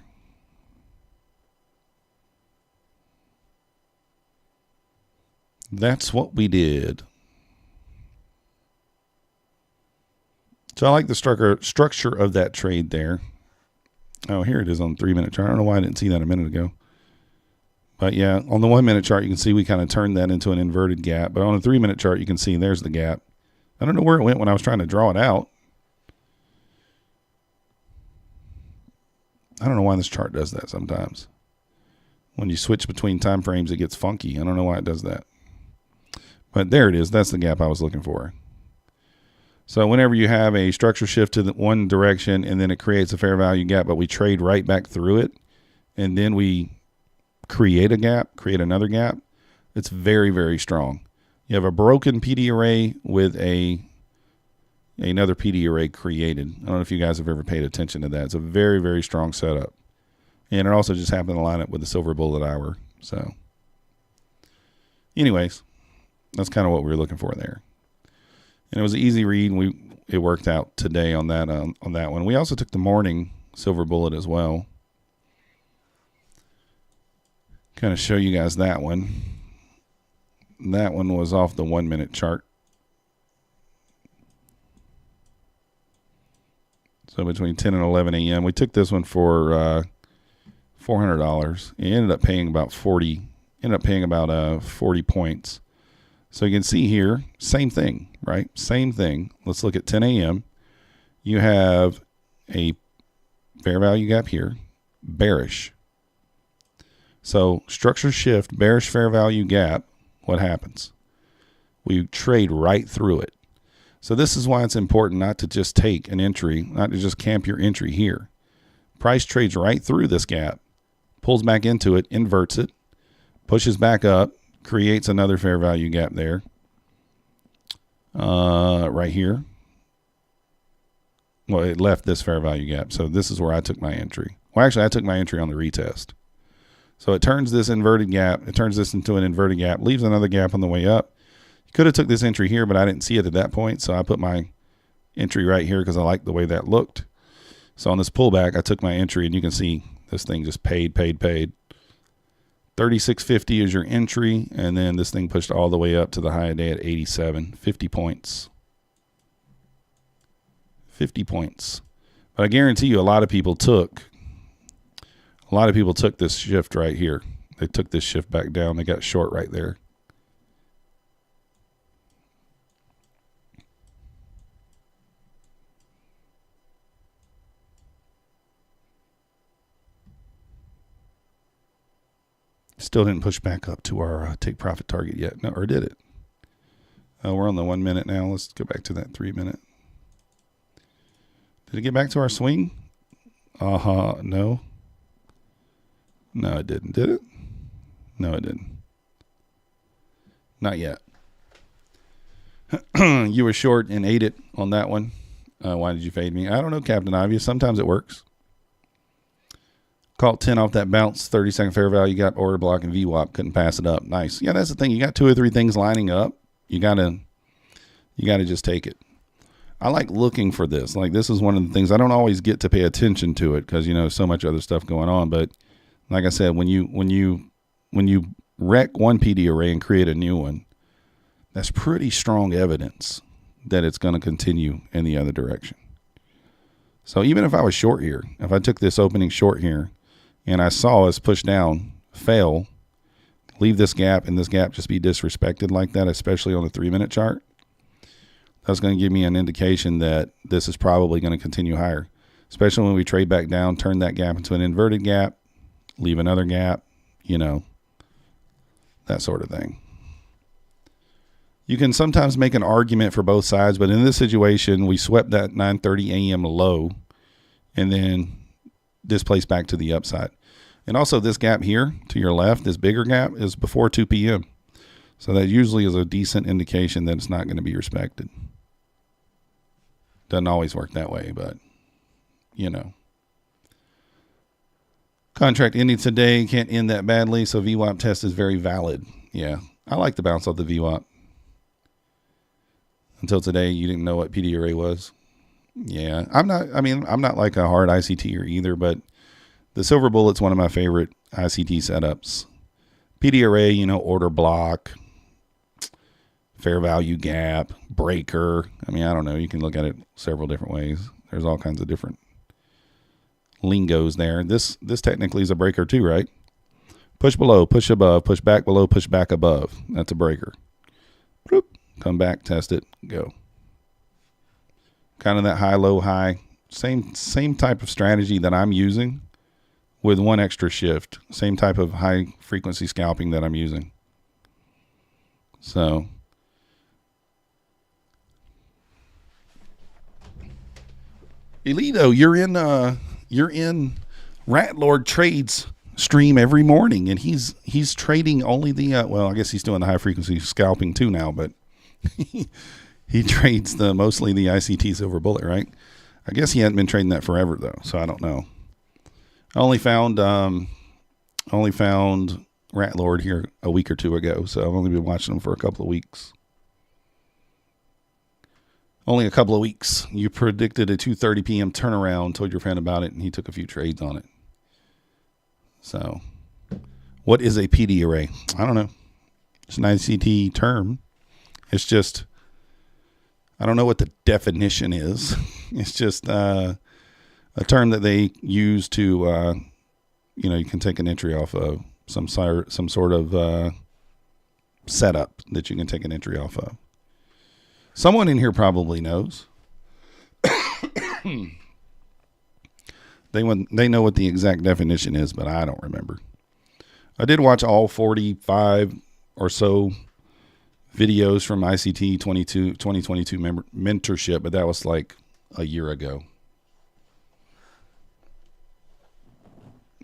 Speaker 1: That's what we did. So I like the structure of that trade there. Oh, here it is on the 3-minute chart. I don't know why I didn't see that a minute ago. But yeah, on the 1-minute chart, you can see we kind of turned that into an inverted gap. But on the 3-minute chart, you can see there's the gap. I don't know where it went when I was trying to draw it out. I don't know why this chart does that sometimes. When you switch between time frames, it gets funky. I don't know why it does that. But there it is. That's the gap I was looking for. So whenever you have a structure shift to the one direction and then it creates a fair value gap, but we trade right back through it, and then we create a gap, create another gap, it's very, very strong. You have a broken PD array with another PD array created. I don't know if you guys have ever paid attention to that. It's a very, very strong setup. And it also just happened to line up with the silver bullet hour. So anyways, that's kind of what we were looking for there. And it was an easy read, and it worked out today on that one. We also took the morning silver bullet as well. Kind of show you guys that one. That one was off the 1-minute chart. So between 10 and 11 a.m. We took this one for $400. It ended up paying about 40. Ended up paying about 40 points. So you can see here, same thing, right? Same thing. Let's look at 10 a.m. You have a fair value gap here, bearish. So structure shift, bearish fair value gap, what happens? We trade right through it. So this is why it's important not to just take an entry, not to just camp your entry here. Price trades right through this gap, pulls back into it, inverts it, pushes back up, creates another fair value gap there, right here. Well, it left this fair value gap. So this is where I took my entry. Well, actually, I took my entry on the retest. So it turns this inverted gap. It turns this into an inverted gap, leaves another gap on the way up. You could have took this entry here, but I didn't see it at that point. So I put my entry right here because I liked the way that looked. So on this pullback, I took my entry, and you can see this thing just paid. 36.50 is your entry, and then this thing pushed all the way up to the high of day at 87, 50 points. 50 points. But I guarantee you a lot of people took this shift right here. They took this shift back down. They got short right there. Still didn't push back up to our take profit target yet. No, or did it? We're on the 1 minute now. Let's go back to that 3-minute. Did it get back to our swing? No. No, it didn't. Did it? No, it didn't. Not yet. You were short and ate it on that one. Why did you fade me? I don't know, Captain Obvious. Sometimes it works. Caught 10 off that bounce, 30-second fair value, got order block and VWAP, couldn't pass it up. Nice. Yeah, that's the thing. You got 2 or 3 things lining up. You gotta just take it. I like looking for this. Like, this is one of the things I don't always get to pay attention to it because, you know, so much other stuff going on. But like I said, when you wreck one PD array and create a new one, that's pretty strong evidence that it's going to continue in the other direction. So even if I was short here, if I took this opening short here and I saw us push down, fail, leave this gap, and this gap just be disrespected like that, especially on the 3-minute chart, that's going to give me an indication that this is probably going to continue higher, especially when we trade back down, turn that gap into an inverted gap, leave another gap, you know, that sort of thing. You can sometimes make an argument for both sides, but in this situation, we swept that 9:30 a.m. low and then displaced back to the upside. And also this gap here to your left, this bigger gap, is before 2 p.m. So that usually is a decent indication that it's not going to be respected. Doesn't always work that way, but you know. Contract ending today, can't end that badly, so VWAP test is very valid. Yeah, I like the bounce off the VWAP. Until today, you didn't know what PD array was. Yeah, I'm not like a hard ICTer either, but the Silver Bullet's one of my favorite ICT setups. PD array, you know, order block, fair value gap, breaker. I mean, I don't know. You can look at it several different ways. There's all kinds of different lingos there. This technically is a breaker too, right? Push below, push above, push back below, push back above. That's a breaker. Boop. Come back, test it, go. Kind of that high, low, high. Same type of strategy that I'm using with one extra shift. Same type of high frequency scalping that I'm using. So Elito, you're in Rat Lord Trades stream every morning, and he's trading only the well, I guess he's doing the high frequency scalping too now, but he trades mostly the ICT Silver Bullet, right? I guess he hadn't been trading that forever though, so I don't know. I only found Rat Lord here a week or two ago, so I've only been watching him for a couple of weeks. Only a couple of weeks. You predicted a 2:30 p.m. turnaround, told your friend about it, and he took a few trades on it. So, what is a PD array? I don't know. It's an ICT term. It's just, I don't know what the definition is. It's just a term that they use to, you can take an entry off of some sort of setup that you can take an entry off of. Someone in here probably knows. They know what the exact definition is, but I don't remember. I did watch all 45 or so videos from ICT 2022 mentorship, but that was like a year ago.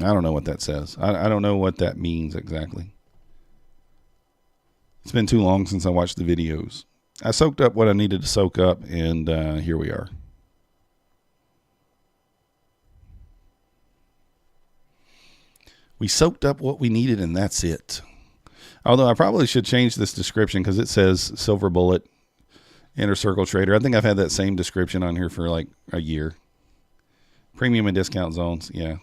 Speaker 1: I don't know what that says. I don't know what that means exactly. It's been too long since I watched the videos. I soaked up what I needed to soak up, and here we are. We soaked up what we needed, and that's it. Although I probably should change this description because it says Silver Bullet, Inner Circle Trader. I think I've had that same description on here for like a year. Premium and discount zones, yeah.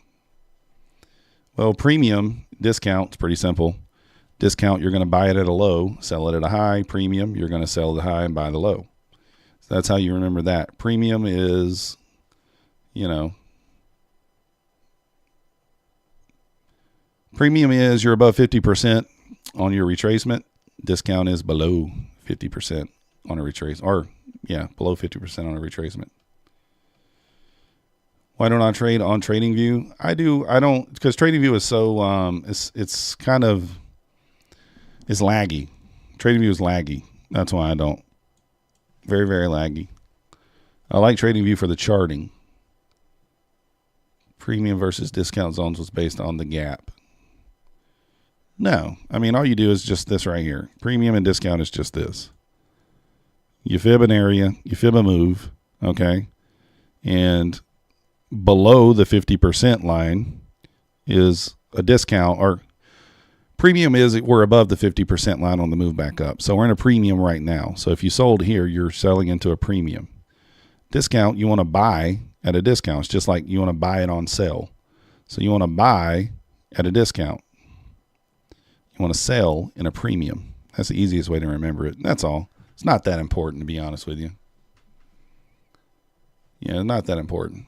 Speaker 1: Well, premium discount is pretty simple. Discount, you're going to buy it at a low, sell it at a high. Premium, you're going to sell the high and buy the low. So that's how you remember that. Premium is, premium is you're above 50% on your retracement. Discount is below 50% on a retrace, or below 50% on a retracement. Why don't I trade on TradingView? I don't, because TradingView is so, it's kind of, it's laggy. TradingView is laggy. That's why I don't. Very, very laggy. I like TradingView for the charting. Premium versus discount zones was based on the gap. No. I mean, all you do is just this right here. Premium and discount is just this. You fib an area, you fib a move, okay? And below the 50% line is a discount, or premium is we're above the 50% line on the move back up. So we're in a premium right now. So if you sold here, you're selling into a premium. Discount, you want to buy at a discount. It's just like you want to buy it on sale. So you want to buy at a discount. You want to sell in a premium. That's the easiest way to remember it. That's all. It's not that important, to be honest with you. Yeah, not that important.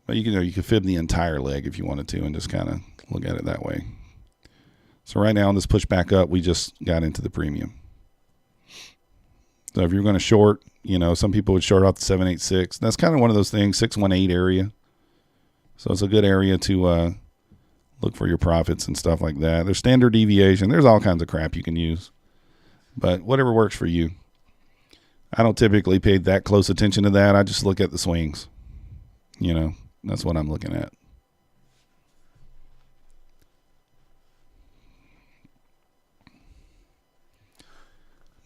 Speaker 1: But you could fib the entire leg if you wanted to and just kind of look at it that way. So right now on this push back up, we just got into the premium. So if you're going to short, some people would short off the 786. That's kind of one of those things, 618 area. So it's a good area to look for your profits and stuff like that. There's standard deviation. There's all kinds of crap you can use. But whatever works for you. I don't typically pay that close attention to that. I just look at the swings. That's what I'm looking at.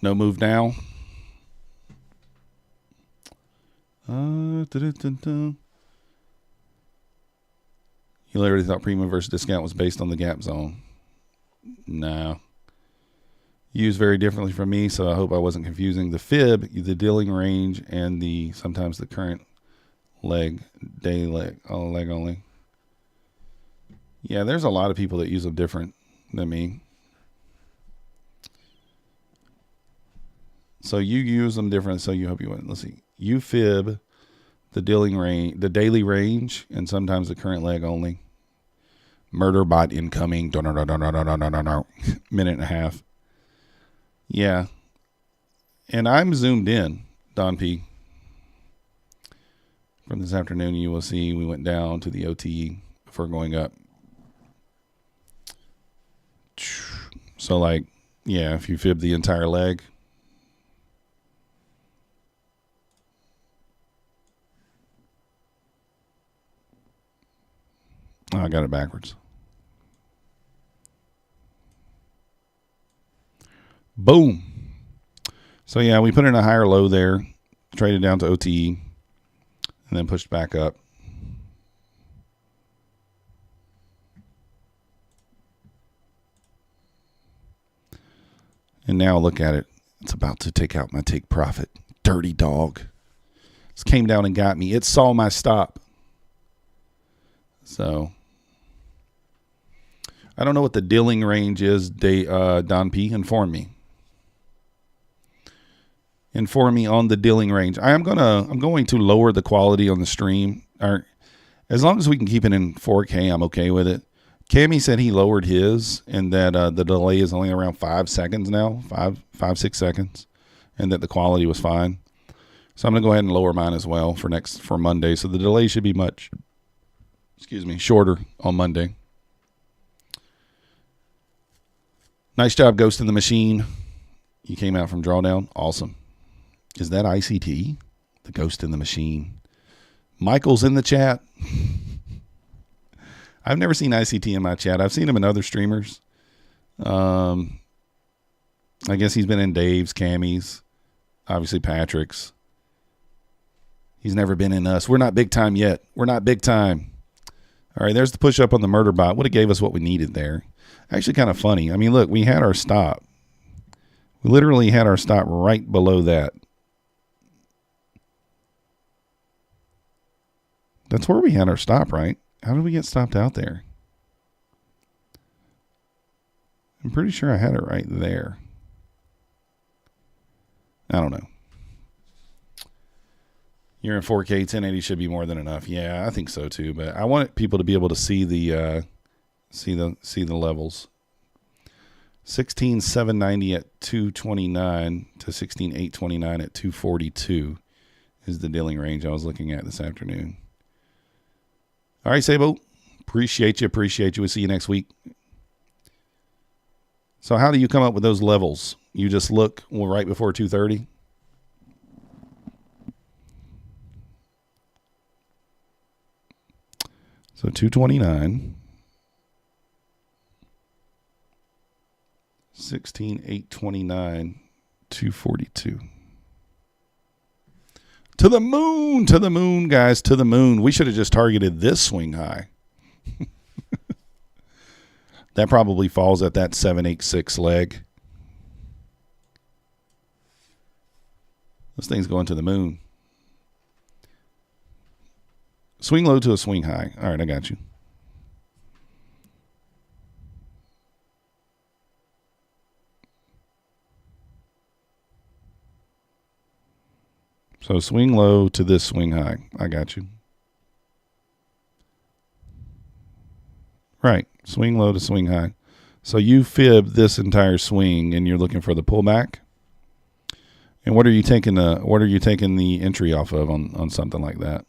Speaker 1: No move now. You literally thought premium versus discount was based on the gap zone. No. Used very differently from me, so I hope I wasn't confusing. The fib, the dealing range, and sometimes the current leg, day leg, leg only. Yeah, there's a lot of people that use them different than me. So you use them different, so you hope you win. Let's see. You fib the dealing range, the daily range, and sometimes the current leg only. Murder bot incoming. Minute and a half. Yeah. And I'm zoomed in, Don P. From this afternoon, you will see we went down to the OTE before going up. So, like, yeah, if you fib the entire leg. Oh, I got it backwards. Boom. So, yeah, we put in a higher low there, traded down to OTE, and then pushed back up. And now look at it. It's about to take out my take profit. Dirty dog. This came down and got me. It saw my stop. So, I don't know what the dealing range is, Don P. Inform me. Inform me on the dealing range. I'm going to lower the quality on the stream. As long as we can keep it in 4K, I'm okay with it. Cammy said he lowered his and that the delay is only around 5 seconds now, 6 seconds, and that the quality was fine. So I'm going to go ahead and lower mine as well for Monday. So the delay should be shorter on Monday. Nice job, Ghost in the Machine. You came out from drawdown. Awesome. Is that ICT? The Ghost in the Machine. Michael's in the chat. I've never seen ICT in my chat. I've seen him in other streamers. I guess he's been in Dave's, Cammy's, obviously Patrick's. He's never been in us. We're not big time yet. We're not big time. All right, there's the push up on the murder bot. Would have gave us what we needed there. Actually kind of funny. I mean, look, we had our stop. We literally had our stop right below that. That's where we had our stop, right? How did we get stopped out there? I'm pretty sure I had it right there. I don't know. You're in 4K, 1080 should be more than enough. Yeah, I think so too. But I want people to be able to see the levels. 16,790 at 229 to 16,829 at 242 is the dealing range I was looking at this afternoon. All right, Sabo. Appreciate you. We'll see you next week. So how do you come up with those levels? You just look right before 230? So 229, 16,829, 242. To the moon, guys, to the moon. We should have just targeted this swing high. That probably falls at that 786 leg. This thing's going to the moon. Swing low to a swing high. All right, I got you. So swing low to this swing high. I got you. Right. Swing low to swing high. So you fib this entire swing and you're looking for the pullback. And what are you taking the entry off of on something like that?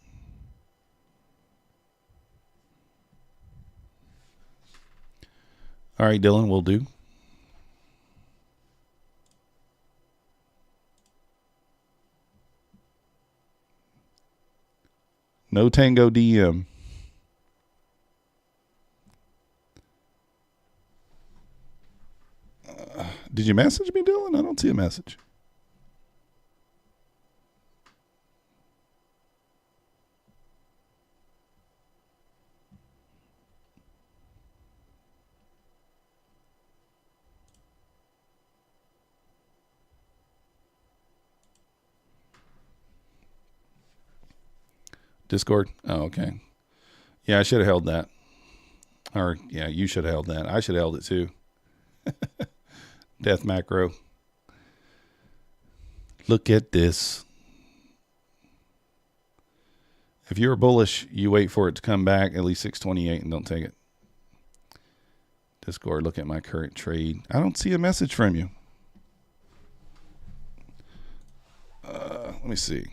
Speaker 1: All right, Dylan, we'll do. No Tango DM. Did you message me, Dylan? I don't see a message. Discord? Oh, okay. Yeah, I should have held that. Or, yeah, you should have held that. I should have held it too. Death macro. Look at this. If you're bullish, you wait for it to come back at least 628 and don't take it. Discord, look at my current trade. I don't see a message from you. Let me see.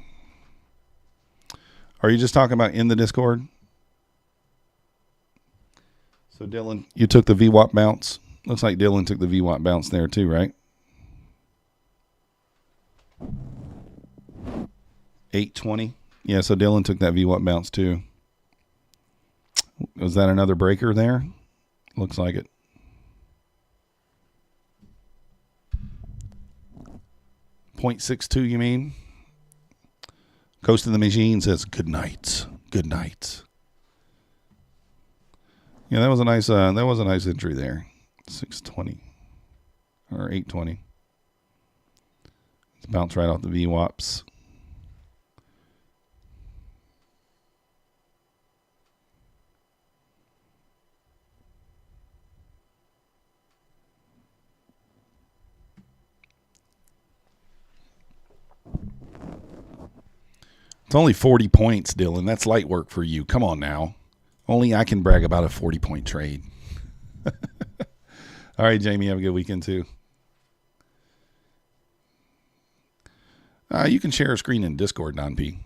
Speaker 1: Are you just talking about in the Discord? So, Dylan, you took the VWAP bounce. Looks like Dylan took the VWAP bounce there too, right? 820. Yeah, so Dylan took that VWAP bounce too. Was that another breaker there? Looks like it. .62, you mean? Coast of the Machine says good night. Good night. Yeah, that was a nice entry there. 620 or 820. It's bounced right off the VWAPs. It's only 40 points, Dylan. That's light work for you. Come on now. Only I can brag about a 40-point trade. All right, Jamie, have a good weekend too. You can share a screen in Discord, Don P.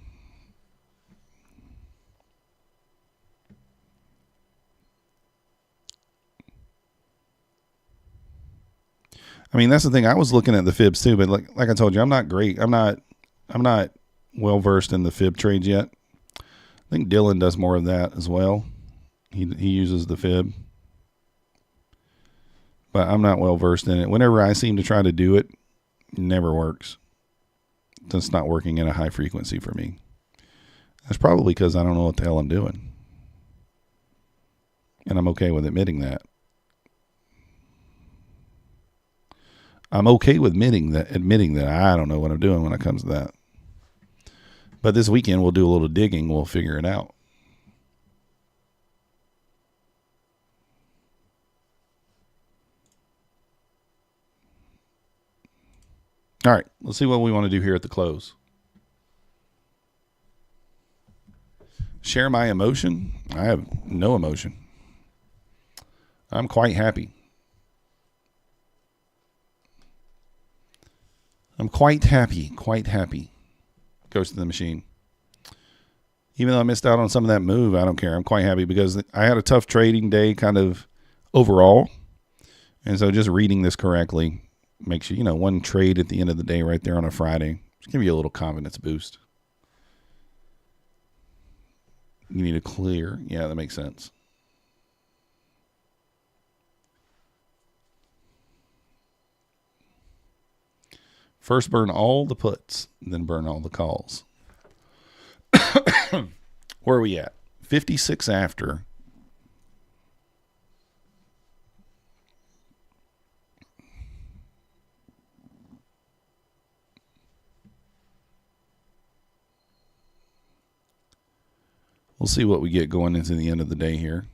Speaker 1: I mean, that's the thing. I was looking at the fibs too, but like I told you, I'm not great. I'm not well versed in the fib trades yet. I think Dylan does more of that as well. He uses the fib, but I'm not well versed in it. Whenever I seem to try to do it, it never works. It's not working at a high frequency for me. That's probably because I don't know what the hell I'm doing, and I'm okay with admitting that. I'm okay with admitting that I don't know what I'm doing when it comes to that. But this weekend we'll do a little digging. We'll figure it out. All right, let's see what we want to do here at the close. Share my emotion? I have no emotion. I'm quite happy. I'm quite happy. Ghost of the Machine. Even though I missed out on some of that move, I don't care. I'm quite happy because I had a tough trading day kind of overall. And so just reading this correctly makes you, one trade at the end of the day right there on a Friday. Just give you a little confidence boost. You need a clear. Yeah, that makes sense. First burn all the puts, then burn all the calls. Where are we at? 56 after. We'll see what we get going into the end of the day here.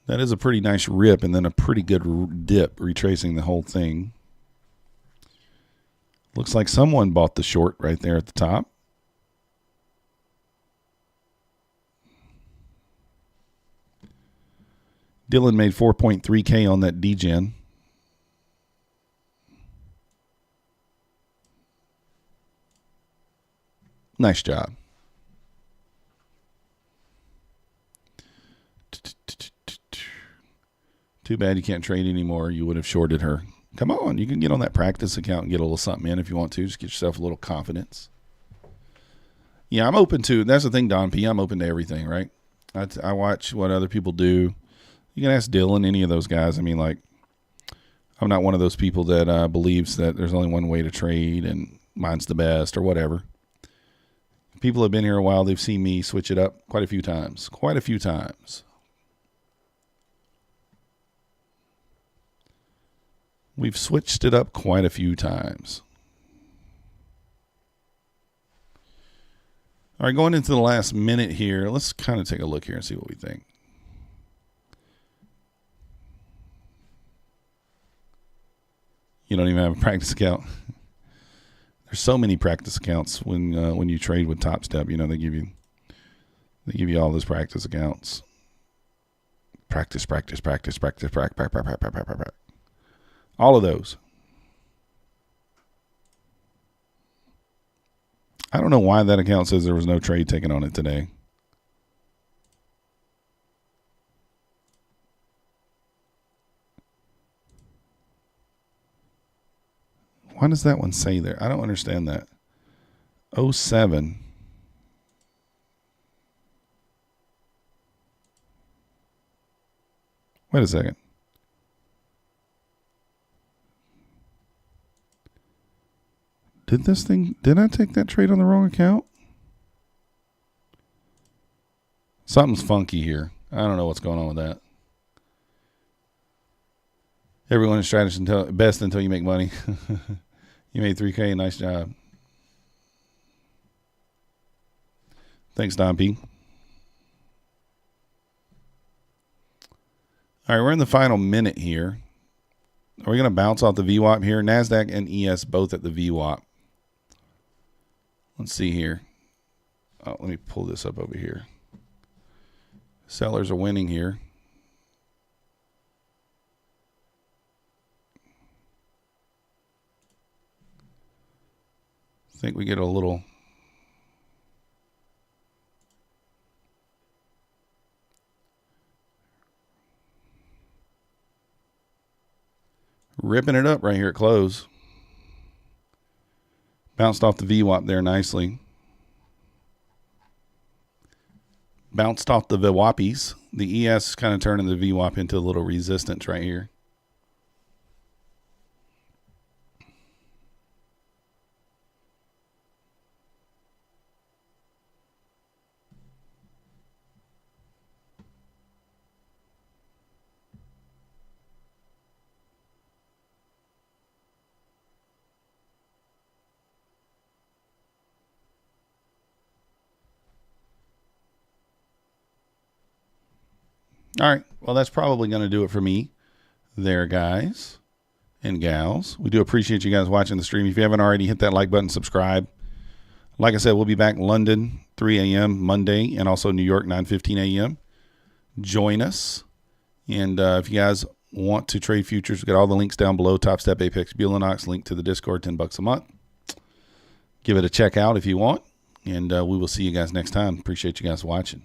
Speaker 1: That is a pretty nice rip and then a pretty good dip retracing the whole thing. Looks like someone bought the short right there at the top. Dylan made 4.3K on that DGen. Nice job. Too bad you can't trade anymore. You would have shorted her. Come on, you can get on that practice account and get a little something in if you want to. Just get yourself a little confidence. Yeah, I'm open to, that's the thing, Don P. I'm open to everything, right? I watch what other people do. You can ask Dylan, any of those guys. I mean, like, I'm not one of those people that believes that there's only one way to trade and mine's the best or whatever. People have been here a while. They've seen me switch it up quite a few times. We've switched it up quite a few times. All right, going into the last minute here, let's kind of take a look here and see what we think. You don't even have a practice account. There's so many practice accounts when you trade with Topstep. You know, they give you all those practice accounts. Practice. All of those. I don't know why that account says there was no trade taken on it today. Why does that one say there? I don't understand that. 07. Wait a second. Did I take that trade on the wrong account? Something's funky here. I don't know what's going on with that. Everyone is strategist best until you make money. You made $3K. Nice job. Thanks, Don P. All right, we're in the final minute here. Are we going to bounce off the VWAP here? Nasdaq and ES both at the VWAP. Let's see here. Oh, let me pull this up over here. Sellers are winning here. I think we get a little ripping it up right here at close. Bounced off the VWAP there nicely. Bounced off the VWAPies. The ES kind of turning the VWAP into a little resistance right here. All right. Well, that's probably going to do it for me there, guys and gals. We do appreciate you guys watching the stream. If you haven't already, hit that like button, subscribe. Like I said, we'll be back in London, 3 a.m. Monday, and also New York, 9:15 a.m. Join us. And if you guys want to trade futures, we've got all the links down below. Topstep, APEX, Bulenox, link to the Discord, $10 a month. Give it a check out if you want. And we will see you guys next time. Appreciate you guys watching.